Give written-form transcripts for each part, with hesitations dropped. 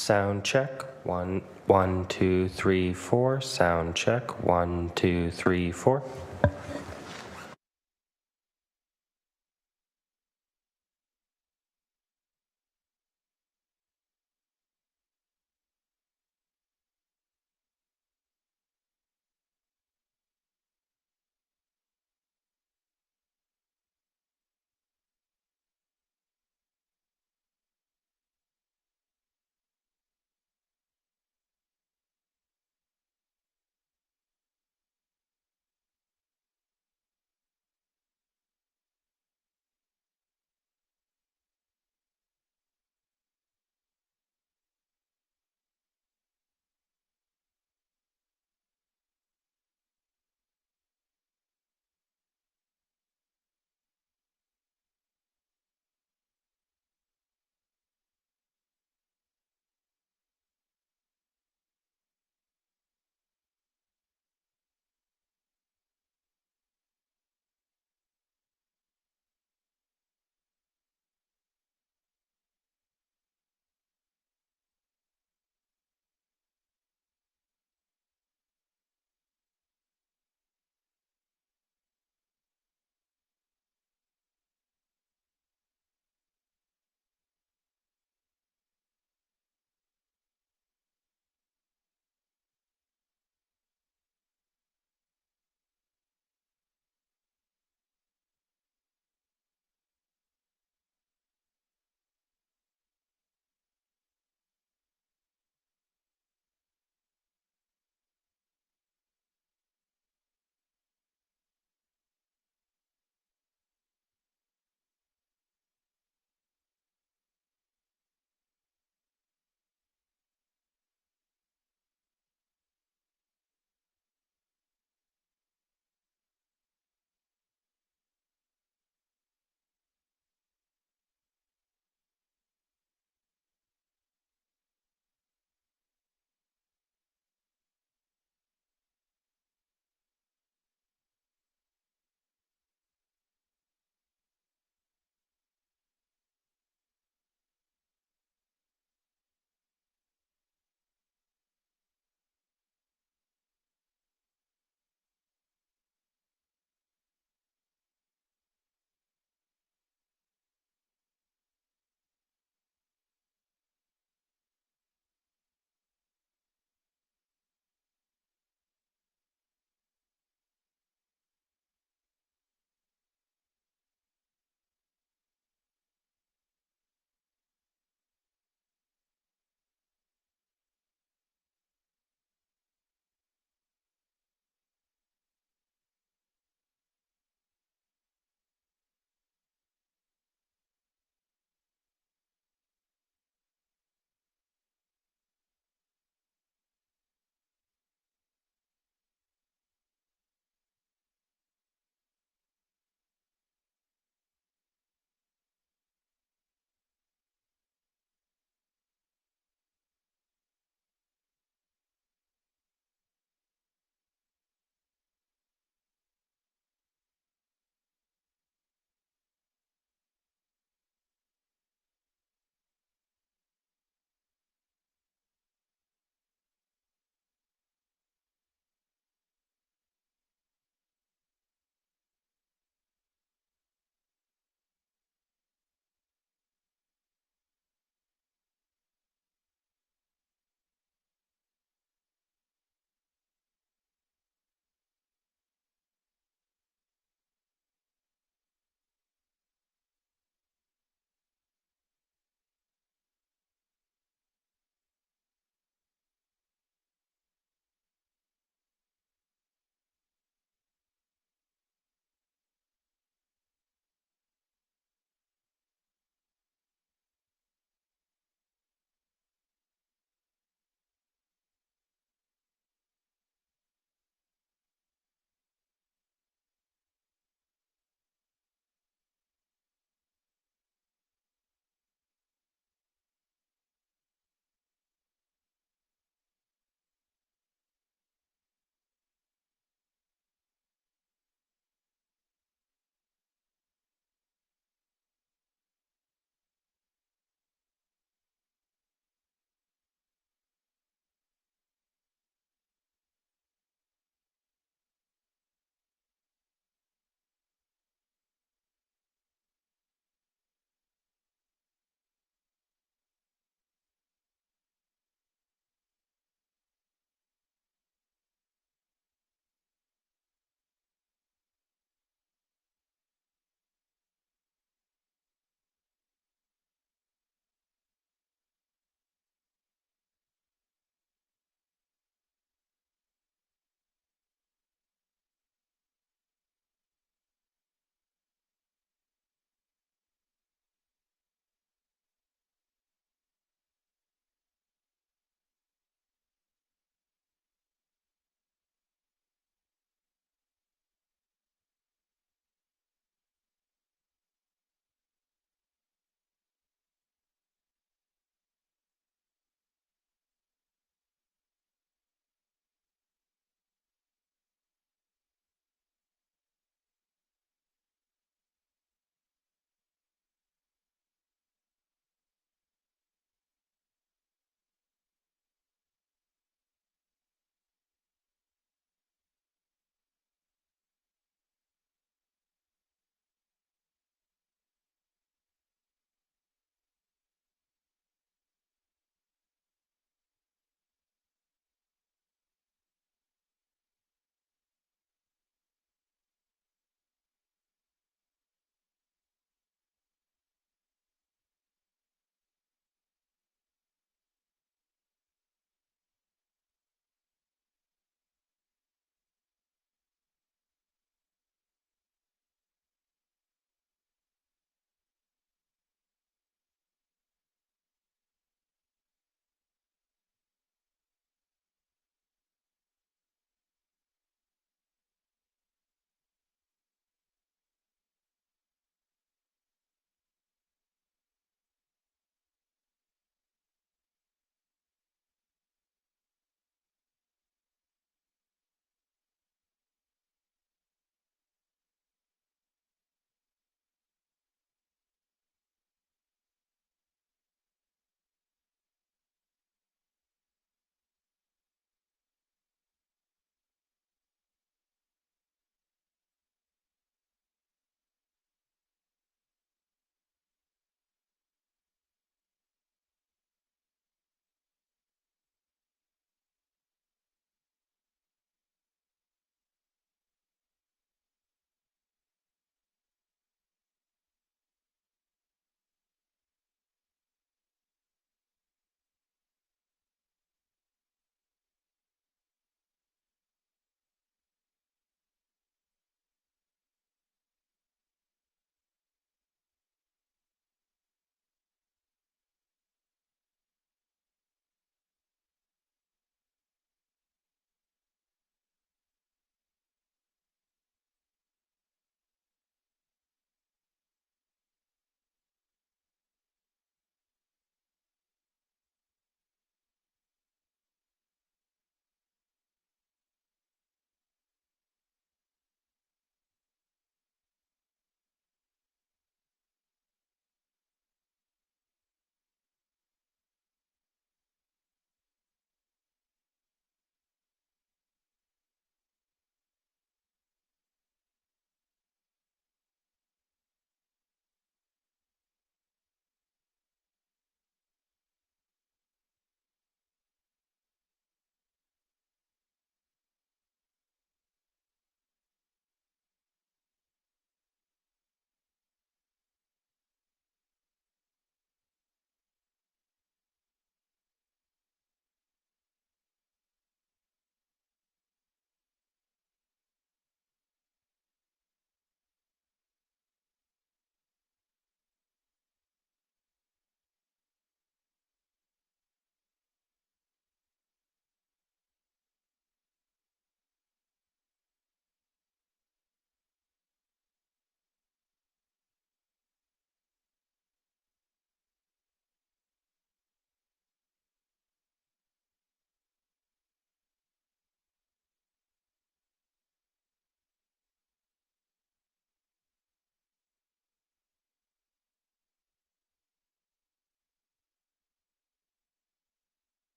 Sound check. One, one, two, three, four. Sound check. One, two, three, four.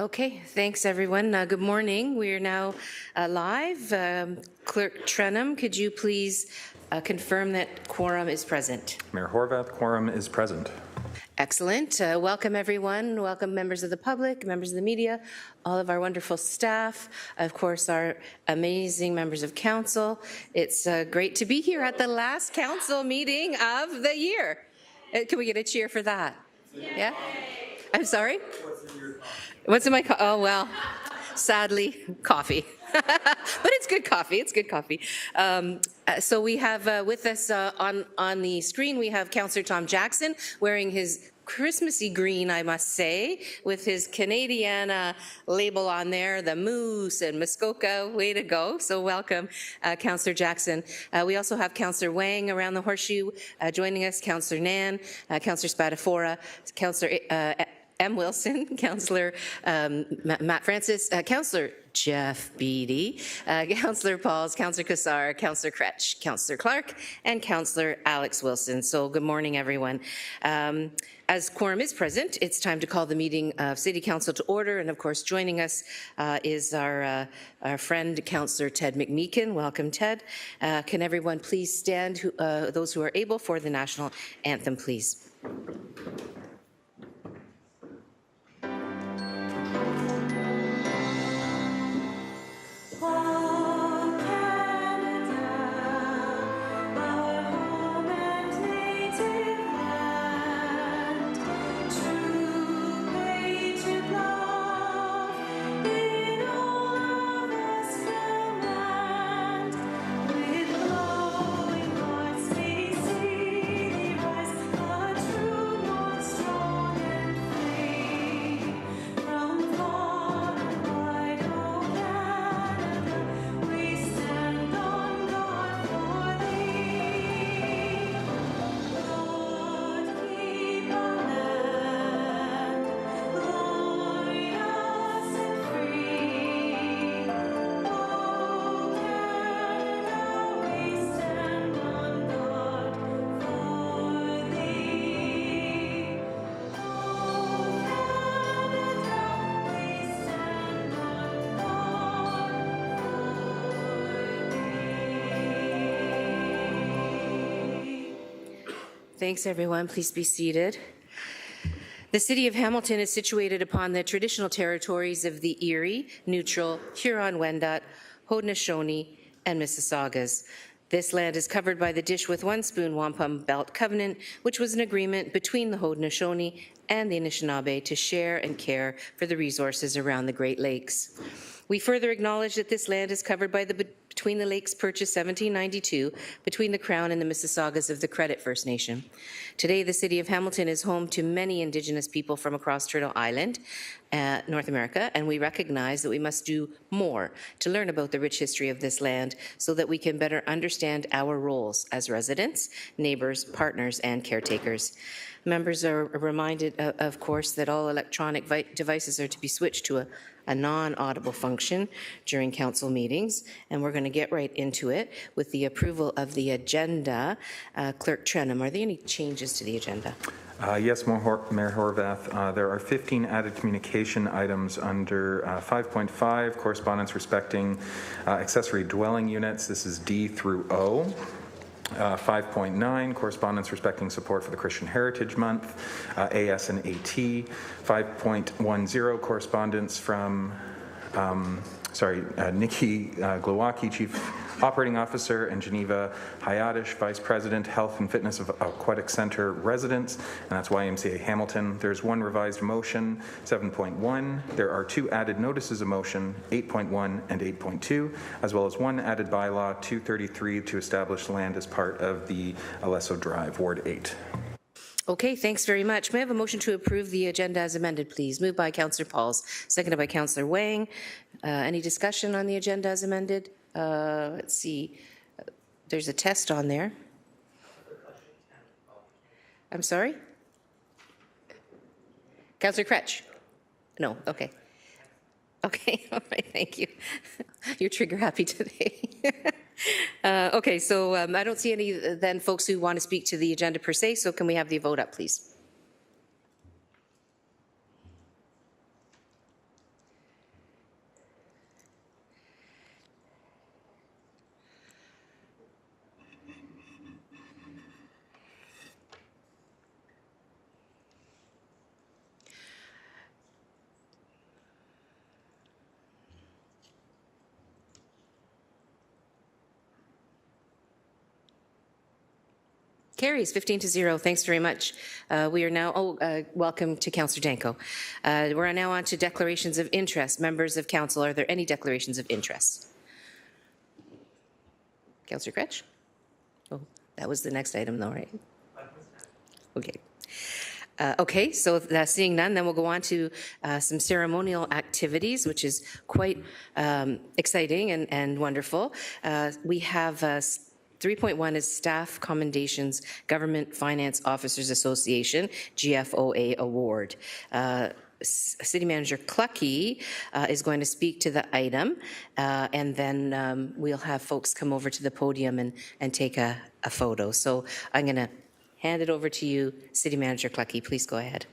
Okay, thanks everyone. Good morning. We are now live. Clerk Trenum, could you please confirm that quorum is present? Mayor Horwath, quorum is present. Excellent. Welcome everyone. Welcome members of the public, members of the media, all of our wonderful staff, of course our amazing members of council. It's great to be here at the last council meeting of the year. Can we get a cheer for that? Yeah? I'm sorry? What's in my coffee? Oh, well, sadly, coffee. But it's good coffee. It's good coffee. So we have with us on the screen, we have Councillor Tom Jackson wearing his Christmassy green, I must say, with his Canadiana label on there, the Moose and Muskoka. Way to go. So welcome, Councillor Jackson. We also have Councillor Wang around the horseshoe joining us, Councillor Nan, Councillor Spadafora, Councillor M. Wilson, Councillor Matt Francis, Councillor Jeff Beattie, Councillor Pauls, Councillor Kassar, Councillor Kretsch, Councillor Clark, and Councillor Alex Wilson. So good morning, everyone. As quorum is present, it's time to call the meeting of City Council to order. And of course, joining us is our friend, Councillor Ted McMeekin. Welcome, Ted. Can everyone please stand, those who are able, for the national anthem, please. Thanks, everyone. Please be seated. The City of Hamilton is situated upon the traditional territories of the Erie, Neutral, Huron-Wendat, Haudenosaunee, and Mississaugas. This land is covered by the Dish with One Spoon Wampum Belt Covenant, which was an agreement between the Haudenosaunee and the Anishinaabe to share and care for the resources around the Great Lakes. We further acknowledge that this land is covered by the Between the Lakes Purchase 1792 between the Crown and the Mississaugas of the Credit First Nation. Today, the City of Hamilton is home to many Indigenous people from across Turtle Island, North America, and we recognize that we must do more to learn about the rich history of this land so that we can better understand our roles as residents, neighbours, partners, and caretakers. Members are reminded, of course, that all electronic devices are to be switched to a non-audible function during council meetings, and we're going to get right into it with the approval of the agenda. Clerk Trenum, are there any changes to the agenda? Yes, Mayor Horwath. There are 15 added communication items under 5.5, correspondence respecting accessory dwelling units. This is D through O. 5.9, correspondence respecting support for the Christian Heritage Month, AS and AT. 5.10, correspondence from, Nikki Glowacki, Chief Operating Officer, and Geneva Hayadish, Vice President, Health and Fitness of Aquatic Center residents, and that's YMCA Hamilton. There's one revised motion, 7.1. There are two added notices of motion, 8.1 and 8.2, as well as one added bylaw, 233, to establish land as part of the Alesso Drive, Ward 8. Okay, thanks very much. May I have a motion to approve the agenda as amended, please? Moved by Councillor Pauls, seconded by Councillor Wang. Any discussion on the agenda as amended? Let's see. There's a test on there. I'm sorry? Councillor Kretsch? No, okay. Okay, all right, thank you. You're trigger happy today. Okay, so I don't see any then folks who want to speak to the agenda per se, so can we have the vote up, please? Carries 15-0. Thanks very much. We are now, welcome to Councillor Danko. We're now on to declarations of interest. Members of council, are there any declarations of interest? Councillor Kretsch? Oh, that was the next item though, right? Okay. Okay, so seeing none, then we'll go on to some ceremonial activities, which is quite exciting and wonderful. We have 3.1 is Staff Commendations Government Finance Officers Association, GFOA Award. City Manager Clucky is going to speak to the item, and then we'll have folks come over to the podium and take a photo. So I'm going to hand it over to you, City Manager Clucky. Please go ahead.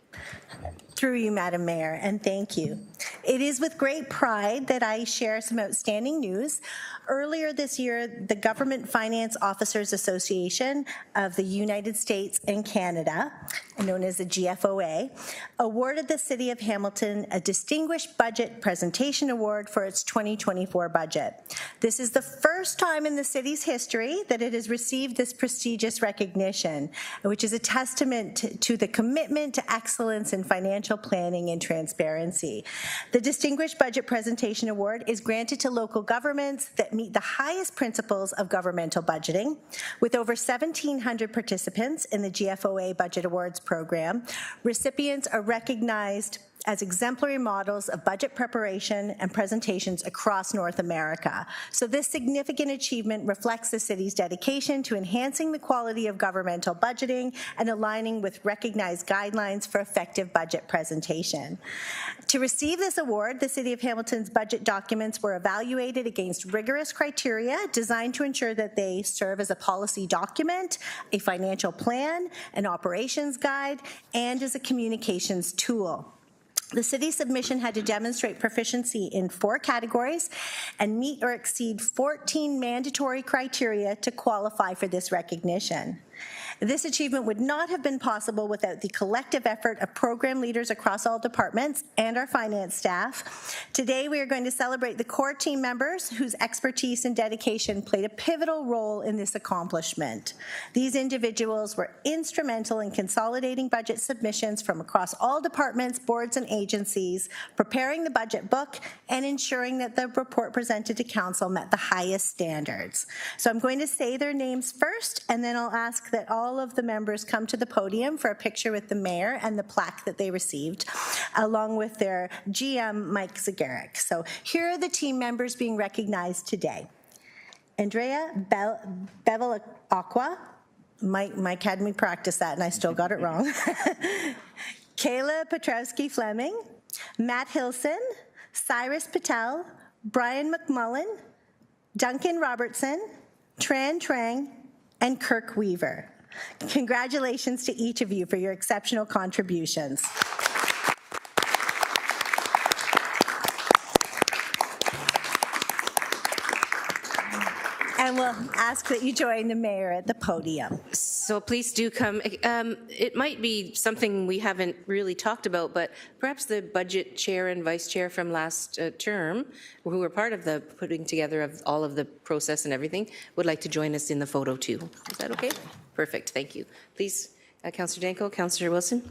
Through you, Madam Mayor, and thank you. It is with great pride that I share some outstanding news. Earlier this year, the Government Finance Officers Association of the United States and Canada, known as the GFOA, awarded the City of Hamilton a Distinguished Budget Presentation Award for its 2024 budget. This is the first time in the city's history that it has received this prestigious recognition, which is a testament to the commitment to excellence in financial planning and transparency. The Distinguished Budget Presentation Award is granted to local governments that meet the highest principles of governmental budgeting. With over 1,700 participants in the GFOA Budget Awards program, recipients are recognized as exemplary models of budget preparation and presentations across North America. So this significant achievement reflects the city's dedication to enhancing the quality of governmental budgeting and aligning with recognized guidelines for effective budget presentation. To receive this award, the City of Hamilton's budget documents were evaluated against rigorous criteria designed to ensure that they serve as a policy document, a financial plan, an operations guide, and as a communications tool. The city's submission had to demonstrate proficiency in 4 categories and meet or exceed 14 mandatory criteria to qualify for this recognition. This achievement would not have been possible without the collective effort of program leaders across all departments and our finance staff. Today, we are going to celebrate the core team members whose expertise and dedication played a pivotal role in this accomplishment. These individuals were instrumental in consolidating budget submissions from across all departments, boards, and agencies, preparing the budget book, and ensuring that the report presented to council met the highest standards. So I'm going to say their names first, and then I'll ask that all of the members come to the podium for a picture with the mayor and the plaque that they received, along with their GM, Mike Zagaric. So here are the team members being recognized today. Andrea Bevilacqua. Mike had me practice that and I still got it wrong. Kayla Petrowski-Fleming, Matt Hilson, Cyrus Patel, Brian McMullen, Duncan Robertson, Tran Trang, and Kirk Weaver. Congratulations to each of you for your exceptional contributions. And we'll ask that you join the mayor at the podium. So please do come. It might be something we haven't really talked about, but perhaps the budget chair and vice chair from last term, who were part of the putting together of all of the process and everything, would like to join us in the photo too. Is that okay? Perfect. Thank you. Please, Councillor Danko, Councillor Wilson.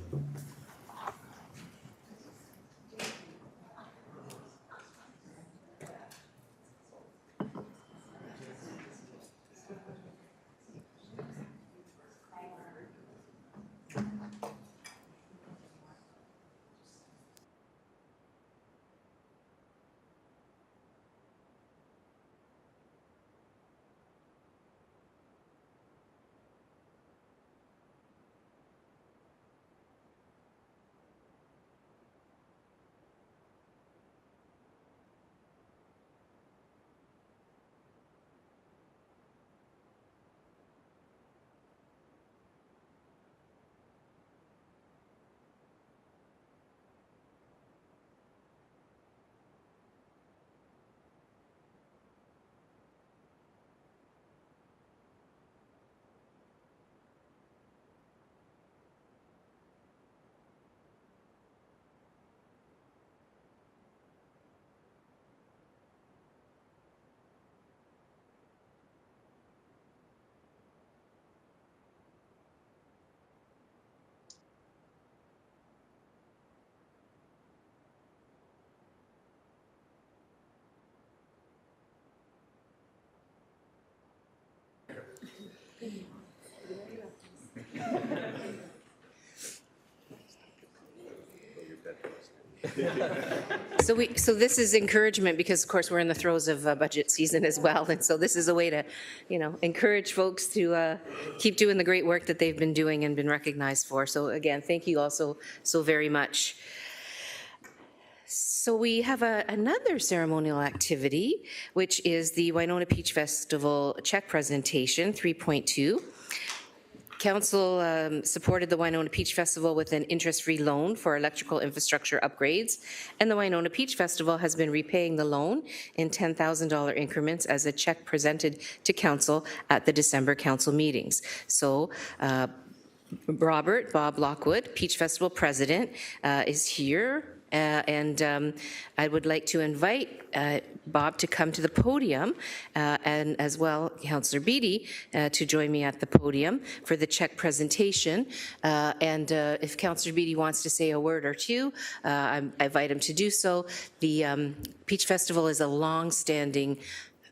So this is encouragement because, of course, we're in the throes of budget season as well, and so this is a way to, encourage folks to keep doing the great work that they've been doing and been recognized for. So again, thank you also so very much. So we have another ceremonial activity, which is the Winona Peach Festival check presentation 3.2. Council supported the Winona Peach Festival with an interest-free loan for electrical infrastructure upgrades, and the Winona Peach Festival has been repaying the loan in $10,000 increments as a check presented to Council at the December Council meetings. So Bob Lockwood, Peach Festival President, is here. And I would like to invite Bob to come to the podium, and as well Councillor Beattie to join me at the podium for the check presentation. And if Councillor Beattie wants to say a word or two, I invite him to do so. The Peach Festival is a long-standing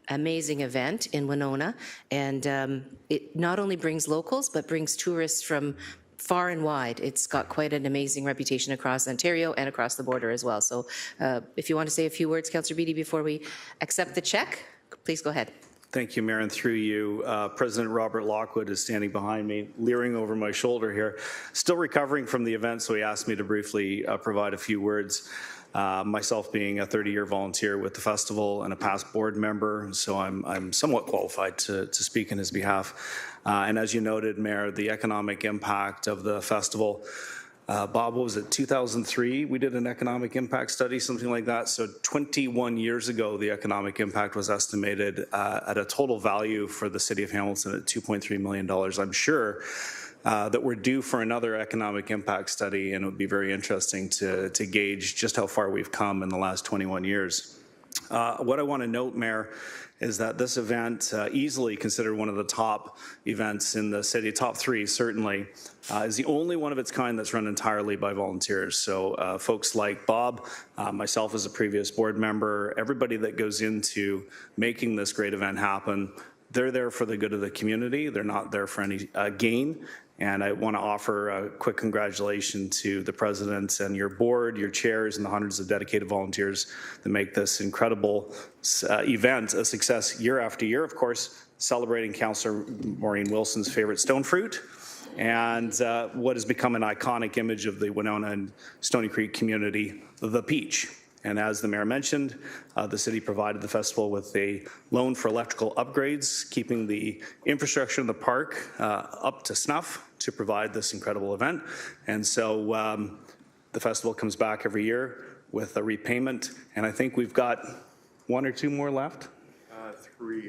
amazing event in Winona, and it not only brings locals but brings tourists from far and wide. It's got quite an amazing reputation across Ontario and across the border as well. So if you want to say a few words, Councillor Beattie, before we accept the check, please go ahead. Thank you, Mayor, and through you, President Robert Lockwood is standing behind me, leering over my shoulder here. Still recovering from the event, so he asked me to briefly provide a few words. Myself being a 30-year volunteer with the festival and a past board member, so I'm somewhat qualified to speak on his behalf. And as you noted, Mayor, the economic impact of the festival, Bob, what was it, 2003? We did an economic impact study, something like that. So 21 years ago, the economic impact was estimated at a total value for the city of Hamilton at $2.3 million. I'm sure that we're due for another economic impact study, and it would be very interesting to gauge just how far we've come in the last 21 years. What I want to note, Mayor, is that this event, easily considered one of the top events in the city, top three certainly, is the only one of its kind that's run entirely by volunteers. So folks like Bob, myself as a previous board member, everybody that goes into making this great event happen, they're there for the good of the community. They're not there for any gain. And I want to offer a quick congratulations to the president and your board, your chairs, and the hundreds of dedicated volunteers that make this incredible event a success year after year. Of course, celebrating Councillor Maureen Wilson's favorite stone fruit and what has become an iconic image of the Winona and Stony Creek community, the peach. And as the mayor mentioned, the city provided the festival with a loan for electrical upgrades, keeping the infrastructure in the park up to snuff to provide this incredible event. And so the festival comes back every year with a repayment, and I think we've got one or two more left?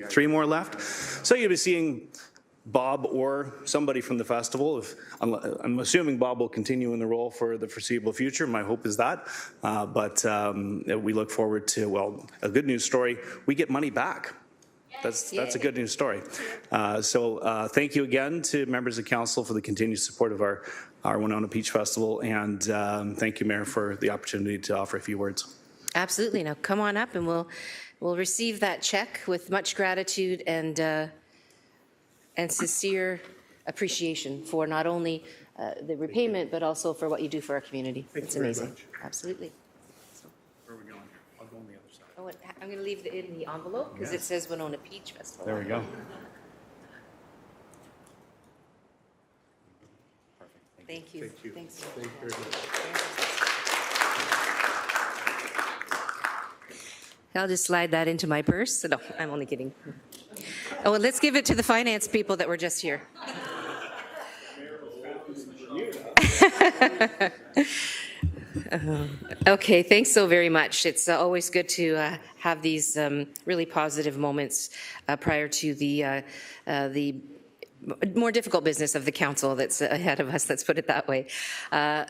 Three more left. So you'll be seeing Bob or somebody from the festival. I'm assuming Bob will continue in the role for the foreseeable future. My hope is that. But we look forward to, well, a good news story. We get money back. That's a good news story. So thank you again to members of council for the continued support of our Winona Peach Festival. And thank you, Mayor, for the opportunity to offer a few words. Absolutely. Now come on up and we'll receive that check with much gratitude and sincere appreciation for not only the repayment, but also for what you do for our community. It's amazing. Absolutely. Where are we going? I'll go on the other side. Oh, I'm going to leave it in the envelope because it says Winona Peach Festival. There we go. Thank you. Thank you. Thanks. Thank you very much. I'll just slide that into my purse. No, I'm only kidding. Oh, well, let's give it to the finance people that were just here. Okay, thanks so very much. It's always good to have these really positive moments prior to the more difficult business of the council that's ahead of us, let's put it that way.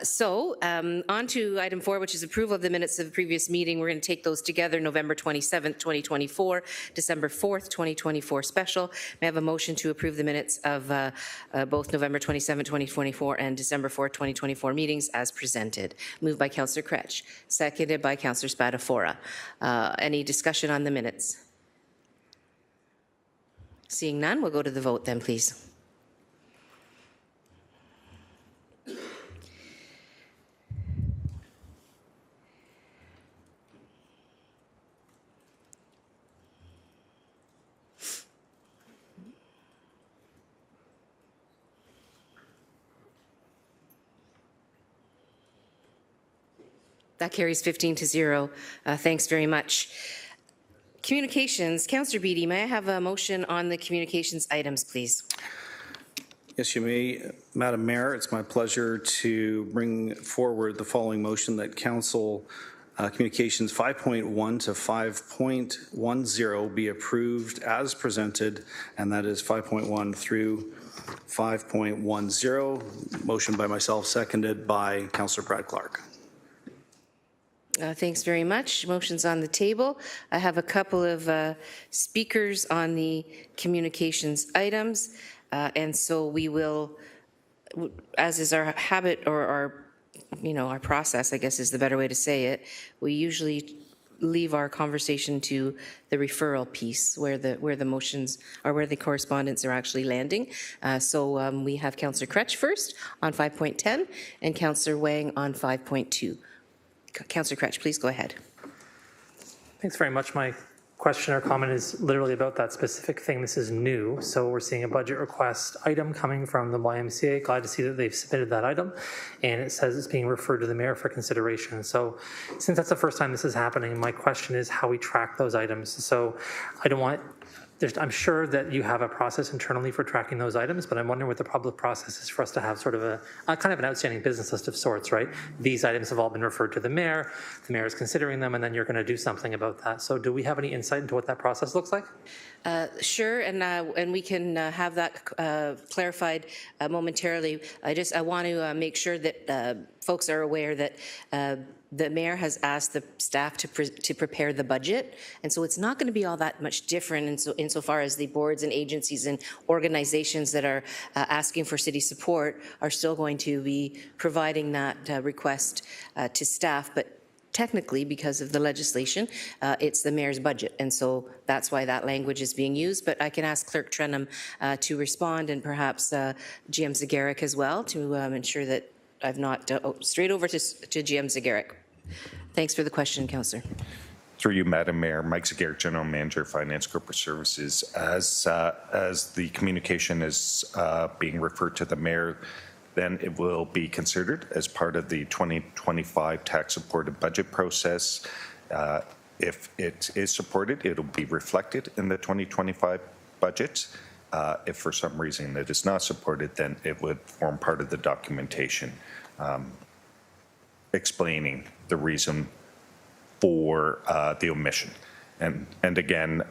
So on to item 4, which is approval of the minutes of the previous meeting. We're going to take those together, November 27th, 2024, December 4th, 2024 special. May I have a motion to approve the minutes of both November 27th, 2024 and December 4th, 2024 meetings as presented. Moved by Councillor Kretsch, seconded by Councillor Spadafora. Any discussion on the minutes? Seeing none, we'll go to the vote then, please. That carries 15-0. Thanks very much. Communications, Councillor Beattie, may I have a motion on the communications items, please? Yes, you may. Madam Mayor, it's my pleasure to bring forward the following motion that Council Communications 5.1 to 5.10 be approved as presented, and that is 5.1 through 5.10. Motion by myself, seconded by Councillor Brad Clark. Thanks very much. Motion's on the table. I have a couple of speakers on the communications items, and so we will, as is our habit or our process, I guess is the better way to say it, we usually leave our conversation to the referral piece where the motions or where the correspondence are actually landing. So we have Councillor Crutch first on 5.10 and Councillor Wang on 5.2. Councillor Crutch, please go ahead. Thanks very much. My question or comment is literally about that specific thing. This is new, so we're seeing a budget request item coming from the YMCA. Glad to see that they've submitted that item, and it says it's being referred to the mayor for consideration. So since that's the first time this is happening, my question is how we track those items. So I'm sure that you have a process internally for tracking those items, but I'm wondering what the public process is for us to have sort of a kind of an outstanding business list of sorts, right? These items have all been referred to the mayor is considering them, and then you're going to do something about that. So do we have any insight into what that process looks like? Sure, and we can have that clarified momentarily. I want to make sure that folks are aware that the mayor has asked the staff to prepare the budget, and so it's not going to be all that much different insofar as the boards and agencies and organizations that are asking for city support are still going to be providing that request to staff, but technically, because of the legislation, it's the mayor's budget, and so that's why that language is being used. But I can ask Clerk Trenum to respond, and perhaps GM Zagaric as well, to ensure that I've not straight over to GM Zagaric. Thanks for the question, Councillor. Through you, Madam Mayor, Mike Zagaric, General Manager, Finance Corporate Services. As the communication is being referred to the mayor, then it will be considered as part of the 2025 tax-supported budget process. If it is supported, it will be reflected in the 2025 budget. If for some reason it is not supported, then it would form part of the documentation explaining the reason for the omission. And again,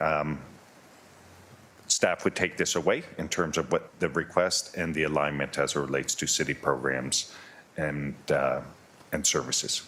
staff would take this away in terms of what the request and the alignment as it relates to city programs and services.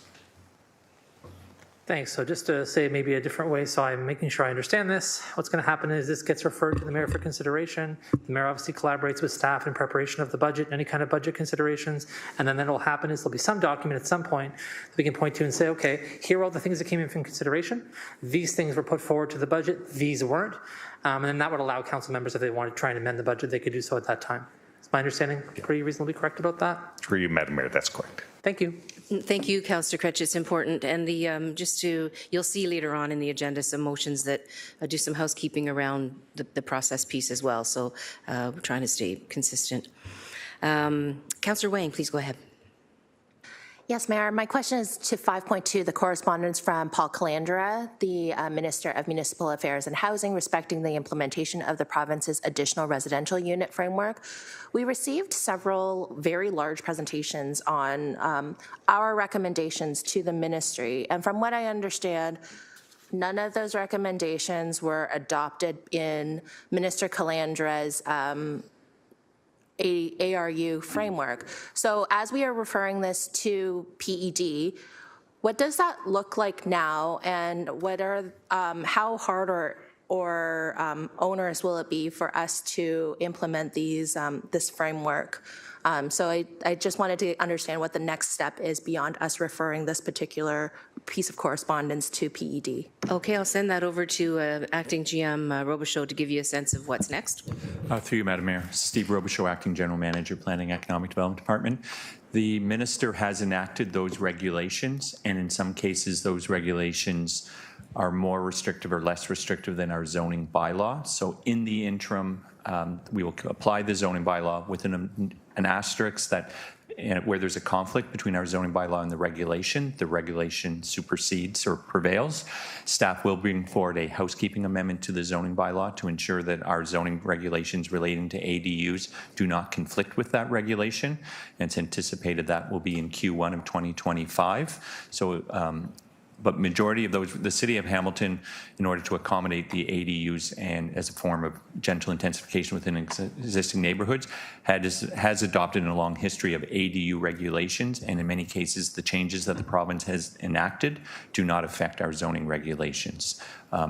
Thanks. So just to say maybe a different way, so I'm making sure I understand this. What's going to happen is this gets referred to the mayor for consideration. The mayor obviously collaborates with staff in preparation of the budget, any kind of budget considerations. And then what will happen is there'll be some document at some point that we can point to and say, okay, here are all the things that came in from consideration. These things were put forward to the budget. These weren't. And then that would allow council members, if they wanted to try and amend the budget, they could do so at that time. Is my understanding pretty reasonably correct about that? Through you, Madam Mayor, that's correct. Thank you. Thank you, Councillor Crutch. It's important. And you'll see later on in the agenda some motions that do some housekeeping around the process piece as well. So we're trying to stay consistent. Councillor Wang, please go ahead. Yes, Mayor. My question is to 5.2, the correspondence from Paul Calandra, the Minister of Municipal Affairs and Housing, respecting the implementation of the province's additional residential unit framework. We received several very large presentations on our recommendations to the ministry, and from what I understand, none of those recommendations were adopted in Minister Calandra's ARU framework. So as we are referring this to PED, what does that look like now, and what are how hard or onerous will it be for us to implement these this framework? So I just wanted to understand what the next step is beyond us referring this particular piece of correspondence to PED. Okay, I'll send that over to Acting GM Robichaud to give you a sense of what's next. Through you, Madam Mayor. Steve Robichaud, Acting General Manager, Planning Economic Development Department. The minister has enacted those regulations, and in some cases those regulations are more restrictive or less restrictive than our zoning bylaw. So in the interim, we will apply the zoning bylaw with an asterisk that where there's a conflict between our zoning bylaw and the regulation supersedes or prevails. Staff will bring forward a housekeeping amendment to the zoning bylaw to ensure that our zoning regulations relating to ADUs do not conflict with that regulation. And it's anticipated that will be in Q1 of 2025. So, but majority of those, the City of Hamilton, in order to accommodate the ADUs and as a form of gentle intensification within existing neighborhoods, has adopted a long history of ADU regulations, and in many cases, the changes that the province has enacted do not affect our zoning regulations.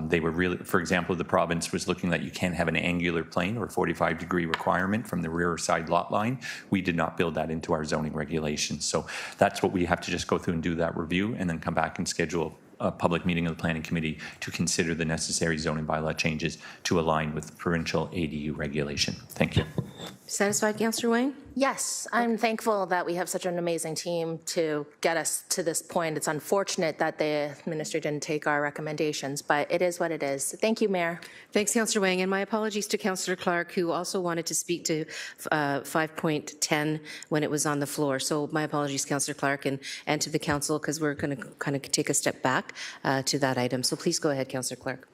They were really, for example, the province was looking that you can't have an angular plane or 45-degree requirement from the rear side lot line. We did not build that into our zoning regulations. So that's what we have to just go through and do that review and then come back and schedule a public meeting of the Planning Committee to consider the necessary zoning bylaw changes to align with provincial ADU regulation. Thank you. Satisfied, Councillor Wayne? Yes, I'm thankful that we have such an amazing team to get us to this point. It's unfortunate that the minister didn't take our recommendations, but it is what it is. Thank you, Mayor. Thanks, Councillor Wang, and my apologies to Councillor Clark, who also wanted to speak to 5.10 when it was on the floor. So my apologies, Councillor Clark, and to the council, because we're going to kind of take a step back to that item. So please go ahead, Councillor Clark.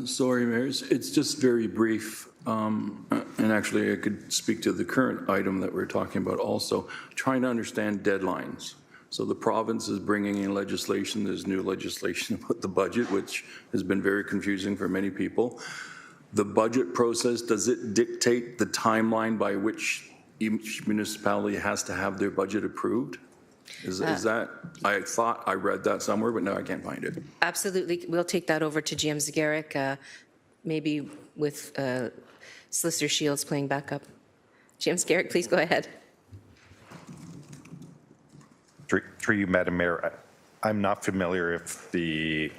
Sorry, Mayor. It's just very brief. And actually, I could speak to the current item that we're talking about also, trying to understand deadlines. So the province is bringing in legislation. There's new legislation about the budget, which has been very confusing for many people. The budget process, does it dictate the timeline by which each municipality has to have their budget approved? Is that, I thought I read that somewhere, but now I can't find it. Absolutely. We'll take that over to Jim Zagaric, maybe with Solicitor Shields playing backup. Jim Zagaric, please go ahead. Through you, Madam Mayor, I'm not familiar if the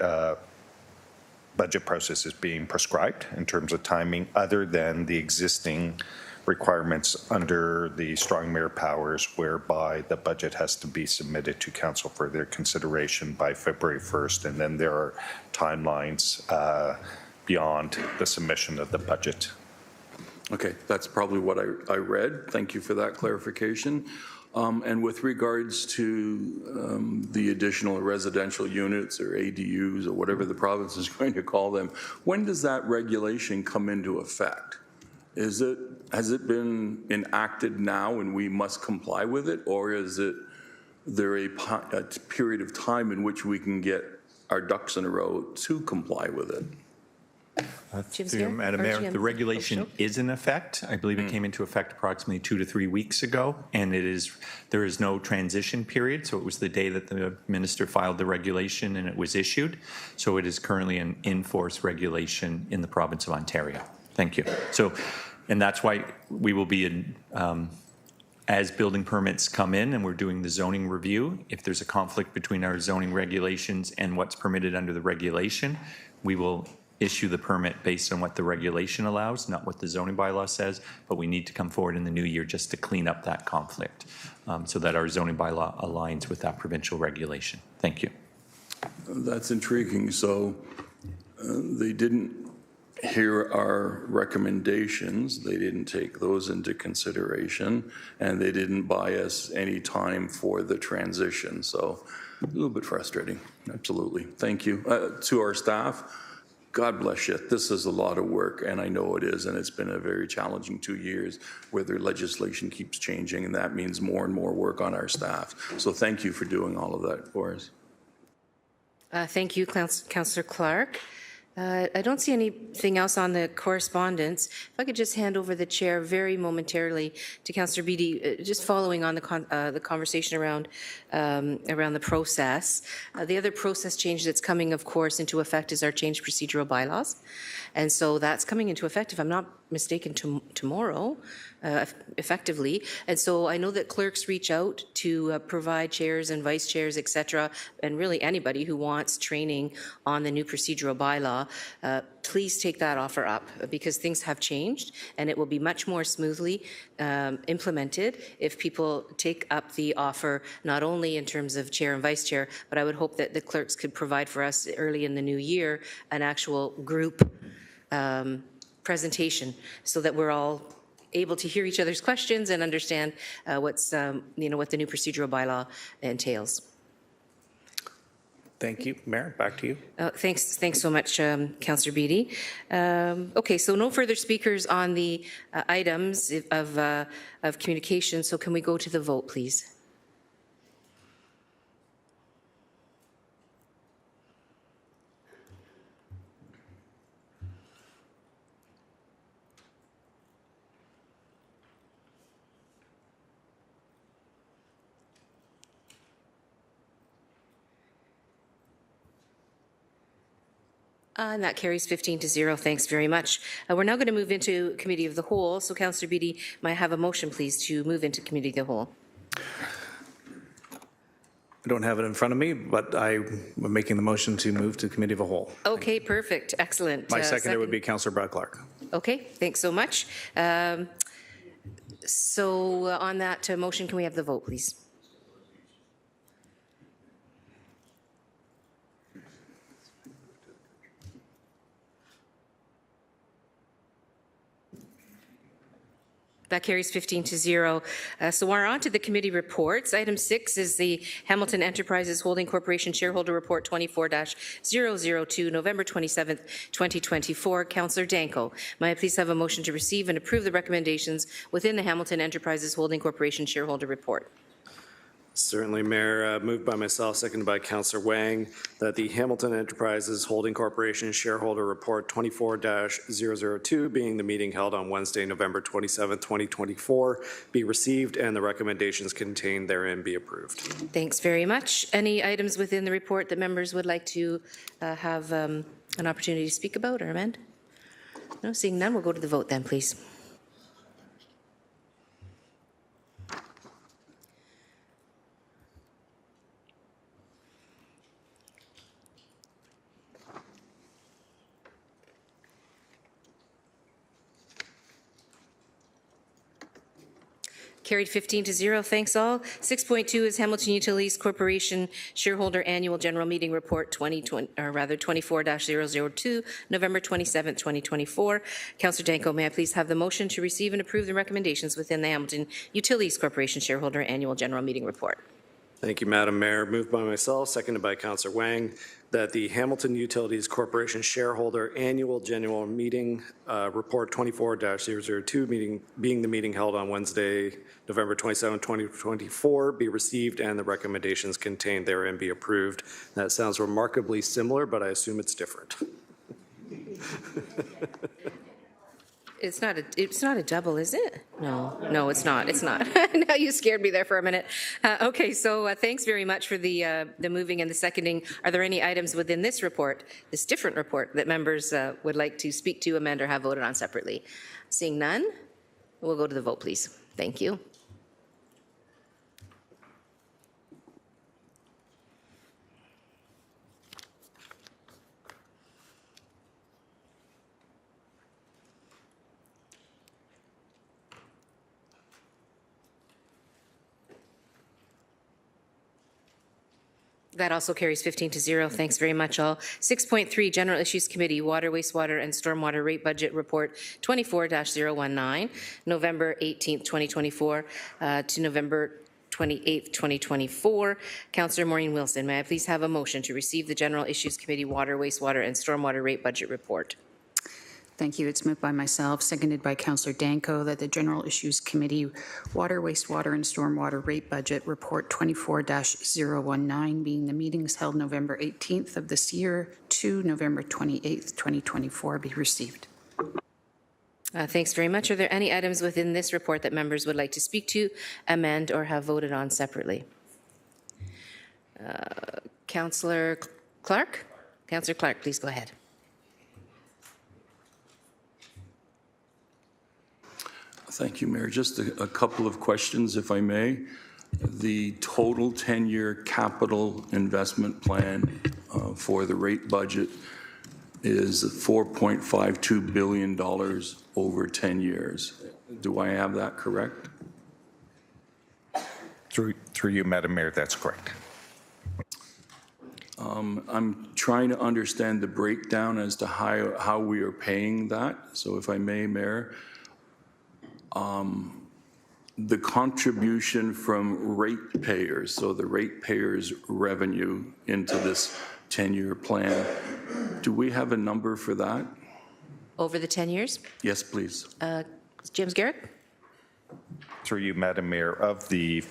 budget process is being prescribed in terms of timing other than the existing requirements under the strong mayor powers, whereby the budget has to be submitted to council for their consideration by February 1st, and then there are timelines beyond the submission of the budget. Okay, that's probably what I read. Thank you for that clarification. And with regards to the additional residential units or ADUs or whatever the province is going to call them, when does that regulation come into effect? Has it been enacted now and we must comply with it, or is there a period of time in which we can get our ducks in a row to comply with it? Madam Mayor, the regulation is in effect. I believe it came into effect approximately 2 to 3 weeks ago, and there is no transition period. So it was the day that the minister filed the regulation and it was issued. So it is currently an in-force regulation in the province of Ontario. Thank you. So, and that's why we will be in, as building permits come in and we're doing the zoning review, if there's a conflict between our zoning regulations and what's permitted under the regulation, we will issue the permit based on what the regulation allows, not what the zoning bylaw says, but we need to come forward in the new year just to clean up that conflict so that our zoning bylaw aligns with that provincial regulation. Thank you. That's intriguing. So they didn't hear our recommendations, they didn't take those into consideration, and they didn't buy us any time for the transition. So a little bit frustrating, absolutely. Thank you. To our staff, God bless you. This is a lot of work, and I know it is, and it's been a very challenging 2 years where their legislation keeps changing, and that means more and more work on our staff. So thank you for doing all of that for us. Thank you, Councillor Clark. I don't see anything else on the correspondence. If I could just hand over the chair very momentarily to Councillor Beattie, just following on the conversation around the process. The other process change that's coming, of course, into effect is our change procedural bylaws. And so that's coming into effect, if I'm not mistaken, tomorrow, effectively. And so I know that clerks reach out to provide chairs and vice chairs, et cetera, and really anybody who wants training on the new procedural bylaw. Please take that offer up, because things have changed and it will be much more smoothly implemented if people take up the offer, not only in terms of chair and vice chair, but I would hope that the clerks could provide for us early in the new year an actual group presentation so that we're all able to hear each other's questions and understand what's, what the new procedural bylaw entails. Thank you. Mayor, back to you. Thanks so much, Councillor Beattie. Okay, so no further speakers on the items of communication, so can we go to the vote, please? And that carries 15-0. Thanks very much. We're now going to move into Committee of the Whole. So, Councillor Beattie, may I have a motion, please, to move into Committee of the Whole? I don't have it in front of me, but I'm making the motion to move to Committee of the Whole. Okay, perfect. Excellent. My seconder would be Councillor Brad Clark. Okay, thanks so much. So, on that motion, can we have the vote, please? That carries 15-0. So we're on to the committee reports. Item 6 is the Hamilton Enterprises Holding Corporation Shareholder Report 24-002, November 27th, 2024. Councillor Danko, may I please have a motion to receive and approve the recommendations within the Hamilton Enterprises Holding Corporation Shareholder Report? Certainly, Mayor. Moved by myself, seconded by Councillor Wang, that the Hamilton Enterprises Holding Corporation Shareholder Report 24-002, being the meeting held on Wednesday, November 27, 2024, be received and the recommendations contained therein be approved. Thanks very much. Any items within the report that members would like to have an opportunity to speak about or amend? No, seeing none, we'll go to the vote then, please. Carried 15-0. Thanks all. 6.2 is Hamilton Utilities Corporation Shareholder Annual General Meeting Report 24-002, November 27, 2024. Councillor Danko, may I please have the motion to receive and approve the recommendations within the Hamilton Utilities Corporation Shareholder Annual General Meeting Report? Thank you, Madam Mayor. Moved by myself, seconded by Councillor Wang, that the Hamilton Utilities Corporation Shareholder Annual General Meeting Report 24-002, being the meeting held on Wednesday, November 27, 2024, be received and the recommendations contained therein be approved. That sounds remarkably similar, but I assume it's different. It's not a double, is it? No, it's not. It's not. Now you scared me there for a minute. Okay, so thanks very much for the moving and the seconding. Are there any items within this report, this different report, that members would like to speak to, amend, or have voted on separately? Seeing none, we'll go to the vote, please. Thank you. That also carries 15-0. Thanks very much, all. 6.3, General Issues Committee, Water, Wastewater, and Stormwater Rate Budget Report 24-019, November 18th, 2024 to November 28th, 2024. Councillor Maureen Wilson, may I please have a motion to receive the General Issues Committee, Water, Wastewater, and Stormwater Rate Budget Report? Thank you. It's moved by myself, seconded by Councillor Danko, that the General Issues Committee Water, Wastewater and Stormwater Rate Budget Report 24-019, being the meetings held November 18th of this year to November 28th, 2024, be received. Thanks very much. Are there any items within this report that members would like to speak to, amend, or have voted on separately? Councillor Clark? Councillor Clark, please go ahead. Thank you, Mayor. Just a couple of questions, if I may. The total 10-year capital investment plan for the rate budget is $4.52 billion over 10 years. Do I have that correct? Through you, Madam Mayor, that's correct. I'm trying to understand the breakdown as to how we are paying that. So if I may, Mayor, the contribution from ratepayers, so the ratepayers' revenue into this 10-year plan. Do we have a number for that? Over the 10 years? Yes, please. James Garrett? Through you, Madam Mayor, of the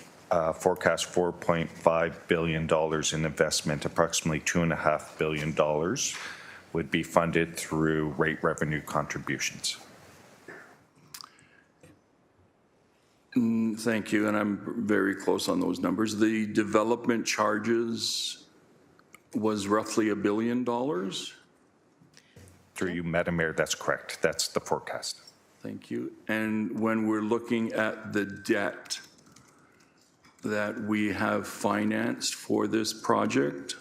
forecast $4.5 billion in investment, approximately $2.5 billion would be funded through rate revenue contributions. Thank you, and I'm very close on those numbers. The development charges was roughly $1 billion. Through you, Madam Mayor, that's correct. That's the forecast. Thank you. And when we're looking at the debt that we have financed for this project,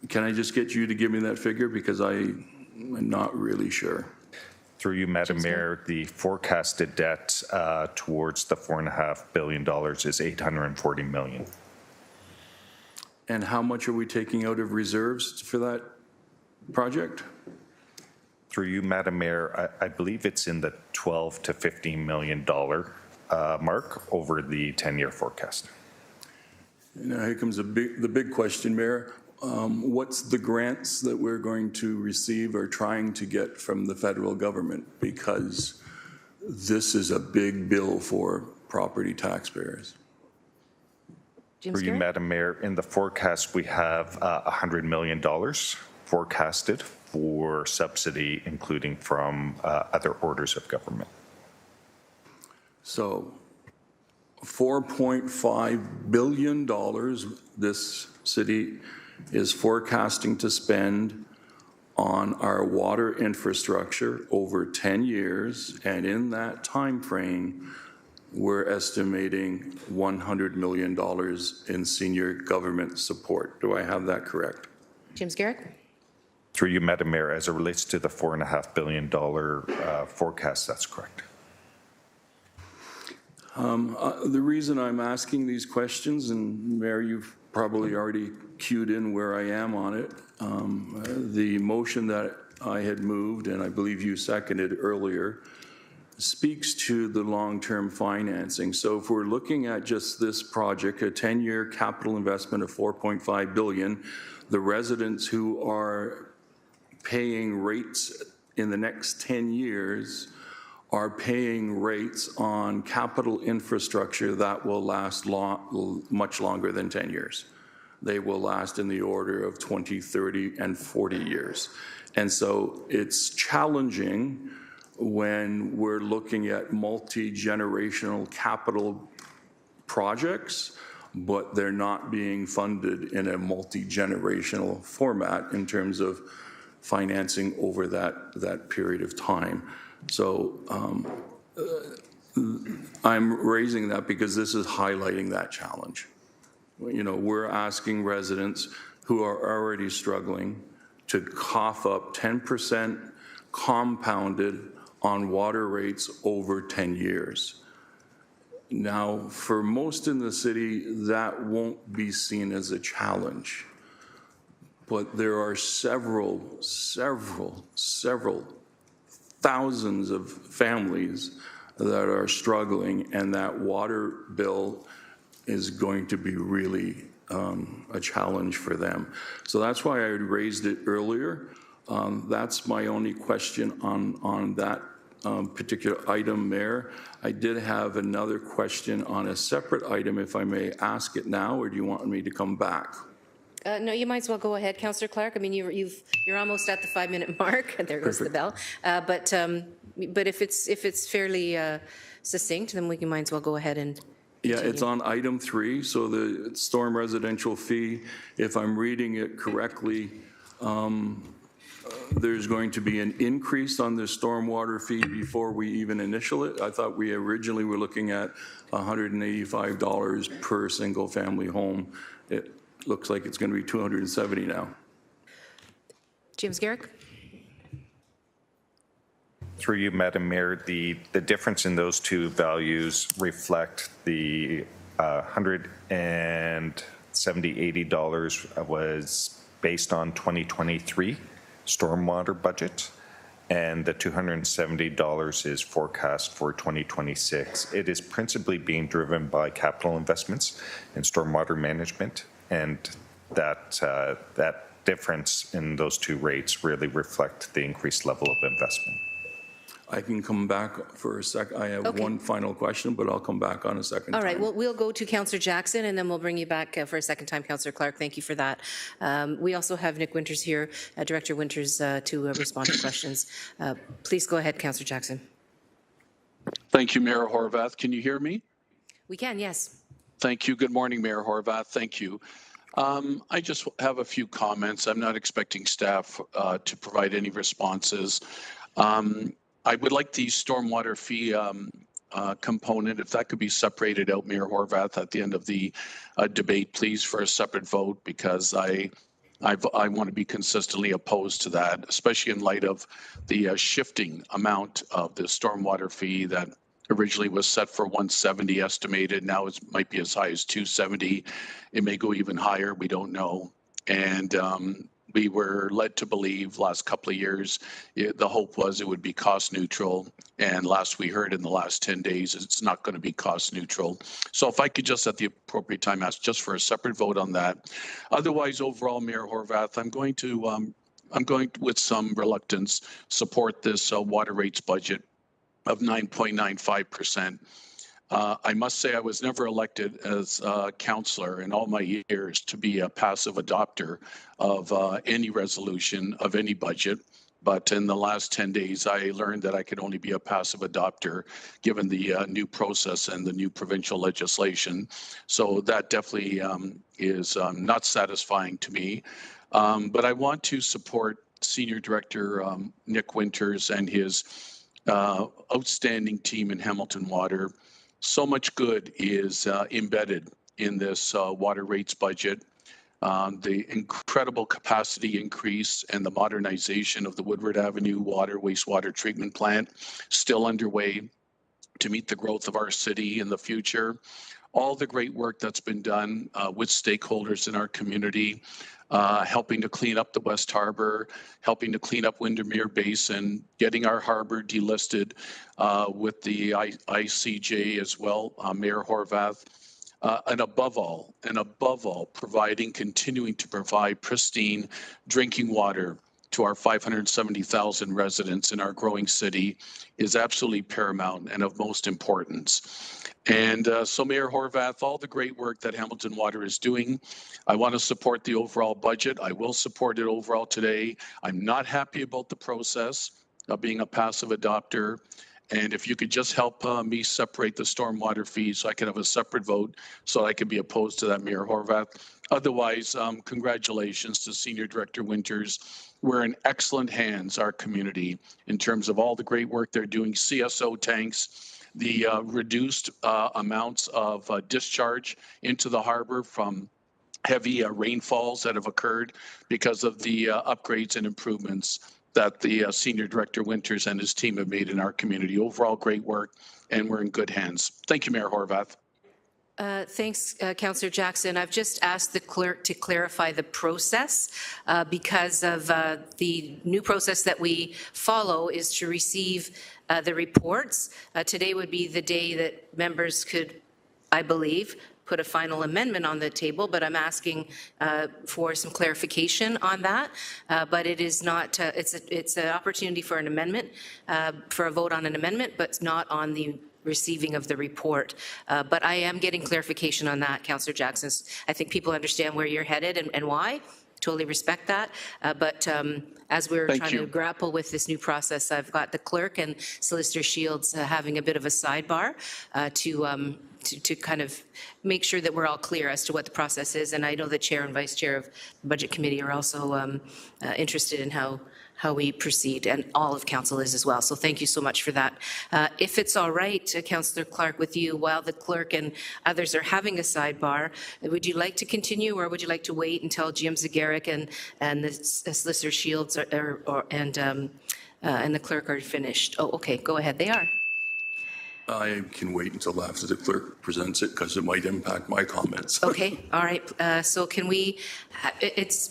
can I just get you to give me that figure, because I'm not really sure. Through you, Madam Mayor, the forecasted debt towards the $4.5 billion is $840 million. And how much are we taking out of reserves for that project? Through you, Madam Mayor, I believe it's in the $12 to $15 million mark over the 10-year forecast. Now here comes the big question, Mayor. What's the grants that we're going to receive or trying to get from the federal government? Because this is a big bill for property taxpayers. James For you, Garrett? Madam Mayor, in the forecast, we have $100 million forecasted for subsidy, including from other orders of government. So $4.5 billion this city is forecasting to spend on our water infrastructure over 10 years, and in that time frame, we're estimating $100 million in senior government support. Do I have that correct? James Garrett? Through you, Madam Mayor, as it relates to the $4.5 billion forecast, that's correct. The reason I'm asking these questions, and Mayor, you've probably already cued in where I am on it, the motion that I had moved, and I believe you seconded earlier, speaks to the long-term financing. So if we're looking at just this project, a 10-year capital investment of $4.5 billion, the residents who are paying rates in the next 10 years are paying rates on capital infrastructure that will last much longer than 10 years. They will last in the order of 20, 30, and 40 years. And so it's challenging when we're looking at multi-generational capital projects, but they're not being funded in a multi-generational format in terms of financing over that period of time. So I'm raising that because this is highlighting that challenge. You know, we're asking residents who are already struggling to cough up 10% compounded on water rates over 10 years. Now, for most in the city, that won't be seen as a challenge. But there are several thousands of families that are struggling, and that water bill is going to be really a challenge for them. So that's why I raised it earlier. That's my only question on that particular item, Mayor. I did have another question on a separate item, if I may ask it now, or do you want me to come back? No, you might as well go ahead, Councillor Clark. I mean, you're almost at the 5-minute mark. There goes the bell. But if it's fairly succinct, then we might as well go ahead and continue. Yeah, it's on item 3. So the storm residential fee, if I'm reading it correctly, there's going to be an increase on the stormwater fee before we even initial it. I thought we originally were looking at $185 per single family home. It looks like it's going to be $270 now. James Garrett? Through you, Madam Mayor, the difference in those two values reflect the $170-$80 was based on 2023 stormwater budget, and the $270 is forecast for 2026. It is principally being driven by capital investments in stormwater management, and that difference in those two rates really reflect the increased level of investment. I can come back for a sec. I have one final question, but I'll come back on a second. All right, well, we'll go to Councillor Jackson, and then we'll bring you back for a second time, Councillor Clark. Thank you for that. We also have Nick Winters here, Director Winters, to respond to questions. Please go ahead, Councillor Jackson. Thank you, Mayor Horwath. Can you hear me? We can, yes. Thank you. Good morning, Mayor Horwath. Thank you. I just have a few comments. I'm not expecting staff to provide any responses. I would like the stormwater fee component, if that could be separated out, Mayor Horwath, at the end of the debate, please, for a separate vote, because I want to be consistently opposed to that, especially in light of the shifting amount of the stormwater fee that originally was set for 170 estimated. Now it might be as high as 270. It may go even higher. We don't know. And we were led to believe last couple of years, the hope was it would be cost neutral. And last we heard in the last 10 days, it's not going to be cost neutral. So if I could just at the appropriate time ask just for a separate vote on that. Otherwise, overall, Mayor Horwath, I'm going to, with some reluctance, support this water rates budget of 9.95%. I must say I was never elected as a councillor in all my years to be a passive adopter of any resolution of any budget. But in the last 10 days, I learned that I could only be a passive adopter given the new process and the new provincial legislation. So that definitely is not satisfying to me. But I want to support Senior Director Nick Winters and his outstanding team in Hamilton Water. So much good is embedded in this water rates budget. The incredible capacity increase and the modernization of the Woodward Avenue wastewater treatment plant still underway to meet the growth of our city in the future. All the great work that's been done with stakeholders in our community, helping to clean up the West Harbor, helping to clean up Windermere Basin, getting our harbor delisted with the ICJ as well, Mayor Horwath, and above all, continuing to provide pristine drinking water to our 570,000 residents in our growing city is absolutely paramount and of most importance. And so, Mayor Horwath, all the great work that Hamilton Water is doing, I want to support the overall budget. I will support it overall today. I'm not happy about the process of being a passive adopter. And if you could just help me separate the stormwater fees so I can have a separate vote so I can be opposed to that, Mayor Horwath. Otherwise, congratulations to Senior Director Winters. We're in excellent hands, our community, in terms of all the great work they're doing, CSO tanks, the reduced amounts of discharge into the harbor from heavy rainfalls that have occurred because of the upgrades and improvements that the Senior Director Winters and his team have made in our community. Overall, great work, and we're in good hands. Thank you, Mayor Horwath. Thanks, Councillor Jackson. I've just asked the clerk to clarify the process because of the new process that we follow is to receive the reports. Today would be the day that members could, I believe, put a final amendment on the table, but I'm asking for some clarification on that. But it is not, it's an opportunity for an amendment, for a vote on an amendment, but it's not on the receiving of the report. But I am getting clarification on that, Councillor Jackson. I think people understand where you're headed and why. Totally respect that. But as we're trying to grapple with this new process, I've got the clerk and Solicitor Shields having a bit of a sidebar to kind of make sure that we're all clear as to what the process is. And I know the Chair and Vice Chair of the Budget Committee are also interested in how we proceed, and all of Council is as well. So thank you so much for that. If it's all right, Councillor Clark, with you, while the clerk and others are having a sidebar, would you like to continue, or would you like to wait until Jim Zagaric and the Solicitor Shields and the clerk are finished? Oh, okay, go ahead. They are. I can wait until after the clerk presents it because it might impact my comments. Okay, all right. So can we,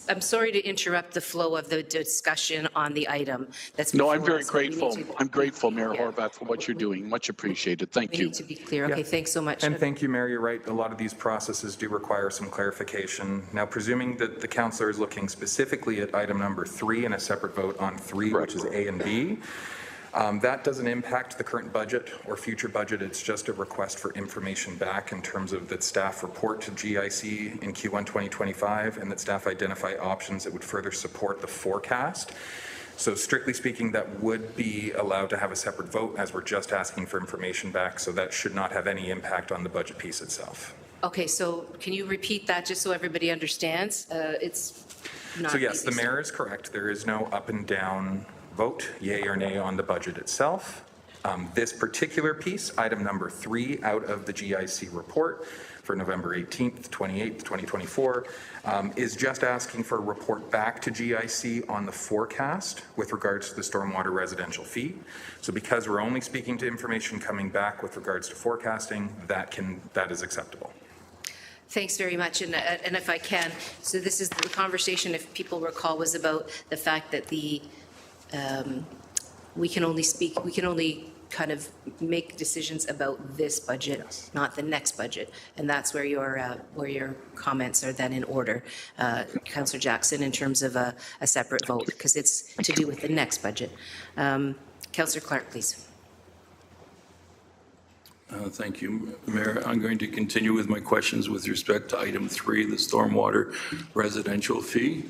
I'm sorry to interrupt the flow of the discussion on the item that's No, before I'm very us, but we need grateful. to- I'm grateful, Mayor Horvath, for what you're doing. Much appreciated. Thank We you. need to be clear. Okay, thanks so much. And thank you, Mayor. You're right. A lot of these processes do require some clarification. Now, presuming that the councillor is looking specifically at item number 3 and a separate vote on 3, which is A and B, that doesn't impact the current budget or future budget. It's just a request for information back in terms of that staff report to GIC in Q1 2025 and that staff identify options that would further support the forecast. So strictly speaking, that would be allowed to have a separate vote as we're just asking for information back. So that should not have any impact on the budget piece itself. Okay, so can you repeat that just so everybody understands? It's not. So yes, the easy. mayor is correct. There is no up and down vote, yay or nay, on the budget itself. This particular piece, item number 3 out of the GIC report for November 18th, 28th, 2024, is just asking for a report back to GIC on the forecast with regards to the stormwater residential fee. So because we're only speaking to information coming back with regards to forecasting, that is acceptable. Thanks very much. And if I can, so this is the conversation, if people recall, was about the fact that we can only kind of make decisions about this budget, not the next budget. And that's where your comments are then in order, Councillor Jackson, in terms of a separate vote, because it's to do with the next budget. Councillor Clark, please. Thank you, Mayor. I'm going to continue with my questions with respect to item 3, the stormwater residential fee.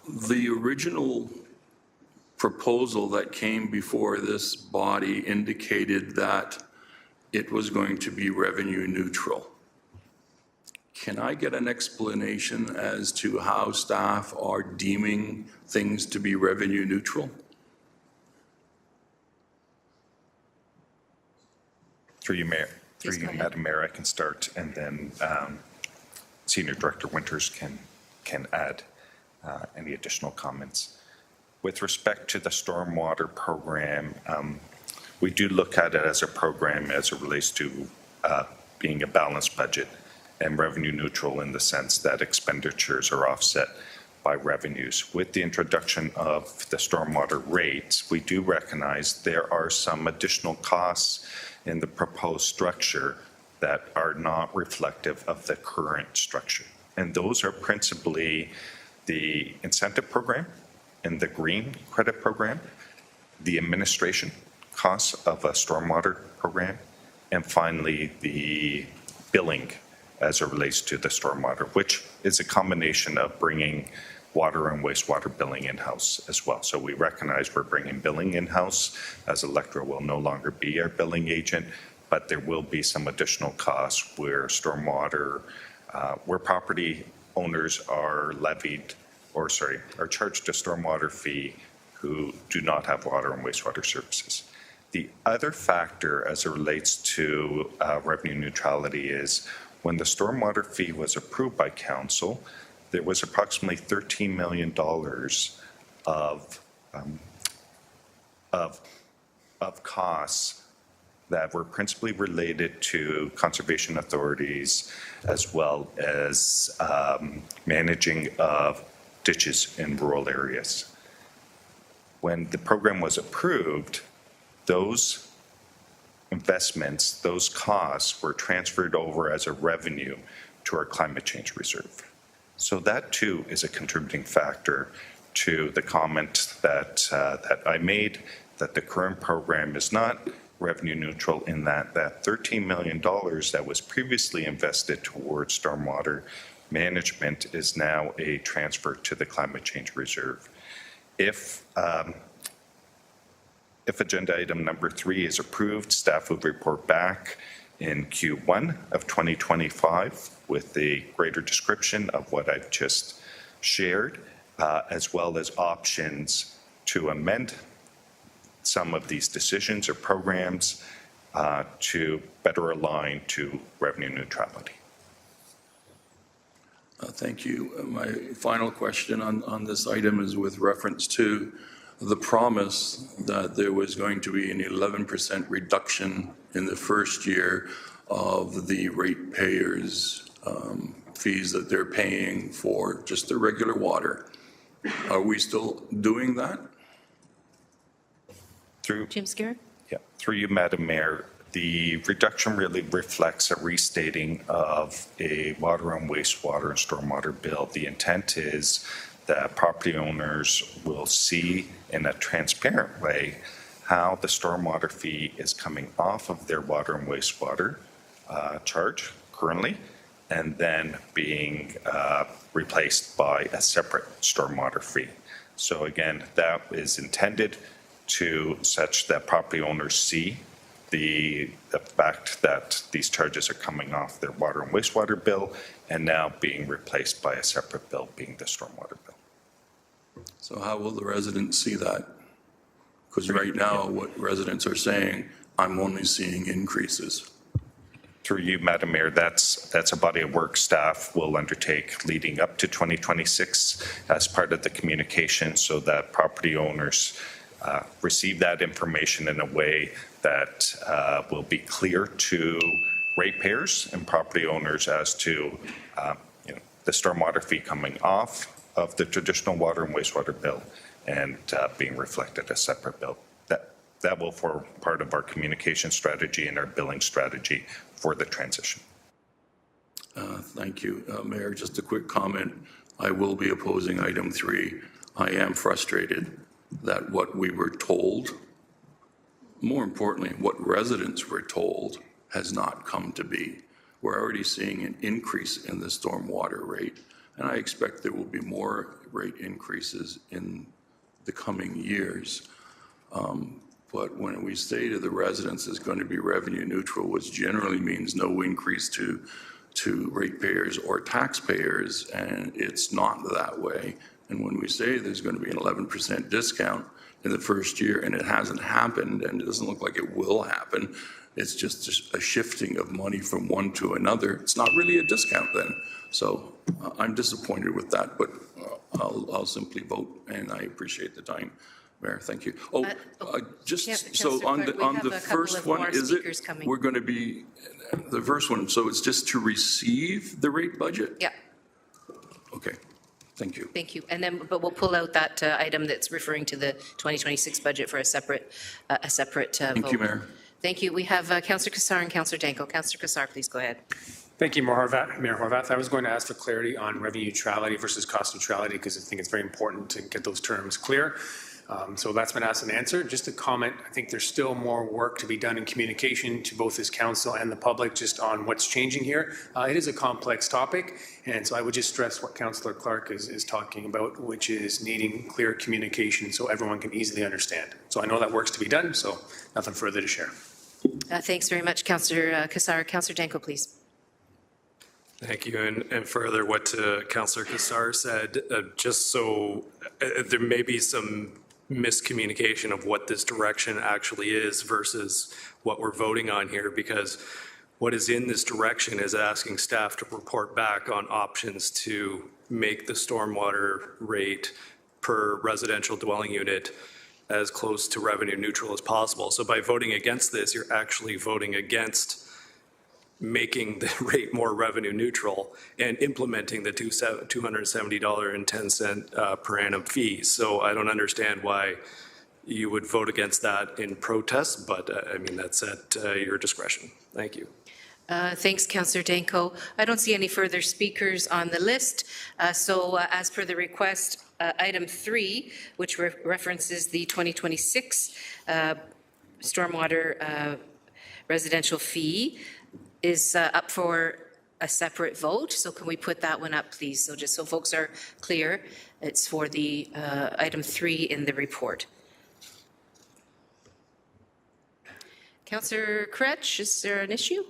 The original proposal that came before this body indicated that it was going to be revenue neutral. Can I get an explanation as to how staff are deeming things to be revenue neutral? Through you, Mayor. Through you, Madam Mayor, I can start, and then Senior Director Winters can add any additional comments. With respect to the stormwater program, we do look at it as a program as it relates to being a balanced budget and revenue neutral in the sense that expenditures are offset by revenues. With the introduction of the stormwater rates, we do recognize there are some additional costs in the proposed structure that are not reflective of the current structure. And those are principally the incentive program and the green credit program, the administration costs of a stormwater program, and finally the billing as it relates to the stormwater, which is a combination of bringing water and wastewater billing in-house as well. So we recognize we're bringing billing in-house, as Electra will no longer be our billing agent, but there will be some additional costs where stormwater, where property owners are are charged a stormwater fee who do not have water and wastewater services. The other factor as it relates to revenue neutrality is when the stormwater fee was approved by council, there was approximately $13 million of costs that were principally related to conservation authorities as well as managing of ditches in rural areas. When the program was approved, those investments, those costs were transferred over as a revenue to our climate change reserve. So that too is a contributing factor to the comment that I made, that the current program is not revenue neutral in that $13 million that was previously invested towards stormwater management is now a transfer to the climate change reserve. If agenda item number 3 is approved, staff will report back in Q1 of 2025 with a greater description of what I've just shared, as well as options to amend some of these decisions or programs to better align to revenue neutrality. Thank you. My final question on this item is with reference to the promise that there was going to be an 11% reduction in the first year of the ratepayers' fees that they're paying for just the regular water. Are we still doing that? Jim Skerritt? Yeah, through you, Madam Mayor, the reduction really reflects a restating of a water and wastewater and stormwater bill. The intent is that property owners will see in a transparent way how the stormwater fee is coming off of their water and wastewater charge currently, and then being replaced by a separate stormwater fee. So again, that is intended to such that property owners see the fact that these charges are coming off their water and wastewater bill and now being replaced by a separate bill, being the stormwater bill. So how will the residents see that? Because right now, what residents are saying, I'm only seeing increases. Through you, Madam Mayor, that's a body of work staff will undertake leading up to 2026 as part of the communication so that property owners receive that information in a way that will be clear to ratepayers and property owners as to the stormwater fee coming off of the traditional water and wastewater bill and being reflected as separate bill. That will form part of our communication strategy and our billing strategy for the transition. Thank you. Mayor, just a quick comment. I will be opposing item 3. I am frustrated that what we were told, more importantly, what residents were told, has not come to be. We're already seeing an increase in the stormwater rate, and I expect there will be more rate increases in the coming years. But when we say to the residents it's going to be revenue neutral, which generally means no increase to ratepayers or taxpayers, and it's not that way. And when we say there's going to be an 11% discount in the first year, and it hasn't happened, and it doesn't look like it will happen, it's just a shifting of money from one to another. It's not really a discount then. So I'm disappointed with that, but I'll simply vote, and I appreciate the time. Mayor, thank you. So on the first one, is it, we're going to be, the first one, so it's just to receive the rate budget? Yeah. Okay, thank you. Thank you. And then, but we'll pull out that item that's referring to the 2026 budget for a separate vote. Thank you, Mayor. Thank you. We have Councillor Kassar and Councillor Danko. Councillor Kassar, please go ahead. Thank you, Mayor Horvath. I was going to ask for clarity on revenue neutrality versus cost neutrality because I think it's very important to get those terms clear. So that's been asked and answered. Just a comment, I think there's still more work to be done in communication to both this council and the public just on what's changing here. It is a complex topic, and so I would just stress what Councillor Clark is talking about, which is needing clear communication so everyone can easily understand. So I know that work's to be done, so nothing further to share. Thanks very much, Councillor Kassar. Councillor Danko, please. Thank you. And further what Councillor Kassar said, just so there may be some miscommunication of what this direction actually is versus what we're voting on here, because what is in this direction is asking staff to report back on options to make the stormwater rate per residential dwelling unit as close to revenue neutral as possible. So by voting against this, you're actually voting against making the rate more revenue neutral and implementing the $270.10 per annum fees. So I don't understand why you would vote against that in protest, but I mean, that's at your discretion. Thank you. Thanks, Councillor Danko. I don't see any further speakers on the list. So as per the request, item 3, which references the 2026 stormwater residential fee, is up for a separate vote. So can we put that one up, please? So just so folks are clear, it's for the item 3 in the report. Councillor Kretsch, is there an issue?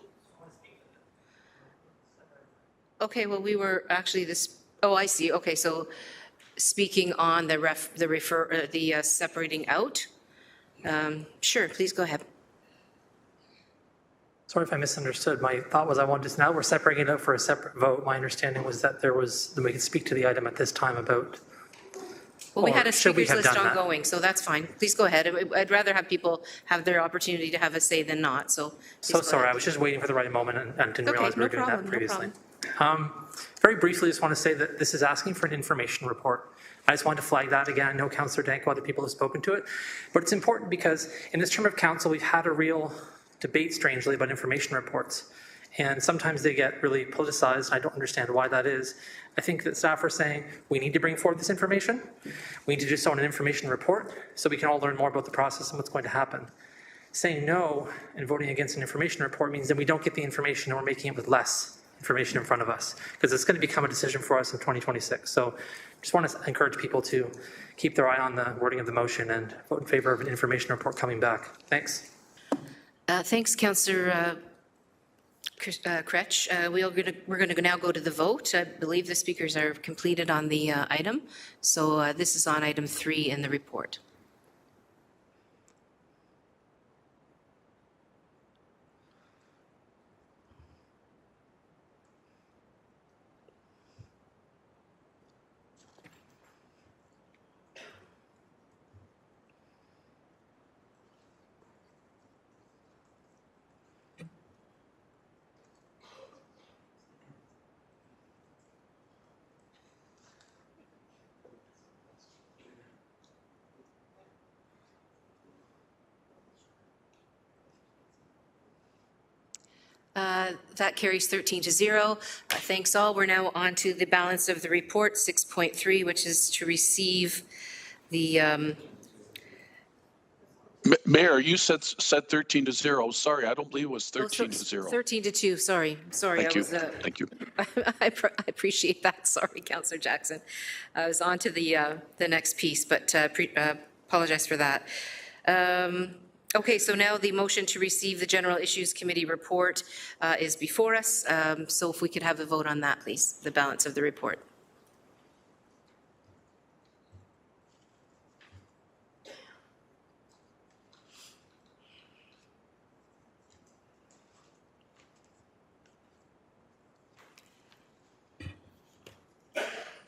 Okay, well, we were actually this, oh, I see. Okay, so speaking on the separating out. Sure, please go ahead. Sorry if I misunderstood. My thought was I wanted to, now we're separating it out for a separate vote. My understanding was that we could speak to the item at this time about Well, we Or had a should we speakers have list done that? ongoing, so that's fine. Please go ahead. I'd rather have people have their opportunity to have a say than not, so. please So go sorry, ahead. I was just waiting for the right moment and didn't Okay, realize we no were doing that problem, no previously. problem. Very briefly, just want to say that this is asking for an information report. I just wanted to flag that again. I know Councillor Danko, other people have spoken to it, but it's important because in this term of council, we've had a real debate, strangely, about information reports. And sometimes they get really politicized. I don't understand why that is. I think that staff are saying we need to bring forward this information. We need to do so in an information report so we can all learn more about the process and what's going to happen. Saying no and voting against an information report means that we don't get the information and we're making it with less information in front of us, because it's going to become a decision for us in 2026. So just want to encourage people to keep their eye on the wording of the motion and vote in favor of an information report coming back. Thanks. Thanks, Councillor Kretsch. We're going to now go to the vote. I believe the speakers are completed on the item. So this is on item 3 in the report. That carries 13-0. Thanks all. We're now on to the balance of the report, 6.3, which is to receive the, Mayor, you said 13-0. Sorry, I don't believe it was 13-0. 13-2, sorry. Thank you. Thank you. I appreciate that. Sorry, Councillor Jackson. I was on to the next piece, but apologize for that. Okay, so now the motion to receive the General Issues Committee report is before us. So if we could have a vote on that, please, the balance of the report.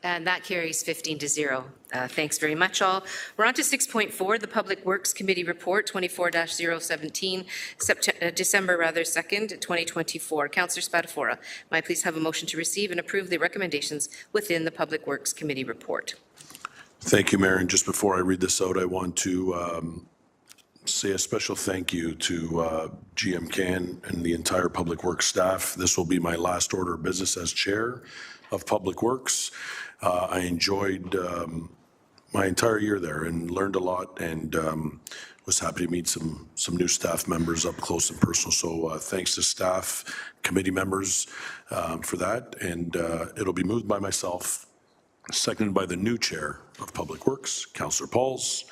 And that carries 15-0. Thanks very much, all. We're on to 6.4, the Public Works Committee Report, 24-017, December 2nd, 2024. Councillor Spadafora, may I please have a motion to receive and approve the recommendations within the Public Works Committee Report? Thank you, Mayor. And just before I read this out, I want to say a special thank you to GM Can and the entire Public Works staff. This will be my last order of business as chair of Public Works. I enjoyed my entire year there and learned a lot, and was happy to meet some new staff members up close and personal. So thanks to staff, committee members for that. And it'll be moved by myself, seconded by the new chair of Public Works, Councillor Pauls,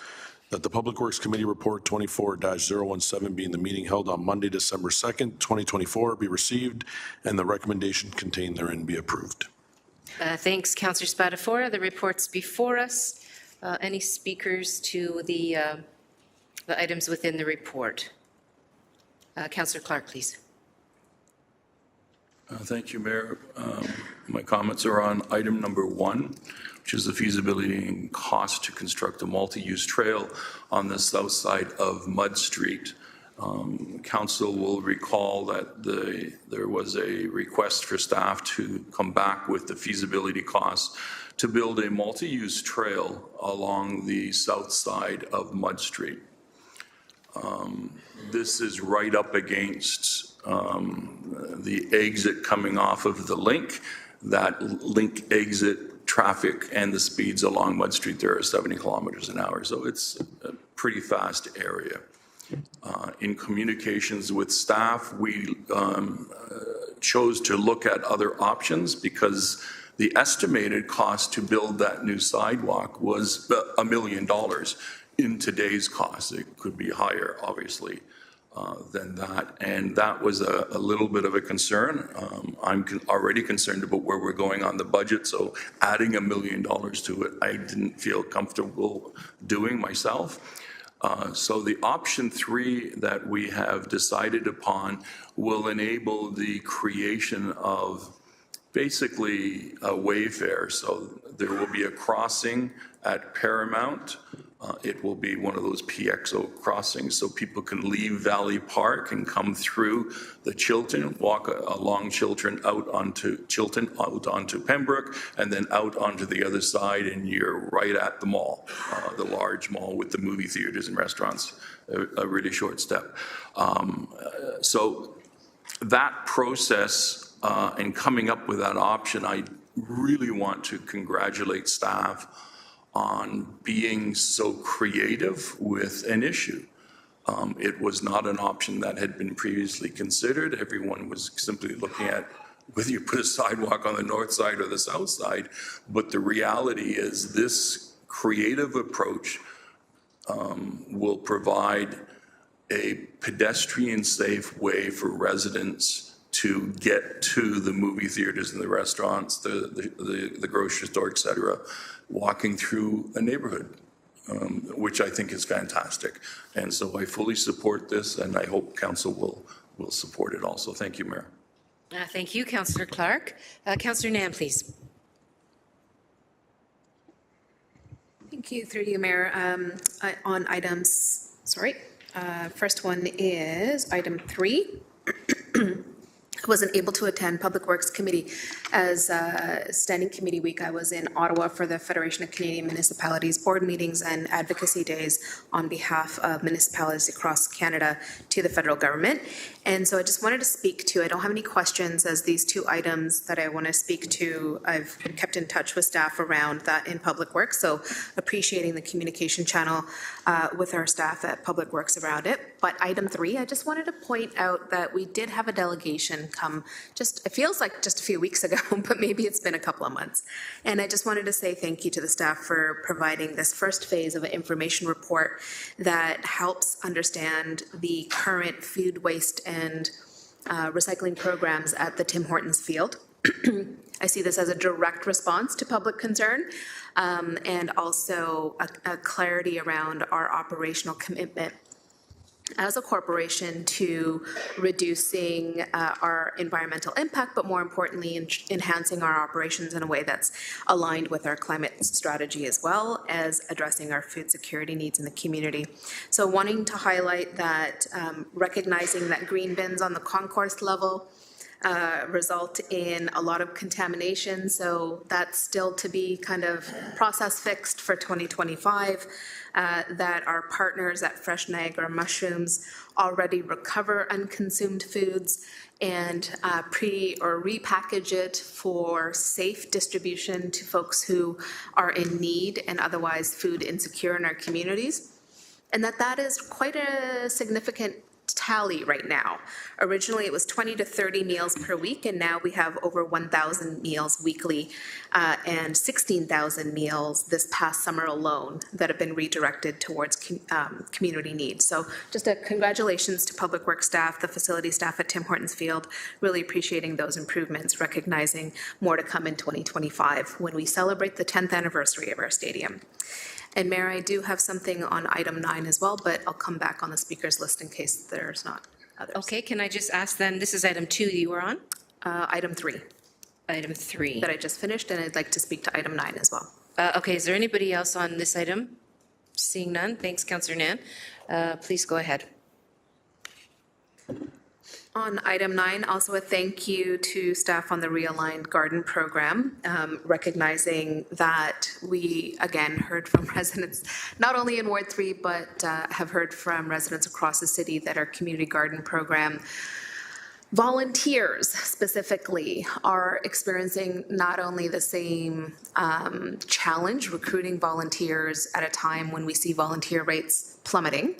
that the Public Works Committee Report 24-017 being the meeting held on Monday, December 2nd, 2024, be received and the recommendation contained therein be approved. Thanks, Councillor Spadafora. The report's before us. Any speakers to the items within the report? Councillor Clark, please. Thank you, Mayor. My comments are on item number 1, which is the feasibility and cost to construct a multi-use trail on the south side of Mud Street. Council will recall that there was a request for staff to come back with the feasibility costs to build a multi-use trail along the south side of Mud Street. This is right up against the exit coming off of the link. That link exit traffic and the speeds along Mud Street there are 70 kilometers an hour. So it's a pretty fast area. In communications with staff, we chose to look at other options because the estimated cost to build that new sidewalk was $1 million in today's cost. It could be higher, obviously, than that. And that was a little bit of a concern. I'm already concerned about where we're going on the budget, so adding $1 million to it, I didn't feel comfortable doing myself. So the option 3 that we have decided upon will enable the creation of basically a wayfare. So there will be a crossing at Paramount. It will be one of those PXO crossings, so people can leave Valley Park and come through the Chilton, walk along Chilton, out onto Pembroke, and then out onto the other side, and you're right at the mall, the large mall with the movie theaters and restaurants, a really short step. So that process and coming up with that option, I really want to congratulate staff on being so creative with an issue. It was not an option that had been previously considered. Everyone was simply looking at whether you put a sidewalk on the north side or the south side. But the reality is this creative approach will provide a pedestrian-safe way for residents to get to the movie theaters and the restaurants, the grocery store, et cetera, walking through a neighborhood, which I think is fantastic. And so I fully support this, and I hope council will support it also. Thank you, Mayor. Thank you, Councillor Clark. Councillor Nam, please. Thank you, through you, Mayor. On items, first one is item 3. Wasn't able to attend Public Works Committee as standing committee week. I was in Ottawa for the Federation of Canadian Municipalities board meetings and advocacy days on behalf of municipalities across Canada to the federal government. And so I just wanted to speak to, I don't have any questions as these 2 items that I want to speak to. I've been kept in touch with staff around that in Public Works, so appreciating the communication channel with our staff at Public Works around it. But item 3, I just wanted to point out that we did have a delegation come it feels like just a few weeks ago, but maybe it's been a couple of months. And I just wanted to say thank you to the staff for providing this first phase of an information report that helps understand the current food waste and recycling programs at the Tim Hortons field. I see this as a direct response to public concern and also a clarity around our operational commitment as a corporation to reducing our environmental impact, but more importantly, enhancing our operations in a way that's aligned with our climate strategy as well as addressing our food security needs in the community. So wanting to highlight that recognizing that green bins on the concourse level result in a lot of contamination, so that's still to be kind of process fixed for 2025. That our partners at Fresh Niagara Mushrooms already recover unconsumed foods and repackage it for safe distribution to folks who are in need and otherwise food insecure in our communities. And that is quite a significant tally right now. Originally, it was 20 to 30 meals per week, and now we have over 1,000 meals weekly and 16,000 meals this past summer alone that have been redirected towards community needs. So just a congratulations to Public Works staff, the facility staff at Tim Hortons Field, really appreciating those improvements, recognizing more to come in 2025 when we celebrate the 10th anniversary of our stadium. And Mayor, I do have something on item 9 as well, but I'll come back on the speaker's list in case there's not others. Okay, can I just ask then, this is item 2 you were on? Item 3. Item 3. That I just finished, and I'd like to speak to item 9 as well. Okay, is there anybody else on this item? Seeing none, thanks, Councillor Nan. Please go ahead. On item 9, also a thank you to staff on the Realigned Garden Program, recognizing that we, again, heard from residents, not only in Ward 3, but have heard from residents across the city that our community garden program volunteers specifically are experiencing not only the same challenge recruiting volunteers at a time when we see volunteer rates plummeting.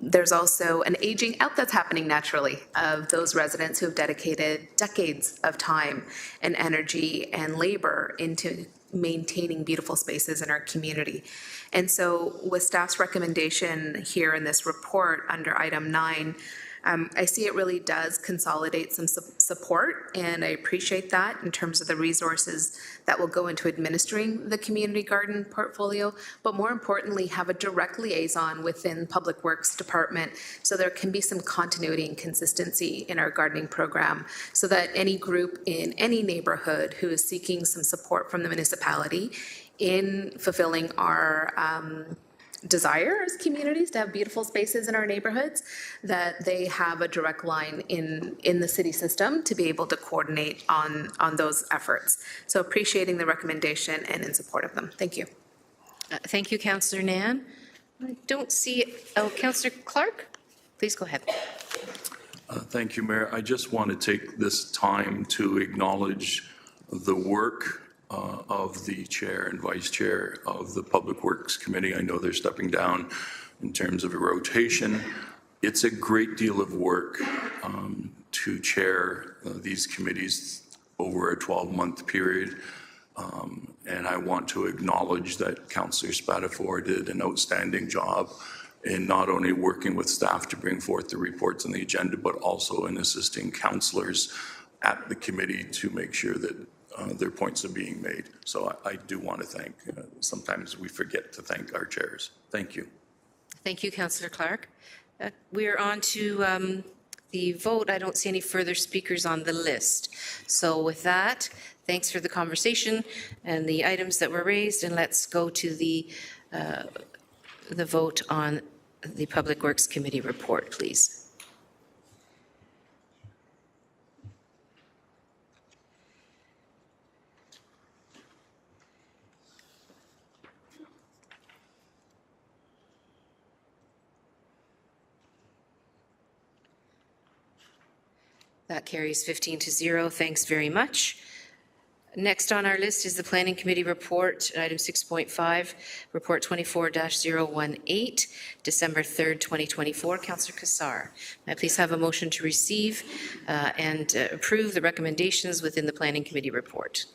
There's also an aging out that's happening naturally of those residents who have dedicated decades of time and energy and labor into maintaining beautiful spaces in our community. And so with staff's recommendation here in this report under item 9, I see it really does consolidate some support, and I appreciate that in terms of the resources that will go into administering the community garden portfolio, but more importantly, have a direct liaison within Public Works Department so there can be some continuity and consistency in our gardening program so that any group in any neighborhood who is seeking some support from the municipality in fulfilling our desire as communities to have beautiful spaces in our neighborhoods, that they have a direct line in the city system to be able to coordinate on those efforts. So appreciating the recommendation and in support of them. Thank you. Thank you, Councillor Nan. I don't see, Councillor Clark, please go ahead. Thank you, Mayor. I just want to take this time to acknowledge the work of the chair and vice chair of the Public Works Committee. I know they're stepping down in terms of a rotation. It's a great deal of work to chair these committees over a 12-month period. And I want to acknowledge that Councillor Spatafor did an outstanding job in not only working with staff to bring forth the reports on the agenda, but also in assisting councillors at the committee to make sure that their points are being made. So I do want to thank, sometimes we forget to thank our chairs. Thank you. Thank you, Councillor Clark. We are on to the vote. I don't see any further speakers on the list. So with that, thanks for the conversation and the items that were raised, and let's go to the vote on the Public Works Committee report, please. That carries 15-0. Thanks very much. Next on our list is the Planning Committee report, item 6.5, report 24-018, December 3rd, 2024. Councillor Cassar, may I please have a motion to receive and approve the recommendations within the Planning Committee report?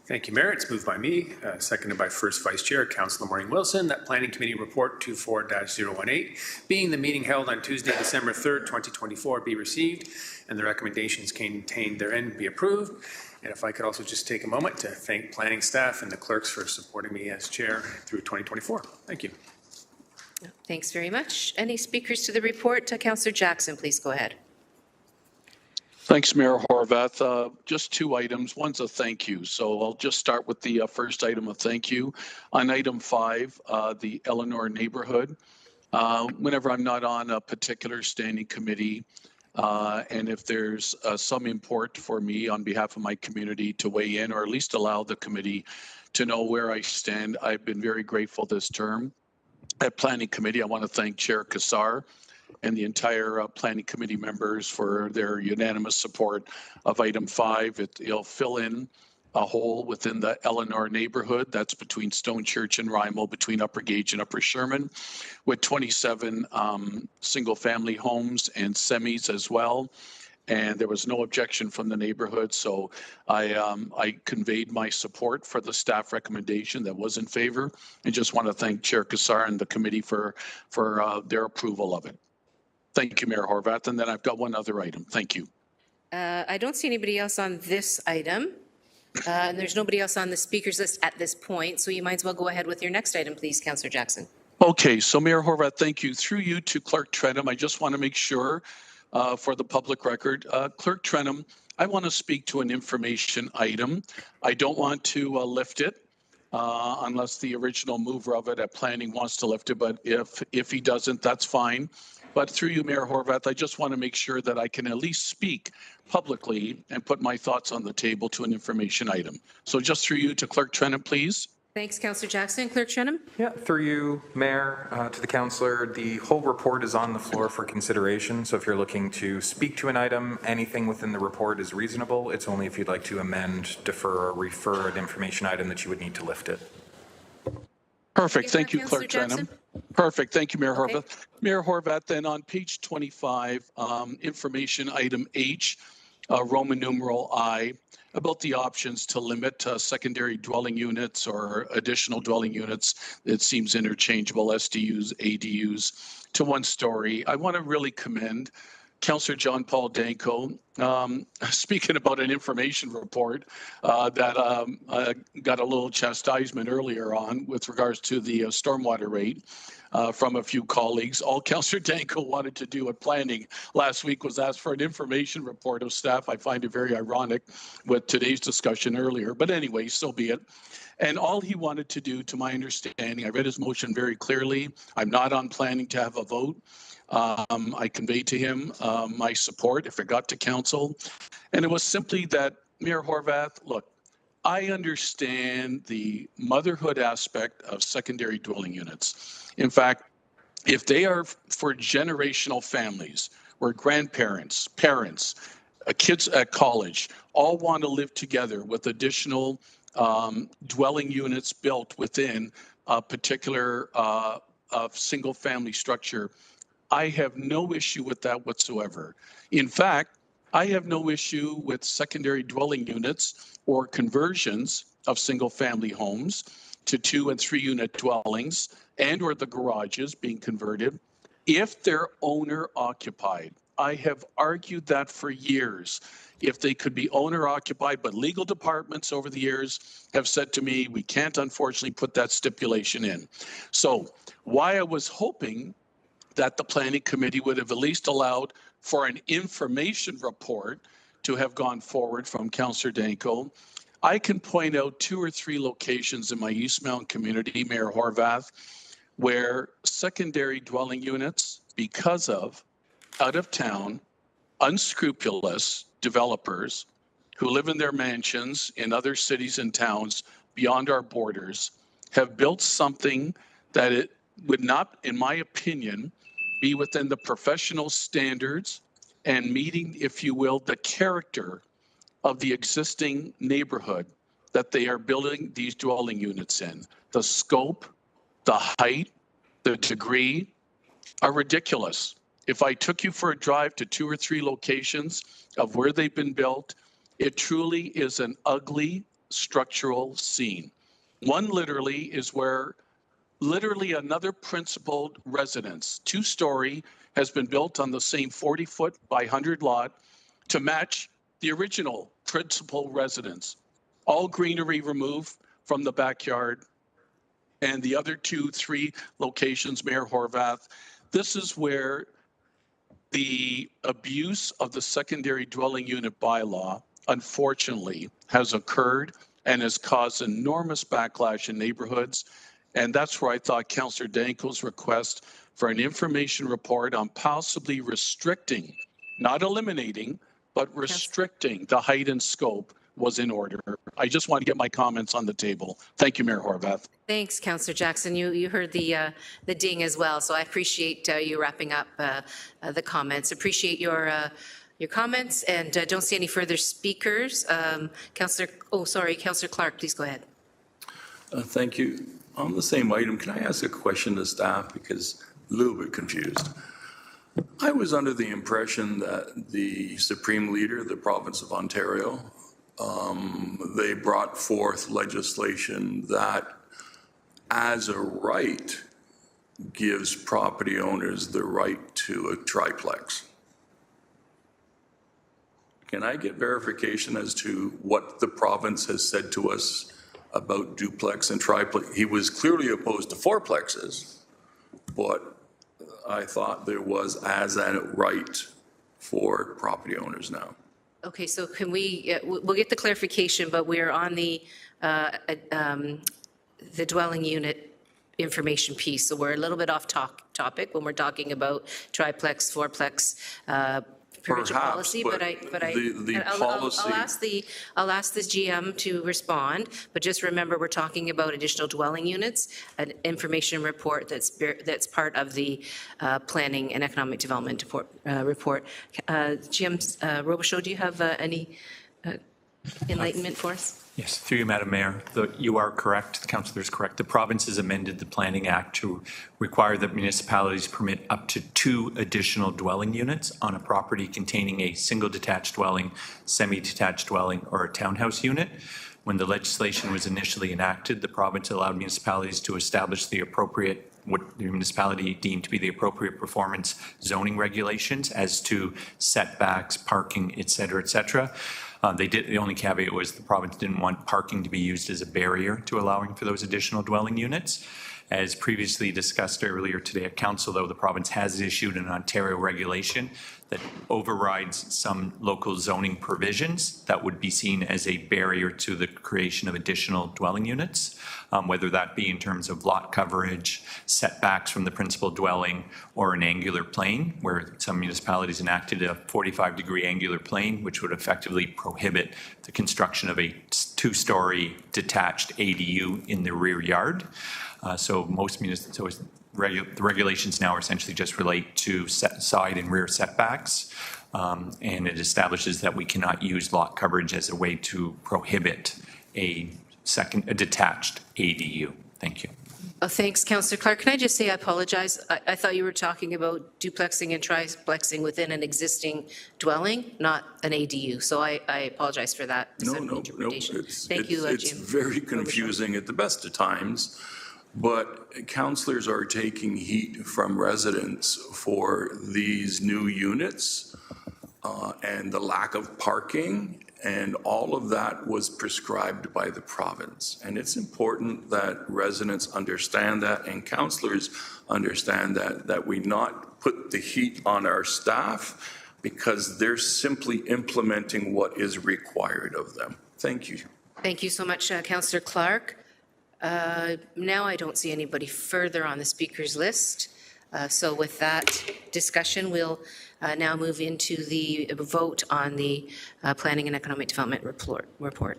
Thank you, Mayor. It's moved by me, seconded by First Vice Chair, Councillor Maureen Wilson, that Planning Committee Report 24-018, being the meeting held on Tuesday, December 3rd, 2024, be received, and the recommendations contained therein be approved. And if I could also just take a moment to thank planning staff and the clerks for supporting me as chair through 2024. Thank you. Thanks very much. Any speakers to the report? Councillor Jackson, please go ahead. Thanks, Mayor Horvath. Just two items. One's a thank you. So I'll just start with the first item of thank you. On item 5, the Eleanor neighborhood. Whenever I'm not on a particular standing committee, and if there's some import for me on behalf of my community to weigh in, or at least allow the committee to know where I stand, I've been very grateful this term. At Planning Committee, I want to thank Chair Cassar and the entire Planning Committee members for their unanimous support of item 5. It'll fill in a hole within the Eleanor neighborhood. That's between Stone Church and Rymal, between Upper Gage and Upper Sherman, with 27 single-family homes and semis as well. And there was no objection from the neighborhood, so I conveyed my support for the staff recommendation that was in favor, and just want to thank Chair Cassar and the committee for their approval of it. Thank you, Mayor Horvath. And then I've got one other item. Thank you. I don't see anybody else on this item. And there's nobody else on the speakers list at this point, so you might as well go ahead with your next item, please, Councillor Jackson. Okay, so Mayor Horvath, thank you. Through you to Clerk Trenum, I just want to make sure for the public record, Clerk Trenum, I want to speak to an information item. I don't want to lift it unless the original mover of it at planning wants to lift it, but if he doesn't, that's fine. But through you, Mayor Horvath, I just want to make sure that I can at least speak publicly and put my thoughts on the table to an information item. So just through you to Clerk Trenum, please. Thanks, Councillor Jackson. Clerk Trenum? Yeah, through you, Mayor, to the councillor, the whole report is on the floor for consideration. So if you're looking to speak to an item, anything within the report is reasonable. It's only if you'd like to amend, defer, or refer an information item that you would need to lift it. Perfect. Thank you, Clerk Trenum. Perfect. Thank you, Mayor Horvath. Mayor Horvath, then on page 25, information item H, Roman numeral I, about the options to limit secondary dwelling units or additional dwelling units. It seems interchangeable, SDUs, ADUs, to 1 story. I want to really commend Councillor John Paul Danko, speaking about an information report that got a little chastisement earlier on with regards to the stormwater rate from a few colleagues. All Councillor Danko wanted to do at planning last week was ask for an information report of staff. I find it very ironic with today's discussion earlier, but anyway, so be it. And all he wanted to do, to my understanding, I read his motion very clearly. I'm not on planning to have a vote. I conveyed to him my support if it got to council. And it was simply that, Mayor Horvath, look, I understand the motherhood aspect of secondary dwelling units. In fact, if they are for generational families where grandparents, parents, kids at college all want to live together with additional dwelling units built within a particular single family structure, I have no issue with that whatsoever. In fact, I have no issue with secondary dwelling units or conversions of single family homes to 2 and 3 unit dwellings and or the garages being converted if they're owner occupied. I have argued that for years. If they could be owner occupied, but legal departments over the years have said to me, we can't unfortunately put that stipulation in. So why I was hoping that the planning committee would have at least allowed for an information report to have gone forward from Councillor Danko. I can point out 2 or 3 locations in my East Mountain community, Mayor Horvath, where secondary dwelling units, because of out-of-town, unscrupulous developers who live in their mansions in other cities and towns beyond our borders, have built something that it would not, in my opinion, be within the professional standards and meeting, if you will, the character of the existing neighborhood that they are building these dwelling units in. The scope, the height, the degree are ridiculous. If I took you for a drive to 2 or 3 locations of where they've been built, it truly is an ugly structural scene. One literally is where literally another principal residence, 2-story, has been built on the same 40-foot by 100 lot to match the original principal residence. All greenery removed from the backyard. And the other 2, 3 locations, Mayor Horvath, this is where the abuse of the secondary dwelling unit bylaw, unfortunately, has occurred and has caused enormous backlash in neighborhoods. And that's where I thought Councillor Danko's request for an information report on possibly restricting, not eliminating, but restricting the height and scope was in order. I just want to get my comments on the table. Thank you, Mayor Horvath. Thanks, Councillor Jackson. You heard the ding as well, so I appreciate you wrapping up the comments. Appreciate your comments, and don't see any further speakers. Councillor Clark, please go ahead. Thank you. On the same item, can I ask a question to staff because a little bit confused? I was under the impression that the Supreme Leader of the province of Ontario, they brought forth legislation that as a right gives property owners the right to a triplex. Can I get verification as to what the province has said to us about duplex and triplex? He was clearly opposed to fourplexes, but I thought there was as a right for property owners now. Okay, so can we'll get the clarification, but we're on the dwelling unit information piece, so we're a little bit off topic when we're talking about triplex, fourplex, provincial policy, but I'll ask the GM to respond. But just remember, we're talking about additional dwelling units, an information report that's part of the planning and economic development report. GM Robichaud, do you have any enlightenment for us? Yes, through you, Madam Mayor. You are correct. The councillor is correct. The province has amended the Planning Act to require that municipalities permit up to 2 additional dwelling units on a property containing a single detached dwelling, semi-detached dwelling, or a townhouse unit. When the legislation was initially enacted, the province allowed municipalities to establish the appropriate what the municipality deemed to be the appropriate performance zoning regulations as to setbacks, parking, et cetera, et cetera. The only caveat was the province didn't want parking to be used as a barrier to allowing for those additional dwelling units. As previously discussed earlier today at council, though, the province has issued an Ontario regulation that overrides some local zoning provisions that would be seen as a barrier to the creation of additional dwelling units, whether that be in terms of lot coverage, setbacks from the principal dwelling, or an angular plane, where some municipalities enacted a 45-degree angular plane, which would effectively prohibit the construction of a two-story detached ADU in the rear yard. So the regulations now essentially just relate to side and rear setbacks, and it establishes that we cannot use lot coverage as a way to prohibit a detached ADU. Thank you. Oh, thanks, Councillor Clark. Can I just say I apologize? I thought you were talking about duplexing and triplexing within an existing dwelling, not an ADU. So I apologize for that. No. Thank you, it's Jim. very confusing at the best of times. But councillors are taking heat from residents for these new units and the lack of parking, and all of that was prescribed by the province. And it's important that residents understand that and councillors understand that we not put the heat on our staff because they're simply implementing what is required of them. Thank you. Thank you so much, Councillor Clark. Now I don't see anybody further on the speakers list. So with that discussion, we'll now move into the vote on the Planning and Economic Development report.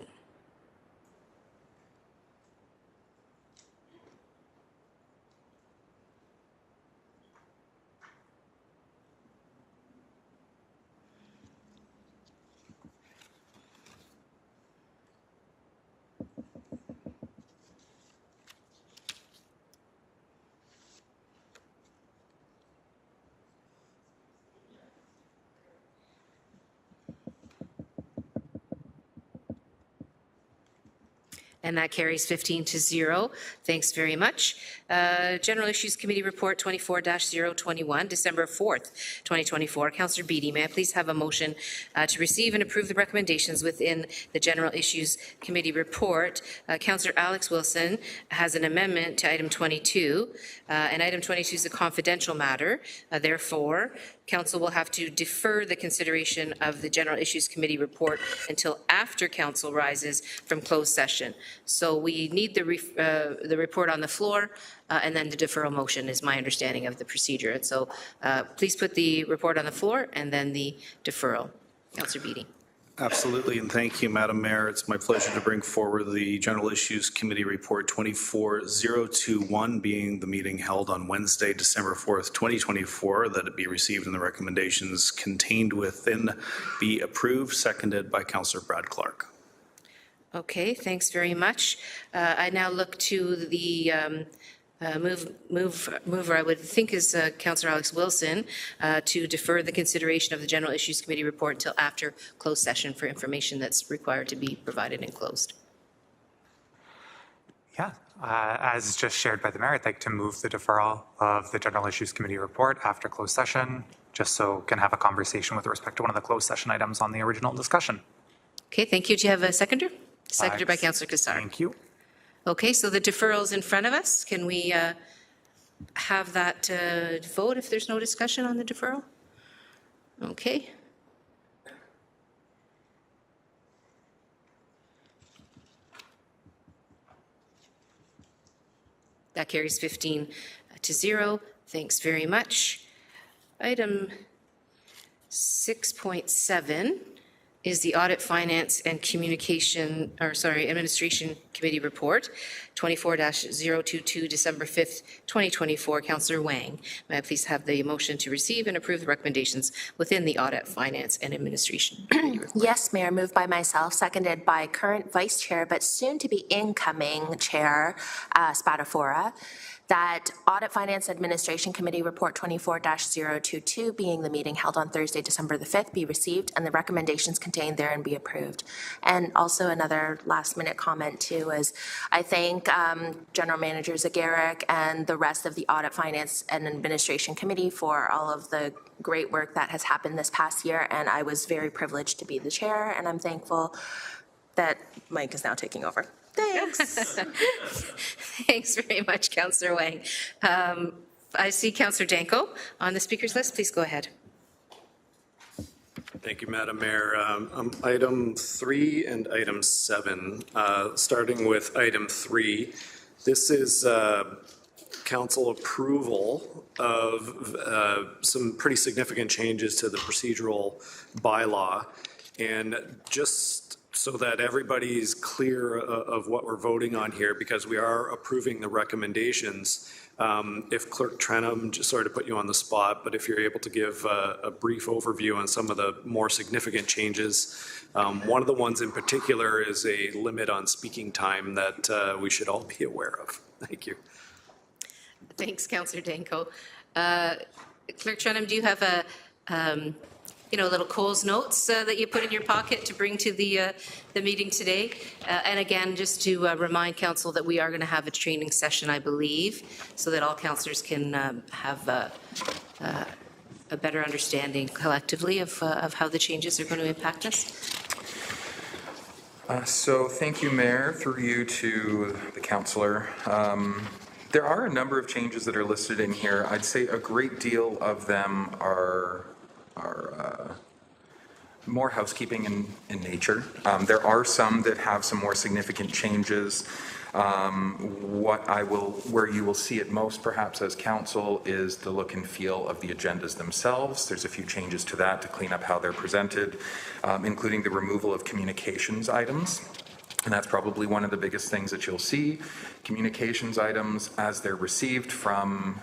And that carries 15-0. Thanks very much. General Issues Committee Report 24-021, December 4th, 2024. Councillor Beattie, may I please have a motion to receive and approve the recommendations within the General Issues Committee Report. Councillor Alex Wilson has an amendment to item 22, and item 22 is a confidential matter. Therefore, Council will have to defer the consideration of the General Issues Committee report until after Council rises from closed session. So we need the report on the floor, and then the deferral motion is my understanding of the procedure. And so please put the report on the floor and then the deferral. Councillor Beattie. Absolutely, and thank you, Madam Mayor. It's my pleasure to bring forward the General Issues Committee Report 24-021, being the meeting held on Wednesday, December 4th, 2024, that it be received and the recommendations contained within be approved, seconded by Councillor Brad Clark. Okay, thanks very much. I now look to the mover, I would think, is Councillor Alex Wilson, to defer the consideration of the General Issues Committee report until after closed session for information that's required to be provided and closed. Yeah, as just shared by the Mayor, I'd like to move the deferral of the General Issues Committee report after closed session, just so can have a conversation with respect to one of the closed session items on the original discussion. Okay, thank you. Do you have a seconder? Seconded by Councillor Cassar. Thank you. Okay, so the deferral is in front of us. Can we have that vote if there's no discussion on the deferral? Okay. That carries 15-0. Thanks very much. Item 6.7 is the Audit, Finance, and Administration Committee Report, 24-022, December 5th, 2024. Councillor Wang, may I please have the motion to receive and approve the recommendations within the Audit, Finance, and Administration Committee Report? Yes, Mayor, moved by myself, seconded by current Vice Chair, but soon to be incoming Chair Spadafora, that Audit Finance Administration Committee Report 24-022, being the meeting held on Thursday, December the 5th, be received and the recommendations contained therein be approved. And also another last minute comment too is I thank General Manager Zagarek and the rest of the Audit Finance and Administration Committee for all of the great work that has happened this past year. And I was very privileged to be the chair, and I'm thankful that Mike is now taking over. Thanks. Thanks very much, Councillor Wang. I see Councillor Danko on the speaker's list. Please go ahead. Thank you, Madam Mayor. Item 3 and item 7. Starting with item 3, this is council approval of some pretty significant changes to the procedural bylaw. And just so that everybody's clear of what we're voting on here, because we are approving the recommendations, if Clerk Trenum, just sorry to put you on the spot, but if you're able to give a brief overview on some of the more significant changes. One of the ones in particular is a limit on speaking time that we should all be aware of. Thank you. Thanks, Councillor Danko. Clerk Trenum, do you have a little Coles notes that you put in your pocket to bring to the meeting today? And again, just to remind council that we are going to have a training session, I believe, so that all councillors can have a better understanding collectively of how the changes are going to impact us. So thank you, Mayor, through you to the councillor. There are a number of changes that are listed in here. I'd say a great deal of them are more housekeeping in nature. There are some that have some more significant changes. Where you will see it most perhaps as council is the look and feel of the agendas themselves. There's a few changes to that to clean up how they're presented, including the removal of communications items. And that's probably one of the biggest things that you'll see. Communications items as they're received from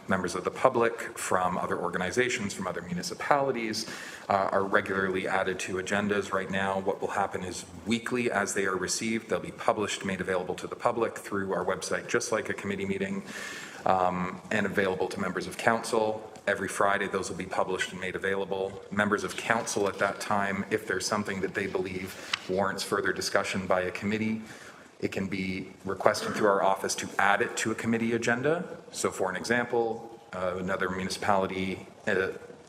members of the public, from other organizations, from other municipalities, are regularly added to agendas. Right now, what will happen is weekly as they are received, they'll be published, made available to the public through our website, just like a committee meeting, and available to members of council. Every Friday, those will be published and made available. Members of council at that time, if there's something that they believe warrants further discussion by a committee, it can be requested through our office to add it to a committee agenda. So for an example, another municipality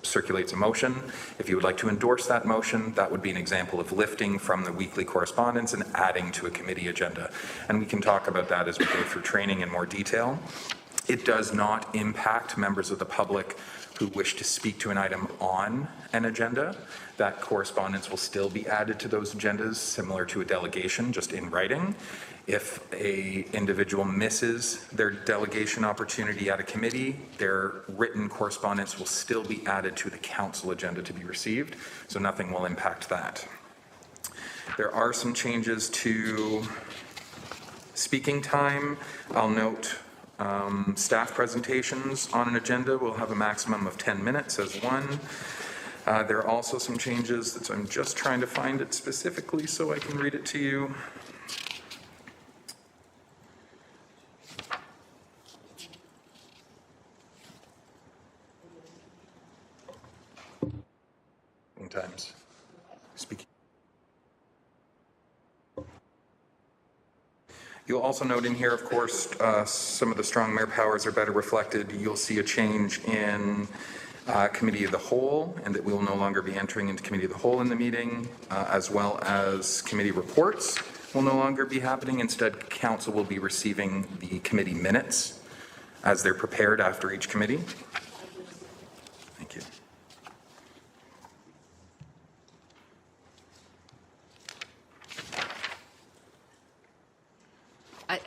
circulates a motion. If you would like to endorse that motion, that would be an example of lifting from the weekly correspondence and adding to a committee agenda. And we can talk about that as we go through training in more detail. It does not impact members of the public who wish to speak to an item on an agenda. That correspondence will still be added to those agendas, similar to a delegation, just in writing. If an individual misses their delegation opportunity at a committee, their written correspondence will still be added to the council agenda to be received, so nothing will impact that. There are some changes to speaking time. I'll note staff presentations on an agenda will have a maximum of 10 minutes as one. There are also some changes that I'm just trying to find it specifically so I can read it to you. Sometimes speaking. You'll also note in here, of course, some of the strong mayor powers are better reflected. You'll see a change in Committee of the Whole, and that we will no longer be entering into Committee of the Whole in the meeting, as well as committee reports will no longer be happening. Instead, council will be receiving the committee minutes as they're prepared after each committee. Thank you.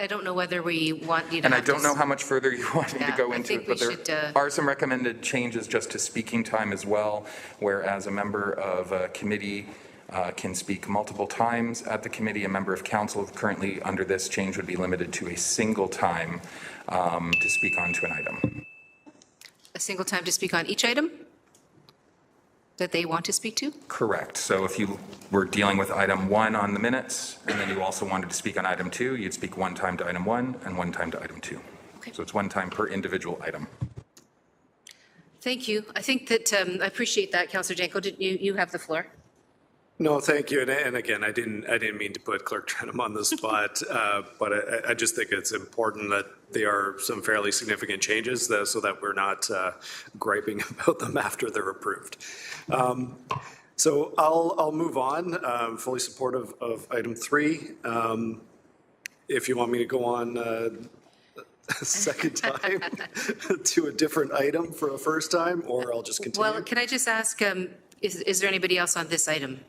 I don't know whether we want you to. And I don't know how much further you want me to go into it, but there should, are some recommended changes just to speaking time as well, whereas a member of a committee can speak multiple times at the committee. A member of council currently under this change would be limited to a single time to speak onto an item. A single time to speak on each item that they want to speak to? Correct. So if you were dealing with item 1 on the minutes, and then you also wanted to speak on item 2, you'd speak one time to item 1 and one time to item 2. So it's one time per individual item. Thank you. I think that, I appreciate that, Councillor Janko. You have the floor. No, thank you. And again, I didn't mean to put Clerk Trenum on the spot, but I just think it's important that there are some fairly significant changes so that we're not griping about them after they're approved. So I'll move on. I'm fully supportive of item 3. If you want me to go on a second time to a different item for a first time, or I'll just continue. Well, can I just ask, is there anybody else on this item?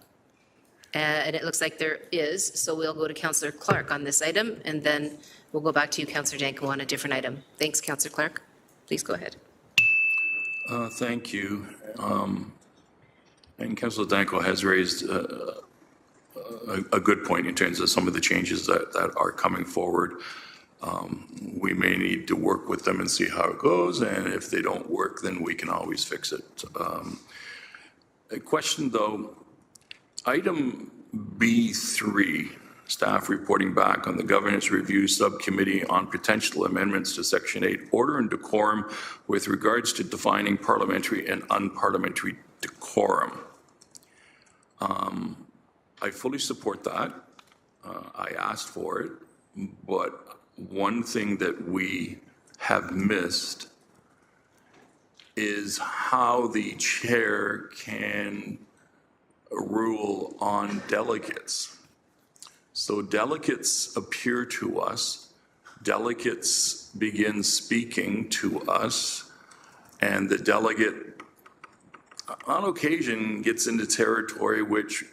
And it looks like there is, so we'll go to Councillor Clark on this item, and then we'll go back to you, Councillor Danko, on a different item. Thanks, Councillor Clark. Please go ahead. Thank you. And Councillor Danko has raised a good point in terms of some of the changes that are coming forward. We may need to work with them and see how it goes, and if they don't work, then we can always fix it. A question, though. Item B3, staff reporting back on the Governance Review Subcommittee on potential amendments to Section 8, order and decorum with regards to defining parliamentary and unparliamentary decorum. I fully support that. I asked for it, but one thing that we have missed is how the chair can rule on delegates. So delegates appear to us, delegates begin speaking to us, and the delegate on occasion gets into territory which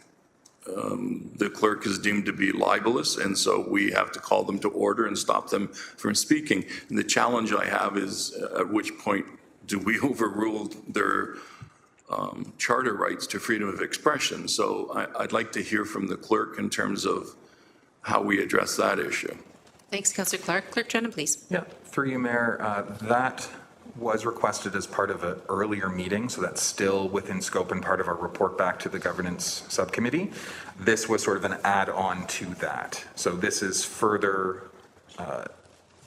the clerk is deemed to be libelous, and so we have to call them to order and stop them from speaking. And the challenge I have is at which point do we overrule their charter rights to freedom of expression? So I'd like to hear from the clerk in terms of how we address that issue. Thanks, Councillor Clark. Clerk Trenum, please. Yeah, through you, Mayor. That was requested as part of an earlier meeting, so that's still within scope and part of our report back to the governance subcommittee. This was sort of an add-on to that. So this is further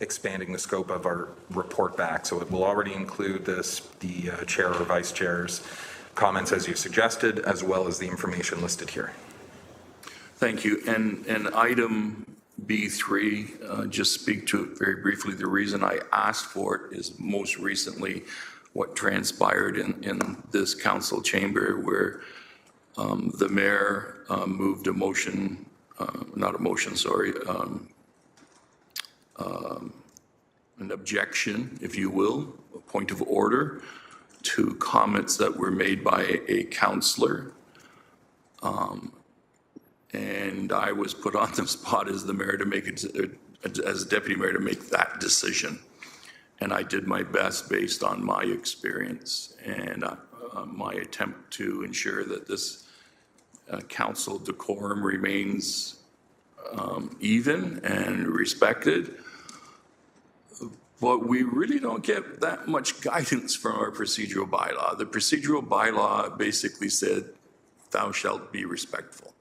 expanding the scope of our report back. So it will already include the chair or vice chair's comments as you suggested, as well as the information listed here. Thank you. And item B3, just speak to it very briefly. The reason I asked for it is most recently what transpired in this council chamber where the mayor moved a motion, not a motion, sorry, an objection, if you will, a point of order to comments that were made by a councillor. And I was put on the spot as the mayor to make it, as deputy mayor to make that decision. And I did my best based on my experience and my attempt to ensure that this council decorum remains even and respected. But we really don't get that much guidance from our procedural bylaw. The procedural bylaw basically said, thou shalt be respectful.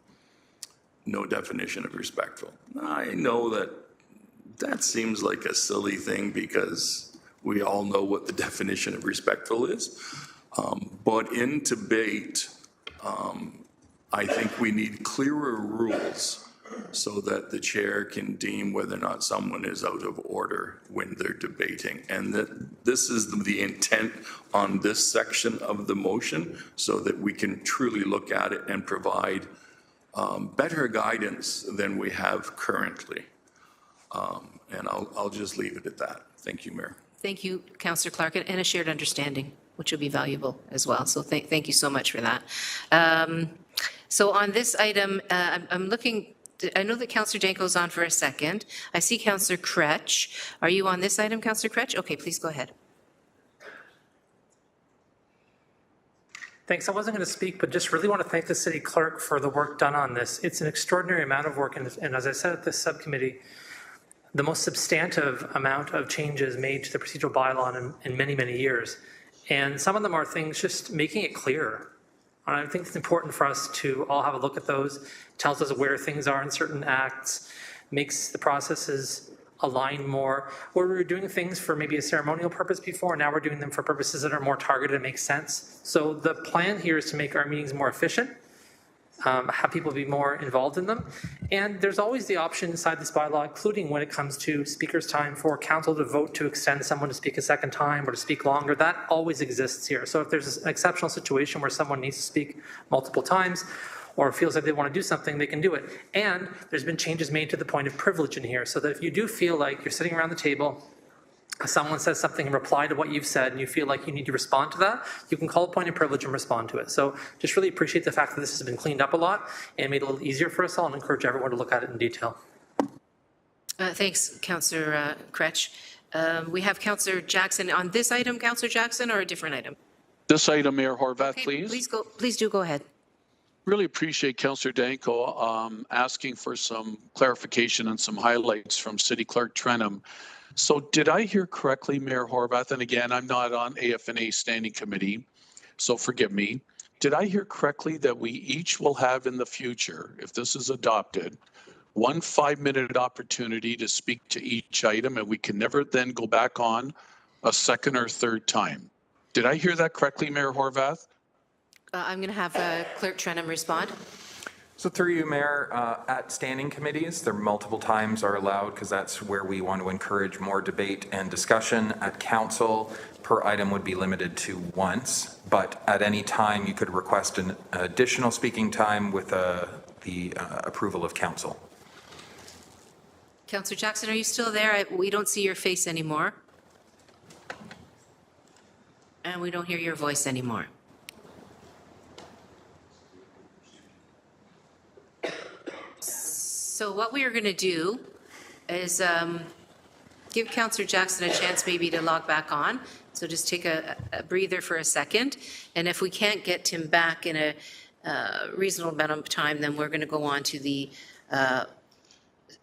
No definition of respectful. I know that seems like a silly thing because we all know what the definition of respectful is. But in debate, I think we need clearer rules so that the chair can deem whether or not someone is out of order when they're debating. And that this is the intent on this section of the motion so that we can truly look at it and provide better guidance than we have currently. And I'll just leave it at that. Thank you, Mayor. Thank you, Councillor Clark, and a shared understanding, which will be valuable as well. So thank you so much for that. So on this item, I'm looking, I know that Councillor Danko's on for a second. I see Councillor Kretsch. Are you on this item, Councillor Kretsch? Okay, please go ahead. Thanks. I wasn't going to speak, but just really want to thank the city clerk for the work done on this. It's an extraordinary amount of work, and as I said at this subcommittee, the most substantive amount of changes made to the procedural bylaw in many, many years. And some of them are things just making it clearer. And I think it's important for us to all have a look at those. It tells us where things are in certain acts, makes the processes align more, where we were doing things for maybe a ceremonial purpose before, now we're doing them for purposes that are more targeted and make sense. So the plan here is to make our meetings more efficient, have people be more involved in them. And there's always the option inside this bylaw, including when it comes to speaker's time, for council to vote to extend someone to speak a second time or to speak longer. That always exists here. So if there's an exceptional situation where someone needs to speak multiple times or feels like they want to do something, they can do it. And there's been changes made to the point of privilege in here, so that if you do feel like you're sitting around the table, someone says something in reply to what you've said and you feel like you need to respond to that, you can call a point of privilege and respond to it. So just really appreciate the fact that this has been cleaned up a lot and made it a little easier for us all, and encourage everyone to look at it in detail. Thanks, Councillor Kretsch. We have Councillor Jackson on this item, Councillor Jackson, or a different item? This item, Mayor Horwath, Okay, please. Please do go ahead. Really appreciate Councillor Danko asking for some clarification and some highlights from City Clerk Trenum. So did I hear correctly, Mayor Horwath, and again, I'm not on AFNA Standing Committee, so forgive me. Did I hear correctly that we each will have in the future, if this is adopted, 1 5-minute opportunity to speak to each item, and we can never then go back on a second or third time? Did I hear that correctly, Mayor Horwath? I'm going to have Clerk Trenum respond. So through you, Mayor, at standing committees, there multiple times are allowed because that's where we want to encourage more debate and discussion. At council, per item would be limited to once, but at any time you could request an additional speaking time with the approval of council. Councillor Jackson, are you still there? We don't see your face anymore. And we don't hear your voice anymore. So what we are going to do is give Councillor Jackson a chance maybe to log back on. So just take a breather for a second. And if we can't get him back in a reasonable amount of time, then we're going to go on to the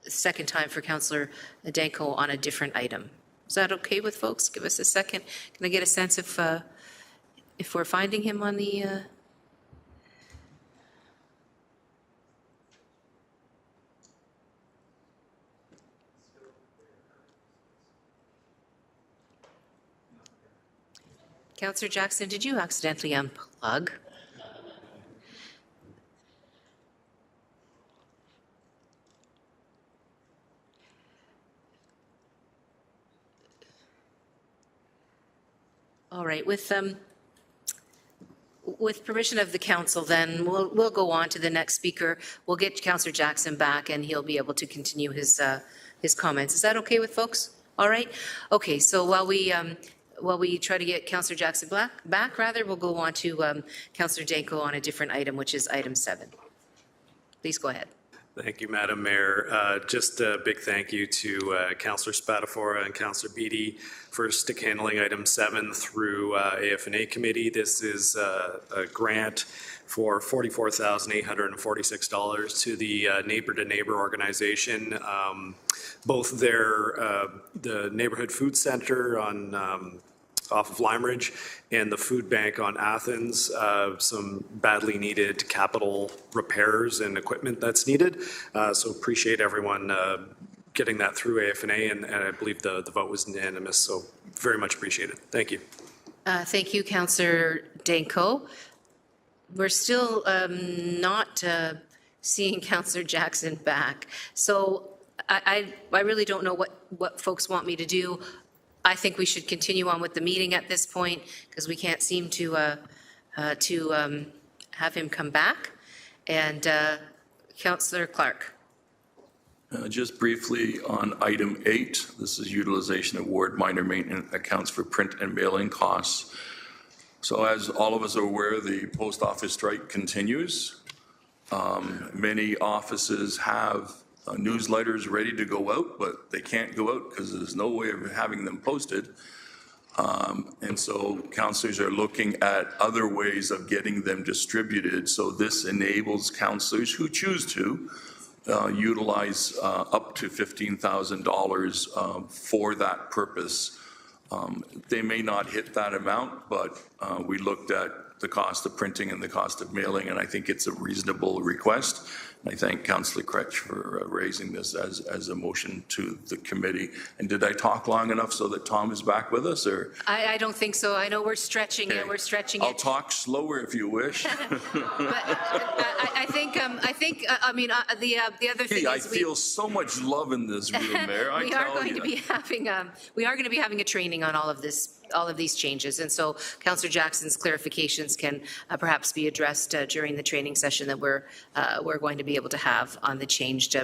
second time for Councillor Danko on a different item. Is that okay with folks? Give us a second. Can I get a sense if we're finding him on the... Councillor Jackson, did you accidentally unplug? All right, with permission of the council, then we'll go on to the next speaker. We'll get Councillor Jackson back, and he'll be able to continue his comments. Is that okay with folks? All right. Okay. So while we try to get Councillor Jackson back, we'll go on to Councillor Danko on a different item, which is item 7. Please go ahead. Thank you, Madam Mayor. Just a big thank you to Councillor Spadafora and Councillor Beattie for stick handling item 7 through AFNA committee. This is a grant for $44,846 to the Neighbor to Neighbor organization. Both the neighborhood food center on off of Lime Ridge and the food bank on Athens, some badly needed capital repairs and equipment that's needed. So appreciate everyone getting that through AFNA, and I believe the vote was unanimous, so very much appreciated. Thank you. Thank you, Councillor Danko. We're still not seeing Councillor Jackson back. So I really don't know what folks want me to do. I think we should continue on with the meeting at this point because we can't seem to have him come back. And Councillor Clark. Just briefly on item 8, this is utilization of ward minor maintenance accounts for print and mailing costs. So as all of us are aware, the post office strike continues. Many offices have newsletters ready to go out, but they can't go out because there's no way of having them posted. And so councillors are looking at other ways of getting them distributed. So this enables councillors who choose to utilize up to $15,000 for that purpose. They may not hit that amount, but we looked at the cost of printing and the cost of mailing, and I think it's a reasonable request. I thank Councillor Kretsch for raising this as a motion to the committee. And did I talk long enough so that Tom is back with us, or? I don't think so. I know we're stretching it. We're stretching it. I'll talk slower if you wish. But I mean, the other thing I is feel so much love in this room, Mayor. we are going to be having a training on all of these changes, and so Councillor Jackson's clarifications can perhaps be addressed during the training session that we're going to be able to have on the changed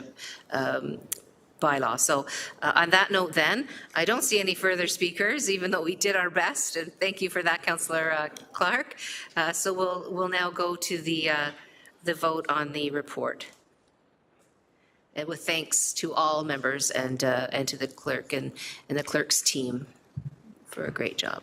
bylaw. So on that note, then I don't see any further speakers, even though we did our best, and thank you for that, Councillor Clark. So we'll now go to the vote on the report. And with thanks to all members and to the clerk and the clerk's team for a great job.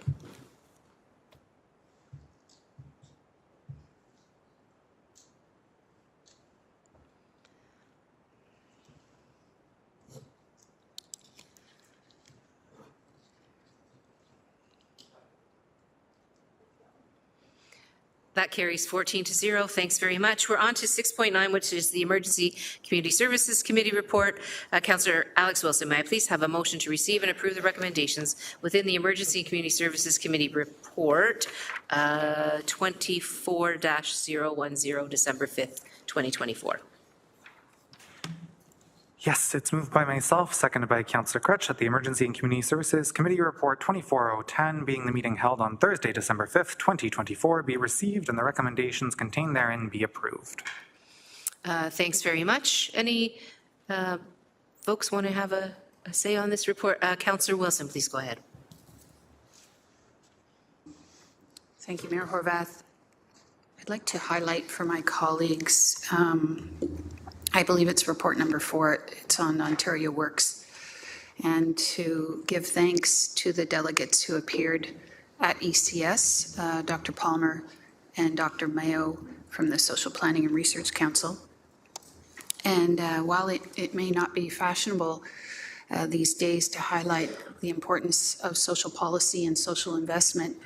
That carries 14-0. Thanks very much. We're on to 6.9, which is the Emergency Community Services Committee report. Councillor Alex Wilson, may I please have a motion to receive and approve the recommendations within the Emergency Community Services Committee report 24-010, December 5th, 2024. Yes, it's moved by myself, seconded by Councillor Kretsch, that the Emergency and Community Services Committee Report 24-010, being the meeting held on Thursday, December 5th, 2024, be received and the recommendations contained therein be approved. Thanks very much. Any folks want to have a say on this report? Councillor Wilson, please go ahead. Thank you, Mayor Horvath. I'd like to highlight for my colleagues I believe it's report number 4. It's on Ontario Works. And to give thanks to the delegates who appeared at ECS, Dr. Palmer and Dr. Mayo from the Social Planning and Research Council. And while it may not be fashionable these days to highlight the importance of social policy and social investment,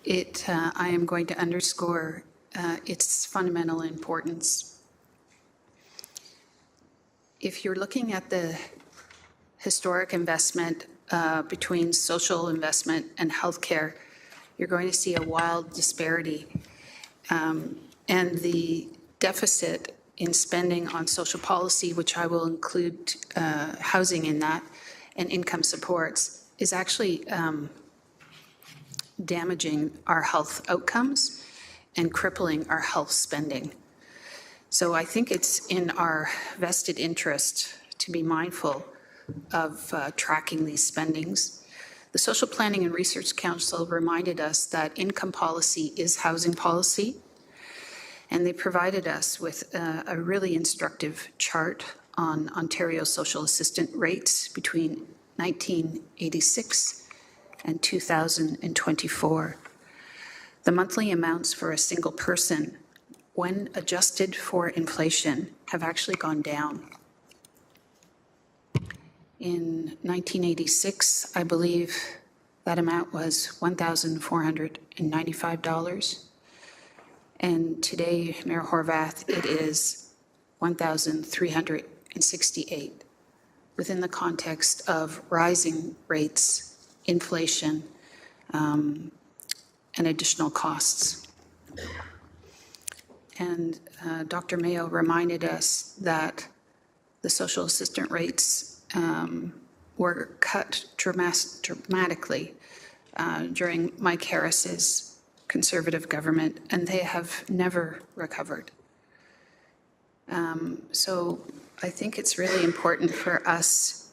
I am going to underscore its fundamental importance. If you're looking at the historic investment between social investment and healthcare, you're going to see a wild disparity. And the deficit in spending on social policy, which I will include housing in that, and income supports, is actually damaging our health outcomes and crippling our health spending. So I think it's in our vested interest to be mindful of tracking these spendings. The Social Planning and Research Council reminded us that income policy is housing policy, and they provided us with a really instructive chart on Ontario social assistant rates between 1986 and 2024. The monthly amounts for a single person, when adjusted for inflation, have actually gone down. In 1986, I believe that amount was $1,495. And today, Mayor Horvath, it is $1,368, within the context of rising rates, inflation, and additional costs. And Dr. Mayo reminded us that the social assistant rates were cut dramatically during Mike Harris's Conservative government, and they have never recovered. So I think it's really important for us,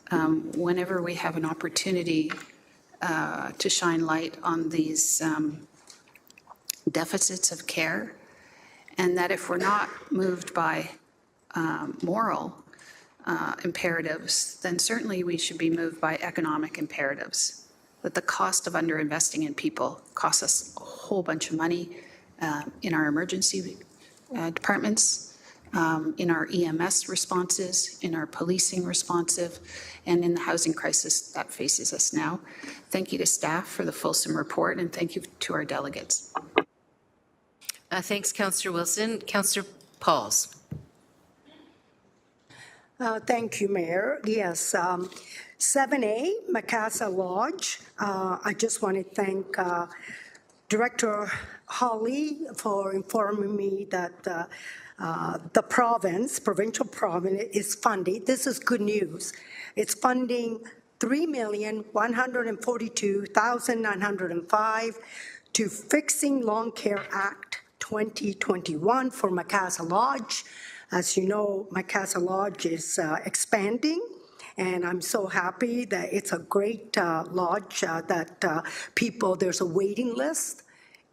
whenever we have an opportunity to shine light on these deficits of care, and that if we're not moved by moral imperatives, then certainly we should be moved by economic imperatives. That the cost of underinvesting in people costs us a whole bunch of money in our emergency departments, in our EMS responses, in our policing responsive, and in the housing crisis that faces us now. Thank you to staff for the fulsome report, and thank you to our delegates. Thanks, Councillor Wilson. Councillor Pauls. Thank you, Mayor. Yes, 7A, Macassa Lodge. I just want to thank Director Holly for informing me that the provincial province is funding. This is good news. It's funding $3,142,905 to Fixing Lawn Care Act 2021 for Macassa Lodge. As you know, Macassa Lodge is expanding, and I'm so happy that it's a great lodge that there's a waiting list.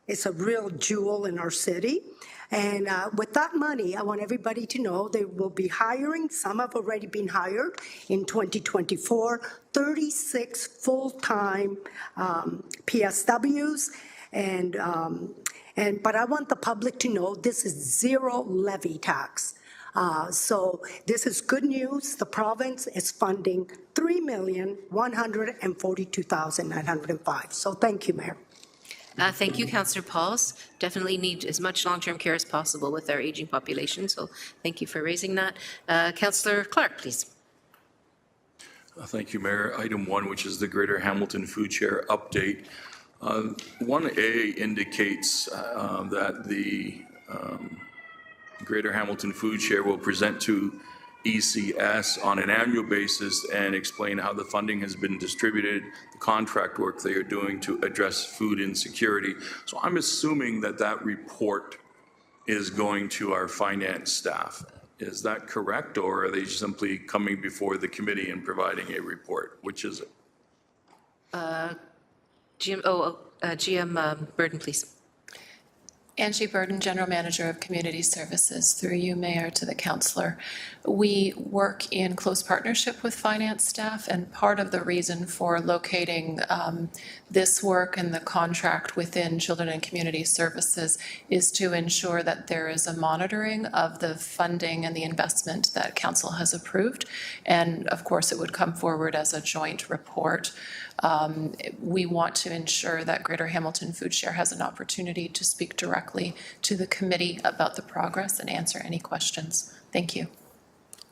It's a real jewel in our city. And with that money, I want everybody to know they will be hiring, some have already been hired in 2024, 36 full-time PSWs. But I want the public to know this is zero levy tax. So this is good news. The province is funding $3,142,905. So thank you, Mayor. Thank you, Councillor Pauls. Definitely need as much long-term care as possible with our aging population, so thank you for raising that. Councillor Clark, please. Thank you, Mayor. Item 1, which is the Greater Hamilton Food Share update. 1A indicates that the Greater Hamilton Food Share will present to ECS on an annual basis and explain how the funding has been distributed, the contract work they are doing to address food insecurity. So I'm assuming that that report is going to our finance staff. Is that correct, or are they simply coming before the committee and providing a report? Which is it? GM Burden, please. Angie Burden, General Manager of Community Services. Through you, Mayor, to the Councillor. We work in close partnership with finance staff, and part of the reason for locating this work and the contract within Children and Community Services is to ensure that there is a monitoring of the funding and the investment that Council has approved. And of course, it would come forward as a joint report. We want to ensure that Greater Hamilton Food Share has an opportunity to speak directly to the committee about the progress and answer any questions. Thank you.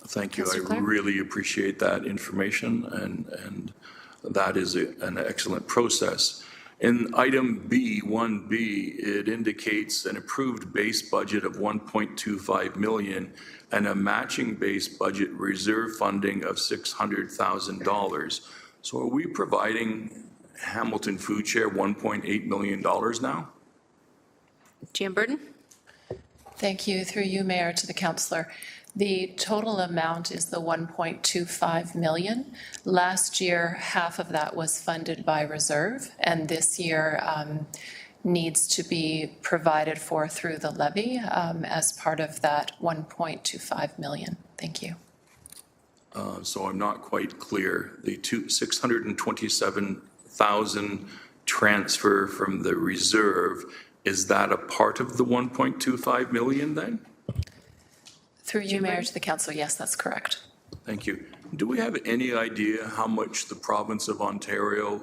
Thank you. I really appreciate that information, and that is an excellent process. In item B, 1B, it indicates an approved base budget of $1.25 million and a matching base budget reserve funding of $600,000. So are we providing Hamilton Food Share $1.8 million now? GM Burden. Thank you. Through you, Mayor, to the Councillor. The total amount is the $1.25 million. Last year, half of that was funded by reserve, and this year needs to be provided for through the levy as part of that $1.25 million. Thank you. So I'm not quite clear. The $627,000 transfer from the reserve, is that a part of the $1.25 million then? Through you, Mayor, to the Council, yes, that's correct. Thank you. Do we have any idea how much the province of Ontario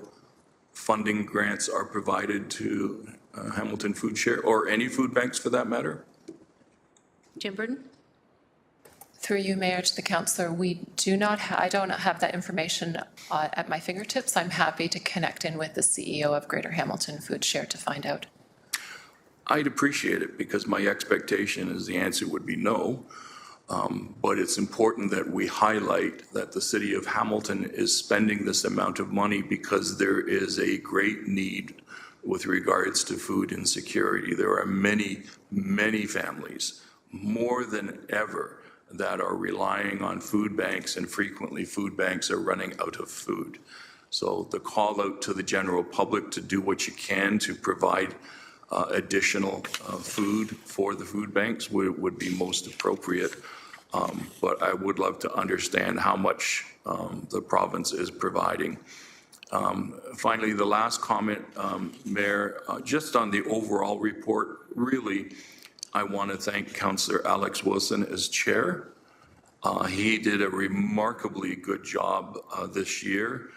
funding grants are provided to Hamilton Food Share, or any food banks for that matter? Jim Burden. Through you, Mayor, to the Councillor, we do not. I don't have that information at my fingertips. I'm happy to connect in with the CEO of Greater Hamilton Food Share to find out. I'd appreciate it, because my expectation is the answer would be no. But it's important that we highlight that the city of Hamilton is spending this amount of money because there is a great need with regards to food insecurity. There are many, many families, more than ever, that are relying on food banks, and frequently food banks are running out of food. So the call out to the general public to do what you can to provide additional food for the food banks would be most appropriate. But I would love to understand how much the province is providing. Finally, the last comment, Mayor, just on the overall report, really, I want to thank Councillor Alex Wilson as chair. He did a remarkably good job this year,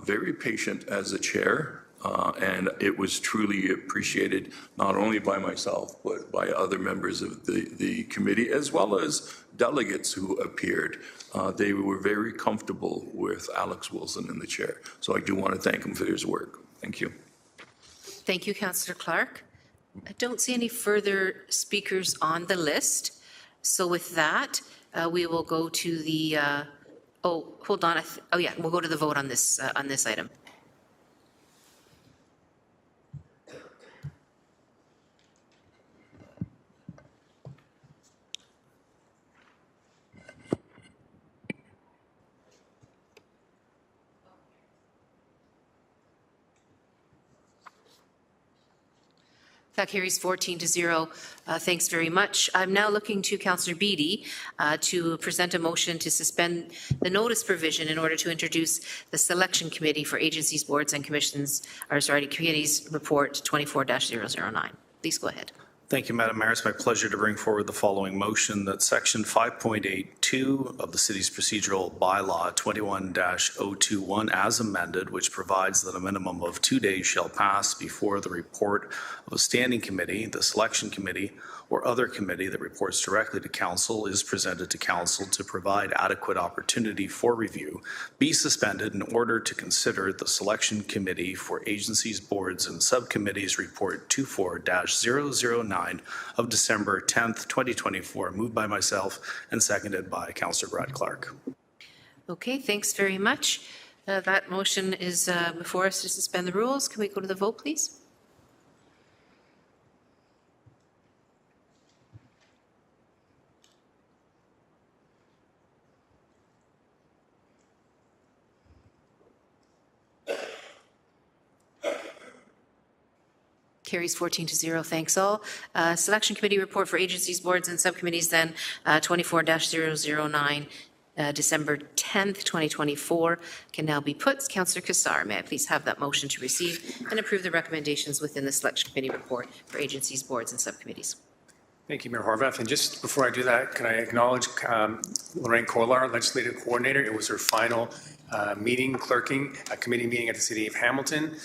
very patient as a chair, And it was truly appreciated, not only by myself, but by other members of the committee, as well as delegates who appeared. They were very comfortable with Alex Wilson in the chair. So I do want to thank him for his work. Thank you. Thank you, Councillor Clark. I don't see any further speakers on the list. So with that, we will go to the, oh, hold on. Oh, yeah, we'll go to the vote on this item. That carries 14-0. Thanks very much. I'm now looking to Councillor Beattie to present a motion to suspend the notice provision in order to introduce the selection committee for agencies, boards, and commissions, or sorry, committees report 24-009. Please go ahead. Thank you, Madam Mayor. It's my pleasure to bring forward the following motion that Section 5.82 of the City's Procedural Bylaw 21-021 as amended, which provides that a minimum of 2 days shall pass before the report of a standing committee, the selection committee, or other committee that reports directly to Council is presented to Council to provide adequate opportunity for review, be suspended in order to consider the Selection Committee for Agencies, Boards, and Subcommittees Report 24-009 of December 10th, 2024, moved by myself and seconded by Councillor Brad Clark. Okay, thanks very much. That motion is before us to suspend the rules. Can we go to the vote, please? Carries 14-0. Thanks all. Selection Committee report for agencies, boards, and subcommittees then 24-009, December 10th, 2024 can now be put. Councillor Cassar, may I please have that motion to receive and approve the recommendations within the Selection Committee report for agencies, boards, and subcommittees? Thank you, Mayor Horvath. And just before I do that, can I acknowledge Lorraine Kolar, Legislative Coordinator. It was her final clerking a committee meeting at the City of Hamilton.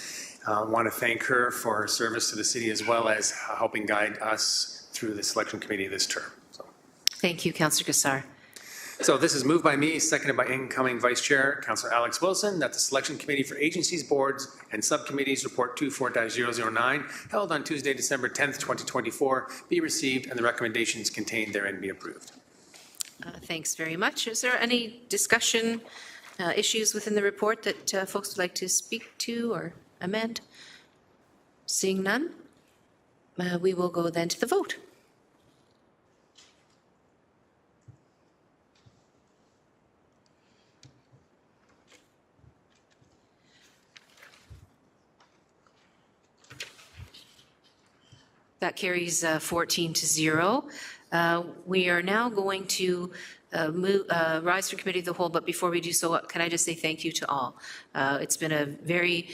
I want to thank her for her service to the city as well as helping guide us through the Selection Committee this term. So. Thank you, Councillor Cassar. So this is moved by me, seconded by incoming Vice Chair, Councillor Alex Wilson, that the Selection Committee for Agencies, Boards, and Subcommittees Report 24-009, held on Tuesday, December 10th, 2024, be received and the recommendations contained therein be approved. Thanks very much. Is there any discussion issues within the report that folks would like to speak to or amend? Seeing none, we will go then to the vote. That carries 14-0. We are now going to rise from committee of the whole, but before we do so, can I just say thank you to all. It's been a very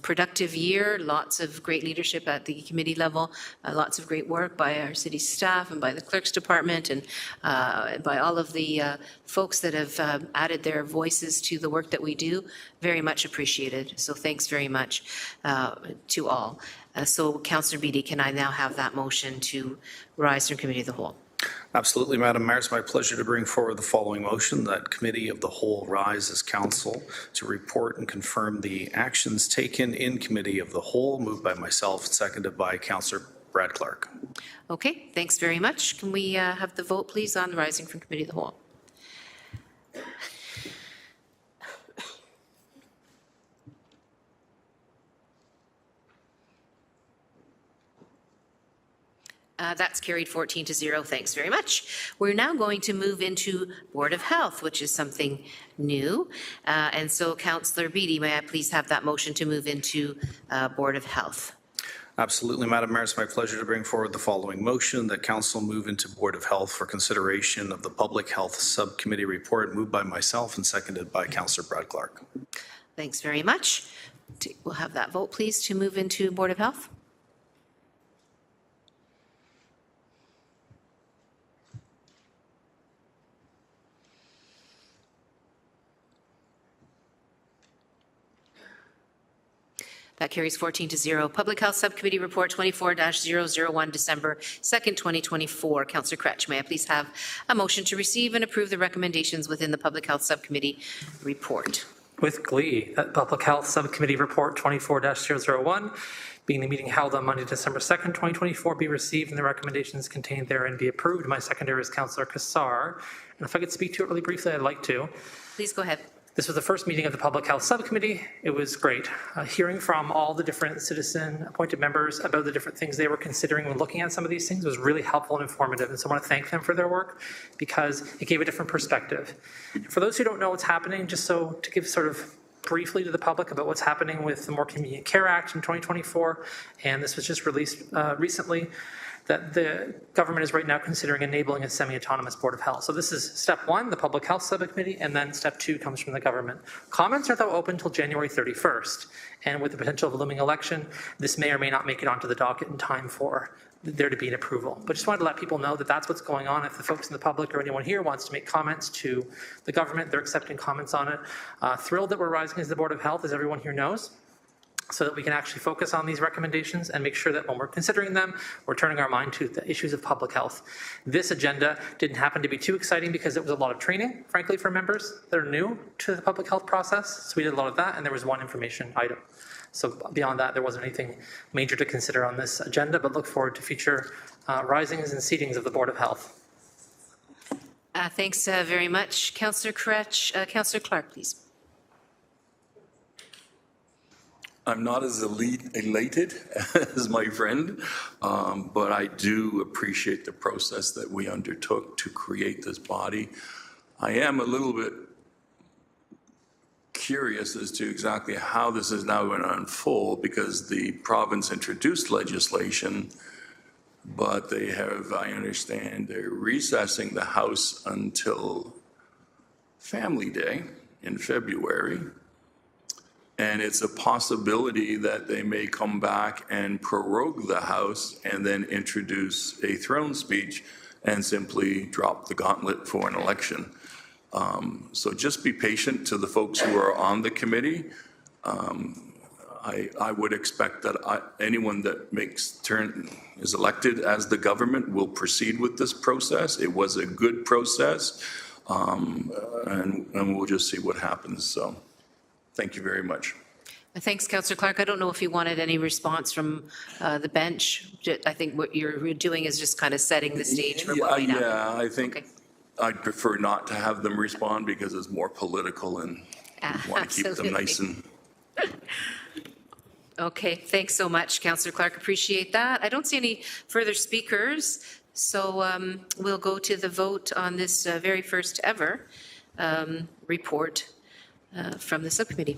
productive year, lots of great leadership at the committee level, lots of great work by our city staff and by the clerk's department and by all of the folks that have added their voices to the work that we do. Very much appreciated. So thanks very much to all. So Councillor Beattie, can I now have that motion to rise from committee of the whole? Absolutely, Madam Mayor. It's my pleasure to bring forward the following motion that Committee of the Whole rise as Council to report and confirm the actions taken in Committee of the Whole, moved by myself and seconded by Councillor Brad Clark. Okay, thanks very much. Can we have the vote, please, on rising from Committee of the Whole? That's carried 14-0. Thanks very much. We're now going to move into Board of Health, which is something new. And so, Councillor Beattie, may I please have that motion to move into Board of Health? Absolutely, Madam Mayor. It's my pleasure to bring forward the following motion that Council move into Board of Health for consideration of the Public Health Subcommittee report, moved by myself and seconded by Councillor Brad Clark. Thanks very much. We'll have that vote, please, to move into Board of Health. That carries 14-0. Public Health Subcommittee Report 24-001, December 2nd, 2024. Councillor Kretsch, may I please have a motion to receive and approve the recommendations within the Public Health Subcommittee report? With glee, that Public Health Subcommittee Report 24-001, being the meeting held on Monday, December 2nd, 2024, be received and the recommendations contained therein be approved. My seconder is Councillor Cassar. And if I could speak to it really briefly, I'd like to. Please go ahead. This was the first meeting of the Public Health Subcommittee. It was great. Hearing from all the different citizen-appointed members about the different things they were considering when looking at some of these things was really helpful and informative. And so I want to thank them for their work because it gave a different perspective. For those who don't know what's happening, just so to give sort of briefly to the public about what's happening with the More Convenient Care Act in 2024, and this was just released recently, that the government is right now considering enabling a semi-autonomous Board of Health. So this is step one, the Public Health Subcommittee, and then step two comes from the government. Comments are though open until January 31st, and with the potential of a looming election, this may or may not make it onto the docket in time for there to be an approval. But just wanted to let people know that that's what's going on. If the folks in the public or anyone here wants to make comments to the government, they're accepting comments on it. Thrilled that we're rising as the Board of Health, as everyone here knows, so that we can actually focus on these recommendations and make sure that when we're considering them, we're turning our mind to the issues of public health. This agenda didn't happen to be too exciting because it was a lot of training, frankly, for members that are new to the public health process. So we did a lot of that, and there was one information item. So beyond that, there wasn't anything major to consider on this agenda, but look forward to future risings and seatings of the Board of Health. Thanks very much, Councillor Kretsch. Councillor Clark, please. I'm not as elated as my friend, but I do appreciate the process that we undertook to create this body. I am a little bit curious as to exactly how this is now going to unfold because the province introduced legislation, but they have, I understand, they're recessing the House until Family Day in February. And it's a possibility that they may come back and prorogue the House and then introduce a throne speech and simply drop the gauntlet for an election. So just be patient to the folks who are on the committee. I would expect that anyone that is elected as the government will proceed with this process. It was a good process, and we'll just see what happens. So. Thank you very much. Thanks, Councillor Clark. I don't know if you wanted any response from the bench. I think what you're doing is just kind of setting the stage for what might happen. Yeah, I think I'd prefer not to have them respond because it's more political and we want to keep them nice and... Okay, thanks so much, Councillor Clark. Appreciate that. I don't see any further speakers, so we'll go to the vote on this very first ever report from the subcommittee.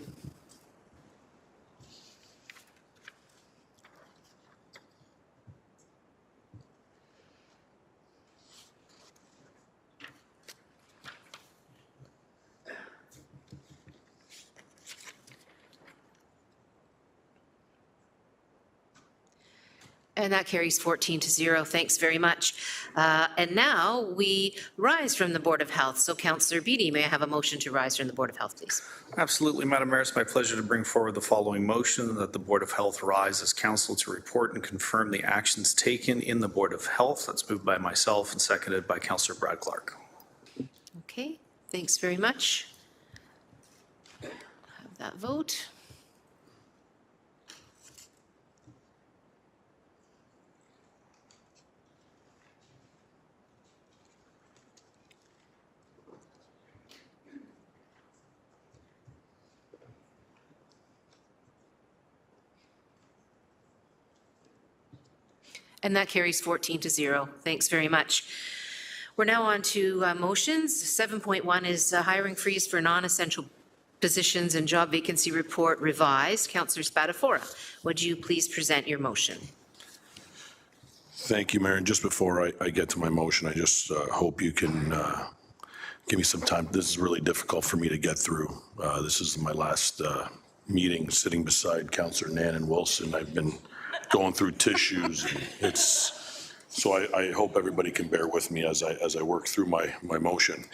And that carries 14-0. Thanks very much. And now we rise from the Board of Health. So Councillor Beattie, may I have a motion to rise from the Board of Health, please? Absolutely, Madam Mayor. It's my pleasure to bring forward the following motion that the Board of Health rise as council to report and confirm the actions taken in the Board of Health. That's moved by myself and seconded by Councillor Brad Clark. Okay, thanks very much. Have that vote. And that carries 14-0. Thanks very much. We're now on to motions. 7.1 is hiring freeze for non-essential positions and job vacancy report revised. Councillor Spadafora, would you please present your motion? Thank you, Mayor. And just before I get to my motion, I just hope you can give me some time. This is really difficult for me to get through. This is my last meeting sitting beside Councillor Nan and Wilson. I've been going through tissues. And so I hope everybody can bear with me as I work through my motion.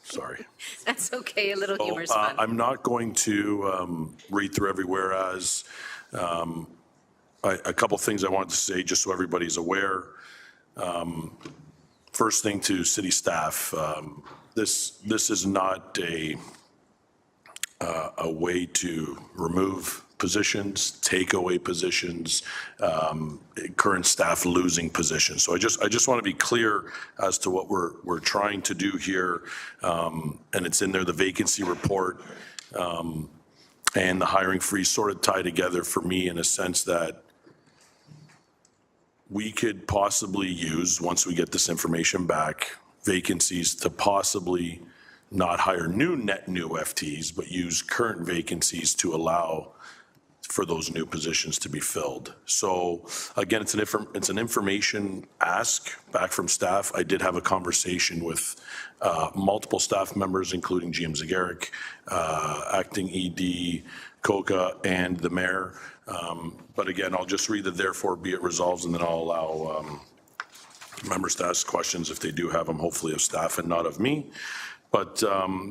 Sorry. That's okay, a little humor is fun. I'm not going to read through every whereas. A couple things I wanted to say, just so everybody's aware. First thing to city staff, this is not a way to remove positions, take away positions, current staff losing positions. So I just want to be clear as to what we're trying to do here, and it's in there, the vacancy report and the hiring freeze sort of tie together for me in a sense that we could possibly use, once we get this information back, vacancies to possibly not hire net new FTEs, but use current vacancies to allow for those new positions to be filled. So again, it's an information ask back from staff. I did have a conversation with multiple staff members, including GM Zegeric, acting ED, Coca, and the mayor. But again, I'll just read the therefore be it resolves, and then I'll allow members to ask questions if they do have them, hopefully of staff and not of me. But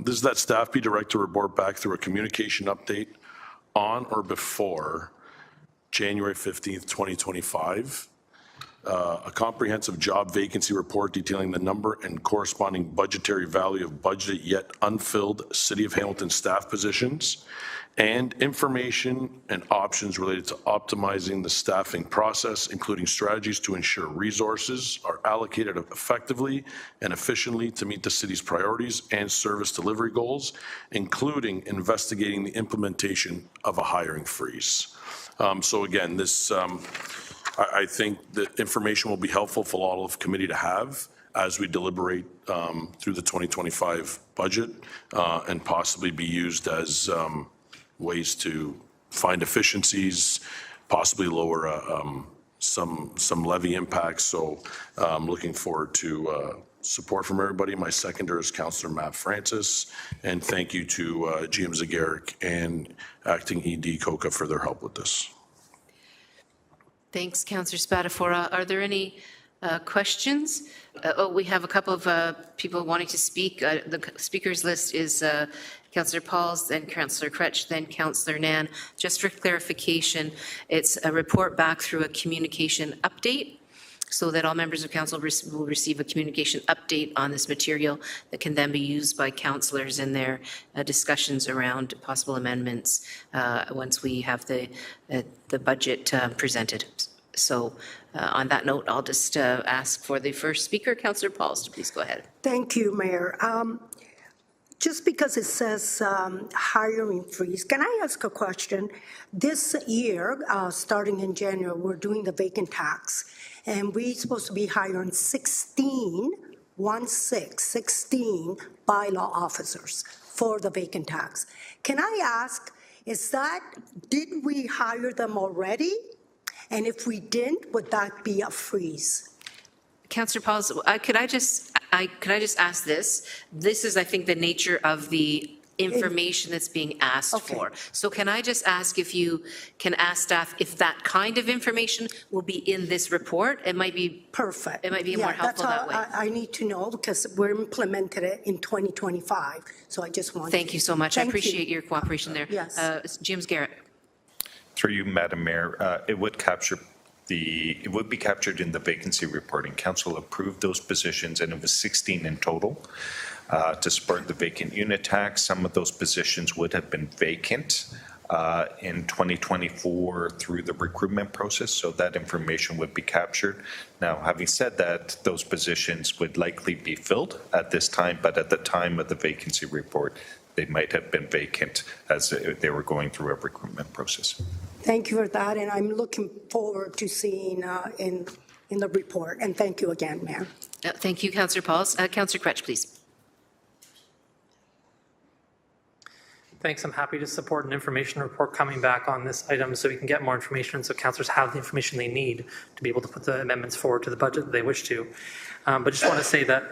this is that staff be directed to report back through a communication update on or before January 15th, 2025, a comprehensive job vacancy report detailing the number and corresponding budgetary value of budgeted yet unfilled City of Hamilton staff positions, and information and options related to optimizing the staffing process, including strategies to ensure resources are allocated effectively and efficiently to meet the city's priorities and service delivery goals, including investigating the implementation of a hiring freeze. So again, this, I think that information will be helpful for all of committee to have as we deliberate through the 2025 budget and possibly be used as ways to find efficiencies, possibly lower some levy impacts. So I'm looking forward to support from everybody. My seconder is Councillor Matt Francis, and thank you to GM Zegeric and Acting ED Coca for their help with this. Thanks, Councillor Spatafora. Are there any questions? We have a couple of people wanting to speak. The speakers list is Councillor Pauls, then Councillor Crutch, then Councillor Nan. Just for clarification, it's a report back through a communication update, so that all members of council will receive a communication update on this material that can then be used by councillors in their discussions around possible amendments once we have the budget presented. So on that note, I'll just ask for the first speaker, Councillor Pauls, to please go ahead. Thank you, Mayor. Just because it says hiring freeze, can I ask a question? This year, starting in January, we're doing the vacant tax, and we're supposed to be hiring 16 bylaw officers for the vacant tax. Can I ask, did we hire them already? And if we didn't, would that be a freeze? Councillor Pauls, could I just ask this? This is, I think, the nature of the information that's being asked for. So can I just ask if you can ask staff if that kind of information will be in this report? It might be perfect. It might be more helpful that way. I need to know because we're implemented it in 2025. So I just want. Thank you so much. I appreciate your cooperation there. Yes. James Garrett. Through you, Madam Mayor, it would be captured in the vacancy reporting. Council approved those positions, and it was 16 in total to support the vacant unit tax. Some of those positions would have been vacant in 2024 through the recruitment process, so that information would be captured. Now, having said that, those positions would likely be filled at this time, but at the time of the vacancy report, they might have been vacant as they were going through a recruitment process. Thank you for that, and I'm looking forward to seeing in the report. And thank you again, Mayor. Thank you, Councillor Pauls. Councillor Crutch, please. Thanks. I'm happy to support an information report coming back on this item so we can get more information, so councillors have the information they need to be able to put the amendments forward to the budget that they wish to. But just want to say that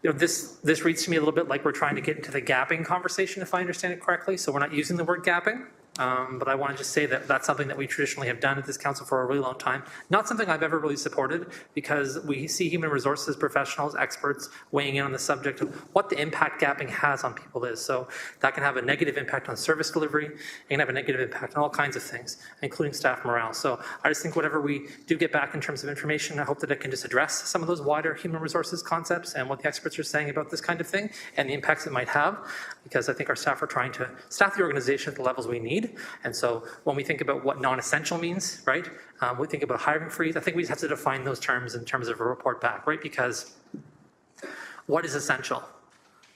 this reads to me a little bit like we're trying to get into the gapping conversation, if I understand it correctly. So we're not using the word gapping. but I want to just say that that's something that we traditionally have done at this council for a really long time. Not something I've ever really supported, because we see human resources professionals, experts weighing in on the subject of what the impact gapping has on people is. So that can have a negative impact on service delivery. It can have a negative impact on all kinds of things, including staff morale. So I just think whatever we do get back in terms of information, I hope that it can just address some of those wider human resources concepts and what the experts are saying about this kind of thing and the impacts it might have, because I think our staff are trying to staff the organization at the levels we need. And so when we think about what non-essential means, right, we think about hiring freeze. I think we just have to define those terms in terms of a report back, right? Because what is essential,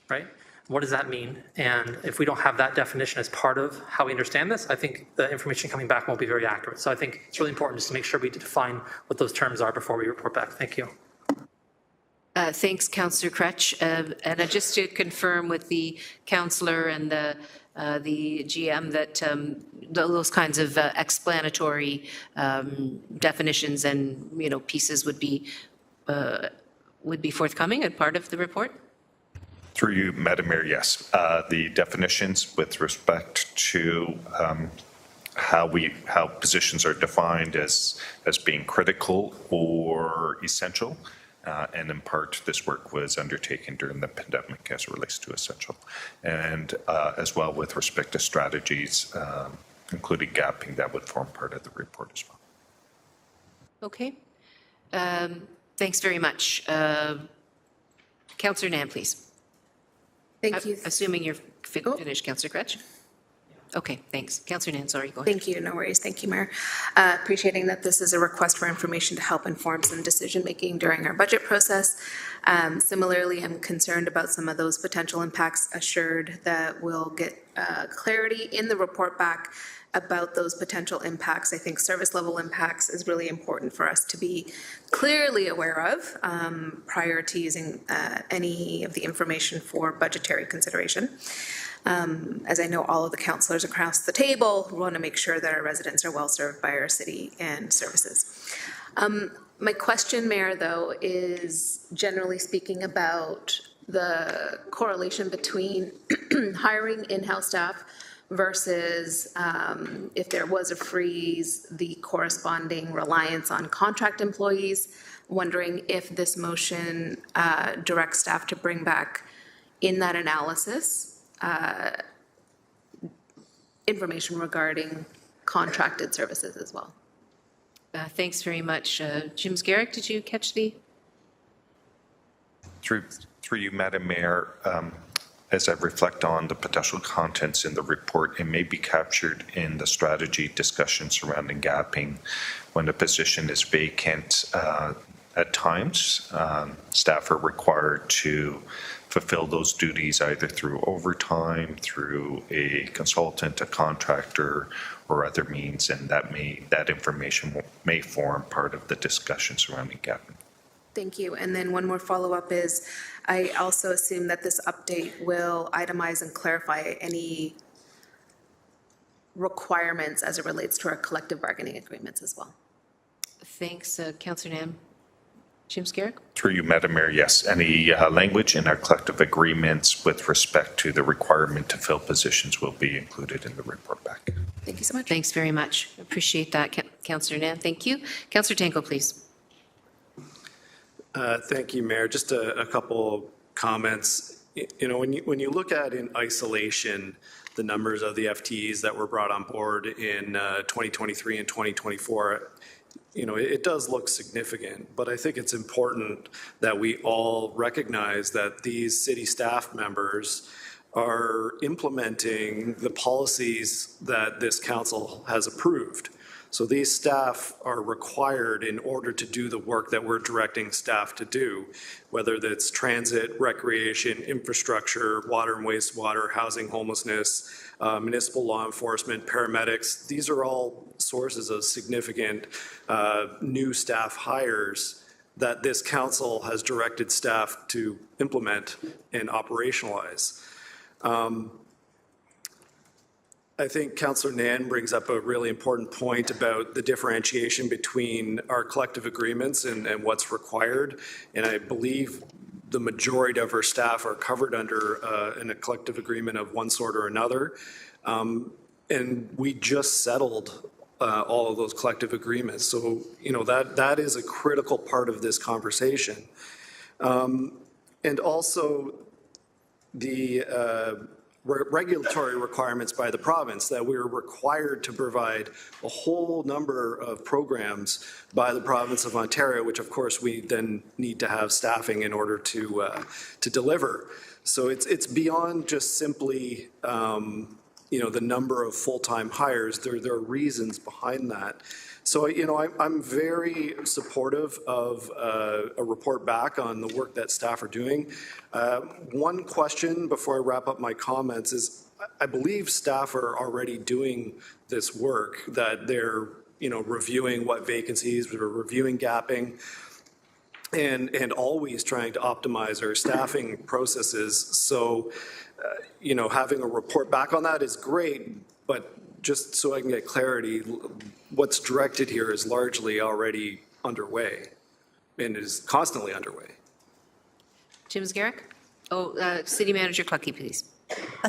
right? What does that mean? And if we don't have that definition as part of how we understand this, I think the information coming back won't be very accurate. So I think it's really important just to make sure we define what those terms are before we report back. Thank you. Thanks, Councillor Crutch. And just to confirm with the councillor and the GM that those kinds of explanatory definitions and pieces would be forthcoming and part of the report. Through you, Madam Mayor, yes. The definitions with respect to how positions are defined as being critical or essential. And in part, this work was undertaken during the pandemic as it relates to essential. And as well with respect to strategies, including gapping, that would form part of the report as well. Okay. Thanks very much. Councillor Nan, please. Thank you. Assuming you're finished, Councillor Crutch. Okay, thanks. Councillor Nan, sorry, go ahead. Thank you, no worries. Thank you, Mayor. Appreciating that this is a request for information to help inform some decision-making during our budget process. Similarly, I'm concerned about some of those potential impacts, assured that we'll get clarity in the report back about those potential impacts. I think service level impacts is really important for us to be clearly aware of prior to using any of the information for budgetary consideration. As I know all of the councillors across the table want to make sure that our residents are well served by our city and services. My question, Mayor, though, is generally speaking about the correlation between hiring in-house staff versus if there was a freeze, the corresponding reliance on contract employees. Wondering if this motion directs staff to bring back in that analysis information regarding contracted services as well. Thanks very much. Jim Skerrick, did you catch the? Through you, Madam Mayor, as I reflect on the potential contents in the report, it may be captured in the strategy discussion surrounding gapping. When a position is vacant, at times, staff are required to fulfill those duties either through overtime, through a consultant, a contractor, or other means, and that information may form part of the discussion surrounding gapping. Thank you. And then one more follow-up is, I also assume that this update will itemize and clarify any requirements as it relates to our collective bargaining agreements as well. Thanks, Councillor Nam. Jim Skerrick? Through you, Madam Mayor, yes. Any language in our collective agreements with respect to the requirement to fill positions will be included in the report back. Thank you so much. Thanks very much. Appreciate that, Councillor Nam. Thank you. Councillor Tanko, please. Thank you, Mayor. Just a couple comments. You know, when you look at in isolation the numbers of the FTEs that were brought on board in 2023 and 2024, you know, it does look significant, but I think it's important that we all recognize that these city staff members are implementing the policies that this council has approved. So these staff are required in order to do the work that we're directing staff to do, whether that's transit, recreation, infrastructure, water and wastewater, housing, homelessness, municipal law enforcement, paramedics. These are all sources of significant new staff hires that this council has directed staff to implement and operationalize. I think Councillor Nan brings up a really important point about the differentiation between our collective agreements and what's required. And I believe the majority of our staff are covered under in a collective agreement of one sort or another. And we just settled all of those collective agreements. So, that is a critical part of this conversation. And also the regulatory requirements by the province that we're required to provide a whole number of programs by the province of Ontario, which of course we then need to have staffing in order to deliver. So it's beyond just simply the number of full-time hires. There are reasons behind that. So, I'm very supportive of a report back on the work that staff are doing. One question before I wrap up my comments is, I believe staff are already doing this work, that they're, reviewing what vacancies, we're reviewing gapping, and always trying to optimize our staffing processes. So, having a report back on that is great, but just so I can get clarity, what's directed here is largely already underway and is constantly underway. Jim Zgarek? City Manager Clucky, please.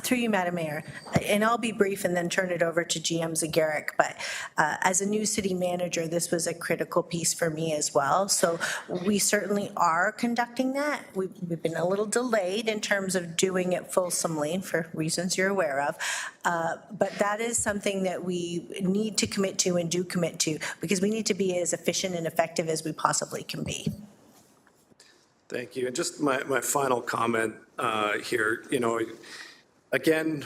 Through you, Madam Mayor, and I'll be brief and then turn it over to GM Zgarek, but as a new city manager, this was a critical piece for me as well. So we certainly are conducting that. We've been a little delayed in terms of doing it fulsomely for reasons you're aware of, but that is something that we need to commit to and do commit to, because we need to be as efficient and effective as we possibly can be. Thank you. And just my final comment here, again,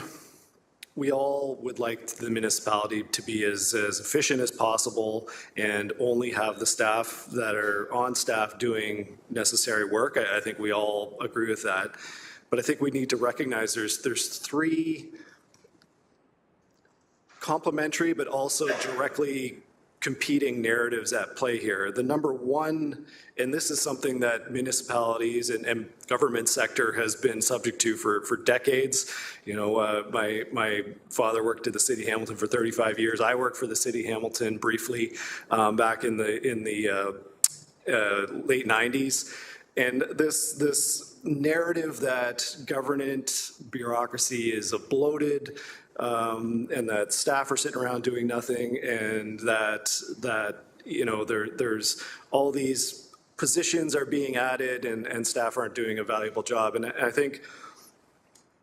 we all would like the municipality to be as efficient as possible and only have the staff that are on staff doing necessary work. I think we all agree with that. But I think we need to recognize there's three complementary but also directly competing narratives at play here. The number one, and this is something that municipalities and government sector has been subject to for decades. My father worked at the City of Hamilton for 35 years. I worked for the City of Hamilton briefly back in the late 90s. And this narrative that government bureaucracy is a bloated, and that staff are sitting around doing nothing, and that there's all these positions are being added and staff aren't doing a valuable job. And I think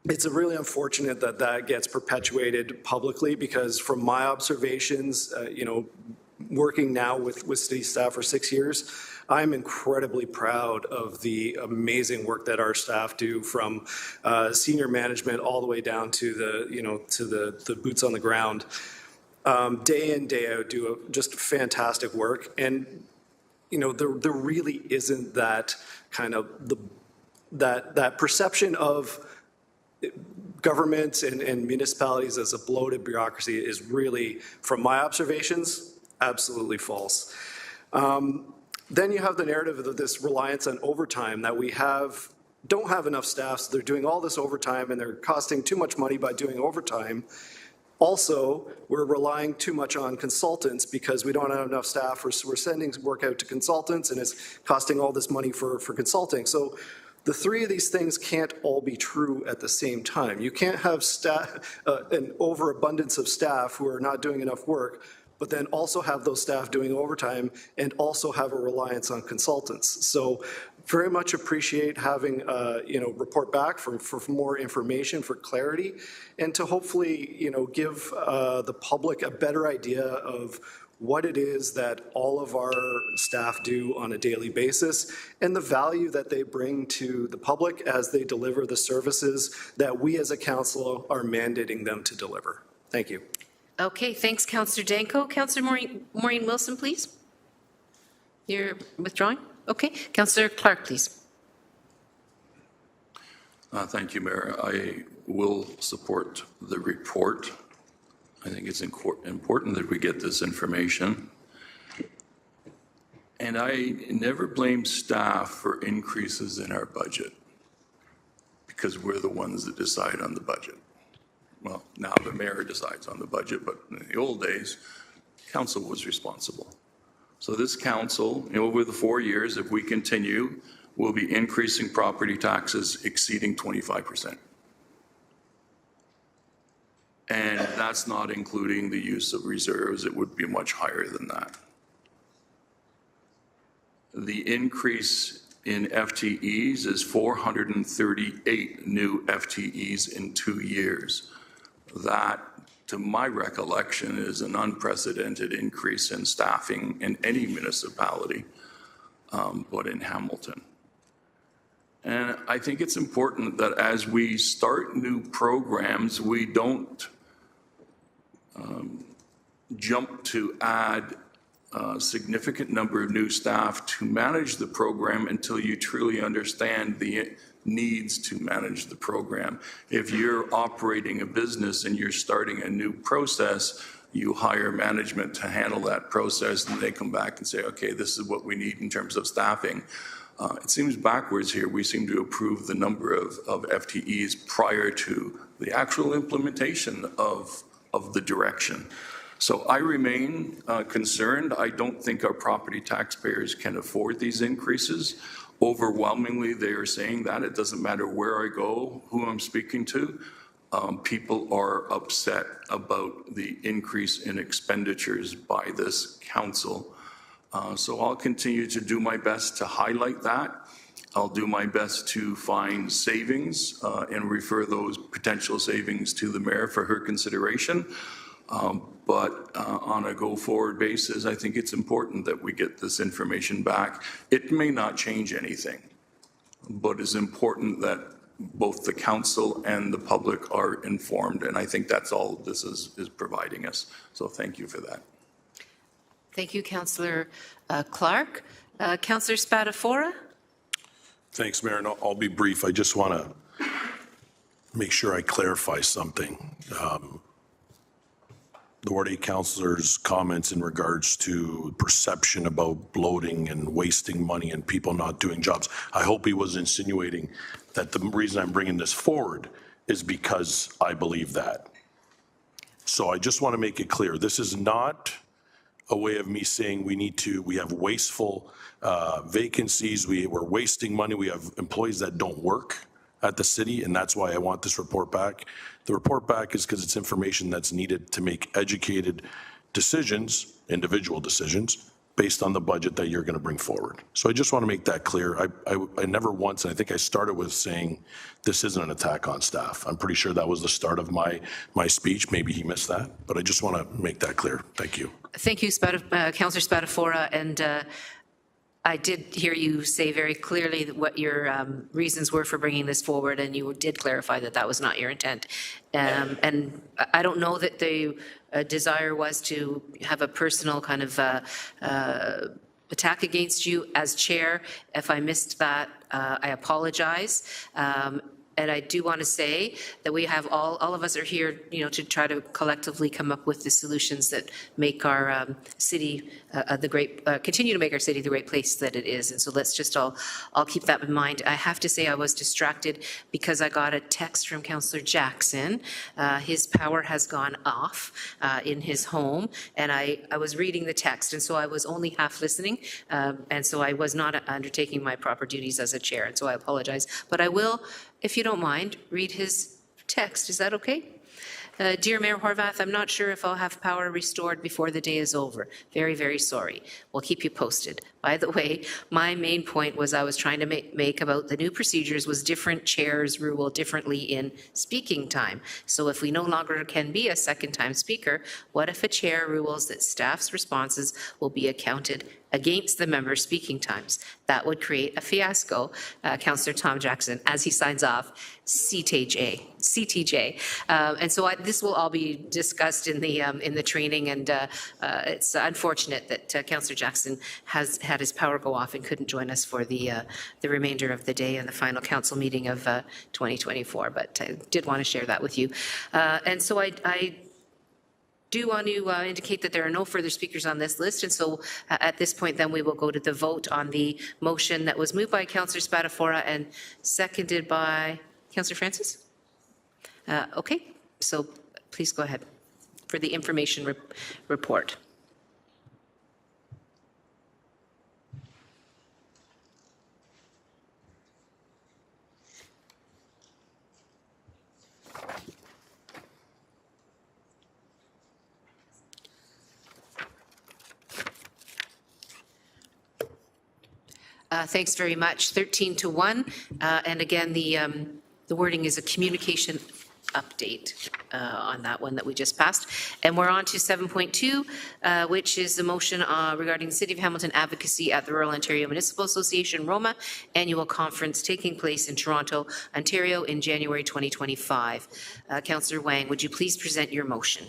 it's really unfortunate that that gets perpetuated publicly, because from my observations, working now with city staff for 6 years, I'm incredibly proud of the amazing work that our staff do, from senior management all the way down to the boots on the ground. Day in, day out, do just fantastic work. And there really isn't that kind of that perception of governments and municipalities as a bloated bureaucracy is really, from my observations, absolutely false. Then you have the narrative of this reliance on overtime, that we don't have enough staff, so they're doing all this overtime and they're costing too much money by doing overtime. Also, we're relying too much on consultants because we don't have enough staff. We're sending work out to consultants and it's costing all this money for consulting. So the three of these things can't all be true at the same time. You can't have an overabundance of staff who are not doing enough work, but then also have those staff doing overtime and also have a reliance on consultants. So very much appreciate having report back for more information, for clarity, and to hopefully give the public a better idea of what it is that all of our staff do on a daily basis and the value that they bring to the public as they deliver the services that we as a council are mandating them to deliver. Thank you. Okay, thanks, Councillor Danko. Councillor Maureen Wilson, please. You're withdrawing? Okay. Councillor Clark, please. Thank you, Mayor. I will support the report. I think it's important that we get this information. And I never blame staff for increases in our budget, because we're the ones that decide on the budget. Well, now the mayor decides on the budget, but in the old days, council was responsible. So this council, over the 4 years, if we continue, will be increasing property taxes exceeding 25%. And that's not including the use of reserves. It would be much higher than that. The increase in FTEs is 438 new FTEs in 2 years. That, to my recollection, is an unprecedented increase in staffing in any municipality, but in Hamilton. And I think it's important that as we start new programs, we don't jump to add a significant number of new staff to manage the program until you truly understand the needs to manage the program. If you're operating a business and you're starting a new process, you hire management to handle that process, and they come back and say, okay, this is what we need in terms of staffing. It seems backwards here. We seem to approve the number of FTEs prior to the actual implementation of the direction. So I remain concerned. I don't think our property taxpayers can afford these increases. Overwhelmingly, they are saying that. It doesn't matter where I go, who I'm speaking to. People are upset about the increase in expenditures by this council. So I'll continue to do my best to highlight that. I'll do my best to find savings and refer those potential savings to the mayor for her consideration. But on a go-forward basis, I think it's important that we get this information back. It may not change anything, but it's important that both the council and the public are informed, and I think that's all this is providing us. So thank you for that. Thank you, Councillor Clark. Councillor Spatafora? Thanks, Mayor, and I'll be brief. I just want to make sure I clarify something. The Ward 8 councillors' comments in regards to perception about bloating and wasting money and people not doing jobs. I hope he was insinuating that the reason I'm bringing this forward is because I believe that. So I just want to make it clear. This is not a way of me saying we have wasteful vacancies, we're wasting money, we have employees that don't work at the city, and that's why I want this report back. The report back is because it's information that's needed to make educated decisions, individual decisions, based on the budget that you're going to bring forward. So I just want to make that clear. I never once, and I think I started with saying this isn't an attack on staff. I'm pretty sure that was the start of my speech. Maybe he missed that, but I just want to make that clear. Thank you. Thank you, Councillor Spatafora, and I did hear you say very clearly what your reasons were for bringing this forward, and you did clarify that that was not your intent. And I don't know that the desire was to have a personal kind of attack against you as chair. If I missed that, I apologize. And I do want to say that we have all of us are here, to try to collectively come up with the solutions that make our city continue to make our city the great place that it is. And so let's just all keep that in mind. I have to say I was distracted because I got a text from Councillor Jackson. His power has gone off in his home, and I was reading the text, and so I was only half listening, and so I was not undertaking my proper duties as a chair, and so I apologize. But I will, if you don't mind, read his text. Is that okay? Dear Mayor Horwath, I'm not sure if I'll have power restored before the day is over. Very, very sorry. We'll keep you posted. By the way, my main point was I was trying to make about the new procedures was different chairs rule differently in speaking time. So if we no longer can be a second-time speaker, what if a chair rules that staff's responses will be accounted against the member's speaking times? That would create a fiasco. Councillor Tom Jackson, as he signs off, CTJ. And so this will all be discussed in the training, and it's unfortunate that Councillor Jackson has had his power go off and couldn't join us for the remainder of the day and the final council meeting of 2024. But I did want to share that with you. And so I do want to indicate that there are no further speakers on this list, and so at this point then we will go to the vote on the motion that was moved by Councillor Spatafora and seconded by Councillor Francis. Okay, so please go ahead for the information report. Thanks very much. 13 to 1. And again, the wording is a communication update on that one that we just passed. And we're on to 7.2, which is the motion regarding the City of Hamilton advocacy at the Royal Ontario Municipal Association, ROMA, annual conference taking place in Toronto, Ontario in January 2025. Councillor Wang, would you please present your motion?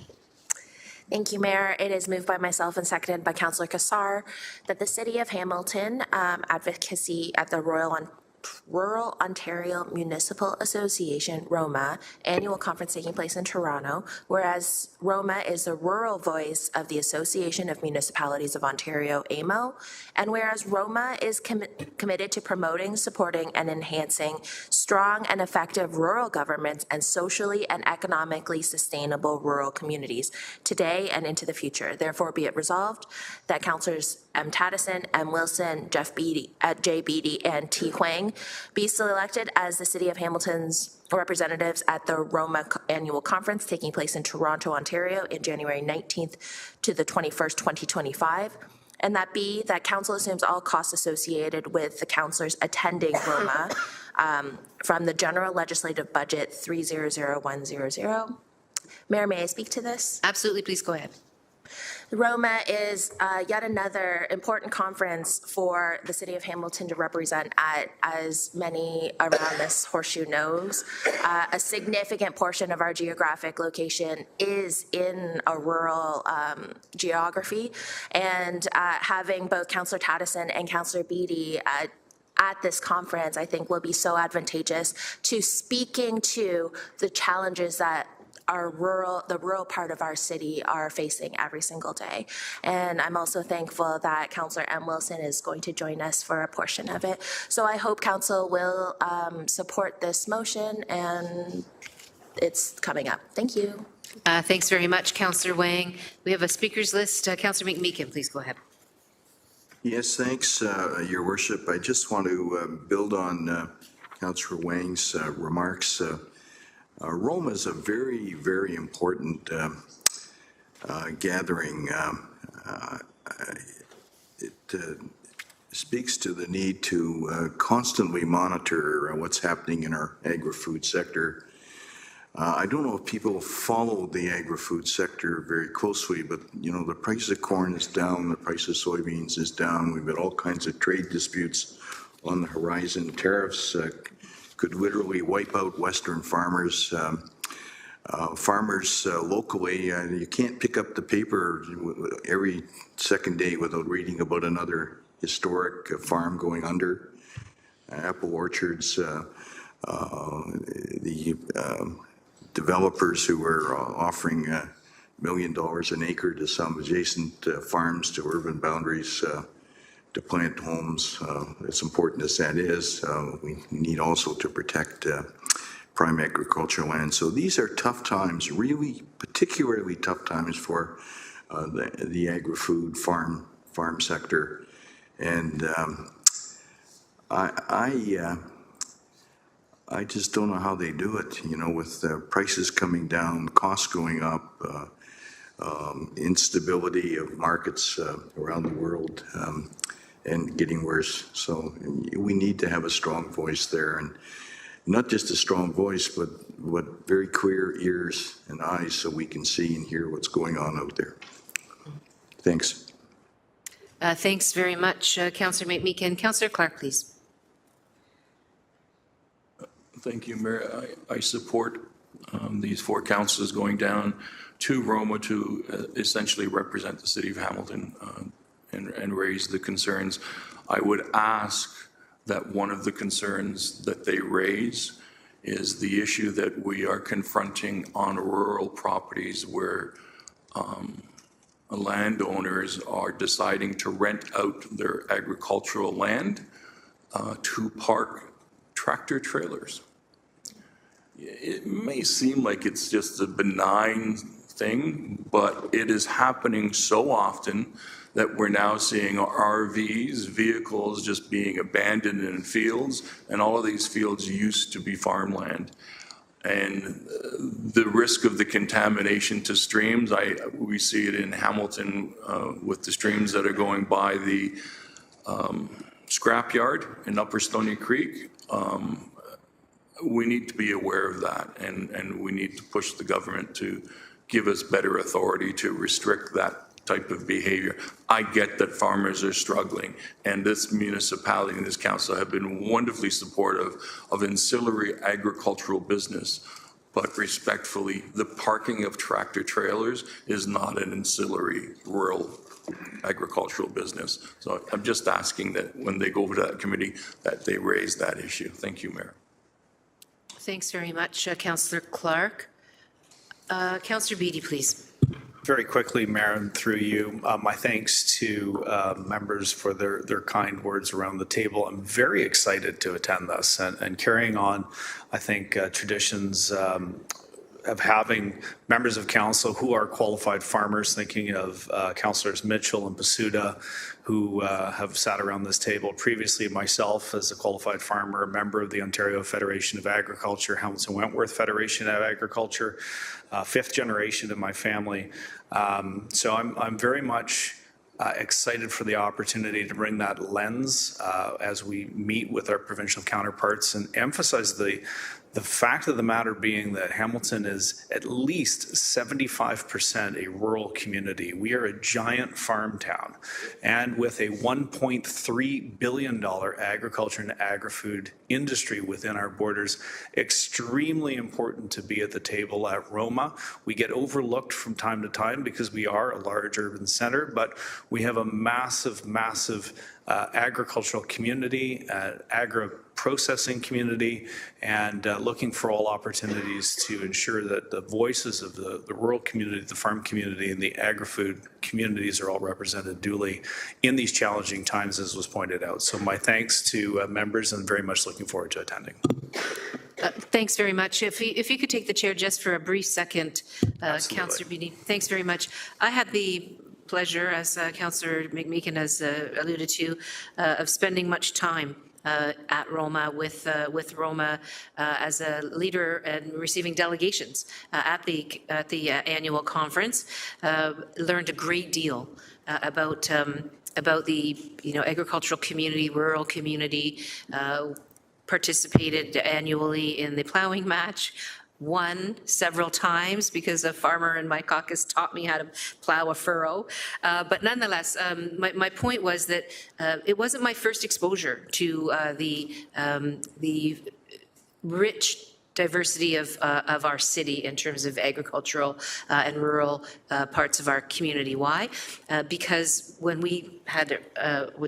Thank you, Mayor. It is moved by myself and seconded by Councillor Cassar that the City of Hamilton advocacy at the Rural Ontario Municipal Association, ROMA, annual conference taking place in Toronto, whereas ROMA is the rural voice of the Association of Municipalities of Ontario, AMO, and whereas ROMA is committed to promoting, supporting, and enhancing strong and effective rural governments and socially and economically sustainable rural communities today and into the future. Therefore, be it resolved that Councillors M. Taddison, M. Wilson, Jay Beatty, and T. Huang be selected as the City of Hamilton's representatives at the ROMA annual conference taking place in Toronto, Ontario in January 19th to the 21st, 2025. And that B, that Council assumes all costs associated with the councillors attending ROMA from the General Legislative Budget 300100. Mayor, may I speak to this? Absolutely, please go ahead. ROMA is yet another important conference for the City of Hamilton to represent at, as many around this horseshoe knows. A significant portion of our geographic location is in a rural geography, and having both Councillor Taddison and Councillor Beatty at this conference, I think will be so advantageous to speaking to the challenges that the rural part of our city are facing every single day. And I'm also thankful that Councillor M. Wilson is going to join us for a portion of it. So I hope Council will support this motion, and it's coming up. Thank you. Thanks very much, Councillor Wang. We have a speakers list. Councillor McMeekin, please go ahead. Yes, thanks, Your Worship. I just want to build on Councillor Wang's remarks. ROMA is a very, very important gathering. It speaks to the need to constantly monitor what's happening in our agri-food sector. I don't know if people follow the agri-food sector very closely, but you know, the price of corn is down, the price of soybeans is down. We've got all kinds of trade disputes on the horizon. Tariffs could literally wipe out Western farmers. Farmers locally, you can't pick up the paper every second day without reading about another historic farm going under. Apple orchards, the developers who are offering $1 million an acre to some adjacent farms to urban boundaries to plant homes. As important as that is, we need also to protect prime agricultural land. So these are tough times, really particularly tough times for the agri-food farm sector. And I just don't know how they do it, you know, with prices coming down, costs going up, instability of markets around the world, and getting worse. So we need to have a strong voice there, and not just a strong voice, but very clear ears and eyes so we can see and hear what's going on out there. Thanks. Thanks very much, Councillor McMeekin. Councillor Clark, please. Thank you, Mayor. I support these four councillors going down to Roma to essentially represent the City of Hamilton and raise the concerns. I would ask that one of the concerns that they raise is the issue that we are confronting on rural properties where landowners are deciding to rent out their agricultural land to park tractor trailers. It may seem like it's just a benign thing, but it is happening so often that we're now seeing RVs, vehicles just being abandoned in fields, and all of these fields used to be farmland. And the risk of the contamination to streams, we see it in Hamilton with the streams that are going by the scrapyard in Upper Stony Creek. We need to be aware of that, and we need to push the government to give us better authority to restrict that type of behavior. I get that farmers are struggling, and this municipality and this council have been wonderfully supportive of ancillary agricultural business. But respectfully, the parking of tractor trailers is not an ancillary rural agricultural business. So I'm just asking that when they go over to that committee, that they raise that issue. Thank you, Mayor. Thanks very much, Councillor Clark. Councillor Beattie, please. Very quickly, Mayor, and through you, my thanks to members for their kind words around the table. I'm very excited to attend this and carrying on, I think, traditions of having members of council who are qualified farmers, thinking of Councillors Mitchell and Pasuda, who have sat around this table. Previously, myself as a qualified farmer, a member of the Ontario Federation of Agriculture, Hamilton Wentworth Federation of Agriculture, fifth generation of my family. So I'm very much excited for the opportunity to bring that lens as we meet with our provincial counterparts and emphasize the fact of the matter being that Hamilton is at least 75% a rural community. We are a giant farm town, and with a $1.3 billion agriculture and agri-food industry within our borders, extremely important to be at the table at Roma. We get overlooked from time to time because we are a large urban center, but we have a massive agricultural community, agro-processing community, and looking for all opportunities to ensure that the voices of the rural community, the farm community, and the agri-food communities are all represented duly in these challenging times, as was pointed out. So my thanks to members, and very much looking forward to attending. Thanks very much. If you could take the chair just for a brief second, Councillor Beattie. Thanks very much. I had the pleasure, as Councillor McMeekin has alluded to, of spending much time at Roma with Roma as a leader and receiving delegations at the annual conference. Learned a great deal about the agricultural community, rural community. Participated annually in the plowing match. Won several times because a farmer in my caucus taught me how to plow a furrow. But nonetheless, my point was that it wasn't my first exposure to the rich diversity of our city in terms of agricultural and rural parts of our community. Why? Because when we had,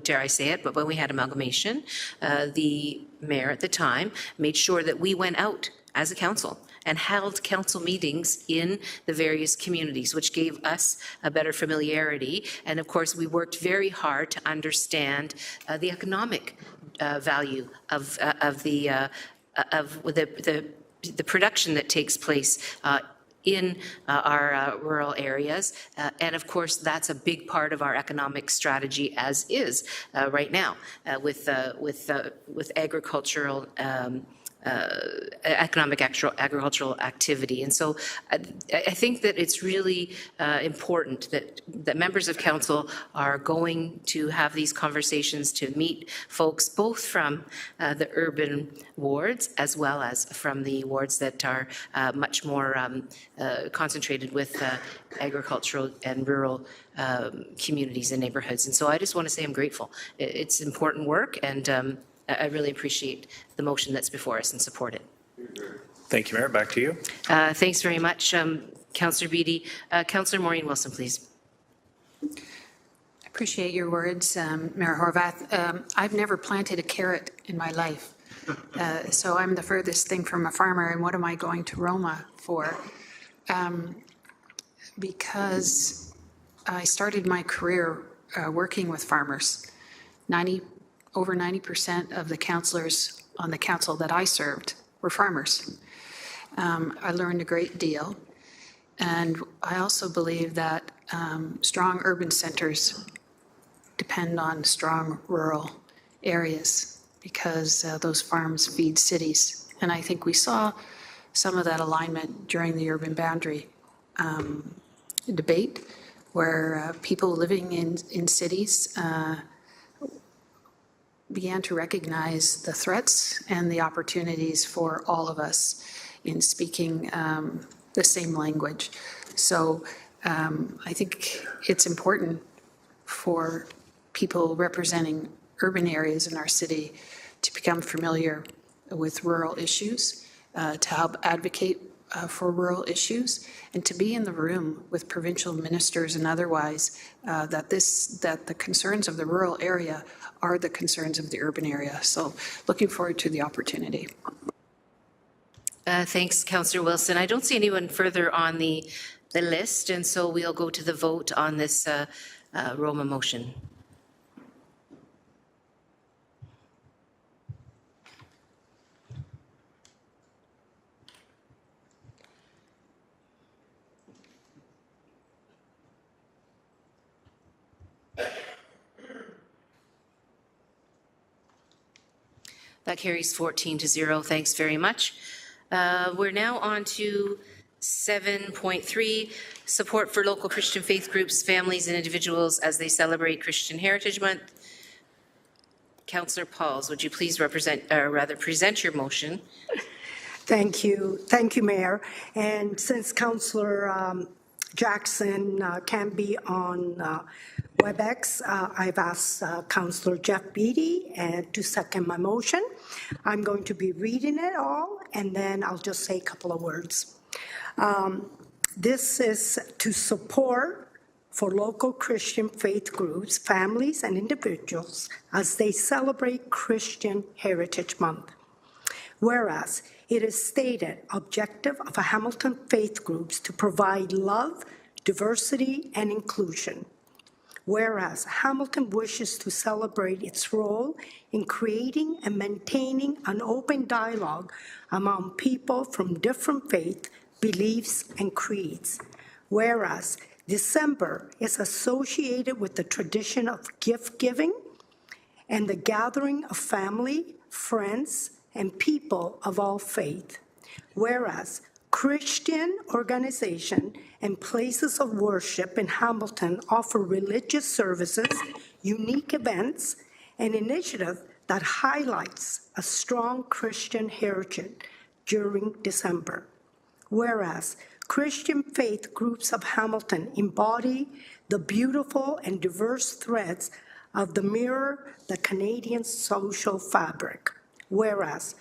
dare I say it, but when we had amalgamation, the mayor at the time made sure that we went out as a council and held council meetings in the various communities, which gave us a better familiarity. And of course, we worked very hard to understand the economic value of the production that takes place in our rural areas. And of course, that's a big part of our economic strategy as is right now with agricultural economic agricultural activity. And so I think that it's really important that members of council are going to have these conversations to meet folks both from the urban wards as well as from the wards that are much more concentrated with agricultural and rural communities and neighborhoods. And so I just want to say I'm grateful. It's important work, and I really appreciate the motion that's before us and support it. Thank you, Mayor. Back to you. Thanks very much, Councillor Beattie. Councillor Maureen Wilson, please. I appreciate your words, Mayor Horvath. I've never planted a carrot in my life, so I'm the furthest thing from a farmer, and what am I going to Roma for? Because I started my career working with farmers. Over 90% of the councillors on the council that I served were farmers. I learned a great deal, and I also believe that strong urban centers depend on strong rural areas because those farms feed cities. And I think we saw some of that alignment during the urban boundary debate, where people living in cities began to recognize the threats and the opportunities for all of us in speaking the same language. So I think it's important for people representing urban areas in our city to become familiar with rural issues, to help advocate for rural issues, and to be in the room with provincial ministers and otherwise, that the concerns of the rural area are the concerns of the urban area. So looking forward to the opportunity. Thanks, Councillor Wilson. I don't see anyone further on the list, and so we'll go to the vote on this Roma motion. That carries 14-0. Thanks very much. We're now on to 7.3, support for local Christian faith groups, families, and individuals as they celebrate Christian Heritage Month. Councillor Pauls, would you please present your motion? Thank you. Thank you, Mayor. And since Councillor Jackson can be on WebEx, I've asked Councillor Jeff Beattie to second my motion. I'm going to be reading it all, and then I'll just say a couple of words. This is to support for local Christian faith groups, families, and individuals as they celebrate Christian Heritage Month. Whereas it is stated objective of a Hamilton faith groups to provide love, diversity, and inclusion. Whereas Hamilton wishes to celebrate its role in creating and maintaining an open dialogue among people from different faiths, beliefs, and creeds. Whereas December is associated with the tradition of gift giving and the gathering of family, friends, and people of all faith. Whereas Christian organizations and places of worship in Hamilton offer religious services, unique events, and initiatives that highlights a strong Christian heritage during December. Whereas Christian faith groups of Hamilton embody the beautiful and diverse threads of the Canadian social fabric. Whereas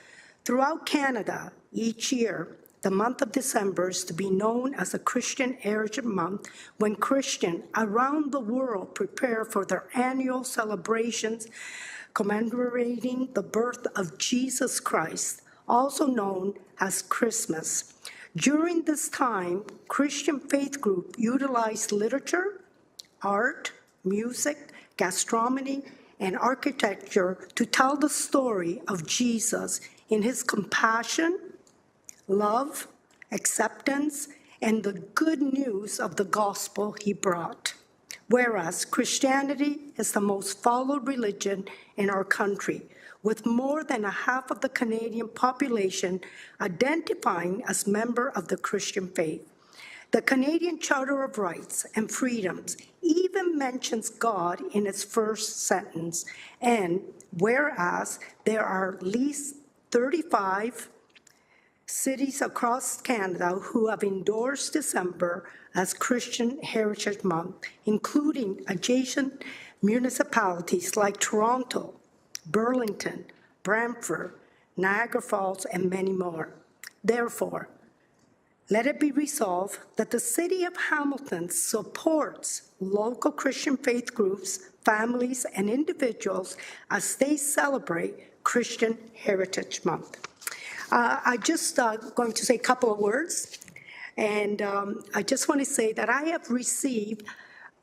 throughout Canada, each year, the month of December is to be known as a Christian Heritage Month, when Christians around the world prepare for their annual celebrations commemorating the birth of Jesus Christ, also known as Christmas. During this time, Christian faith groups utilize literature, art, music, gastronomy, and architecture to tell the story of Jesus in his compassion, love, acceptance, and the good news of the gospel he brought. Whereas Christianity is the most followed religion in our country, with more than a half of the Canadian population identifying as member of the Christian faith. The Canadian Charter of Rights and Freedoms even mentions God in its first sentence, and whereas there are at least 35 cities across Canada who have endorsed December as Christian Heritage Month, including adjacent municipalities like Toronto, Burlington, Brantford, Niagara Falls, and many more. Therefore, let it be resolved that the City of Hamilton supports local Christian faith groups, families, and individuals as they celebrate Christian Heritage Month. I just going to say a couple of words, and I just want to say that I have received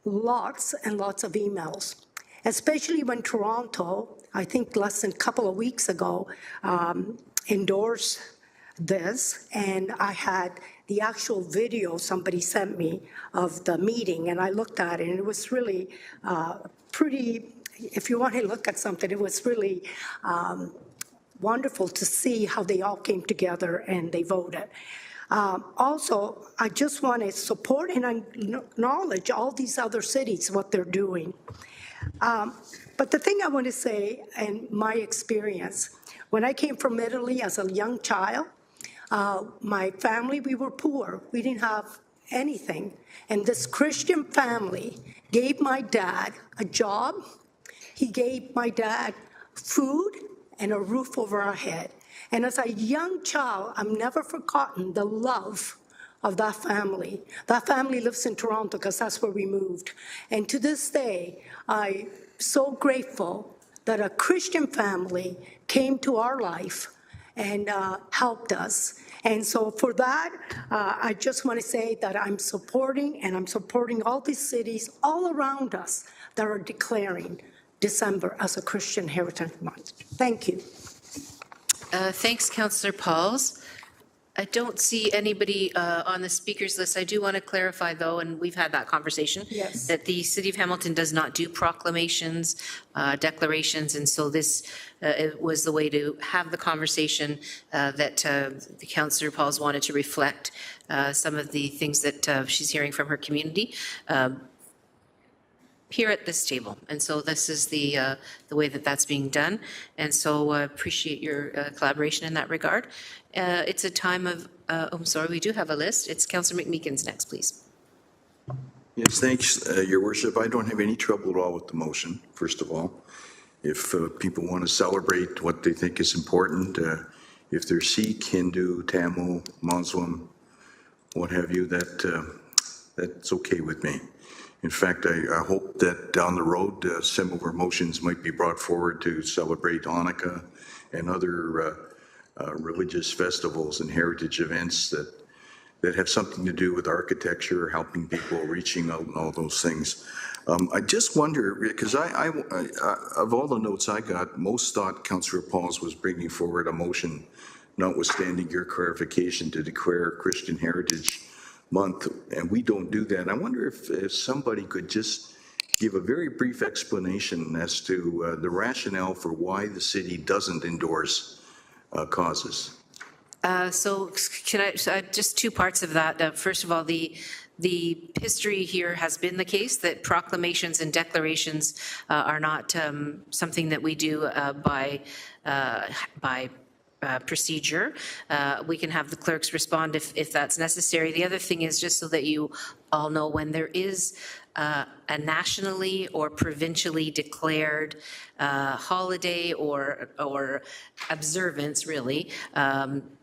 lots and lots of emails, especially when Toronto, I think less than a couple of weeks ago, endorsed this, and I had the actual video somebody sent me of the meeting, and I looked at it, and it was really pretty, if you want to look at something, it was really wonderful to see how they all came together and they voted. Also, I just want to support and acknowledge all these other cities, what they're doing. But the thing I want to say, and my experience, when I came from Italy as a young child, my family, we were poor. We didn't have anything. And this Christian family gave my dad a job. He gave my dad food and a roof over our head. And as a young child, I've never forgotten the love of that family. That family lives in Toronto because that's where we moved. And to this day, I'm so grateful that a Christian family came to our life and helped us. And so for that, I just want to say that I'm supporting all these cities all around us that are declaring December as a Christian Heritage Month. Thank you. Thanks, Councillor Pauls. I don't see anybody on the speakers list. I do want to clarify, though, and we've had that conversation, Yes. that the City of Hamilton does not do proclamations, declarations, and so this it was the way to have the conversation that the Councillor Pauls wanted to reflect some of the things that she's hearing from her community here at this table. And so this is the way that that's being done. And so appreciate your collaboration in that regard. It's a time of, I'm sorry, we do have a list. It's Councillor McMeekins next, please. Yes, thanks, Your Worship. I don't have any trouble at all with the motion, first of all. If people want to celebrate what they think is important, if they're Sikh, Hindu, Tamil, Muslim, what have you, that's okay with me. In fact, I hope that down the road, similar motions might be brought forward to celebrate Hanukkah and other religious festivals and heritage events that have something to do with architecture, helping people, reaching out, and all those things. I just wonder, because I of all the notes I got, most thought Councillor Pauls was bringing forward a motion, notwithstanding your clarification, to declare Christian Heritage Month, and we don't do that. I wonder if somebody could just give a very brief explanation as to the rationale for why the city doesn't endorse causes. So can I, just two parts of that. First of all, the history here has been the case that proclamations and declarations are not something that we do by procedure. We can have the clerks respond if that's necessary. The other thing is, just so that you all know, when there is a nationally or provincially declared holiday or observance, really,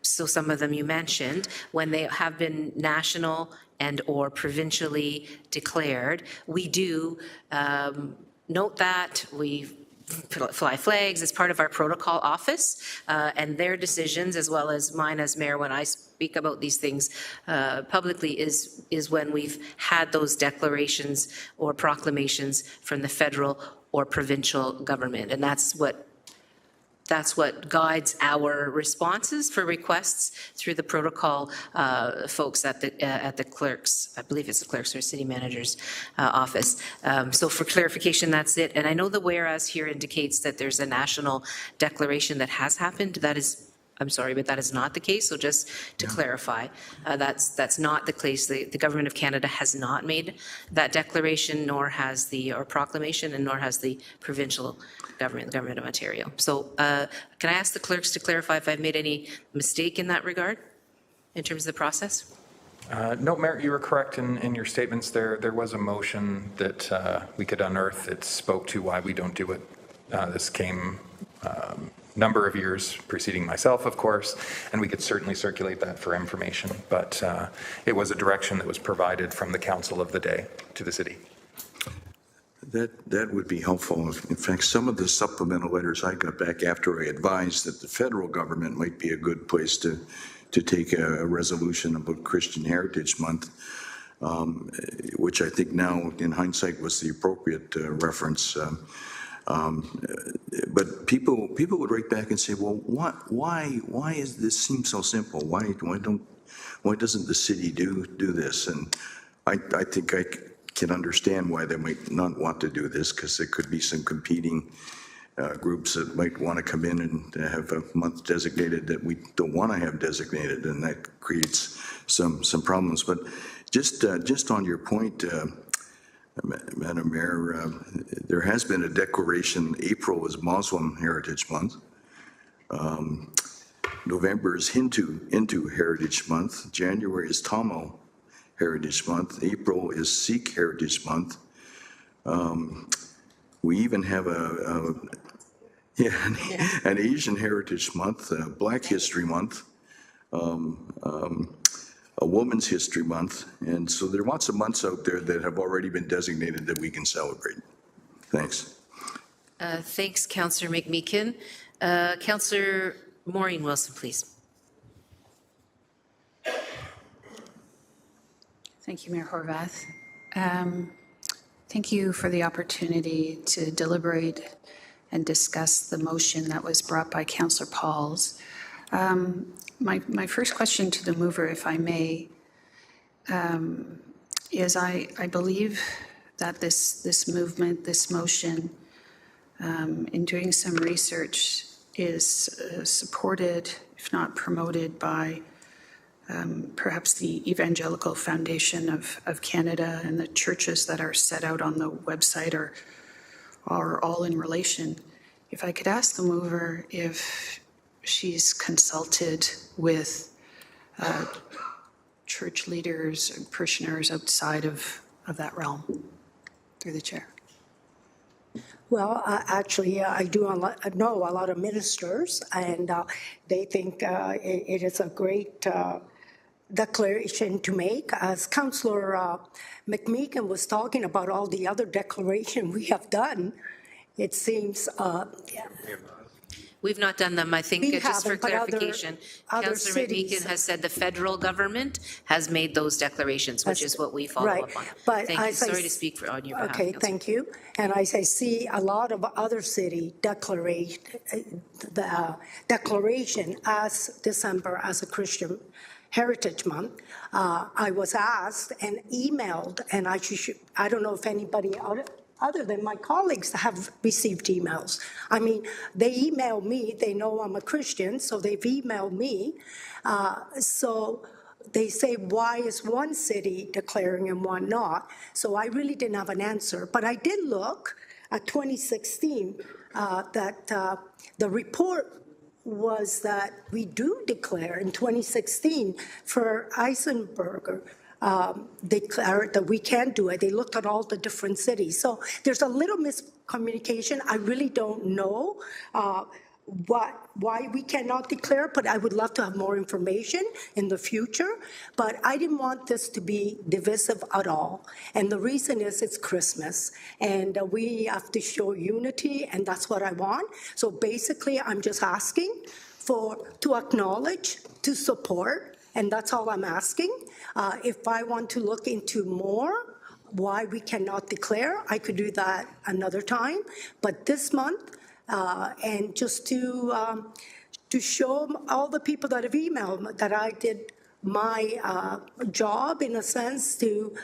so some of them you mentioned, when they have been national and or provincially declared, we do note that. We fly flags as part of our protocol office, and their decisions, as well as mine as mayor when I speak about these things publicly, is when we've had those declarations or proclamations from the federal or provincial government. And that's what guides our responses for requests through the protocol folks at the clerks. I believe it's the clerks or city manager's office. So for clarification, that's it. And I know the whereas here indicates that there's a national declaration that has happened. That is, I'm sorry, but that is not the case. So just to clarify, that's not the case. The government of Canada has not made that declaration, nor has or proclamation, and nor has the provincial government, the government of Ontario. So can I ask the clerks to clarify if I've made any mistake in that regard, in terms of the process? No, Mayor, you were correct in your statements. There was a motion that we could unearth that spoke to why we don't do it. This came number of years preceding myself, of course, and we could certainly circulate that for information. But it was a direction that was provided from the council of the day to the city. That would be helpful. In fact, some of the supplemental letters I got back after I advised that the federal government might be a good place to take a resolution about Christian Heritage Month, which I think now, in hindsight, was the appropriate reference. But people would write back and say, well, why is this seem so simple? Why doesn't the city do this? And I think I can understand why they might not want to do this, because there could be some competing groups that might want to come in and have a month designated that we don't want to have designated, and that creates some problems. But just on your point, Madam Mayor, there has been a declaration. April is Muslim Heritage Month. November is Hindu Heritage Month. January is Tamil Heritage Month. April is Sikh Heritage Month. We even have an Asian Heritage Month, Black History Month, a Women's History Month. And so there are lots of months out there that have already been designated that we can celebrate. Thanks. Thanks, Councillor McMeekin. Councillor Maureen Wilson, please. Thank you, Mayor Horvath. Thank you for the opportunity to deliberate and discuss the motion that was brought by Councillor Pauls. My first question to the mover, if I may, is I believe that this movement, this motion, in doing some research, is supported, if not promoted, by perhaps the Evangelical Foundation of Canada, and the churches that are set out on the website are all in relation. If I could ask the mover if she's consulted with church leaders and parishioners outside of that realm, through the chair. Well, actually, I do know a lot of ministers, and they think it is a great declaration to make. As Councillor McMeekin was talking about all the other declarations we have done, it seems, We've not done them, I think, We just for haven't, but clarification. other Councillor cities- McMeekin has said the federal government has made those declarations, which is what we follow right. up on. But Thank you. as I Sorry to s- speak on your behalf. Okay, Councillor. thank you. And as I see a lot of other city declaration as December as a Christian Heritage Month, I was asked and emailed, and I don't know if anybody other than my colleagues have received emails. I mean, they email me, they know I'm a Christian, so they've emailed me. So they say, why is one city declaring and one not? So I really didn't have an answer, but I did look at 2016, that the report was that we do declare in 2016 for Eisenberger, declared that we can do it. They looked at all the different cities. So there's a little miscommunication. I really don't know why we cannot declare, but I would love to have more information in the future. But I didn't want this to be divisive at all. And the reason is it's Christmas, and we have to show unity, and that's what I want. So basically, I'm just asking to acknowledge, to support, and that's all I'm asking. If I want to look into more why we cannot declare, I could do that another time. But this month, and just to show all the people that have emailed that I did my job, in a sense, to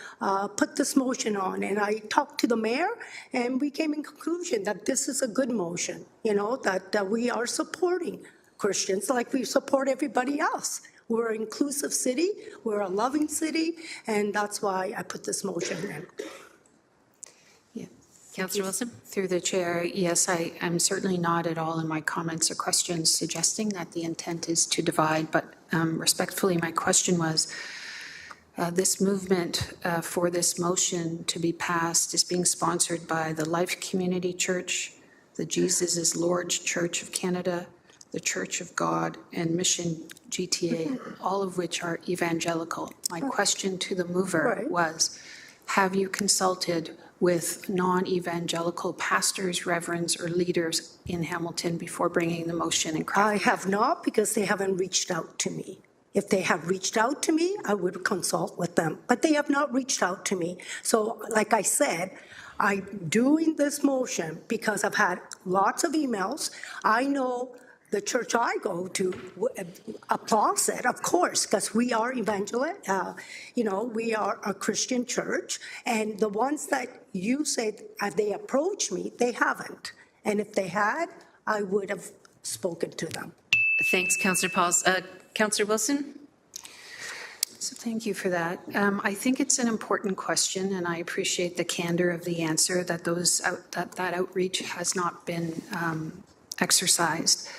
put this motion on. And I talked to the mayor, and we came in conclusion that this is a good motion, that we are supporting Christians like we support everybody else. We're an inclusive city, we're a loving city, and that's why I put this motion in. Councillor Wilson? Through the chair, yes, I'm certainly not at all in my comments or questions suggesting that the intent is to divide, but respectfully, my question was, this movement for this motion to be passed is being sponsored by the Life Community Church, the Jesus is Lord Church of Canada, the Church of God, and Mission GTA, all of which are evangelical. My question to the mover was, have you consulted with non-evangelical pastors, reverends, or leaders in Hamilton before bringing the motion and crafting? I have not, because they haven't reached out to me. If they have reached out to me, I would consult with them, but they have not reached out to me. So like I said, I'm doing this motion because I've had lots of emails. I know the church I go to applauds it, of course, because we are evangelical, we are a Christian church, and the ones that you said they approached me, they haven't. And if they had, I would have spoken to them. Thanks, Councillor Pauls. Councillor Wilson? So thank you for that. I think it's an important question, and I appreciate the candor of the answer that that outreach has not been exercised.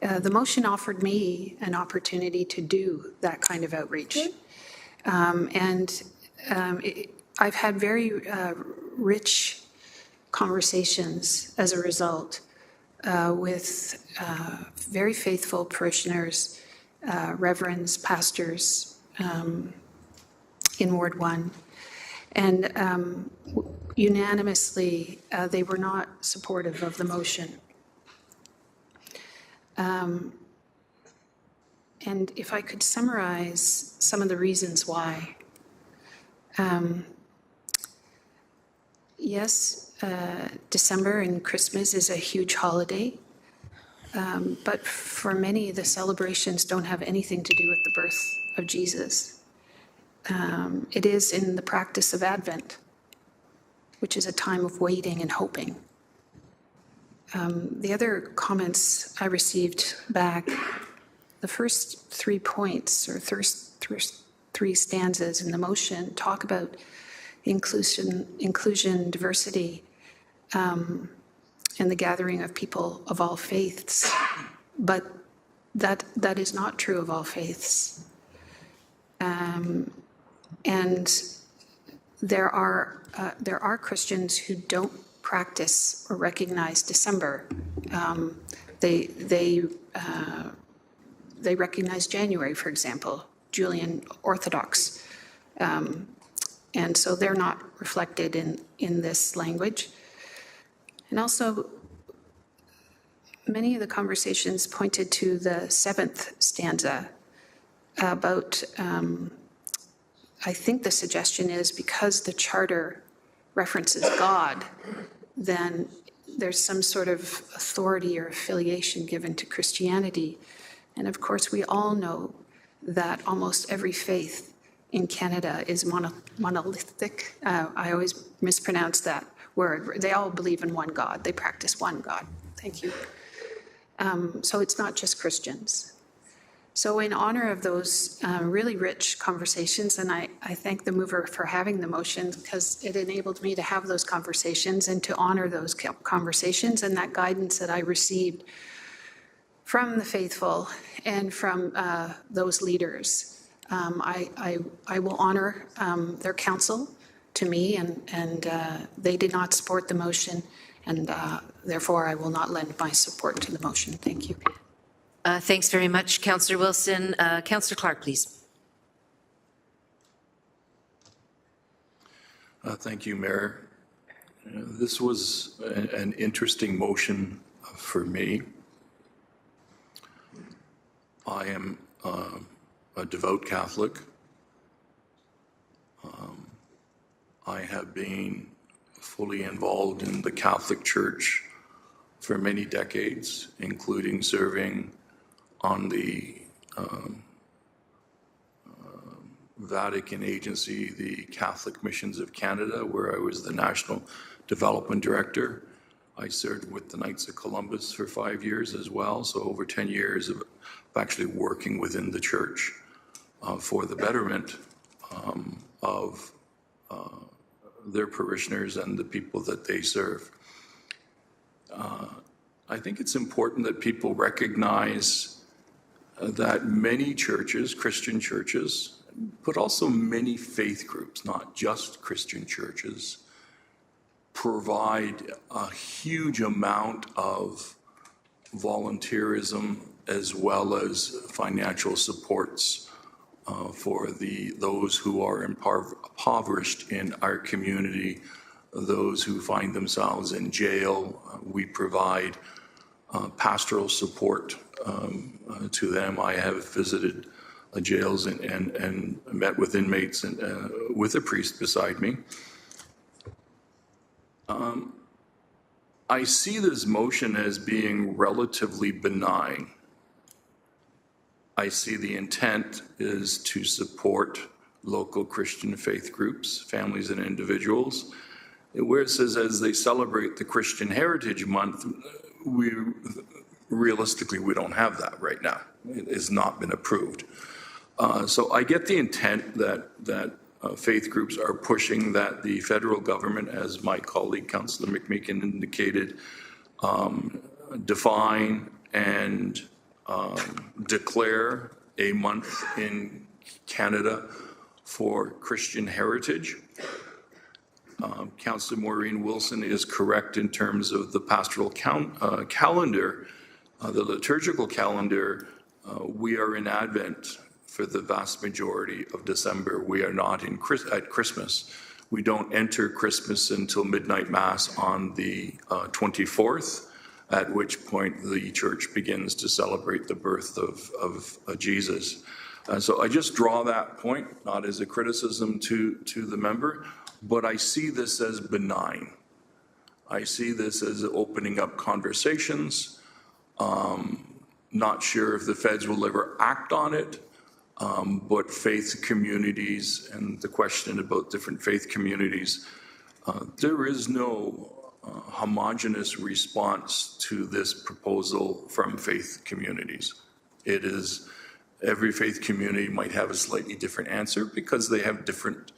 The motion offered me an opportunity to do that kind of outreach. I've had very rich conversations as a result with very faithful parishioners, reverends, pastors in Ward 1. And unanimously, they were not supportive of the motion. And if I could summarize some of the reasons why. Yes, December and Christmas is a huge holiday, but for many, the celebrations don't have anything to do with the birth of Jesus. It is in the practice of Advent, which is a time of waiting and hoping. The other comments I received back, the first 3 points or first three stanzas in the motion talk about inclusion, diversity, and the gathering of people of all faiths. But that is not true of all faiths. And there are Christians who don't practice or recognize December. They recognize January, for example, Julian Orthodox. And so they're not reflected in this language. And also, many of the conversations pointed to the 7th stanza about, I think the suggestion is because the charter references God, then there's some sort of authority or affiliation given to Christianity. And of course, we all know that almost every faith in Canada is monolithic. I always mispronounce that word. They all believe in one God. They practice one God. Thank you. So it's not just Christians. So in honor of those really rich conversations, and I thank the mover for having the motion because it enabled me to have those conversations and to honor those conversations and that guidance that I received from the faithful and from those leaders. I will honor their counsel to me, and they did not support the motion, and therefore I will not lend my support to the motion. Thank you. Thanks very much, Councillor Wilson. Councillor Clark, please. Thank you, Mayor. This was an interesting motion for me. I am a devout Catholic. I have been fully involved in the Catholic Church for many decades, including serving on the Vatican agency, the Catholic Missions of Canada, where I was the National Development Director. I served with the Knights of Columbus for 5 years as well, so over 10 years of actually working within the church for the betterment of their parishioners and the people that they serve. I think it's important that people recognize that many churches, Christian churches, but also many faith groups, not just Christian churches, provide a huge amount of volunteerism as well as financial supports for those who are impoverished in our community, those who find themselves in jail. We provide pastoral support to them. I have visited jails and met with inmates and with a priest beside me. I see this motion as being relatively benign. I see the intent is to support local Christian faith groups, families and individuals. Where it says as they celebrate the Christian Heritage Month, realistically, we don't have that right now. It has not been approved. So I get the intent that faith groups are pushing that the federal government, as my colleague Councillor McMeekin indicated, define and declare a month in Canada for Christian heritage. Councillor Maureen Wilson is correct in terms of the pastoral calendar, the liturgical calendar. We are in Advent for the vast majority of December. We are not at Christmas. We don't enter Christmas until midnight mass on the 24th, at which point the church begins to celebrate the birth of Jesus. So I just draw that point, not as a criticism to the member, but I see this as benign. I see this as opening up conversations. Not sure if the feds will ever act on it, but faith communities and the question about different faith communities, there is no homogeneous response to this proposal from faith communities. It is, every faith community might have a slightly different answer because they have different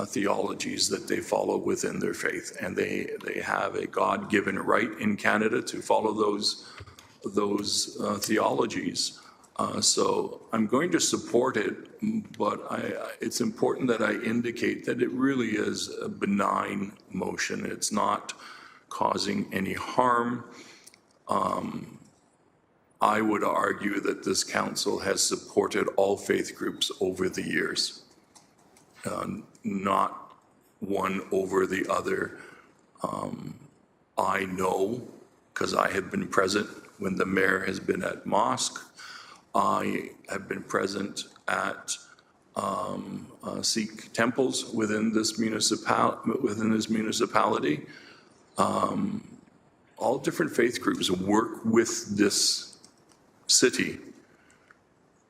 theologies that they follow within their faith, and they have a God-given right in Canada to follow those theologies. So I'm going to support it, but it's important that I indicate that it really is a benign motion. It's not causing any harm. I would argue that this council has supported all faith groups over the years, not one over the other. I know, because I have been present when the mayor has been at mosque. I have been present at Sikh temples within this municipality. All different faith groups work with this city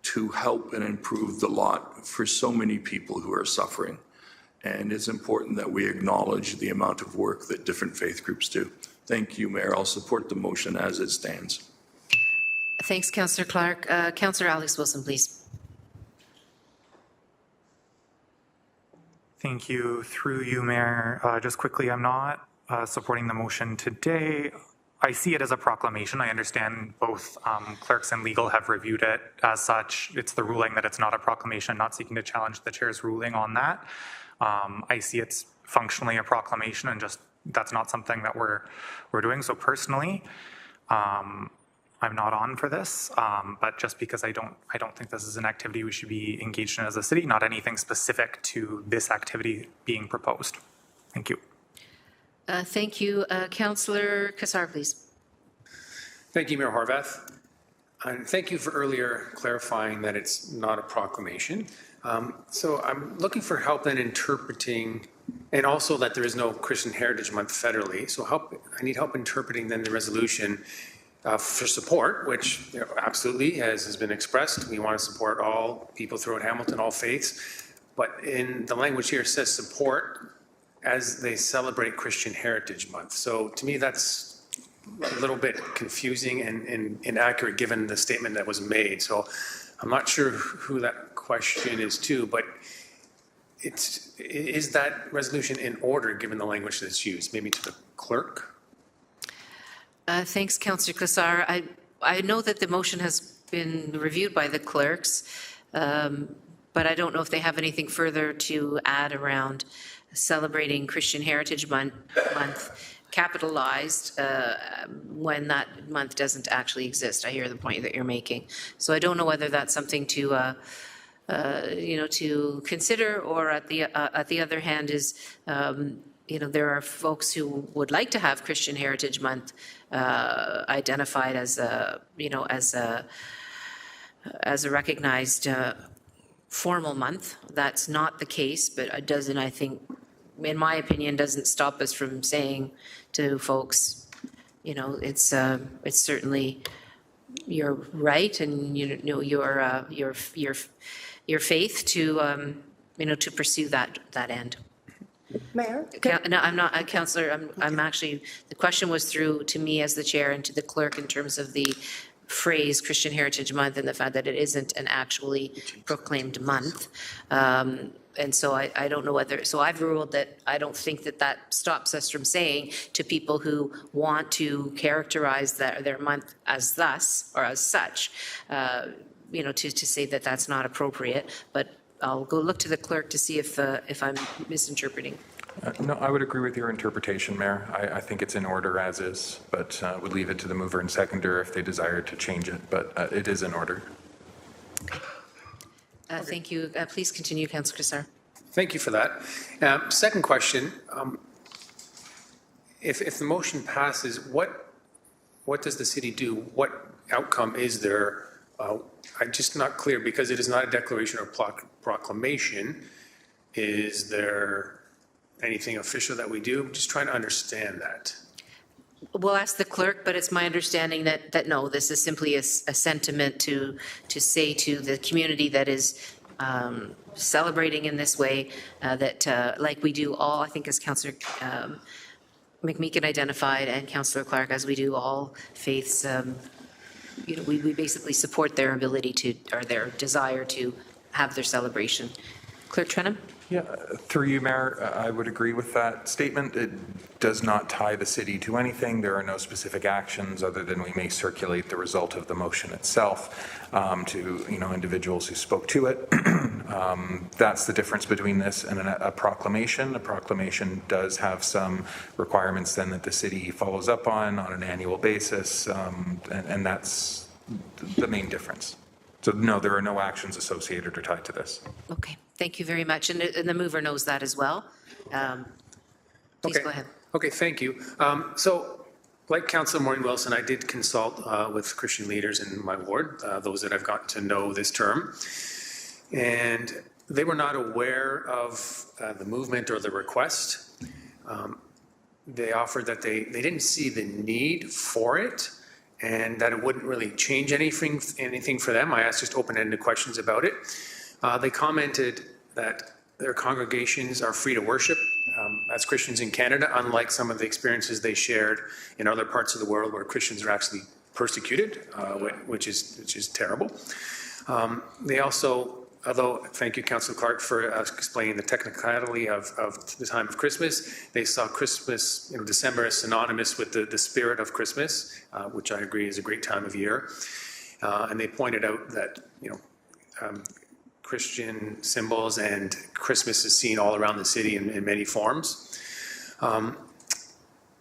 to help and improve the lot for so many people who are suffering. And it's important that we acknowledge the amount of work that different faith groups do. Thank you, Mayor. I'll support the motion as it stands. Thanks, Councillor Clark. Councillor Alex Wilson, please. Thank you. Through you, Mayor. Just quickly, I'm not supporting the motion today. I see it as a proclamation. I understand both clerks and legal have reviewed it as such. It's the ruling that it's not a proclamation, not seeking to challenge the chair's ruling on that. I see it's functionally a proclamation, and just that's not something that we're doing. So personally, I'm not on for this, but just because I don't think this is an activity we should be engaged in as a city, not anything specific to this activity being proposed. Thank you. Thank you. Councillor Kassar, please. Thank you, Mayor Horvath. And thank you for earlier clarifying that it's not a proclamation. So I'm looking for help in interpreting, and also that there is no Christian Heritage Month federally. So I need help interpreting then the resolution for support, which absolutely has been expressed. We want to support all people throughout Hamilton, all faiths. But in the language here, it says support as they celebrate Christian Heritage Month. So to me, that's a little bit confusing and inaccurate given the statement that was made. So I'm not sure who that question is to, but is that resolution in order given the language that's used? Maybe to the clerk? Thanks, Councillor Kassar. I know that the motion has been reviewed by the clerks, but I don't know if they have anything further to add around celebrating Christian Heritage Month capitalized when that month doesn't actually exist. I hear the point that you're making. So I don't know whether that's something to to consider, or at the other hand is there are folks who would like to have Christian Heritage Month identified as a recognized formal month. That's not the case, but it doesn't, I think, in my opinion, doesn't stop us from saying to folks, it's certainly your right and your faith to to pursue that end. Mayor? No, I'm not, Councillor, I'm actually, the question was through to me as the chair and to the clerk in terms of the phrase Christian Heritage Month and the fact that it isn't an actually proclaimed month. And so I don't know whether, so I've ruled that I don't think that that stops us from saying to people who want to characterize their month as thus or as such, you know, to say that that's not appropriate. But I'll go look to the clerk to see if I'm misinterpreting. No, I would agree with your interpretation, Mayor. I think it's in order as is, but would leave it to the mover and seconder if they desire to change it, but it is in order. Thank you. Please continue, Councillor Cassar. Thank you for that. Second question, if the motion passes, what does the city do? What outcome is there? I'm just not clear because it is not a declaration or proclamation. Is there anything official that we do? I'm just trying to understand that. We'll ask the clerk, but it's my understanding that no, this is simply a sentiment to say to the community that is celebrating in this way that like we do all, I think as Councillor McMeekin identified and Councillor Clark, as we do all faiths, you know, we basically support their ability to, or their desire to have their celebration. Clerk Trenum? Yeah, through you, Mayor, I would agree with that statement. It does not tie the city to anything. There are no specific actions other than we may circulate the result of the motion itself to, you know, individuals who spoke to it. That's the difference between this and a proclamation. A proclamation does have some requirements then that the city follows up on an annual basis, and that's the main difference. So no, there are no actions associated or tied to this. Okay, thank you very much. And the mover knows that as well. Please go ahead. Okay, thank you. So like Councillor Maureen Wilson, I did consult with Christian leaders in my ward, those that I've gotten to know this term. And they were not aware of the movement or the request. They offered that they didn't see the need for it and that it wouldn't really change anything for them. I asked just open-ended questions about it. They commented that their congregations are free to worship as Christians in Canada, unlike some of the experiences they shared in other parts of the world where Christians are actually persecuted, which is terrible. They also, although, thank you, Councillor Clark, for explaining the technicality of the time of Christmas. They saw Christmas, you know, December as synonymous with the spirit of Christmas, which I agree is a great time of year. And they pointed out that, you know, Christian symbols and Christmas is seen all around the city in many forms. And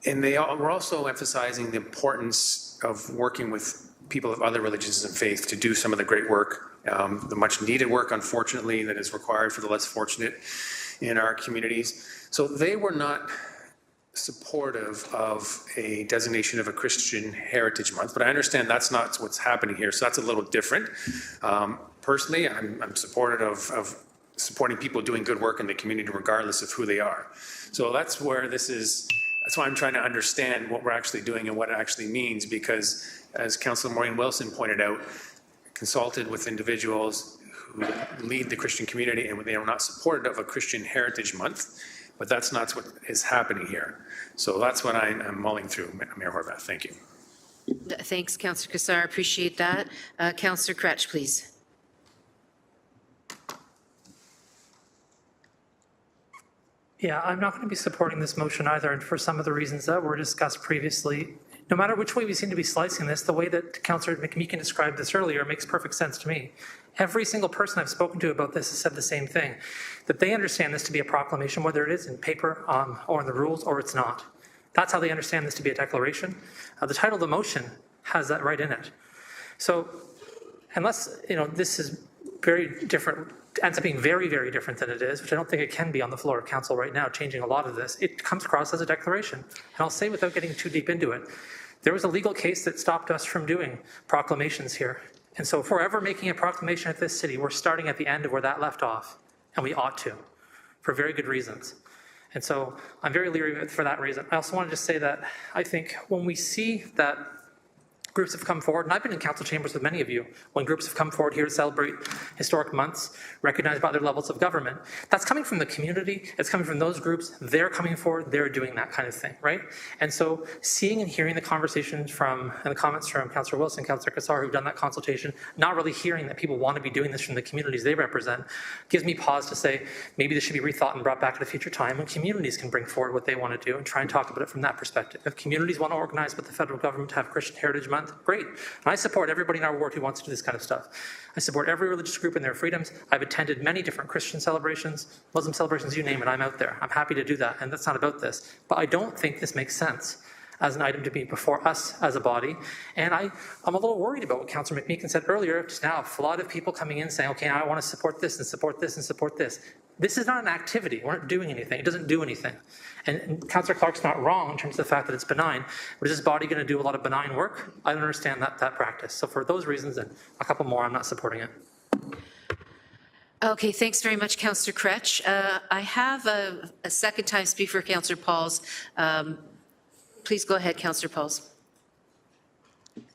they were also emphasizing the importance of working with people of other religions and faith to do some of the great work, the much needed work, unfortunately, that is required for the less fortunate in our communities. So they were not supportive of a designation of a Christian Heritage Month, but I understand that's not what's happening here, so that's a little different. Personally, I'm supportive of supporting people doing good work in the community regardless of who they are. So that's where this is, that's why I'm trying to understand what we're actually doing and what it actually means, because as Councillor Maureen Wilson pointed out, consulted with individuals who lead the Christian community and they are not supportive of a Christian Heritage Month, but that's not what is happening here. So that's what I'm mulling through, Mayor Horvath. Thank you. Thanks, Councillor Cassar. Appreciate that. Councillor Kretsch, please. Yeah, I'm not going to be supporting this motion either, and for some of the reasons that were discussed previously. No matter which way we seem to be slicing this, the way that Councillor McMeekin described this earlier makes perfect sense to me. Every single person I've spoken to about this has said the same thing, that they understand this to be a proclamation, whether it is in paper or in the rules or it's not. That's how they understand this to be a declaration. The title of the motion has that right in it. So unless, you know, this is very different, ends up being very, very different than it is, which I don't think it can be on the floor of council right now, changing a lot of this, it comes across as a declaration. And I'll say without getting too deep into it, there was a legal case that stopped us from doing proclamations here. And so if we're ever making a proclamation at this city, we're starting at the end of where that left off, and we ought to, for very good reasons. And so I'm very leery of it for that reason. I also wanted to say that I think when we see that groups have come forward, and I've been in council chambers with many of you, when groups have come forward here to celebrate historic months, recognized by other levels of government, that's coming from the community, it's coming from those groups, they're coming forward, they're doing that kind of thing, right? And so seeing and hearing the conversations from, and the comments from Councillor Wilson, Councillor Cassar, who've done that consultation, not really hearing that people want to be doing this from the communities they represent, gives me pause to say, maybe this should be rethought and brought back at a future time when communities can bring forward what they want to do and try and talk about it from that perspective. If communities want to organize with the federal government to have Christian Heritage Month, great. And I support everybody in our ward who wants to do this kind of stuff. I support every religious group in their freedoms. I've attended many different Christian celebrations, Muslim celebrations, you name it, I'm out there. I'm happy to do that, and that's not about this. But I don't think this makes sense as an item to be before us as a body. And I'm a little worried about what Councillor McMeekin said earlier, just now, a lot of people coming in saying, okay, I want to support this and support this and support this. This is not an activity. We're not doing anything. It doesn't do anything. And Councillor Clark's not wrong in terms of the fact that it's benign, but is this body going to do a lot of benign work? I don't understand that practice. So for those reasons and a couple more, I'm not supporting it. Okay, thanks very much, Councillor Kretsch. I have a second time speak for Councillor Pauls. Please go ahead, Councillor Pauls.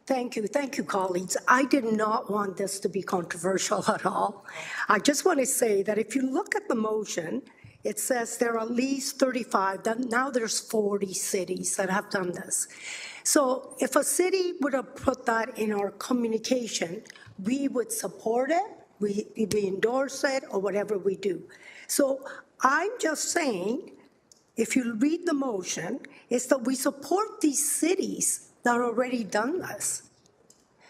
Thank you, colleagues. I did not want this to be controversial at all. I just want to say that if you look at the motion, it says there are at least 35, now there's 40 cities that have done this. So if a city would have put that in our communication, we would support it, we endorse it, or whatever we do. So I'm just saying, if you read the motion, it's that we support these cities that already done this.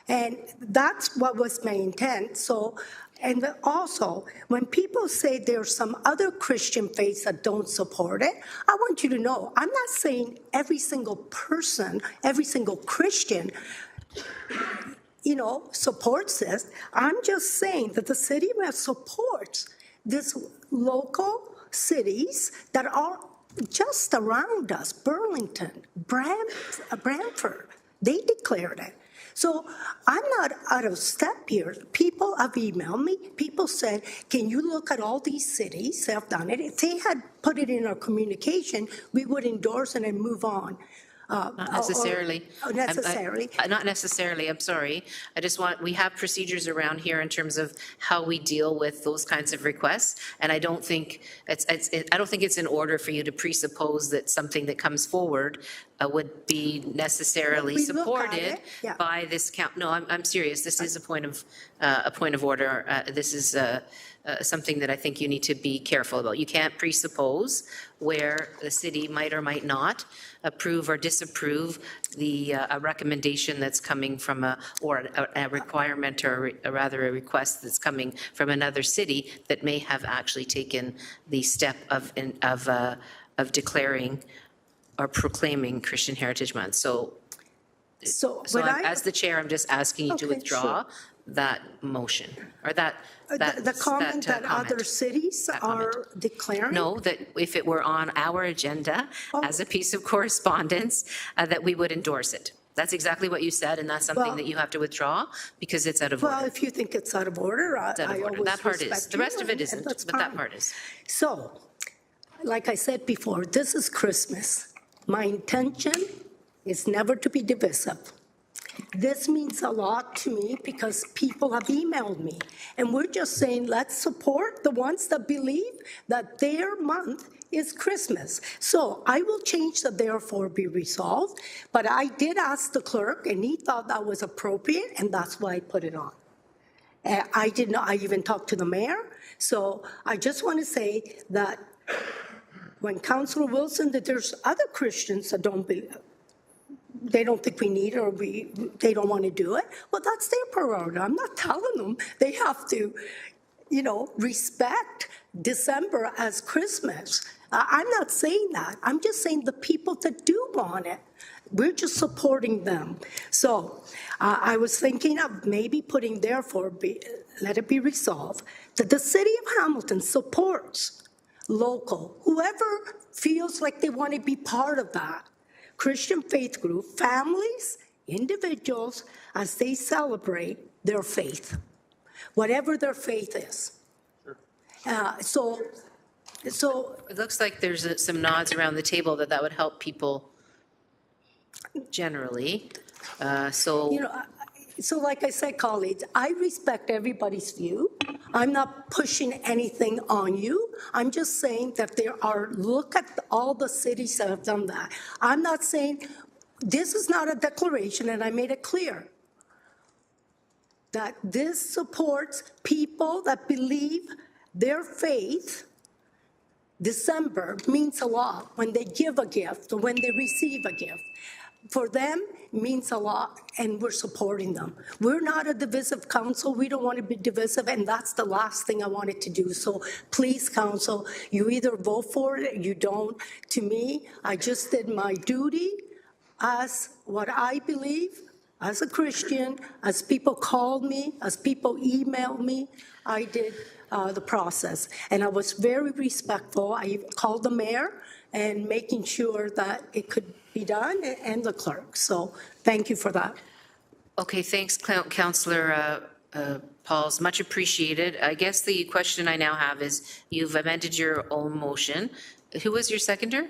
And that's what was my intent. So, and also, when people say there's some other Christian faiths that don't support it, I want you to know, I'm not saying every single person, every single Christian, supports this. I'm just saying that the city supports this local cities that are just around us, Burlington, Brantford, they declared it. So I'm not out of step here. People have emailed me. People said, can you look at all these cities that have done it? If they had put it in our communication, we would endorse it and move on. Not necessarily. Necessarily. Not necessarily, I'm sorry. We have procedures around here in terms of how we deal with those kinds of requests, and I don't think it's in order for you to presuppose that something that comes forward would be necessarily supported by this count. No, I'm serious. This is a point of order. This is something that I think you need to be careful about. You can't presuppose where the city might or might not approve or disapprove a recommendation that's coming from a requirement, or rather a request that's coming from another city that may have actually taken the step of declaring or proclaiming Christian Heritage Month. So as the chair, I'm just asking you to withdraw that motion, or the comment that other cities are declaring? No, that if it were on our agenda as a piece of correspondence, that we would endorse it. That's exactly what you said, and that's something that you have to withdraw because it's out of order. Well, if you think it's out of order, it's out of order. That part is. The rest of it isn't, but that part is. So, like I said before, this is Christmas. My intention is never to be divisive. This means a lot to me because people have emailed me, and we're just saying, let's support the ones that believe that their month is Christmas. So I will change the therefore be resolved, but I did ask the clerk, and he thought that was appropriate, and that's why I put it on. I even talked to the mayor, so I just want to say that when Councillor Wilson, that there's other Christians that don't believe, they don't think we need it, or they don't want to do it, well, that's their prerogative. I'm not telling them they have to, respect December as Christmas. I'm not saying that. I'm just saying the people that do want it, we're just supporting them. So I was thinking of maybe putting therefore, let it be resolved, that the city of Hamilton supports local, whoever feels like they want to be part of that Christian faith group, families, individuals, as they celebrate their faith, whatever their faith is. So it looks like there's some nods around the table that would help people generally. So, So like I said, colleagues, I respect everybody's view. I'm not pushing anything on you. I'm just saying that look at all the cities that have done that. I'm not saying, this is not a declaration, and I made it clear that this supports people that believe their faith. December means a lot when they give a gift or when they receive a gift. For them, it means a lot, and we're supporting them. We're not a divisive council. We don't want to be divisive, and that's the last thing I wanted to do. So please, council, you either vote for it or you don't. To me, I just did my duty as what I believe, as a Christian, as people called me, as people emailed me. I did the process, and I was very respectful. I called the mayor and making sure that it could be done, and the clerk. So thank you for that. okay, thanks, Councillor Pauls, much appreciated. I guess the question I now have is, you've amended your own motion. Who was your seconder?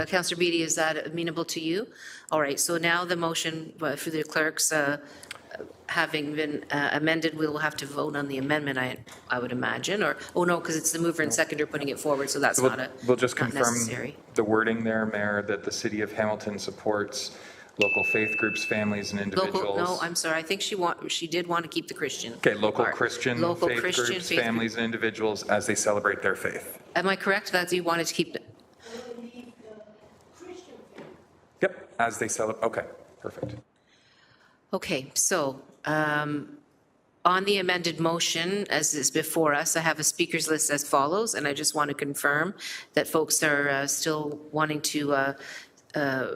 Councillor Beattie, is that amenable to you? All right, so now the motion for the clerks having been amended, we will have to vote on the amendment, I would imagine, or, oh no, because it's the mover and seconder putting it forward, so that's We'll just not confirm necessary. the wording there, Mayor, that the City of Hamilton supports local faith groups, families, and individuals. No, I'm sorry, I think she did want to keep the Christian. Okay, local part. Christian Local faith Christian groups, faith families, and individuals as they celebrate their faith. Am I correct that you wanted to keep the, Yep, as they celebrate, okay, perfect. okay, so on the amended motion, as is before us, I have a speakers list as follows, and I just want to confirm that folks are still wanting to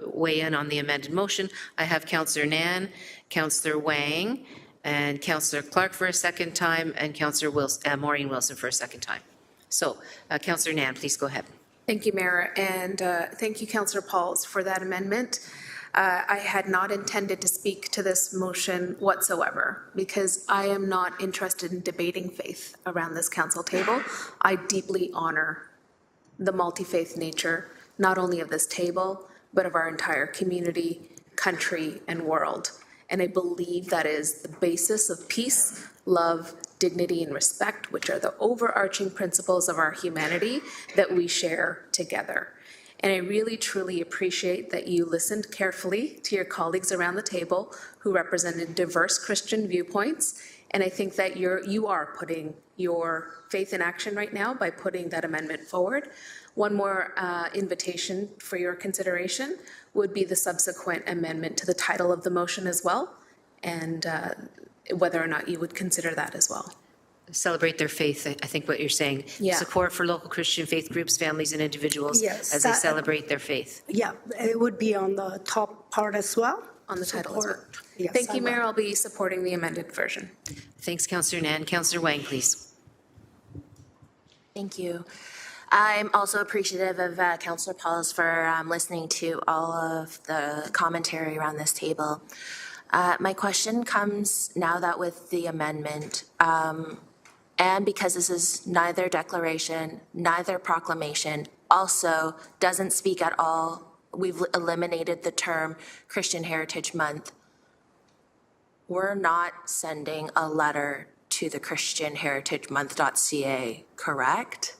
weigh in on the amended motion. I have Councillor Nan, Councillor Wang, and Councillor Clark for a second time, and Councillor Maureen Wilson for a second time. So, Councillor Nan, please go ahead. Thank you, Mayor, and thank you, Councillor Pauls, for that amendment. I had not intended to speak to this motion whatsoever because I am not interested in debating faith around this council table. I deeply honor the multi-faith nature, not only of this table, but of our entire community, country, and world. And I believe that is the basis of peace, love, dignity, and respect, which are the overarching principles of our humanity that we share together. And I really, truly appreciate that you listened carefully to your colleagues around the table who represented diverse Christian viewpoints. And I think that you are putting your faith in action right now by putting that amendment forward. One more invitation for your consideration would be the subsequent amendment to the title of the motion as well, and whether or not you would consider that as well. Celebrate their faith, I think what you're saying. Yeah. Support for local Christian faith groups, families, and individuals Yes, as they celebrate their faith. Yeah, it would be on the top part as well. On the title as well. Yes, Thank I you, will. Mayor. I'll be supporting the amended version. Thanks, Councillor Nan. Councillor Wang, please. Thank you. I'm also appreciative of Councillor Pauls for listening to all of the commentary around this table. My question comes now that with the amendment, and because this is neither declaration, neither proclamation, also doesn't speak at all, we've eliminated the term Christian Heritage Month. We're not sending a letter to the ChristianHeritageMonth.ca, correct?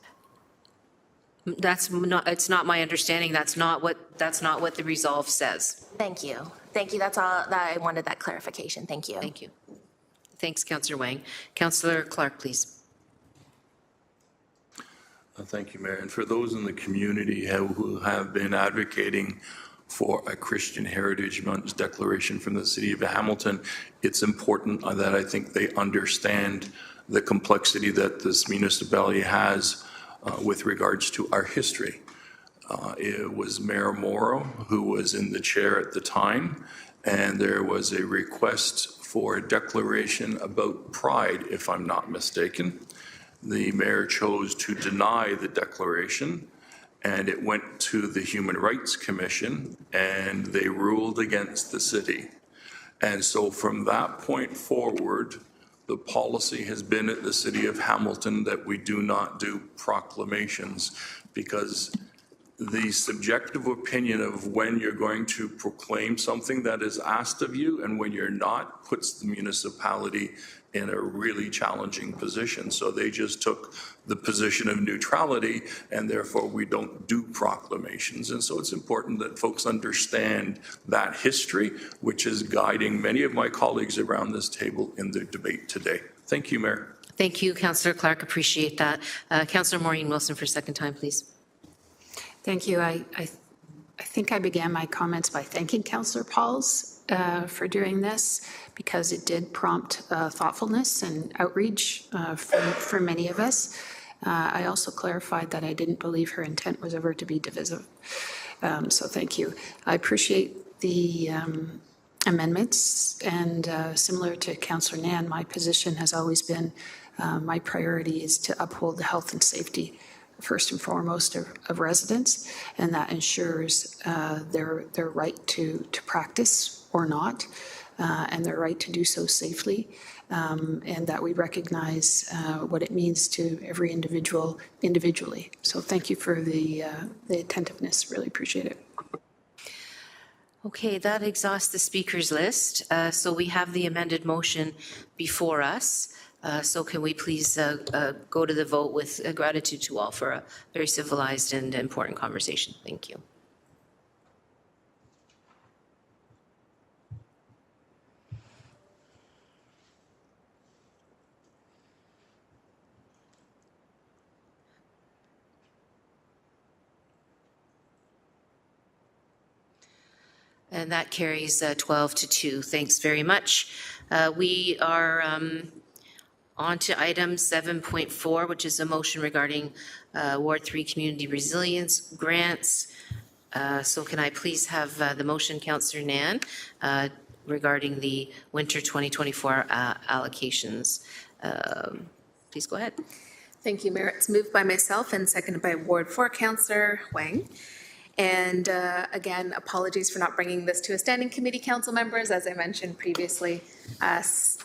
That's not, it's not my understanding. That's not what the resolve says. Thank you. Thank you. That's all that I wanted, that clarification. Thank you. Thank you. Thanks, Councillor Wang. Councillor Clark, please. Thank you, Mayor. And for those in the community who have been advocating for a Christian Heritage Month declaration from the City of Hamilton, it's important that I think they understand the complexity that this municipality has with regards to our history. It was Mayor Morrow who was in the chair at the time, and there was a request for a declaration about pride, if I'm not mistaken. The mayor chose to deny the declaration, and it went to the Human Rights Commission, and they ruled against the city. And so from that point forward, the policy has been at the City of Hamilton that we do not do proclamations, because the subjective opinion of when you're going to proclaim something that is asked of you and when you're not puts the municipality in a really challenging position. So they just took the position of neutrality, and therefore we don't do proclamations. And so it's important that folks understand that history, which is guiding many of my colleagues around this table in the debate today. Thank you, Mayor. Thank you, Councillor Clark. Appreciate that. Councillor Maureen Wilson for a second time, please. Thank you. I think I began my comments by thanking Councillor Pauls for doing this, because it did prompt thoughtfulness and outreach for many of us. I also clarified that I didn't believe her intent was ever to be divisive. So thank you. I appreciate the amendments, and similar to Councillor Nan, my position has always been my priority is to uphold the health and safety first and foremost of residents, and that ensures their right to practice or not, and their right to do so safely, and that we recognize what it means to every individual individually. So thank you for the attentiveness. Really appreciate it. Okay, that exhausts the speakers list. So we have the amended motion before us. So can we please go to the vote with gratitude to all for a very civilized and important conversation. Thank you. And that carries 12-2. Thanks very much. We are on to item 7.4, which is a motion regarding Ward 3 Community Resilience Grants. So can I please have the motion, Councillor Nan, regarding the winter 2024 allocations. Please go ahead. Thank you, Mayor. It's moved by myself and seconded by Ward 4 Councillor Wang. And again, apologies for not bringing this to a standing committee, council members. As I mentioned previously,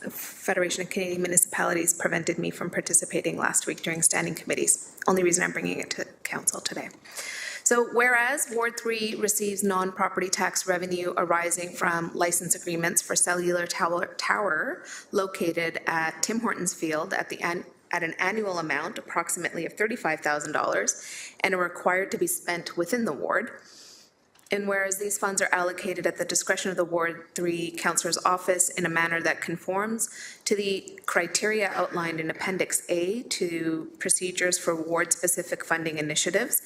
Federation of Canadian Municipalities prevented me from participating last week during standing committees. Only reason I'm bringing it to council today. So whereas Ward 3 receives non-property tax revenue arising from license agreements for cellular tower located at Tim Hortons Field at an annual amount approximately of $35,000 and are required to be spent within the ward. And whereas these funds are allocated at the discretion of the Ward 3 Councillor's Office in a manner that conforms to the criteria outlined in Appendix A to procedures for ward-specific funding initiatives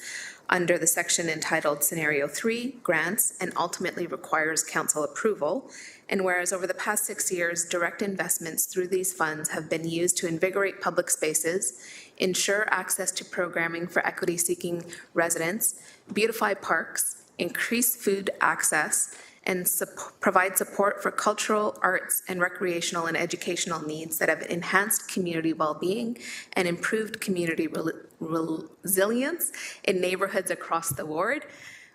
under the section entitled Scenario 3, Grants, and ultimately requires council approval. And whereas over the past 6 years, direct investments through these funds have been used to invigorate public spaces, ensure access to programming for equity-seeking residents, beautify parks, increase food access, and provide support for cultural, arts, and recreational and educational needs that have enhanced community well-being and improved community resilience in neighborhoods across the ward,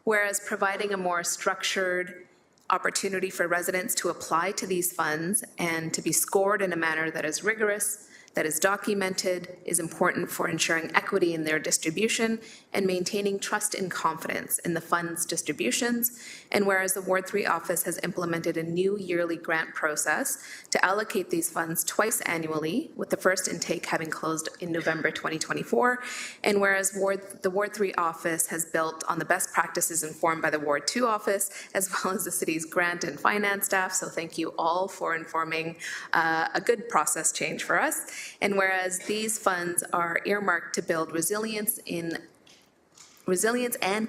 whereas providing a more structured opportunity for residents to apply to these funds and to be scored in a manner that is rigorous, that is documented, is important for ensuring equity in their distribution and maintaining trust and confidence in the fund's distributions. And whereas the Ward 3 office has implemented a new yearly grant process to allocate these funds twice annually, with the first intake having closed in November 2024, and whereas the Ward 3 office has built on the best practices informed by the Ward 2 office, as well as the city's grant and finance staff. So thank you all for informing a good process change for us. And whereas these funds are earmarked to build resilience and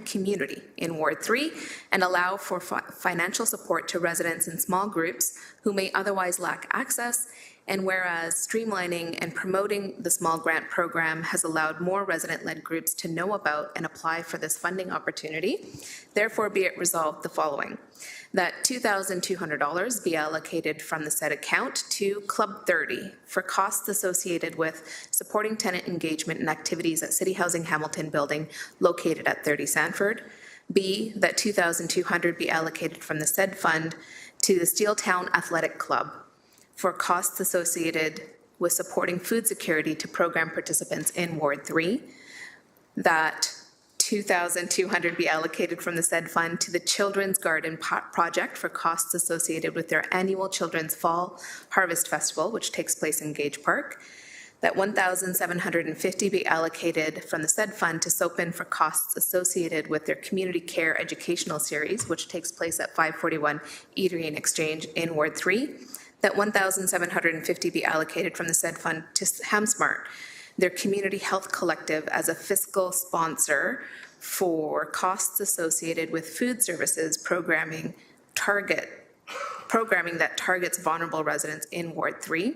community in Ward 3 and allow for financial support to residents in small groups who may otherwise lack access, and whereas streamlining and promoting the small grant program has allowed more resident-led groups to know about and apply for this funding opportunity, therefore be it resolved the following: that $2,200 be allocated from the said account to Club 30 for costs associated with supporting tenant engagement and activities at City Housing Hamilton building located at 30 Sanford. B, that $2,200 be allocated from the said fund to the Steeltown Athletic Club for costs associated with supporting food security to program participants in Ward 3. That $2,200 be allocated from the said fund to the Children's Garden Project for costs associated with their annual Children's Fall Harvest Festival, which takes place in Gage Park. That $1,750 be allocated from the said fund to SOPIN for costs associated with their Community Care Educational Series, which takes place at 541 Eatery and Exchange in Ward 3. That $1,750 be allocated from the said fund to HamSmart, their Community Health Collective, as a fiscal sponsor for costs associated with food services programming that targets vulnerable residents in Ward 3.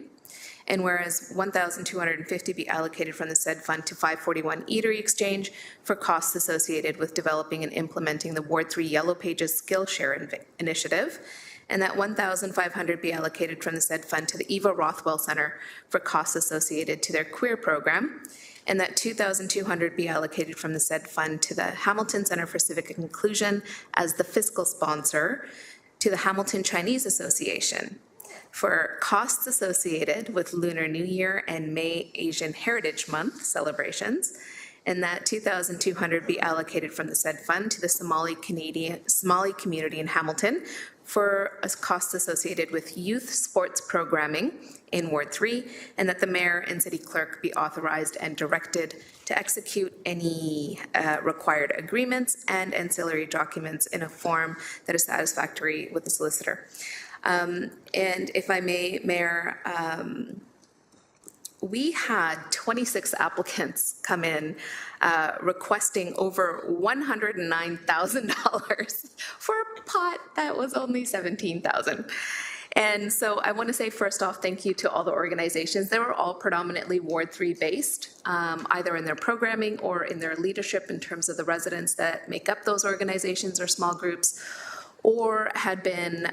And whereas $1,250 be allocated from the said fund to 541 Eatery Exchange for costs associated with developing and implementing the Ward 3 Yellow Pages Skillshare initiative, and that $1,500 be allocated from the said fund to the Eva Rothwell Center for costs associated to their queer program, and that $2,200 be allocated from the said fund to the Hamilton Center for Civic Inclusion as the fiscal sponsor to the Hamilton Chinese Association for costs associated with Lunar New Year and May Asian Heritage Month celebrations, and that $2,200 be allocated from the said fund to the Somali community in Hamilton for costs associated with youth sports programming in Ward 3, and that the mayor and city clerk be authorized and directed to execute any required agreements and ancillary documents in a form that is satisfactory with the solicitor. And if I may, Mayor, we had 26 applicants come in requesting over $109,000 for a pot that was only $17,000. And so I want to say, first off, thank you to all the organizations. They were all predominantly Ward 3 based, either in their programming or in their leadership in terms of the residents that make up those organizations or small groups, or had been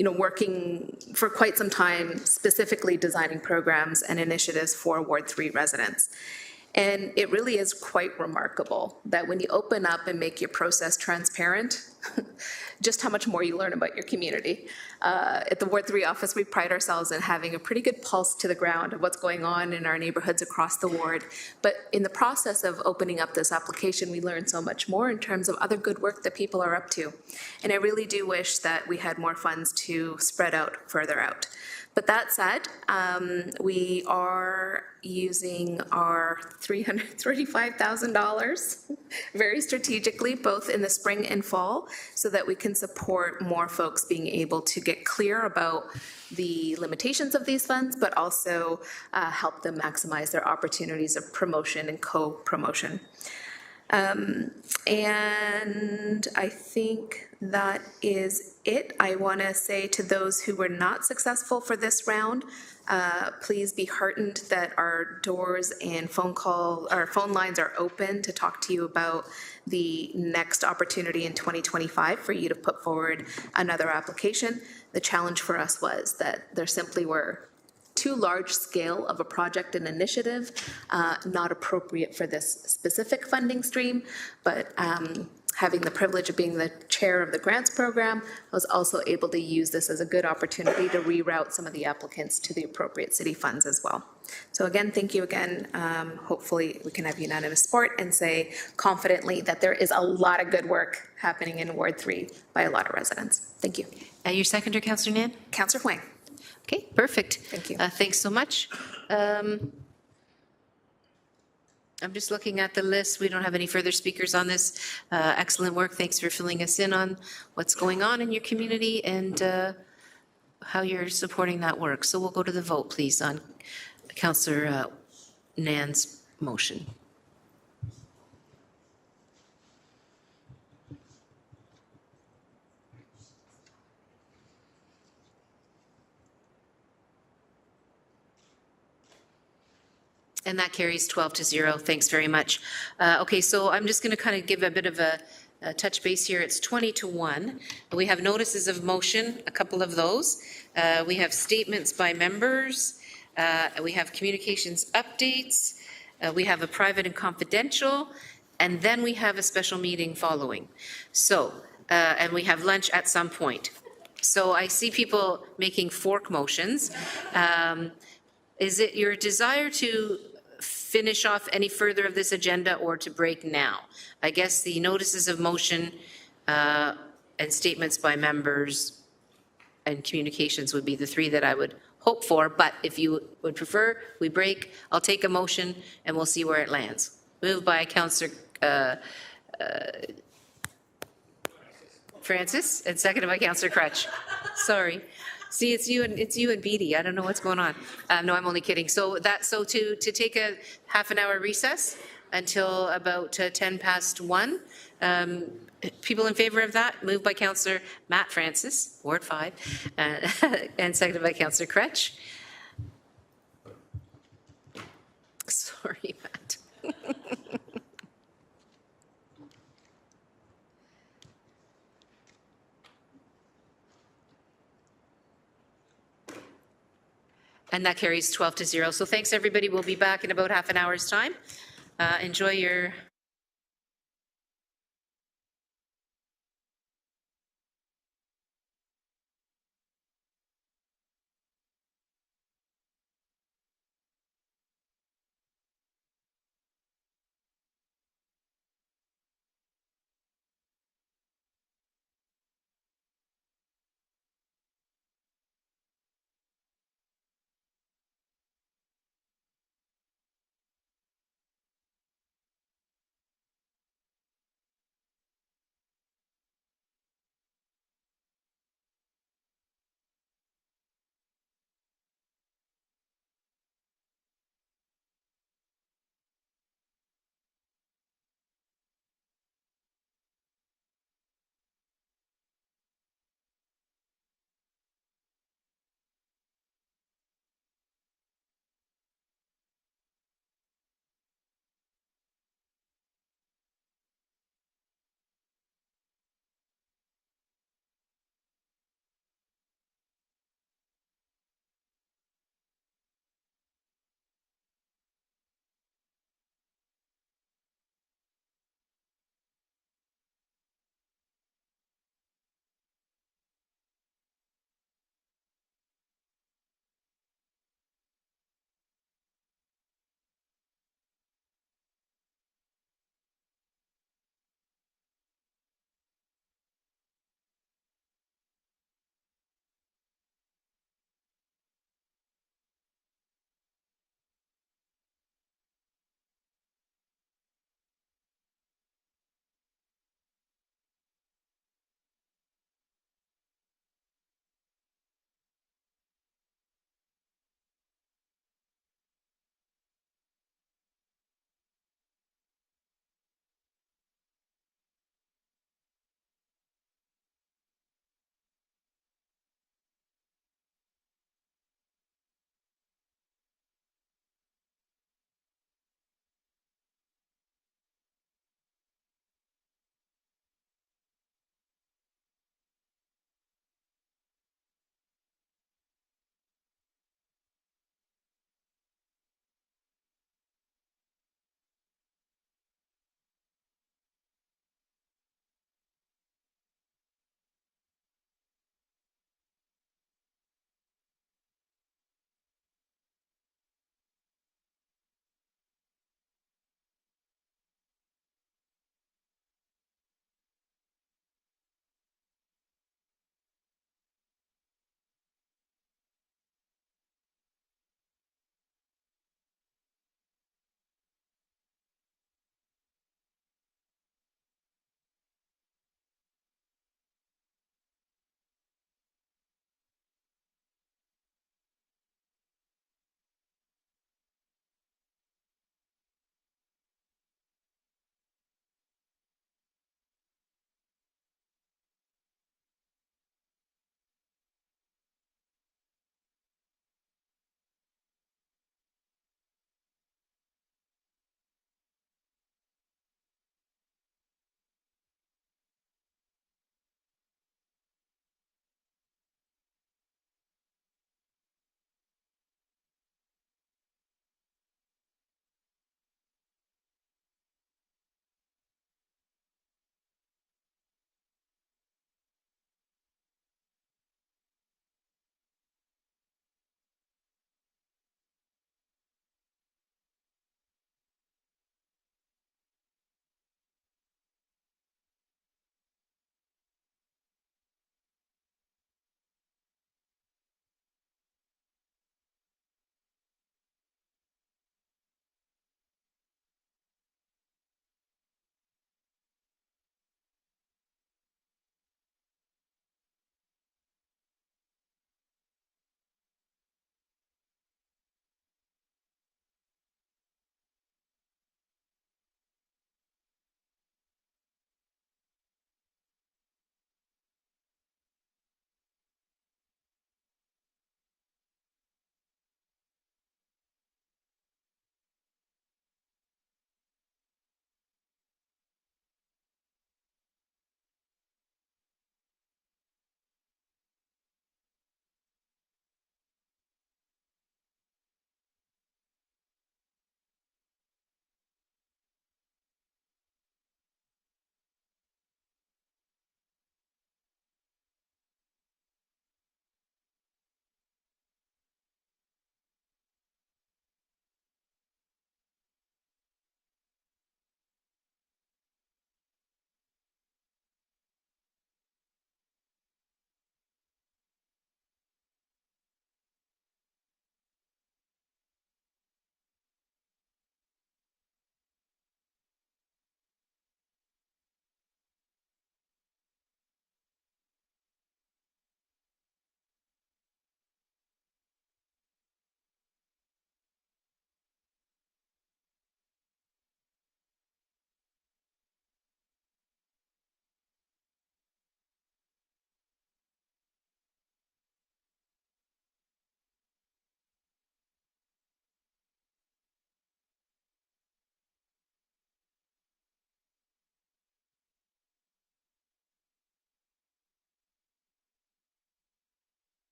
working for quite some time, specifically designing programs and initiatives for Ward 3 residents. And it really is quite remarkable that when you open up and make your process transparent, just how much more you learn about your community. At the Ward 3 office, we pride ourselves in having a pretty good pulse to the ground of what's going on in our neighborhoods across the ward. But in the process of opening up this application, we learn so much more in terms of other good work that people are up to. And I really do wish that we had more funds to spread out further out. But that said, we are using our $335,000 very strategically, both in the spring and fall, so that we can support more folks being able to get clear about the limitations of these funds, but also help them maximize their opportunities of promotion and co-promotion. And I think that is it. I want to say to those who were not successful for this round, please be heartened that our doors and phone lines are open to talk to you about the next opportunity in 2025 for you to put forward another application. The challenge for us was that there simply were too large scale of a project and initiative, not appropriate for this specific funding stream, but having the privilege of being the chair of the grants program, I was also able to use this as a good opportunity to reroute some of the applicants to the appropriate city funds as well. So again, thank you again. Hopefully we can have unanimous support and say confidently that there is a lot of good work happening in Ward 3 by a lot of residents. Thank you. Your seconder, Councillor Nan? Councillor Huang. Okay, perfect. Thank you. Thanks so much. I'm just looking at the list. We don't have any further speakers on this. Excellent work. Thanks for filling us in on what's going on in your community and how you're supporting that work. So we'll go to the vote, please, on Councillor Nan's motion. And that carries 12-0. Thanks very much. Okay, so I'm just going to kind of give a bit of a touch base here. It's 20-1. We have notices of motion, a couple of those. We have statements by members. We have communications updates. We have a private and confidential. And then we have a special meeting following. So, and we have lunch at some point. So I see people making fork motions. Is it your desire to finish off any further of this agenda or to break now? I guess the notices of motion and statements by members and communications would be the three that I would hope for, but if you would prefer, we break. I'll take a motion and we'll see where it lands. Moved by Councillor Francis and seconded by Councillor Crutch. Sorry. See, it's you and Beatty. I don't know what's going on. No, I'm only kidding. So to take a half an hour recess until about 10 past 1. People in favor of that? Moved by Councillor Matt Francis, Ward 5, and seconded by Councillor Crutch. Sorry, Matt. And that carries 12-0. So thanks, everybody. We'll be back in about half an hour's time. Enjoy your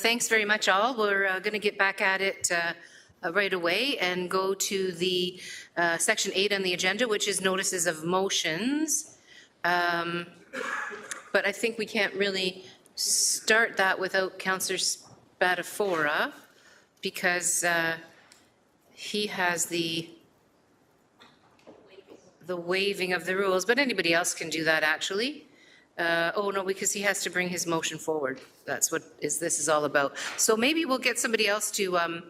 Thanks very much, all. We're going to get back at it right away and go to the section 8 on the agenda, which is notices of motions. But I think we can't really start that without Councillor Spadafora, because he has the waiving of the rules, but anybody else can do that, actually. Oh, no, because he has to bring his motion forward. That's what this is all about. So maybe we'll get somebody else to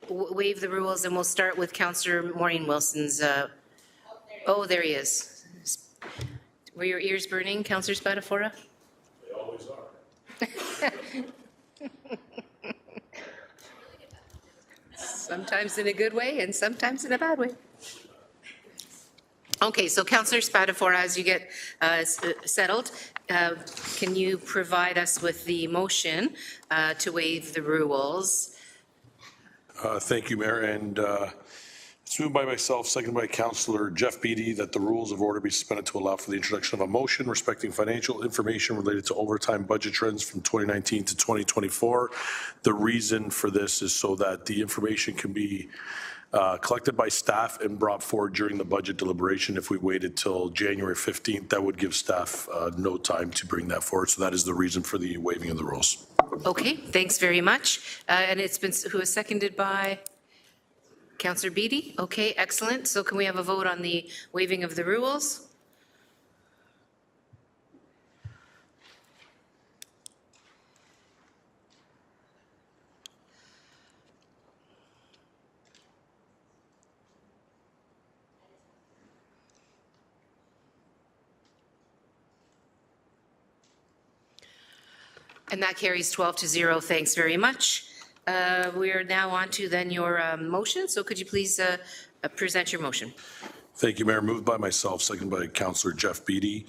waive the rules, and we'll start with Councillor Maureen Wilson's. Oh, there he is. Were your ears burning, Councillor Spadafora? They always are. Sometimes in a good way and sometimes in a bad way. Okay, so Councillor Spadafora, as you get settled, can you provide us with the motion to waive the rules? Thank you, Mayor. And it's moved by myself, seconded by Councillor Jeff Beattie, that the rules of order be suspended to allow for the introduction of a motion respecting financial information related to overtime budget trends from 2019 to 2024. The reason for this is so that the information can be collected by staff and brought forward during the budget deliberation. If we waited till January 15th, that would give staff no time to bring that forward. So that is the reason for the waiving of the rules. Okay, thanks very much. And it's been, who is seconded by? Councillor Beattie? Okay, excellent. So can we have a vote on the waiving of the rules? And that carries 12-0. Thanks very much. We are now on to then your motion. So could you please present your motion? Thank you, Mayor. Moved by myself, seconded by Councillor Jeff Beattie.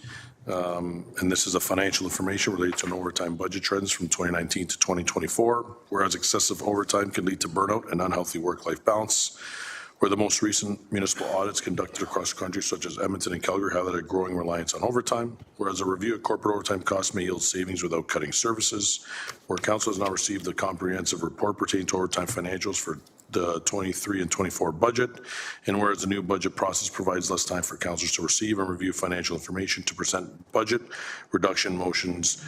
And this is a financial information related to an overtime budget trends from 2019 to 2024. Whereas excessive overtime can lead to burnout and unhealthy work-life balance. Where the most recent municipal audits conducted across the country, such as Edmonton and Calgary, highlighted a growing reliance on overtime. Whereas a review of corporate overtime costs may yield savings without cutting services. Where council has now received the comprehensive report pertaining to overtime financials for the 23 and 24 budget. And whereas the new budget process provides less time for councillors to receive and review financial information to present budget reduction motions,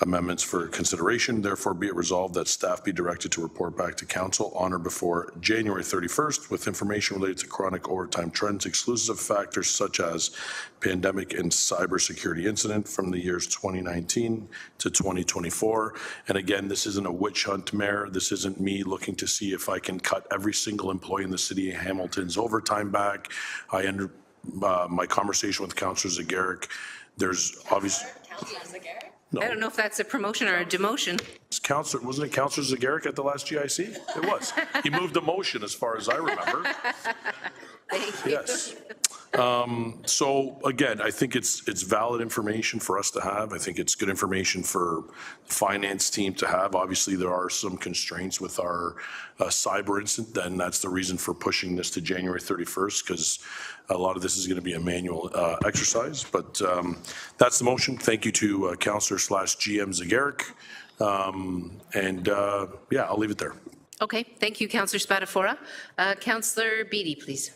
amendments for consideration. Therefore, be it resolved that staff be directed to report back to council on or before January 31st with information related to chronic overtime trends, exclusive of factors such as pandemic and cybersecurity incident from the years 2019 to 2024. And again, this isn't a witch hunt, Mayor. This isn't me looking to see if I can cut every single employee in the city of Hamilton's overtime back. My conversation with Councillor Zagarek, there's obviously... No. I don't know if that's a promotion or a demotion. Wasn't it Councillor Zagarek at the last GIC? It was. He moved a motion as far as I remember. Thank you. Yes. So again, I think it's valid information for us to have. I think it's good information for the finance team to have. Obviously, there are some constraints with our cyber incident, and that's the reason for pushing this to January 31st, because a lot of this is going to be a manual exercise. But that's the motion. Thank you to Councillor/GM Zagarek. Yeah, I'll leave it there. Okay, thank you, Councillor Spadafora. Councillor Beattie, please.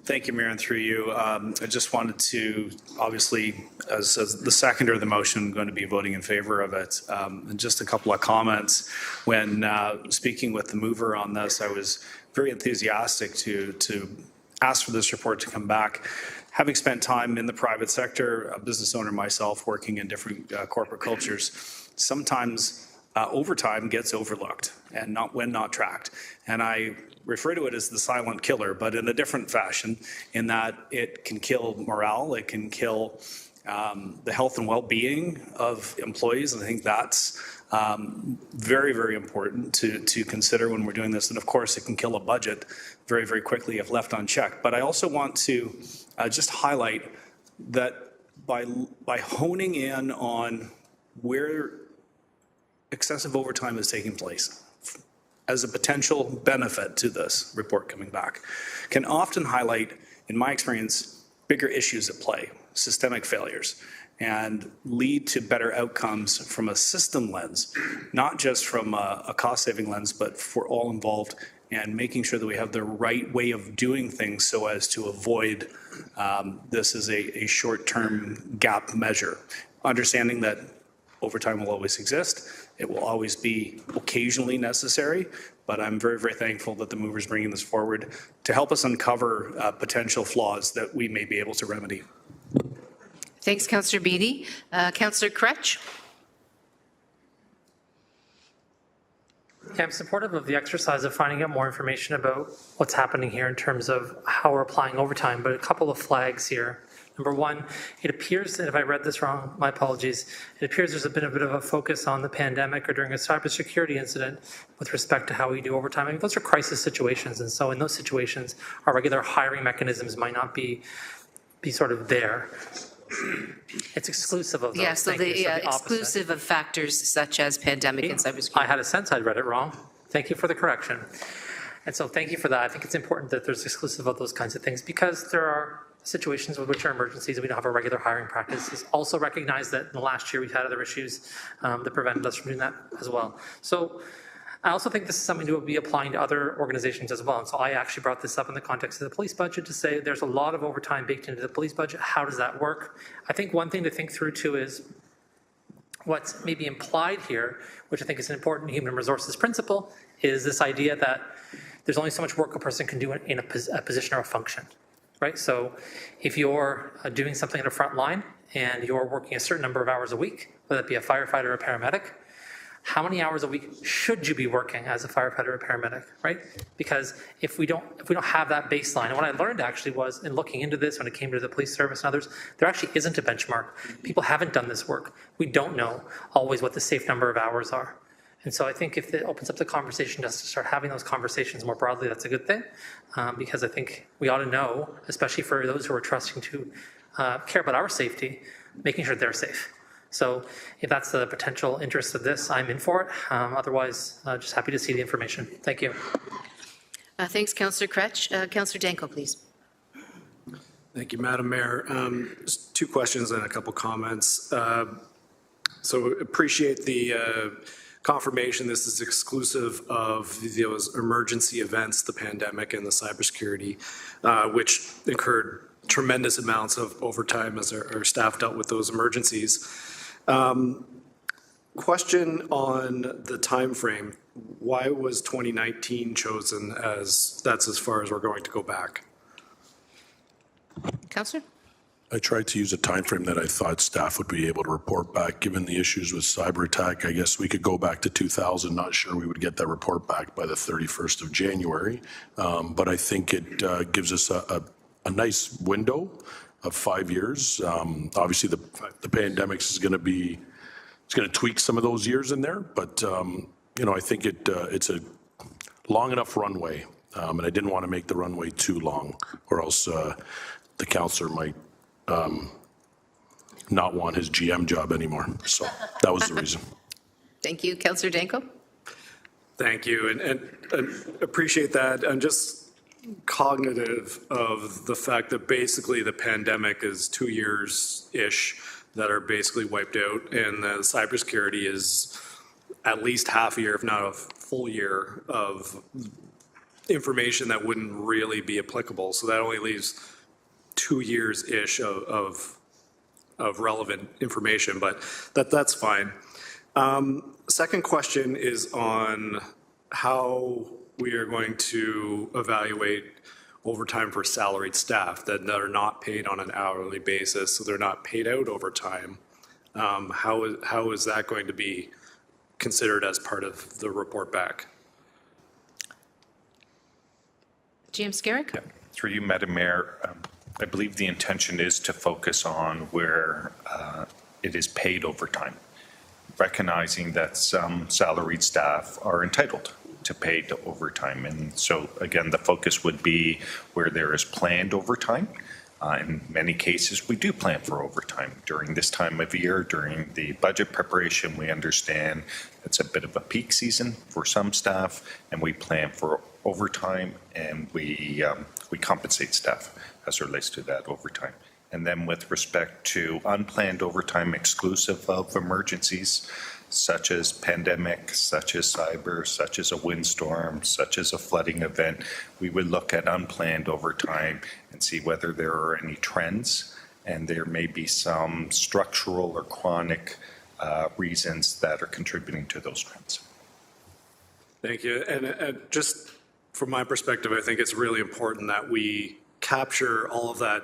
Thank you, Mayor, and through you. I just wanted to, obviously, as the seconder of the motion, I'm going to be voting in favor of it. And just a couple of comments. When speaking with the mover on this, I was very enthusiastic to ask for this report to come back. Having spent time in the private sector, a business owner myself, working in different corporate cultures, sometimes overtime gets overlooked and not tracked. And I refer to it as the silent killer, but in a different fashion, in that it can kill morale, it can kill the health and well-being of employees. And I think that's very, very important to consider when we're doing this. And of course, it can kill a budget very, very quickly if left unchecked. But I also want to just highlight that by honing in on where excessive overtime is taking place as a potential benefit to this report coming back, can often highlight, in my experience, bigger issues at play, systemic failures. and lead to better outcomes from a system lens, not just from a cost-saving lens, but for all involved, and making sure that we have the right way of doing things so as to avoid this as a short-term gap measure. Understanding that overtime will always exist. It will always be occasionally necessary, but I'm very, very thankful that the mover's bringing this forward to help us uncover potential flaws that we may be able to remedy. Thanks, Councillor Beattie. Councillor Crutch. Yeah, I'm supportive of the exercise of finding out more information about what's happening here in terms of how we're applying overtime, but a couple of flags here. Number one, it appears, and if I read this wrong, my apologies, it appears there's been a bit of a focus on the pandemic or during a cybersecurity incident with respect to how we do overtime. I mean, those are crisis situations, and so in those situations, our regular hiring mechanisms might not be sort of there. It's exclusive of those. Yeah, so exclusive of factors such as pandemic and cybersecurity. I had a sense I'd read it wrong. Thank you for the correction. And so thank you for that. I think it's important that there's exclusive of those kinds of things because there are situations which are emergencies and we don't have a regular hiring practice. Also recognize that in the last year we've had other issues that prevented us from doing that as well. So I also think this is something to be applying to other organizations as well. And so I actually brought this up in the context of the police budget to say there's a lot of overtime baked into the police budget. How does that work? I think one thing to think through too is what's maybe implied here, which I think is an important human resources principle, is this idea that there's only so much work a person can do in a position or a function, right? So if you're doing something at a front line and you're working a certain number of hours a week, whether it be a firefighter or a paramedic, how many hours a week should you be working as a firefighter or paramedic, right? Because if we don't have that baseline, and what I learned actually was in looking into this when it came to the police service and others, there actually isn't a benchmark. People haven't done this work. We don't know always what the safe number of hours are. And so I think if it opens up the conversation just to start having those conversations more broadly, that's a good thing, because I think we ought to know, especially for those who are trusting to care about our safety, making sure they're safe. So if that's the potential interest of this, I'm in for it. Otherwise, just happy to see the information. Thank you. Thanks, Councillor Crutch. Councillor Danko, please. Thank you, Madam Mayor. Just two questions and a couple comments. So appreciate the confirmation this is exclusive of those emergency events, the pandemic and the cybersecurity, which incurred tremendous amounts of overtime as our staff dealt with those emergencies. Question on the time frame. Why was 2019 chosen as that's as far as we're going to go back? Councillor? I tried to use a time frame that I thought staff would be able to report back. Given the issues with cyber attack, I guess we could go back to 2000. Not sure we would get that report back by the 31st of January. But I think it gives us a nice window of 5 years. Obviously, the pandemic is going to be, it's going to tweak some of those years in there. But, you know, I think it's a long enough runway. And I didn't want to make the runway too long or else the councillor might not want his GM job anymore. So that was the reason. Thank you. Councillor Danko? Thank you, and appreciate that. I'm just cognitive of the fact that basically the pandemic is 2 years-ish that are basically wiped out, and the cybersecurity is at least half a year, if not a full year, of information that wouldn't really be applicable. So that only leaves 2 years-ish of relevant information, but that's fine. Second question is on how we are going to evaluate overtime for salaried staff that are not paid on an hourly basis, so they're not paid out overtime. How is that going to be considered as part of the report back? GM Skerrick? Yeah. Through you, Madam Mayor, I believe the intention is to focus on where it is paid overtime, recognizing that some salaried staff are entitled to paid overtime. And so, again, the focus would be where there is planned overtime. In many cases, we do plan for overtime. During this time of year, during the budget preparation, we understand it's a bit of a peak season for some staff, and we plan for overtime, and we compensate staff as it relates to that overtime. And then with respect to unplanned overtime exclusive of emergencies, such as pandemic, such as cyber, such as a windstorm, such as a flooding event, we would look at unplanned overtime and see whether there are any trends, and there may be some structural or chronic reasons that are contributing to those trends. Thank you. And just from my perspective, I think it's really important that we capture all of that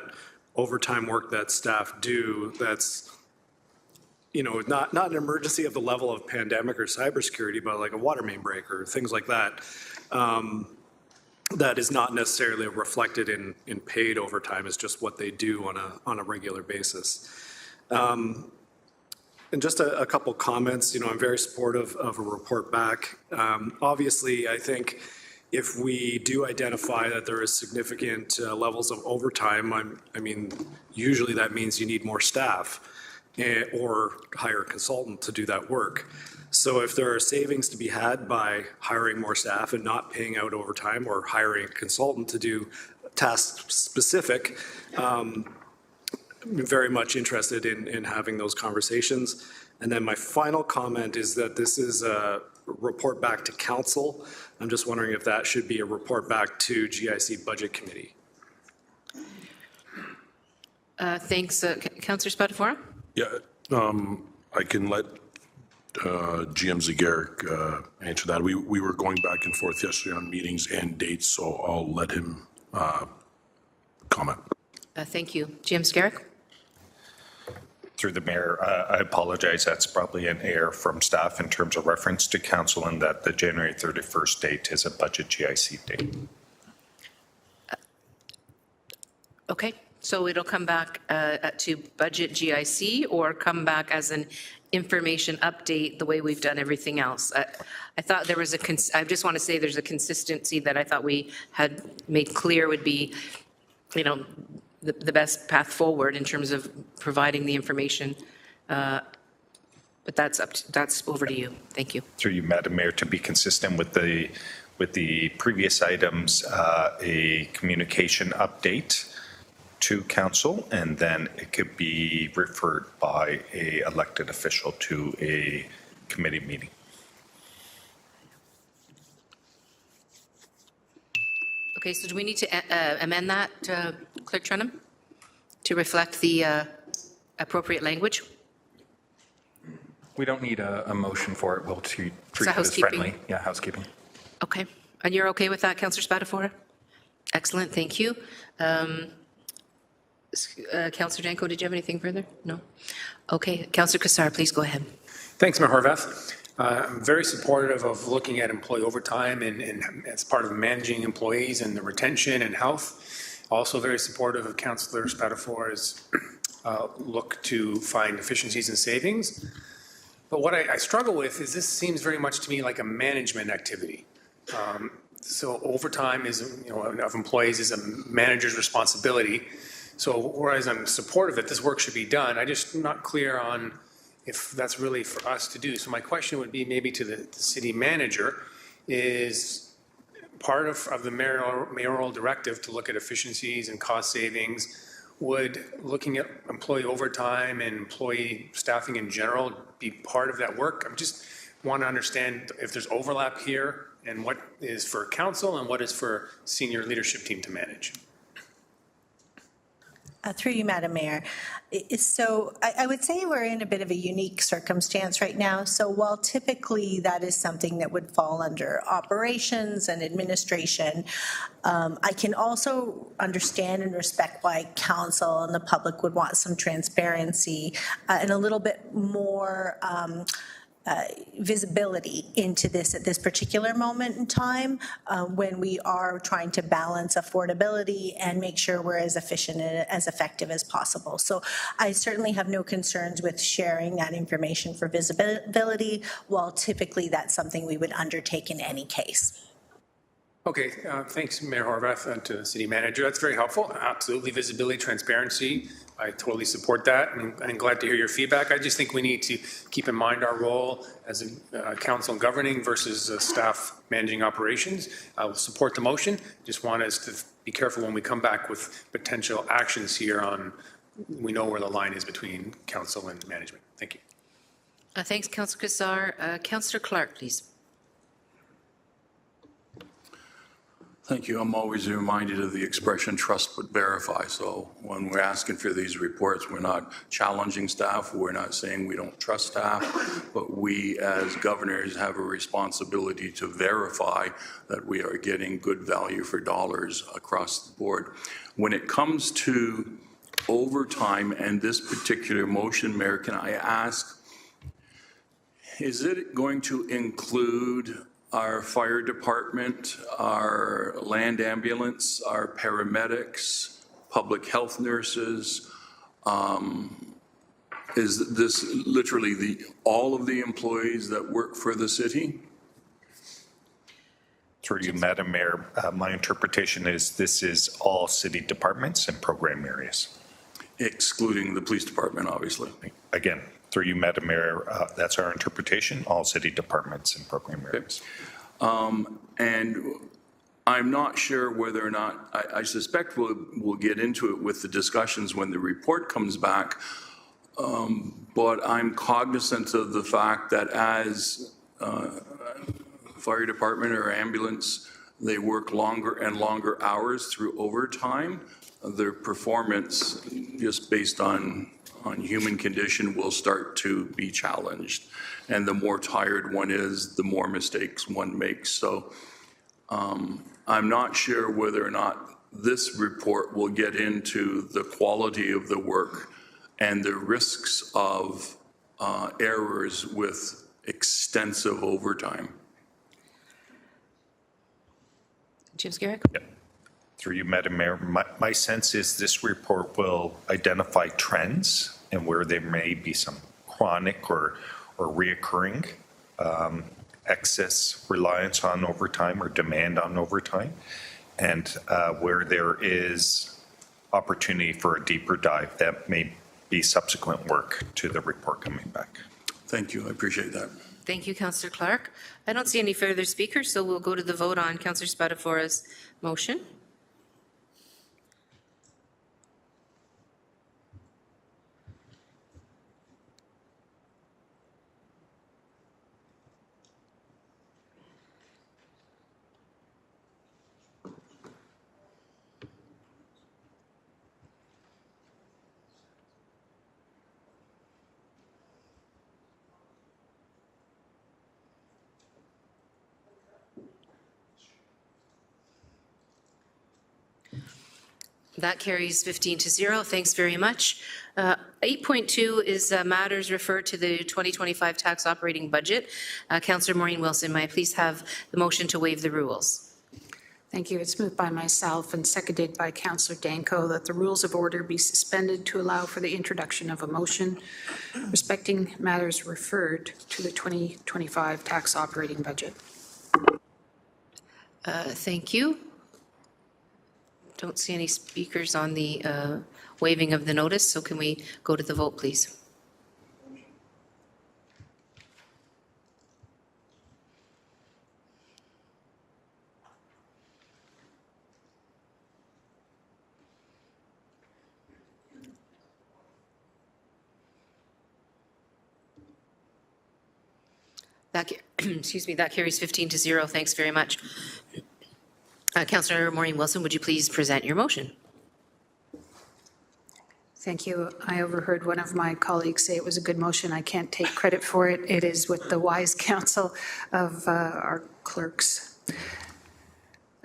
overtime work that staff do that's, you know, not an emergency of the level of pandemic or cybersecurity, but like a water main break or things like that, that is not necessarily reflected in paid overtime. It's just what they do on a regular basis. And just a couple comments. You know, I'm very supportive of a report back. Obviously, I think if we do identify that there is significant levels of overtime, I mean, usually that means you need more staff or hire a consultant to do that work. So if there are savings to be had by hiring more staff and not paying out overtime or hiring a consultant to do task specific, I'm very much interested in having those conversations. And then my final comment is that this is a report back to council. I'm just wondering if that should be a report back to GIC Budget Committee. Thanks. Councillor Spadafora? Yeah, I can let GM Zegeric answer that. We were going back and forth yesterday on meetings and dates, so I'll let him comment. Thank you. GM Zegeric? Through the mayor, I apologize. That's probably an error from staff in terms of reference to council, and that the January 31st date is a budget GIC date. Okay, so it'll come back to budget GIC or come back as an information update the way we've done everything else. I thought there was I just want to say there's a consistency that I thought we had made clear would be, you know, the best path forward in terms of providing the information. But that's over to you. Thank you. Through you, Madam Mayor, to be consistent with the previous items, a communication update to council, and then it could be referred by a elected official to a committee meeting. Okay, so do we need to amend that, Clerk Trenum, to reflect the appropriate language? We don't need a motion for it. We'll treat it as housekeeping? friendly. Yeah, housekeeping. Okay, and you're okay with that, Councillor Spadafora? Excellent, thank you. Councillor Danko, did you have anything further? No? Okay, Councillor Kassar, please go ahead. Thanks, Mayor Horvath. I'm very supportive of looking at employee overtime and as part of managing employees and the retention and health. Also very supportive of Councillor Spadafora's look to find efficiencies and savings. But what I struggle with is this seems very much to me like a management activity. So overtime is, you know, of employees is a manager's responsibility. So whereas I'm supportive that this work should be done, I'm just not clear on if that's really for us to do. So my question would be maybe to the city manager, is part of the mayoral directive to look at efficiencies and cost savings, would looking at employee overtime and employee staffing in general be part of that work? I just want to understand if there's overlap here and what is for council and what is for senior leadership team to manage. Through you, Madam Mayor. So I would say we're in a bit of a unique circumstance right now. So while typically that is something that would fall under operations and administration, I can also understand and respect why council and the public would want some transparency and a little bit more visibility into this at this particular moment in time when we are trying to balance affordability and make sure we're as efficient and as effective as possible. So I certainly have no concerns with sharing that information for visibility, while typically that's something we would undertake in any case. Okay, thanks, Mayor Horvath, and to the city manager. That's very helpful. Absolutely, visibility, transparency. I totally support that, and I'm glad to hear your feedback. I just think we need to keep in mind our role as a council governing versus staff managing operations. I will support the motion. Just want us to be careful when we come back with potential actions here on we know where the line is between council and management. Thank you. Thanks, Councillor Cassar. Councillor Clark, please. Thank you. I'm always reminded of the expression trust but verify. So when we're asking for these reports, we're not challenging staff. We're not saying we don't trust staff, but we as governors have a responsibility to verify that we are getting good value for dollars across the board. When it comes to overtime and this particular motion, Mayor, can I ask, is it going to include our fire department, our land ambulance, our paramedics, public health nurses? Is this literally all of the employees that work for the city? Through you, Madam Mayor, my interpretation is this is all city departments and program areas. Excluding the police department, obviously. Again, through you, Madam Mayor, that's our interpretation, all city departments and program areas. And I'm not sure whether or not, I suspect we'll get into it with the discussions when the report comes back, but I'm cognizant of the fact that as fire department or ambulance, they work longer and longer hours through overtime. Their performance, just based on human condition, will start to be challenged. And the more tired one is, the more mistakes one makes. So I'm not sure whether or not this report will get into the quality of the work and the risks of errors with extensive overtime. James Garrick? Yep. Through you, Madam Mayor, my sense is this report will identify trends and where there may be some chronic or reoccurring excess reliance on overtime or demand on overtime, and where there is opportunity for a deeper dive that may be subsequent work to the report coming back. Thank you. I appreciate that. Thank you, Councillor Clark. I don't see any further speakers, so we'll go to the vote on Councillor Spatafora's motion. That carries 15-0. Thanks very much. 8.2 is matters referred to the 2025 tax operating budget. Councillor Maureen Wilson, may I please have the motion to waive the rules? Thank you. It's moved by myself and seconded by Councillor Danko that the rules of order be suspended to allow for the introduction of a motion respecting matters referred to the 2025 tax operating budget. Thank you. Don't see any speakers on the waiving of the notice, so can we go to the vote, please? That, excuse me, that carries 15-0. Thanks very much. Councillor Maureen Wilson, would you please present your motion? Thank you. I overheard one of my colleagues say it was a good motion. I can't take credit for it. It is with the wise counsel of our clerks.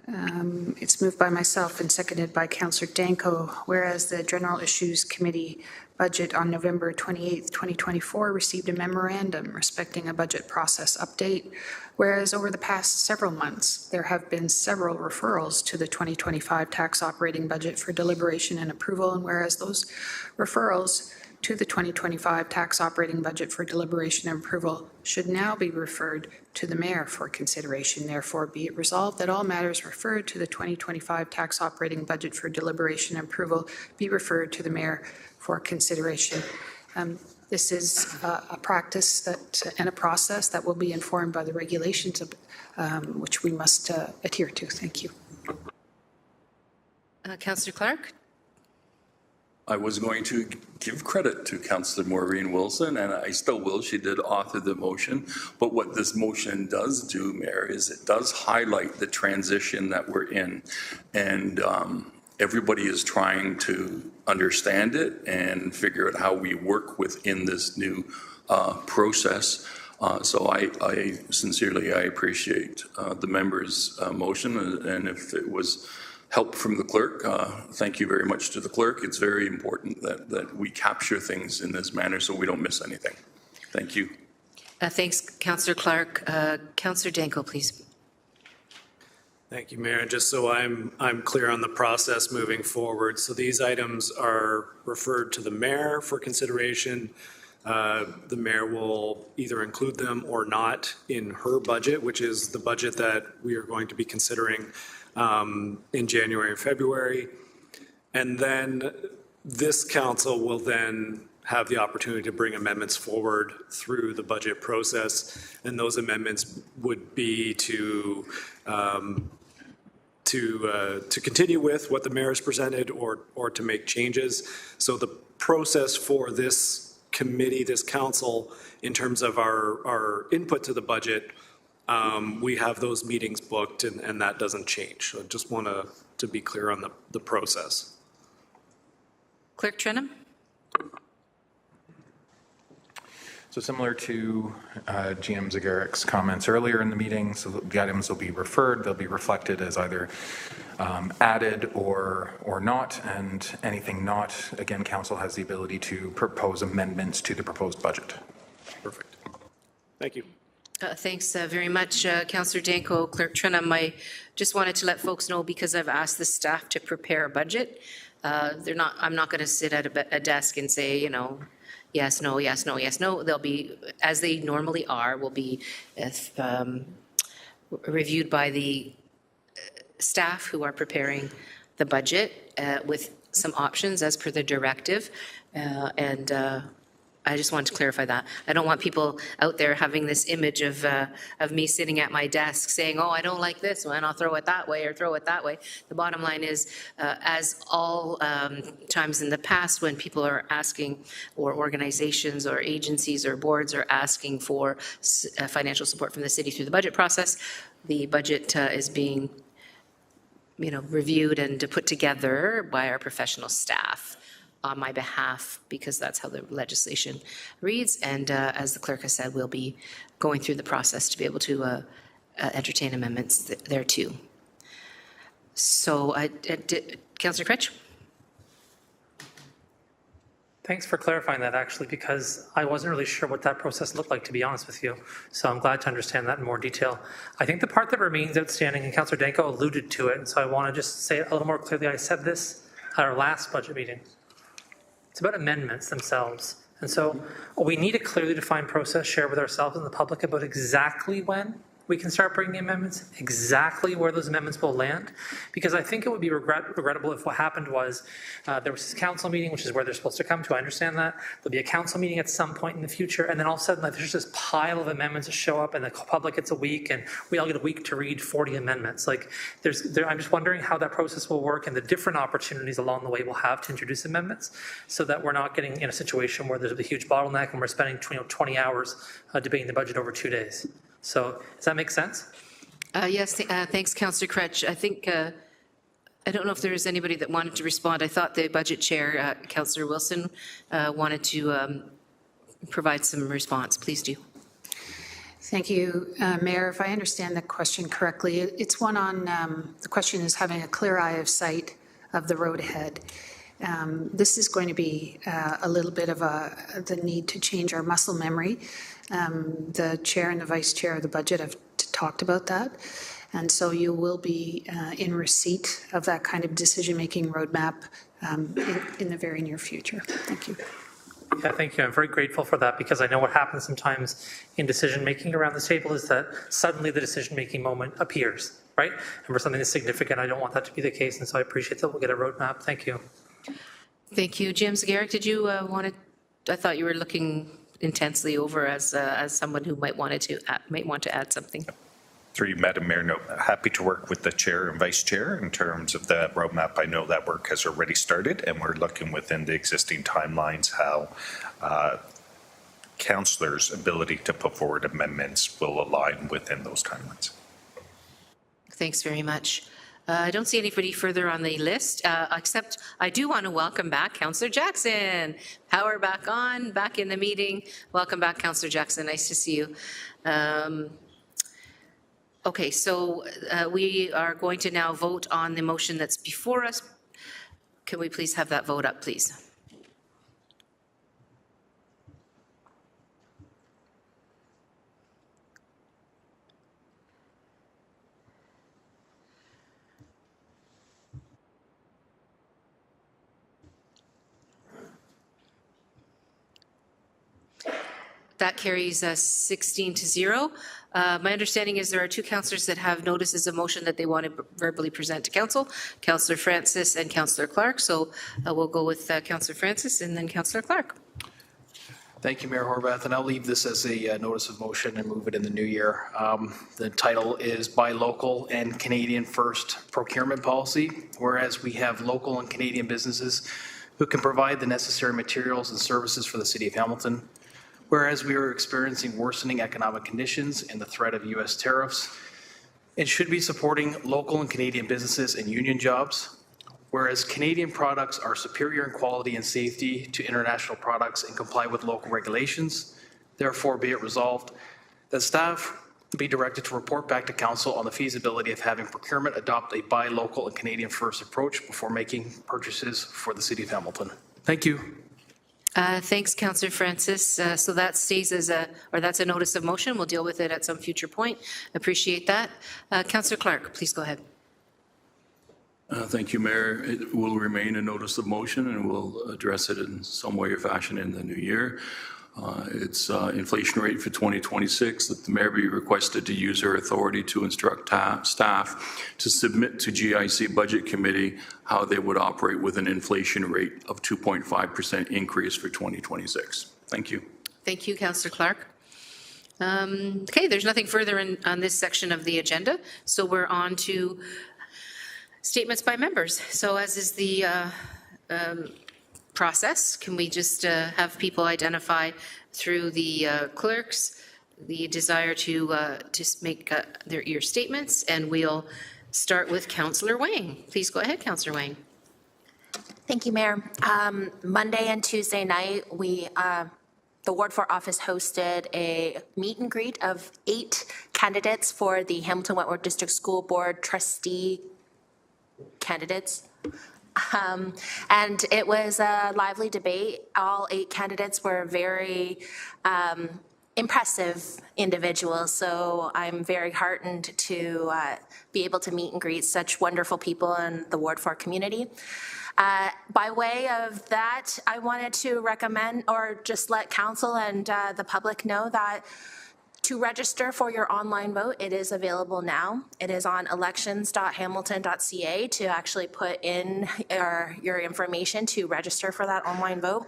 It's moved by myself and seconded by Councillor Danko, whereas the General Issues Committee budget on November 28, 2024 received a memorandum respecting a budget process update, whereas over the past several months, there have been several referrals to the 2025 tax operating budget for deliberation and approval, and whereas those referrals to the 2025 tax operating budget for deliberation and approval should now be referred to the mayor for consideration. Therefore, be it resolved that all matters referred to the 2025 tax operating budget for deliberation and approval be referred to the mayor for consideration. This is a practice that and a process that will be informed by the regulations of, which we must adhere to. Thank you. Councillor Clark? I was going to give credit to Councillor Maureen Wilson, and I still will. She did author the motion. But what this motion does do, Mayor, is it does highlight the transition that we're in. And everybody is trying to understand it and figure out how we work within this new process. So I sincerely, I appreciate the members' motion, and if it was help from the clerk, thank you very much to the clerk. It's very important that we capture things in this manner so we don't miss anything. Thank you. Thanks, Councillor Clark. Councillor Danko, please. Thank you, Mayor. And just so I'm clear on the process moving forward, so these items are referred to the mayor for consideration. The mayor will either include them or not in her budget, which is the budget that we are going to be considering in January and February. And then this council will then have the opportunity to bring amendments forward through the budget process. And those amendments would be to continue with what the mayor has presented or to make changes. So the process for this committee, this council, in terms of our input to the budget, we have those meetings booked and that doesn't change. So I just want to be clear on the process. Clerk Trenum? So similar to GM Zagarik's comments earlier in the meeting, so the items will be referred, they'll be reflected as either added or not, and anything not, again, council has the ability to propose amendments to the proposed budget. Perfect. Thank you. Thanks very much, Councillor Danko. Clerk Trenum, I just wanted to let folks know, because I've asked the staff to prepare a budget, I'm not going to sit at a desk and say, you know, yes, no, yes, no, yes, no. They'll be, as they normally are, will be reviewed by the staff who are preparing the budget with some options as per the directive. And I just wanted to clarify that. I don't want people out there having this image of me sitting at my desk saying, oh, I don't like this one, I'll throw it that way or throw it that way. The bottom line is, as all times in the past when people are asking, or organizations or agencies or boards are asking for financial support from the city through the budget process, the budget is being reviewed and put together by our professional staff on my behalf, because that's how the legislation reads. And as the clerk has said, we'll be going through the process to be able to entertain amendments there too. So, Councillor Critch? Thanks for clarifying that, actually, because I wasn't really sure what that process looked like, to be honest with you. So I'm glad to understand that in more detail. I think the part that remains outstanding, and Councillor Danko alluded to it, and so I want to just say it a little more clearly. I said this at our last budget meeting. It's about amendments themselves. And so we need a clearly defined process shared with ourselves and the public about exactly when we can start bringing amendments, exactly where those amendments will land, because I think it would be regrettable if what happened was there was this council meeting, which is where they're supposed to come to. I understand that. There'll be a council meeting at some point in the future, and then all of a sudden there's this pile of amendments that show up, and the public gets a week, and we all get a week to read 40 amendments. Like, I'm just wondering how that process will work and the different opportunities along the way we'll have to introduce amendments, so that we're not getting in a situation where there's a huge bottleneck and we're spending 20 hours debating the budget over 2 days. So does that make sense? Yes, thanks, Councillor Cretch. I think, I don't know if there is anybody that wanted to respond. I thought the budget chair, Councillor Wilson, wanted to provide some response. Please do. Thank you, Mayor. If I understand the question correctly, it's one on, the question is having a clear eye of sight of the road ahead. This is going to be a little bit of the need to change our muscle memory. The chair and the vice chair of the budget have talked about that. And so you will be in receipt of that kind of decision-making roadmap in the very near future. Thank you. Yeah, thank you. I'm very grateful for that, because I know what happens sometimes in decision-making around the table is that suddenly the decision-making moment appears, right? And for something that's significant, I don't want that to be the case. And so I appreciate that we'll get a roadmap. Thank you. Thank you. Jim Zagarek, did you want to, I thought you were looking intensely over as someone who might want to add something. Through you, Madam Mayor, no, happy to work with the chair and vice chair in terms of the roadmap. I know that work has already started, and we're looking within the existing timelines how councillors' ability to put forward amendments will align within those timelines. Thanks very much. I don't see anybody further on the list, except I do want to welcome back Councillor Jackson. Power back on, back in the meeting. Welcome back, Councillor Jackson. Nice to see you. Okay, so we are going to now vote on the motion that's before us. Can we please have that vote up, please? That carries 16-0. My understanding is there are two councillors that have notices of motion that they want to verbally present to council, Councillor Francis and Councillor Clark. So we'll go with Councillor Francis and then Councillor Clark. Thank you, Mayor Horvath, and I'll leave this as a notice of motion and move it in the new year. The title is Buy Local and Canadian First Procurement Policy, whereas we have local and Canadian businesses who can provide the necessary materials and services for the City of Hamilton. Whereas we are experiencing worsening economic conditions and the threat of U.S. tariffs, and should be supporting local and Canadian businesses and union jobs. Whereas Canadian products are superior in quality and safety to international products and comply with local regulations, therefore be it resolved that staff be directed to report back to Council on the feasibility of having procurement adopt a buy local and Canadian first approach before making purchases for the City of Hamilton. Thank you. Thanks, Councillor Francis. So that stays as that's a notice of motion. We'll deal with it at some future point. Appreciate that. Councillor Clark, please go ahead. Thank you, Mayor. It will remain a notice of motion, and we'll address it in some way or fashion in the new year. It's inflation rate for 2026 that the Mayor be requested to use her authority to instruct staff to submit to GIC Budget Committee how they would operate with an inflation rate of 2.5% increase for 2026. Thank you. Thank you, Councillor Clark. Okay, there's nothing further on this section of the agenda, so we're on to statements by members. So as is the process, can we just have people identify through the clerks the desire to make your statements, and we'll start with Councillor Wang. Please go ahead, Councillor Wang. Thank you, Mayor. Monday and Tuesday night, the Ward 4 office hosted a meet and greet of 8 candidates for the Hamilton Wentworth District School Board trustee candidates. And it was a lively debate. All 8 candidates were very impressive individuals, so I'm very heartened to be able to meet and greet such wonderful people in the Ward 4 community. By way of that, I wanted to recommend or just let council and the public know that to register for your online vote, it is available now. It is on elections.hamilton.ca to actually put in your information to register for that online vote.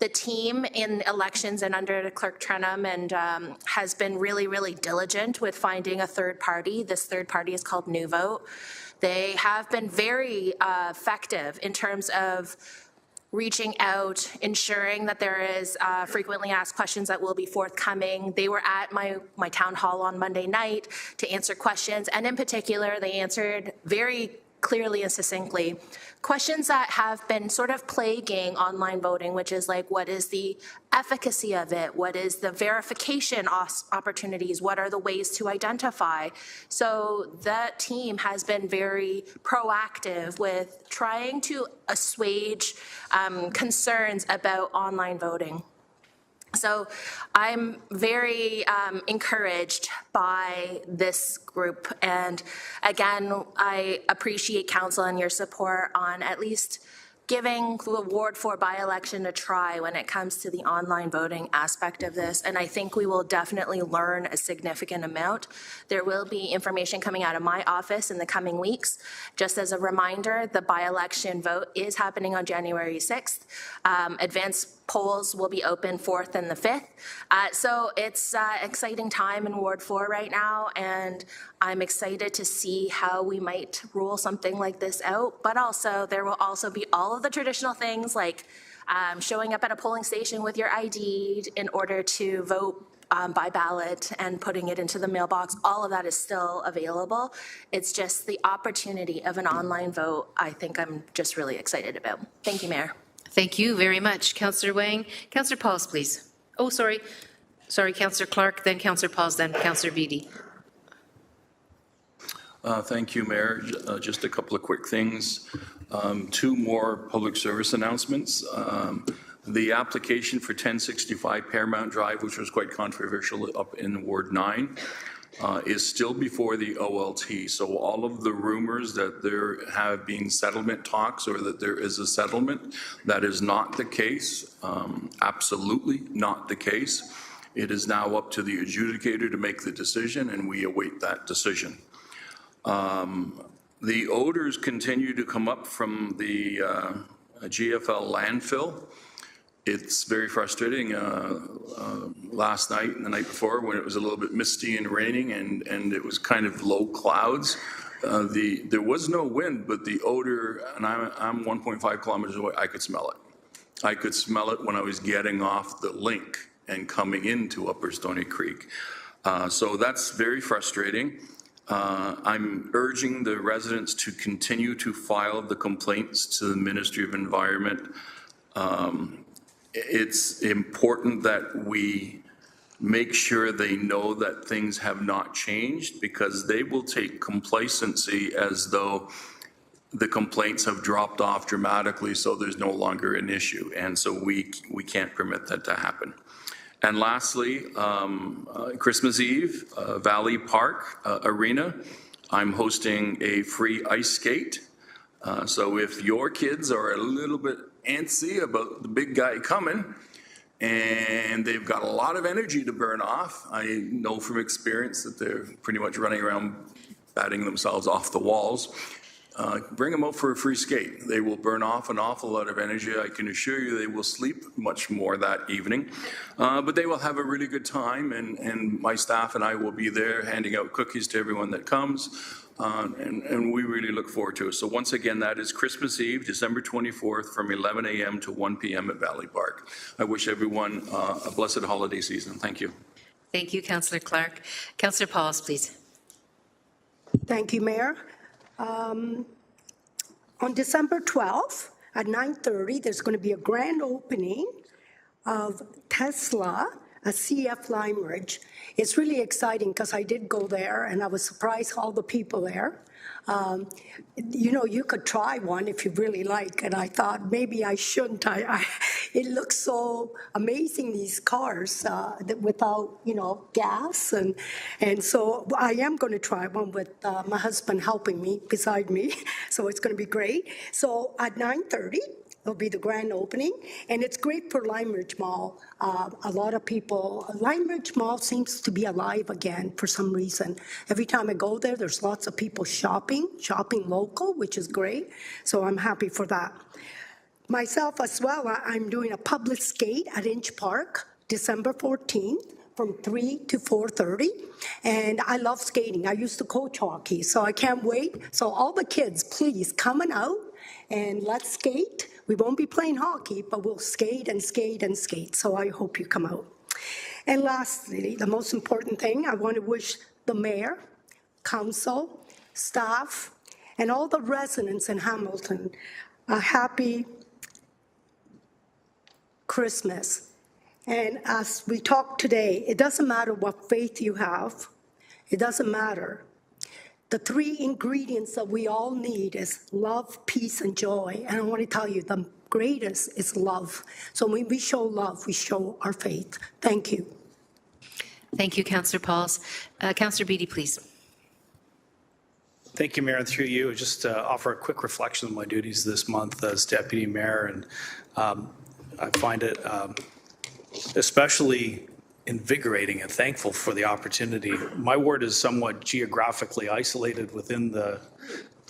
The team in elections and under Clerk Trenum and has been really, really diligent with finding a third party. This third party is called New Vote. They have been very effective in terms of reaching out, ensuring that there is frequently asked questions that will be forthcoming. They were at my town hall on Monday night to answer questions, and in particular, they answered very clearly and succinctly questions that have been sort of plaguing online voting, which is like, what is the efficacy of it? What is the verification opportunities? What are the ways to identify? So that team has been very proactive with trying to assuage concerns about online voting. So I'm very encouraged by this group. And again, I appreciate council and your support on at least giving the Ward 4 by-election a try when it comes to the online voting aspect of this. And I think we will definitely learn a significant amount. There will be information coming out of my office in the coming weeks. Just as a reminder, the by-election vote is happening on January 6th. Advance polls will be open 4th and the 5th. So it's exciting time in Ward 4 right now, and I'm excited to see how we might rule something like this out. But also, there will also be all of the traditional things like showing up at a polling station with your ID in order to vote by ballot and putting it into the mailbox. All of that is still available. It's just the opportunity of an online vote I think I'm just really excited about. Thank you, Mayor. Thank you very much. Councillor Wang. Councillor Pauls, please. Oh, sorry. Sorry, Councillor Clark, then Councillor Pauls, then Councillor Beattie. Thank you, Mayor. Just a couple of quick things. 2 more public service announcements. The application for 1065 Paramount Drive, which was quite controversial up in Ward 9, is still before the OLT. So all of the rumors that there have been settlement talks or that there is a settlement, that is not the case. Absolutely not the case. It is now up to the adjudicator to make the decision, and we await that decision. The odors continue to come up from the GFL landfill. It's very frustrating. Last night and the night before, when it was a little bit misty and raining and it was kind of low clouds, there was no wind, but the odor, and I'm 1.5 kilometers away, I could smell it. I could smell it when I was getting off the link and coming into Upper Stony Creek. So that's very frustrating. I'm urging the residents to continue to file the complaints to the Ministry of Environment. It's important that we make sure they know that things have not changed, because they will take complacency as though the complaints have dropped off dramatically, so there's no longer an issue. And so we can't permit that to happen. And lastly, Christmas Eve, Valley Park Arena, I'm hosting a free ice skate. So if your kids are a little bit antsy about the big guy coming and they've got a lot of energy to burn off, I know from experience that they're pretty much running around batting themselves off the walls. Bring them out for a free skate. They will burn off an awful lot of energy. I can assure you they will sleep much more that evening, but they will have a really good time, and my staff and I will be there handing out cookies to everyone that comes, and we really look forward to it. So once again, that is Christmas Eve, December 24th from 11 a.m. to 1 p.m. at Valley Park. I wish everyone a blessed holiday season. Thank you. Thank you, Councillor Clark. Councillor Pauls, please. Thank you, Mayor. On December 12th at 9:30, there's going to be a grand opening of Tesla at CF Lime Ridge. It's really exciting because I did go there and I was surprised all the people there. You know, you could try one if you really like, and I thought maybe I shouldn't. It looks so amazing, these cars without, you know, gas, and so I am going to try one with my husband helping me, beside me, so it's going to be great. So at 9:30, it'll be the grand opening, and it's great for Lime Ridge Mall. A lot of people, Lime Ridge Mall seems to be alive again for some reason. Every time I go there, there's lots of people shopping local, which is great, so I'm happy for that. Myself as well, I'm doing a public skate at Inch Park, December 14th, from 3 to 4:30, and I love skating. I used to coach hockey, so I can't wait. So all the kids, please come on out and let's skate. We won't be playing hockey, but we'll skate and skate and skate. So I hope you come out. And lastly, the most important thing, I want to wish the mayor, council, staff, and all the residents in Hamilton a happy Christmas. And as we talk today, it doesn't matter what faith you have. It doesn't matter. The 3 ingredients that we all need is love, peace, and joy. And I want to tell you, the greatest is love. So when we show love, we show our faith. Thank you. Thank you, Councillor Pauls. Councillor Beattie, please. Thank you, Mayor, and through you, just to offer a quick reflection of my duties this month as Deputy Mayor, and I find it especially invigorating and thankful for the opportunity. My ward is somewhat geographically isolated within the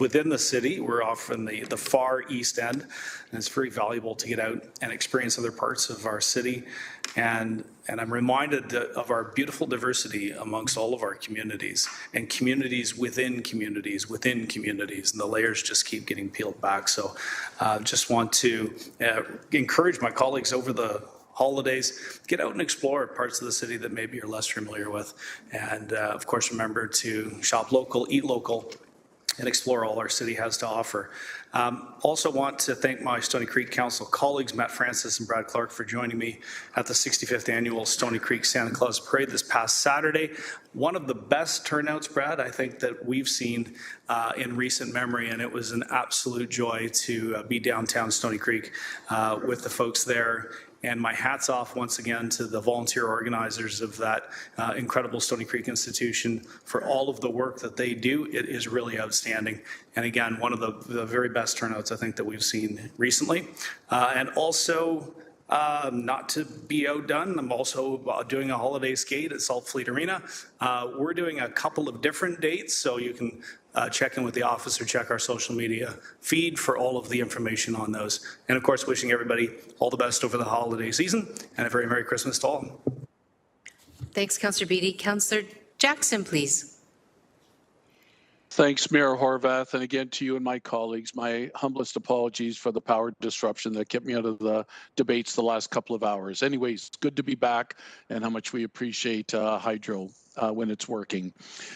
within the city. We're off in the far east end, and it's very valuable to get out and experience other parts of our city. And I'm reminded of our beautiful diversity amongst all of our communities, and communities within communities within communities, and the layers just keep getting peeled back. So just want to encourage my colleagues over the holidays, get out and explore parts of the city that maybe you're less familiar with. And of course, remember to shop local, eat local, and explore all our city has to offer. Also want to thank my Stoney Creek Council colleagues, Matt Francis and Brad Clark, for joining me at the 65th Annual Stoney Creek Santa Claus Parade this past Saturday. One of the best turnouts, Brad, I think that we've seen in recent memory, and it was an absolute joy to be downtown Stoney Creek with the folks there. And my hat's off once again to the volunteer organizers of that incredible Stoney Creek institution for all of the work that they do. It is really outstanding. And again, one of the very best turnouts I think that we've seen recently. And also, not to be outdone, I'm also doing a holiday skate at Salt Fleet Arena. We're doing a couple of different dates, so you can check in with the office or check our social media feed for all of the information on those. And of course, wishing everybody all the best over the holiday season, and a very Merry Christmas to all. Thanks, Councillor Beattie. Councillor Jackson, please. Thanks, Mayor Horvath, and again to you and my colleagues, my humblest apologies for the power disruption that kept me out of the debates the last couple of hours. Anyways, it's good to be back, and how much we appreciate Hydro when it's working.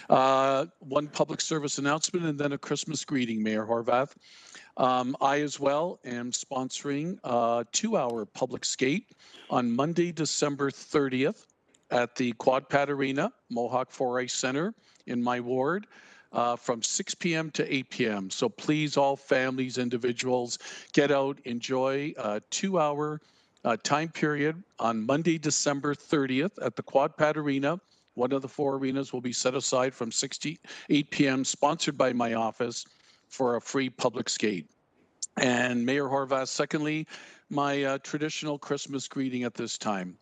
One public service announcement and then a Christmas greeting, Mayor Horvath. I as well am sponsoring a 2-hour public skate on Monday, December 30th at the Quad Pad Arena, Mohawk 4 Ice Center in my ward. From 6 p.m. to 8 p.m. So please, all families, individuals, get out, enjoy a 2-hour time period on Monday, December 30th at the Quad Pad Arena. One of the 4 arenas will be set aside from 6 to 8 p.m., sponsored by my office, for a free public skate. And Mayor Horvath, secondly, my traditional Christmas greeting at this time.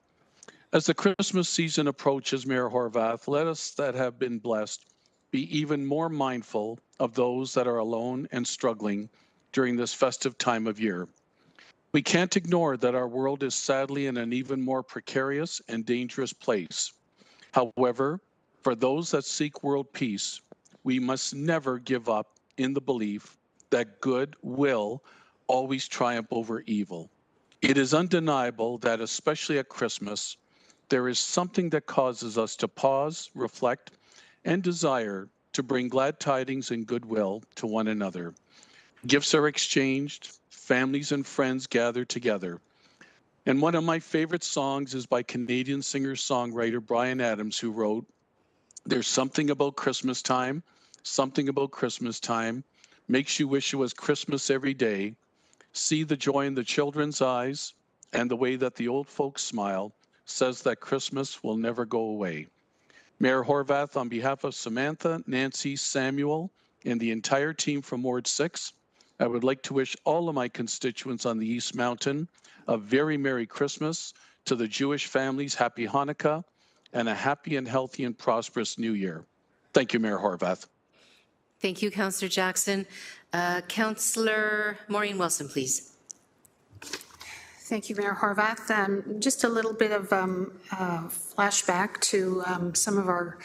As the Christmas season approaches, Mayor Horvath, let us that have been blessed be even more mindful of those that are alone and struggling during this festive time of year. We can't ignore that our world is sadly in an even more precarious and dangerous place. However, for those that seek world peace, we must never give up in the belief that good will always triumph over evil. It is undeniable that, especially at Christmas, there is something that causes us to pause, reflect, and desire to bring glad tidings and goodwill to one another. Gifts are exchanged, families and friends gather together. And one of my favorite songs is by Canadian singer-songwriter Bryan Adams, who wrote, "There's something about Christmas time, makes you wish it was Christmas every day. See the joy in the children's eyes, and the way that the old folks smile says that Christmas will never go away." Mayor Horvath, on behalf of Samantha, Nancy, Samuel, and the entire team from Ward 6, I would like to wish all of my constituents on the East Mountain a very Merry Christmas, to the Jewish families, Happy Hanukkah, and a happy and healthy and prosperous New Year. Thank you, Mayor Horvath. Thank you, Councillor Jackson. Councillor Maureen Wilson, please. Thank you, Mayor Horvath. Just a little bit of flashback to some of our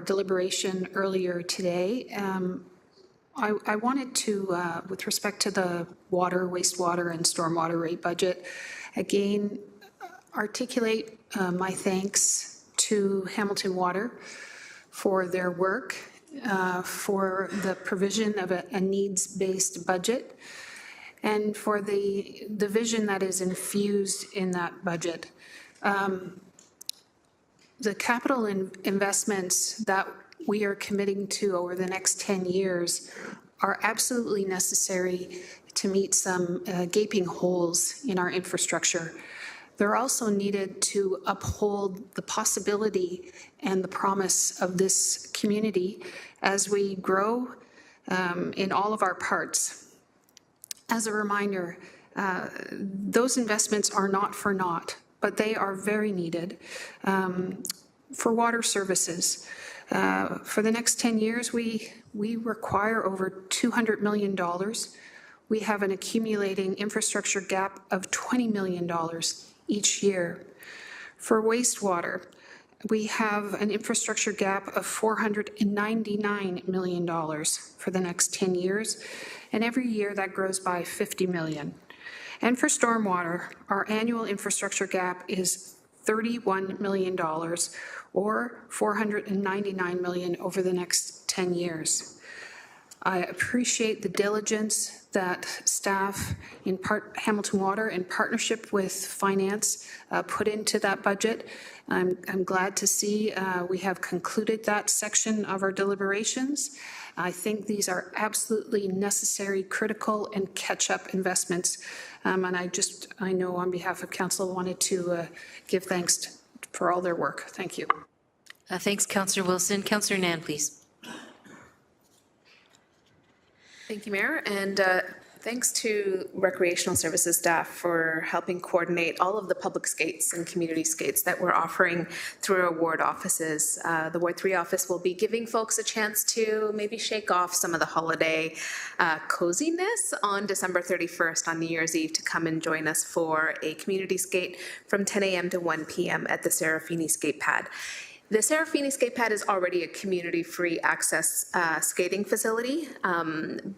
deliberation earlier today. I wanted to, with respect to the water, wastewater, and stormwater rate budget, again, articulate my thanks to Hamilton Water for their work, for the provision of a needs-based budget, and for the vision that is infused in that budget. The capital investments that we are committing to over the next 10 years are absolutely necessary to meet some gaping holes in our infrastructure. They're also needed to uphold the possibility and the promise of this community as we grow in all of our parts. As a reminder, those investments are not for naught, but they are very needed for water services. For the next 10 years, we we require over $200 million. We have an accumulating infrastructure gap of $20 million each year. For wastewater, we have an infrastructure gap of $499 million for the next 10 years, and every year that grows by $50 million. And for stormwater, our annual infrastructure gap is $31 million, or $499 million over the next 10 years. I appreciate the diligence that staff in Hamilton Water in partnership with finance put into that budget. I'm glad to see we have concluded that section of our deliberations. I think these are absolutely necessary, critical, and catch-up investments. And I know on behalf of council wanted to give thanks for all their work. Thank you. Thanks, Councillor Wilson. Councillor Nan, please. Thank you, Mayor, and thanks to recreational services staff for helping coordinate all of the public skates and community skates that we're offering through our ward offices. The Ward 3 office will be giving folks a chance to maybe shake off some of the holiday coziness on December 31st on New Year's Eve to come and join us for a community skate from 10 a.m. to 1 p.m. at the Serafini Skate Pad. The Serafini Skate Pad is already a community-free access skating facility.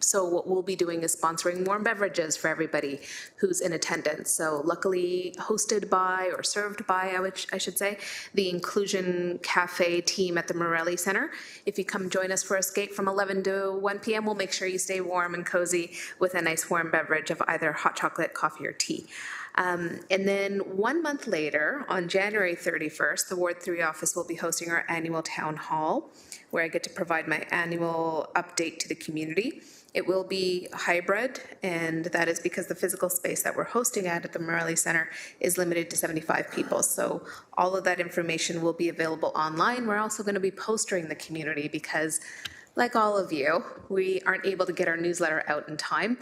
So what we'll be doing is sponsoring warm beverages for everybody who's in attendance. So luckily hosted by, or served by, I should say, the Inclusion Cafe team at the Morelli Center. If you come join us for a skate from 11 to 1 p.m., we'll make sure you stay warm and cozy with a nice warm beverage of either hot chocolate, coffee, or tea. And then 1 month later, on January 31st, the Ward 3 office will be hosting our annual town hall, where I get to provide my annual update to the community. It will be hybrid, and that is because the physical space that we're hosting at the Morelli Center is limited to 75 people. So all of that information will be available online. We're also going to be postering the community because, like all of you, we aren't able to get our newsletter out in time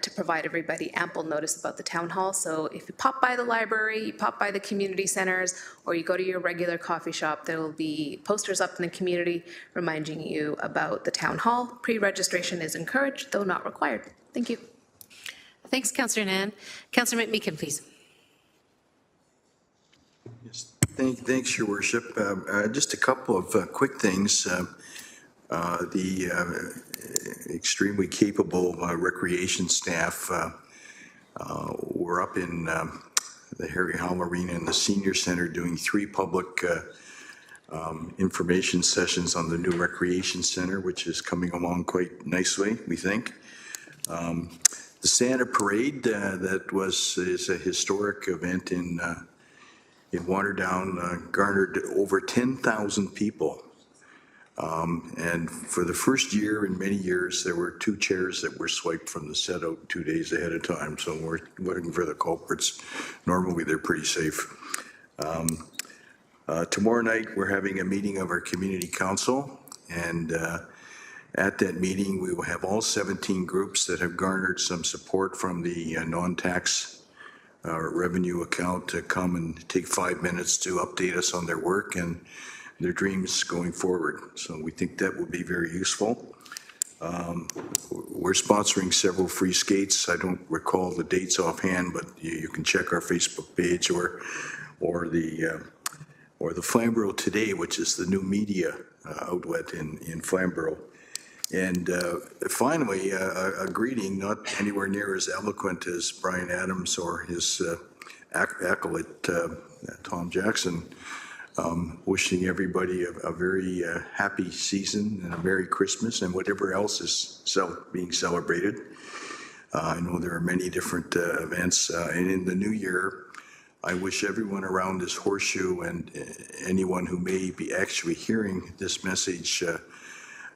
to provide everybody ample notice about the town hall. So if you pop by the library, you pop by the community centers, or you go to your regular coffee shop, there will be posters up in the community reminding you about the town hall. Pre-registration is encouraged, though not required. Thank you. Thanks, Councillor Nan. Councillor McMeekin, please. Yes, thanks, Your Worship. Just a couple of quick things. The extremely capable recreation staff were up in the Harry Howell Arena in the Senior Center doing 3 public information sessions on the new recreation center, which is coming along quite nicely, we think. The Santa Parade is a historic event in Waterdown, garnered over 10,000 people. And for the first year in many years, there were 2 chairs that were swiped from the set out 2 days ahead of time. So we're looking for the culprits. Normally, they're pretty safe. Tomorrow night, we're having a meeting of our community council. And at that meeting, we will have all 17 groups that have garnered some support from the non-tax revenue account to come and take 5 minutes to update us on their work and their dreams going forward. So we think that will be very useful. We're sponsoring several free skates. I don't recall the dates offhand, but you can check our Facebook page or the Flamborough Today, which is the new media outlet in Flamborough. And finally, a greeting, not anywhere near as eloquent as Brian Adams or his acolyte, Tom Jackson. Wishing everybody a very happy season and a Merry Christmas and whatever else is being celebrated. I know there are many different events. And in the new year, I wish everyone around this horseshoe and anyone who may be actually hearing this message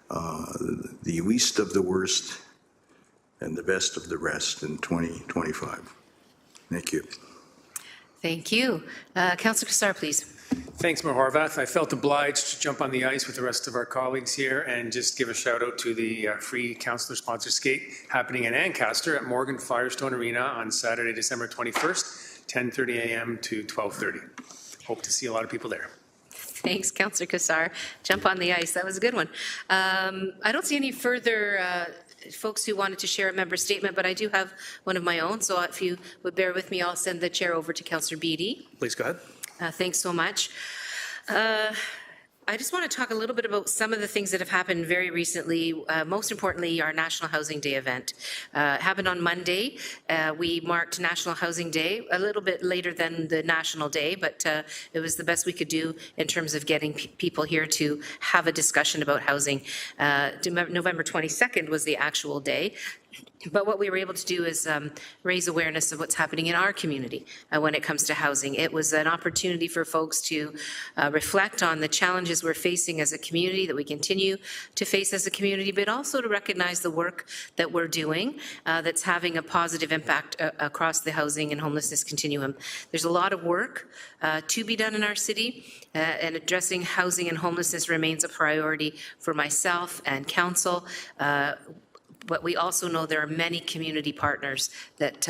the least of the worst and the best of the rest in 2025. Thank you. Thank you. Councillor Cassar, please. Thanks, Mayor Horvath. I felt obliged to jump on the ice with the rest of our colleagues here and just give a shout out to the free councillor-sponsored skate happening in Ancaster at Morgan Firestone Arena on Saturday, December 21st, 10:30 a.m. to 12:30. Hope to see a lot of people there. Thanks, Councillor Kassar. Jump on the ice. That was a good one. I don't see any further folks who wanted to share a member statement, but I do have one of my own. So if you would bear with me, I'll send the chair over to Councillor Beattie. Please go ahead. Thanks so much. I just want to talk a little bit about some of the things that have happened very recently. Most importantly, our National Housing Day event happened on Monday. We marked National Housing Day a little bit later than the National Day, but it was the best we could do in terms of getting people here to have a discussion about housing. November 22nd was the actual day. But what we were able to do is raise awareness of what's happening in our community when it comes to housing. It was an opportunity for folks to reflect on the challenges we're facing as a community, that we continue to face as a community, but also to recognize the work that we're doing that's having a positive impact across the housing and homelessness continuum. There's a lot of work to be done in our city, and addressing housing and homelessness remains a priority for myself and council. But we also know there are many community partners that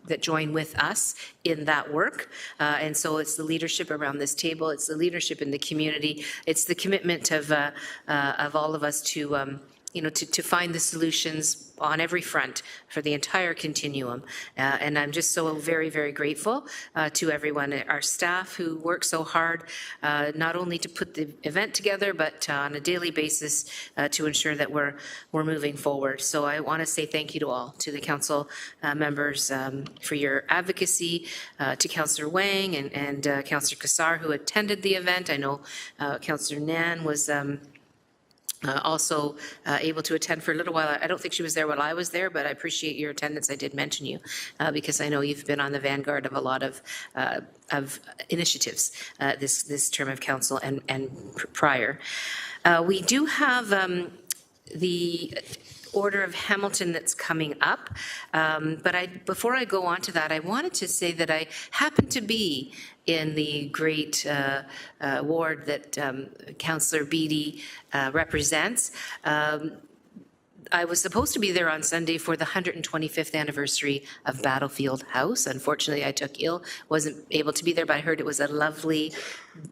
that join with us in that work. And so it's the leadership around this table, it's the leadership in the community, it's the commitment of all of us to to find the solutions on every front for the entire continuum. And I'm just so very, very grateful to everyone, our staff who work so hard, not only to put the event together, but on a daily basis to ensure that we're moving forward. So I want to say thank you to all, to the council members for your advocacy, to Councillor Wang and Councillor Kassar who attended the event. I know Councillor Nan was also able to attend for a little while. I don't think she was there while I was there, but I appreciate your attendance. I did mention you because I know you've been on the vanguard of a lot of initiatives this term of council and prior. We do have the Order of Hamilton that's coming up. But before I go on to that, I wanted to say that I happen to be in the great ward that Councillor Beattie represents. I was supposed to be there on Sunday for the 125th anniversary of Battlefield House. Unfortunately, I took ill, wasn't able to be there, but I heard it was a lovely,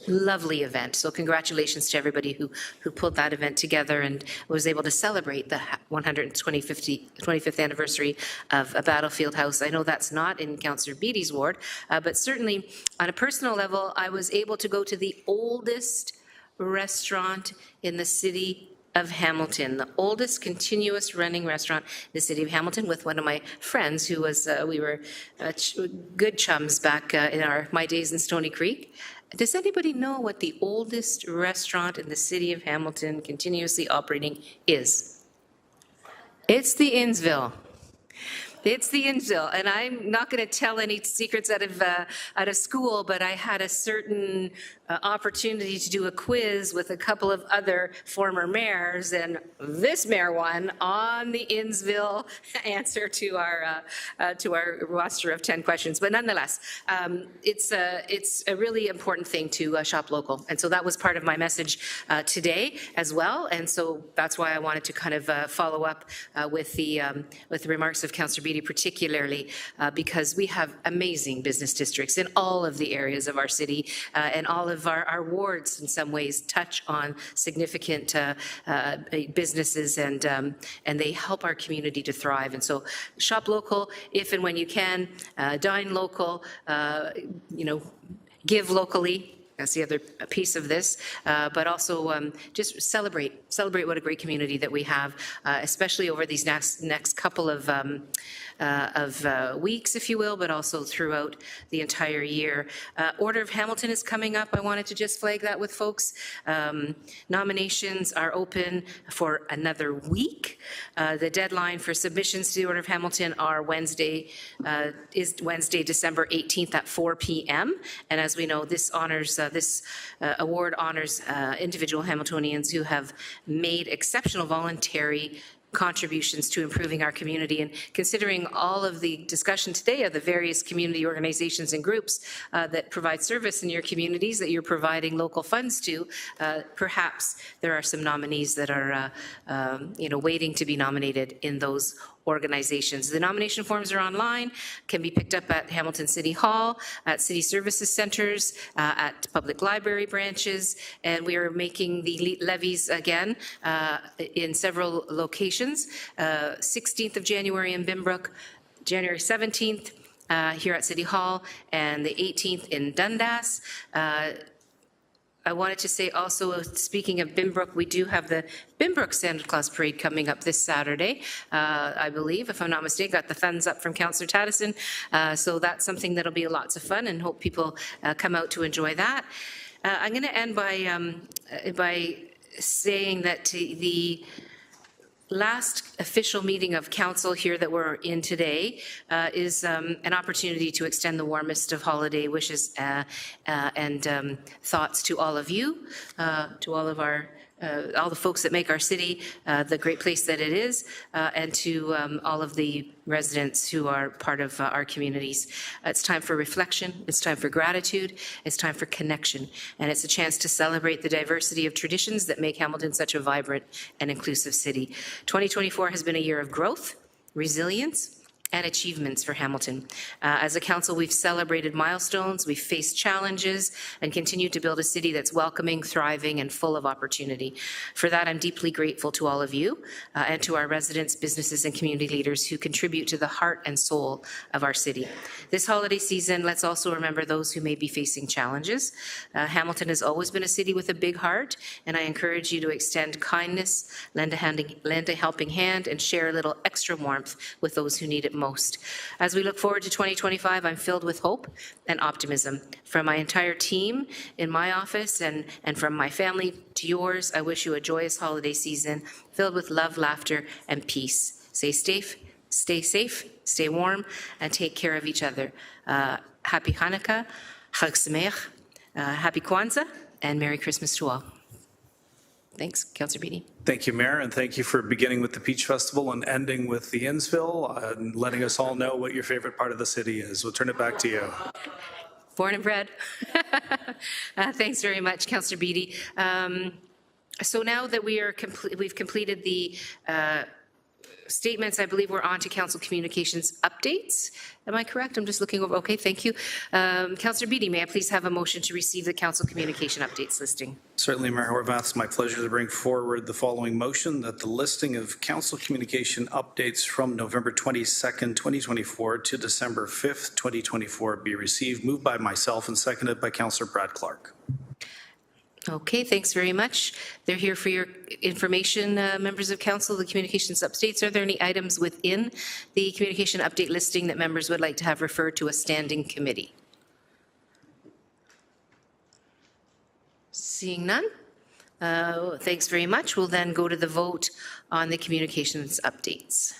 lovely event. So congratulations to everybody who pulled that event together and was able to celebrate the 125th anniversary of a Battlefield House. I know that's not in Councillor Beattie's ward, but certainly on a personal level, I was able to go to the oldest restaurant in the city of Hamilton, the oldest continuous running restaurant in the city of Hamilton, with one of my friends who was, we were good chums back in my days in Stony Creek. Does anybody know what the oldest restaurant in the city of Hamilton continuously operating is? It's the Innsville. It's the Innsville, and I'm not going to tell any secrets out of school, but I had a certain opportunity to do a quiz with a couple of other former mayors, and this mayor won on the Innsville answer to our roster of 10 questions. But nonetheless, it's a really important thing to shop local, and so that was part of my message today as well. And so that's why I wanted to kind of follow up with the remarks of Councillor Beattie, particularly because we have amazing business districts in all of the areas of our city, and all of our wards in some ways touch on significant businesses, and they help our community to thrive. And so shop local if and when you can, dine local, give locally. That's the other piece of this, but also just celebrate what a great community that we have, especially over these next couple of weeks, if you will, but also throughout the entire year. Order of Hamilton is coming up. I wanted to just flag that with folks. Nominations are open for another week. The deadline for submissions to the Order of Hamilton are Wednesday, December 18th at 4 p.m. And as we know, this award honors individual Hamiltonians who have made exceptional voluntary contributions to improving our community. And considering all of the discussion today of the various community organizations and groups that provide service in your communities that you're providing local funds to, perhaps there are some nominees that are waiting to be nominated in those organizations. The nomination forms are online, can be picked up at Hamilton City Hall, at City Services Centers, at public library branches, and we are making the levies again in several locations. 16th of January in Binbrook, January 17th here at City Hall, and the 18th in Dundas. I wanted to say also, speaking of Binbrook, we do have the Binbrook Santa Claus Parade coming up this Saturday, I believe, if I'm not mistaken. Got the thumbs up from Councillor Taddison. So that's something that'll be lots of fun, and hope people come out to enjoy that. I'm going to end by saying that the last official meeting of council here that we're in today is an opportunity to extend the warmest of holiday wishes and thoughts to all of you, to all of our all the folks that make our city the great place that it is, and to all of the residents who are part of our communities. It's time for reflection, it's time for gratitude, it's time for connection, and it's a chance to celebrate the diversity of traditions that make Hamilton such a vibrant and inclusive city. 2024 has been a year of growth, resilience, and achievements for Hamilton. As a council, we've celebrated milestones, we've faced challenges, and continued to build a city that's welcoming, thriving, and full of opportunity. For that, I'm deeply grateful to all of you and to our residents, businesses, and community leaders who contribute to the heart and soul of our city. This holiday season, let's also remember those who may be facing challenges. Hamilton has always been a city with a big heart, and I encourage you to extend kindness, lend a helping hand, and share a little extra warmth with those who need it most. As we look forward to 2025, I'm filled with hope and optimism. From my entire team in my office and from my family to yours, I wish you a joyous holiday season filled with love, laughter, and peace. Stay safe, stay warm, and take care of each other. Happy Hanukkah, Chag Sameach, Happy Kwanzaa, and Merry Christmas to all. Thanks, Councillor Beattie. Thank you, Mayor, and thank you for beginning with the Peach Festival and ending with the Innsville and letting us all know what your favorite part of the city is. We'll turn it back to you. Born and bred. Thanks very much, Councillor Beattie. So now that we've completed the statements, I believe we're on to council communications updates. Am I correct? I'm just looking over. Okay, thank you. Councillor Beattie, may I please have a motion to receive the council communication updates listing? Certainly, Mayor Horwath, it's my pleasure to bring forward the following motion that the listing of council communication updates from November 22nd, 2024 to December 5th, 2024 be received. Moved by myself and seconded by Councillor Brad Clark. Okay, thanks very much. They're here for your information, members of council, the communications updates. Are there any items within the communication update listing that members would like to have referred to a standing committee? Seeing none, thanks very much. We'll then go to the vote on the communications updates.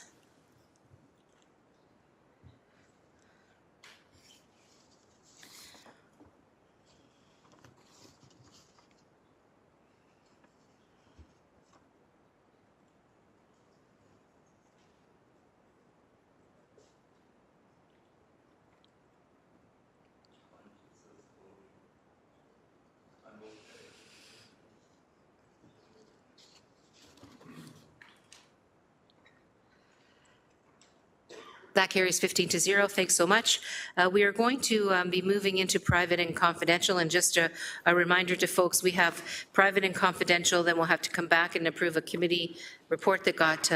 That carries 15-0. Thanks so much. We are going to be moving into private and confidential. And just a reminder to folks, we have private and confidential, then we'll have to come back and approve a committee report that got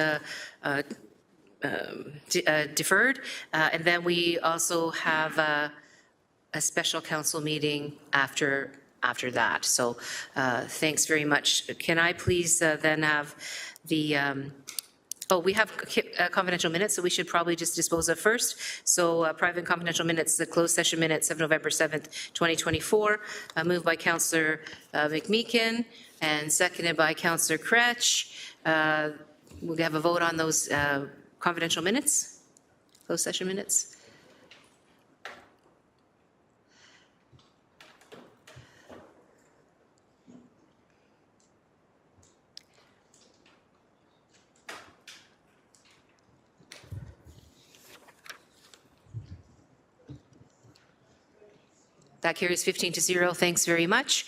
deferred. And then we also have a special council meeting after that. So thanks very much. Can I please then have the we have confidential minutes, so we should probably just dispose of first. So private and confidential minutes, the closed session minutes of November 7th, 2024, moved by Councillor McMeekin and seconded by Councillor Kretsch. We'll have a vote on those confidential minutes, closed session minutes. That carries 15-0. Thanks very much.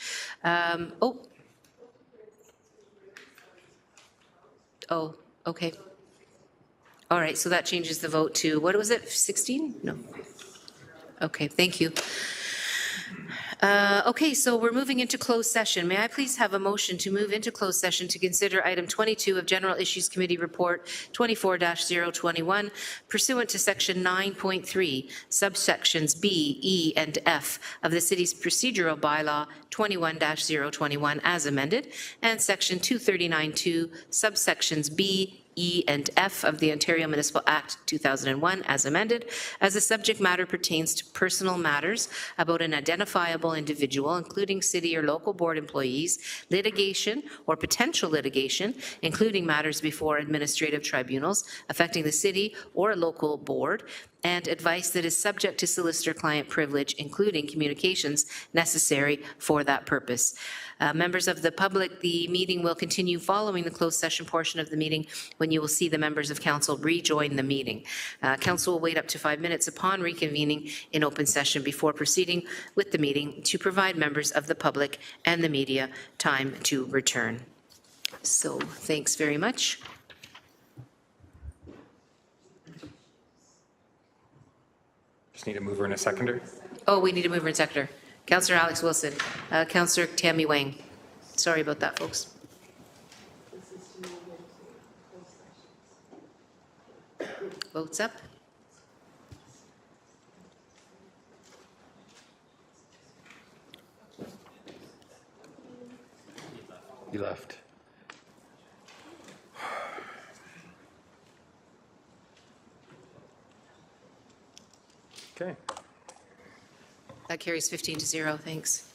Okay. All right, so that changes the vote to, what was it, 16? No. Okay, thank you. Okay, so we're moving into closed session. May I please have a motion to move into closed session to consider item 22 of General Issues Committee Report 24-021 pursuant to section 9.3, subsections B, E, and F of the city's procedural bylaw 21-021 as amended, and section 239.2, subsections B, E, and F of the Ontario Municipal Act 2001 as amended, as the subject matter pertains to personal matters about an identifiable individual, including city or local board employees, litigation or potential litigation, including matters before administrative tribunals affecting the city or a local board, and advice that is subject to solicitor-client privilege, including communications necessary for that purpose. Members of the public, the meeting will continue following the closed session portion of the meeting when you will see the members of council rejoin the meeting. Council will wait up to 5 minutes upon reconvening in open session before proceeding with the meeting to provide members of the public and the media time to return. So thanks very much. Just need a mover and a seconder. Oh, we need a mover and seconder. Councillor Alex Wilson, Councillor Tammy Wang. Sorry about that, folks. Votes up. You left. Okay. That carries 15-0. Thanks.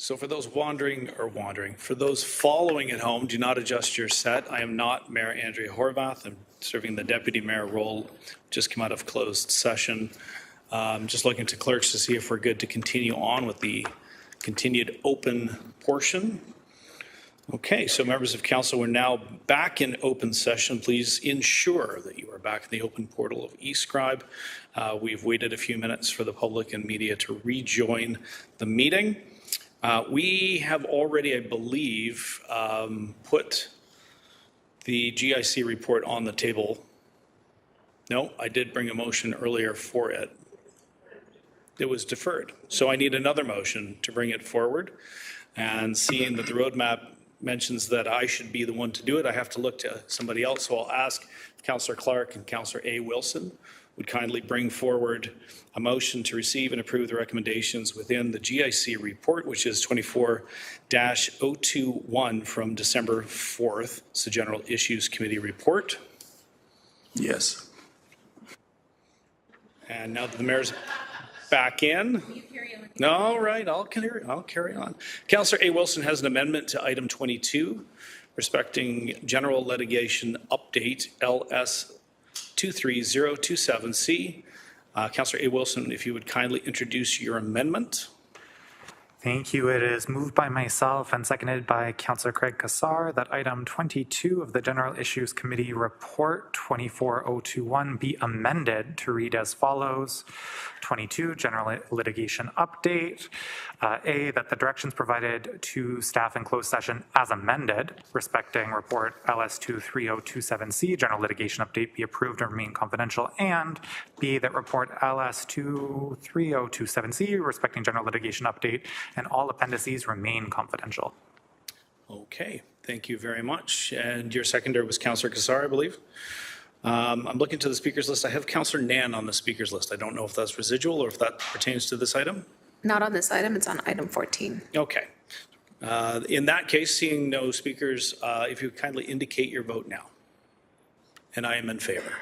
So for those for those following at home, do not adjust your set. I am not Mayor Andrea Horvath. I'm serving the deputy mayor role, just come out of closed session. Just looking to clerks to see if we're good to continue on with the continued open portion. Okay, so members of council, we're now back in open session. Please ensure that you are back in the open portal of eScribe. We've waited a few minutes for the public and media to rejoin the meeting. We have already, I believe, put the GIC report on the table. No, I did bring a motion earlier for it. It was deferred. So I need another motion to bring it forward. And seeing that the roadmap mentions that I should be the one to do it, I have to look to somebody else. So I'll ask Councillor Clark and Councillor A. Wilson would kindly bring forward a motion to receive and approve the recommendations within the GIC report, which is 24-021 from December 4th. It's the General Issues Committee report. Yes. And now that the mayor's back in. No, right, I'll carry on. Councillor A. Wilson has an amendment to item 22 respecting general litigation update LS 23027C. Councillor A. Wilson, if you would kindly introduce your amendment. Thank you. It is moved by myself and seconded by Councillor Craig Cassar that item 22 of the General Issues Committee Report 24021 be amended to read as follows. 22, General Litigation Update. A, that the directions provided to staff in closed session as amended respecting report LS 23027C, General Litigation Update, be approved and remain confidential. And B, that report LS 23027C respecting General Litigation Update and all appendices remain confidential. Okay, thank you very much. And your seconder was Councillor Cassar, I believe. I'm looking to the speakers list. I have Councillor Nan on the speakers list. I don't know if that's residual or if that pertains to this item. Not on this item, it's on item 14. Okay. In that case, seeing no speakers, if you kindly indicate your vote now. And I am in favor.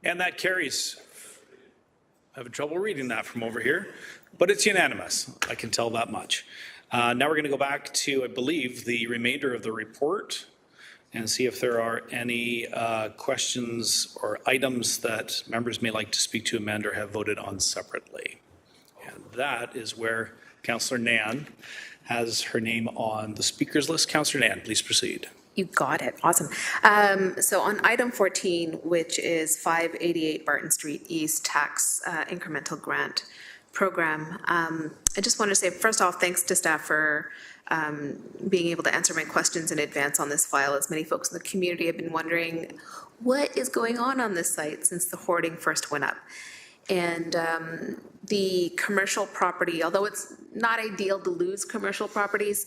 And that carries. I'm having trouble reading that from over here, but it's unanimous. I can tell that much. Now we're going to go back to, I believe, the remainder of the report and see if there are any questions or items that members may like to speak to, amend, or have voted on separately. And that is where Councillor Nan has her name on the speakers list. Councillor Nan, please proceed. You got it. Awesome. So on item 14, which is 588 Barton Street East Tax Incremental Grant Program, I just want to say, first off, thanks to staff for being able to answer my questions in advance on this file. As many folks in the community have been wondering what is going on this site since the hoarding first went up. And the commercial property, although it's not ideal to lose commercial properties,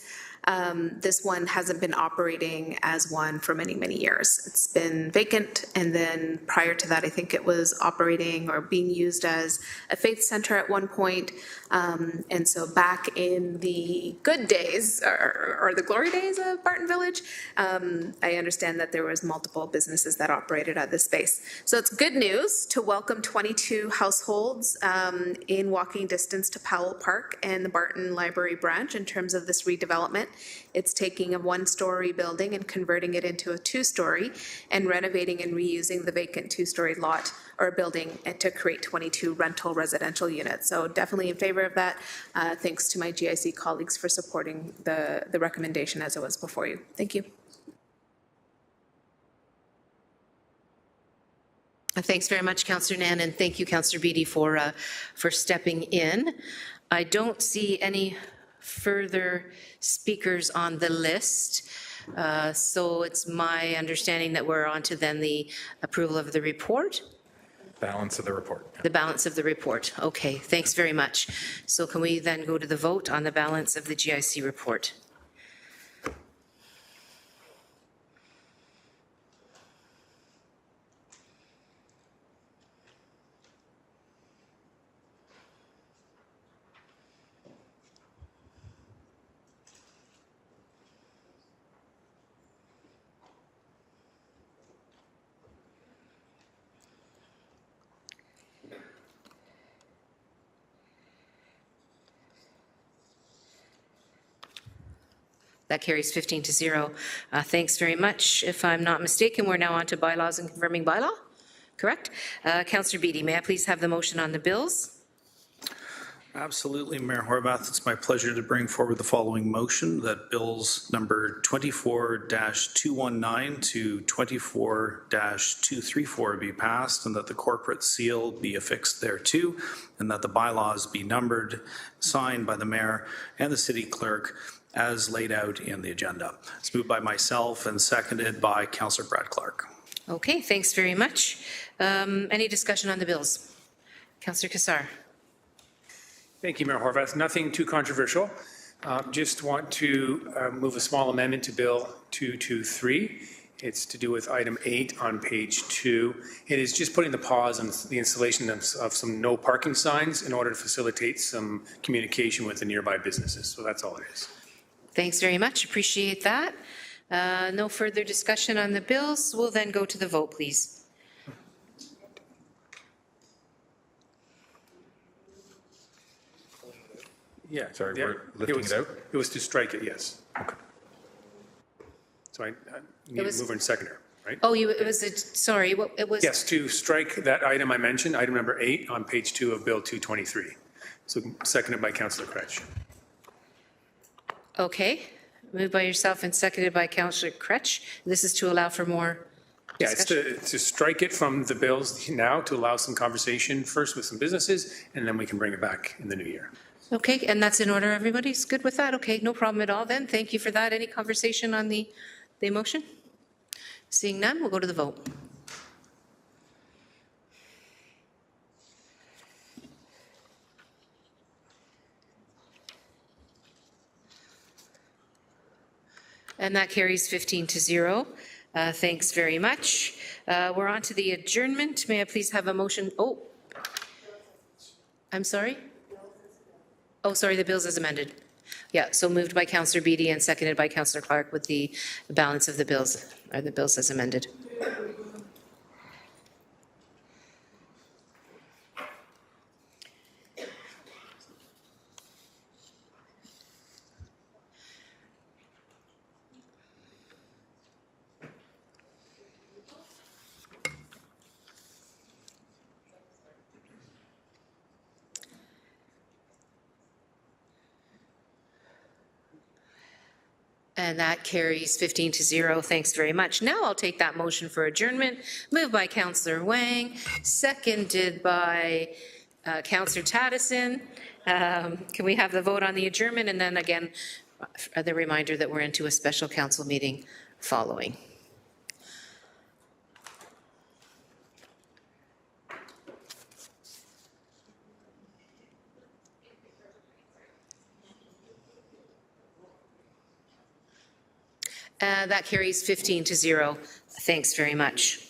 this one hasn't been operating as one for many, many years. It's been vacant, and then prior to that, I think it was operating or being used as a faith center at one point. And so back in the good days, or the glory days of Barton Village, I understand that there was multiple businesses that operated at this space. So it's good news to welcome 22 households in walking distance to Powell Park and the Barton Library branch in terms of this redevelopment. It's taking a one-story building and converting it into a two-story and renovating and reusing the vacant two-story lot or building to create 22 rental residential units. So definitely in favor of that. Thanks to my GIC colleagues for supporting the recommendation as it was before you. Thank you. Thanks very much, Councillor Nan, and thank you, Councillor Beattie, for stepping in. I don't see any further speakers on the list. So it's my understanding that we're on to then the approval of the report. Balance of the report. The balance of the report. Okay, thanks very much. So can we then go to the vote on the balance of the GIC report? That carries 15-0. Thanks very much. If I'm not mistaken, we're now on to bylaws and confirming bylaw, correct? Councillor Beattie, may I please have the motion on the bills? Absolutely, Mayor Horvath. It's my pleasure to bring forward the following motion that bills number 24-219 to 24-234 be passed and that the corporate seal be affixed thereto and that the bylaws be numbered, signed by the mayor and the city clerk as laid out in the agenda. It's moved by myself and seconded by Councillor Brad Clark. Okay, thanks very much. Any discussion on the bills? Councillor Cassar. Thank you, Mayor Horvath. Nothing too controversial. Just want to move a small amendment to Bill 223. It's to do with item 8 on page 2. It is just putting the pause on the installation of some no parking signs in order to facilitate some communication with the nearby businesses. So that's all it is. Thanks very much. Appreciate that. No further discussion on the bills. We'll then go to the vote, please. Yeah. Sorry, we're lifting it out? It was to strike it, yes. Okay. So I need a mover and seconder, right? Oh, it was sorry, it was? Yes, to strike that item I mentioned, item number 8 on page 2 of Bill 223. So seconded by Councillor Cretch. Okay. Moved by yourself and seconded by Councillor Cretch. This is to allow for more Yeah, it's to strike it from the bills now to allow some conversation first with some businesses, and then we can bring it back in the new year. Okay, and that's in order. Everybody's good with that? Okay, no problem at all then. Thank you for that. Any conversation on the motion? Seeing none, we'll go to the vote. And that carries 15-0. Thanks very much. We're on to the adjournment. May I please have a motion? Oh, I'm sorry? Oh, sorry, the bills as amended. Yeah, so moved by Councillor Beattie and seconded by Councillor Clark with the balance of the bills, or the bills as amended. And that carries 15-0. Thanks very much. Now I'll take that motion for adjournment. Moved by Councillor Wang, seconded by Councillor Taddison. Can we have the vote on the adjournment? And then again, the reminder that we're into a special council meeting following. That carries 15-0. Thanks very much.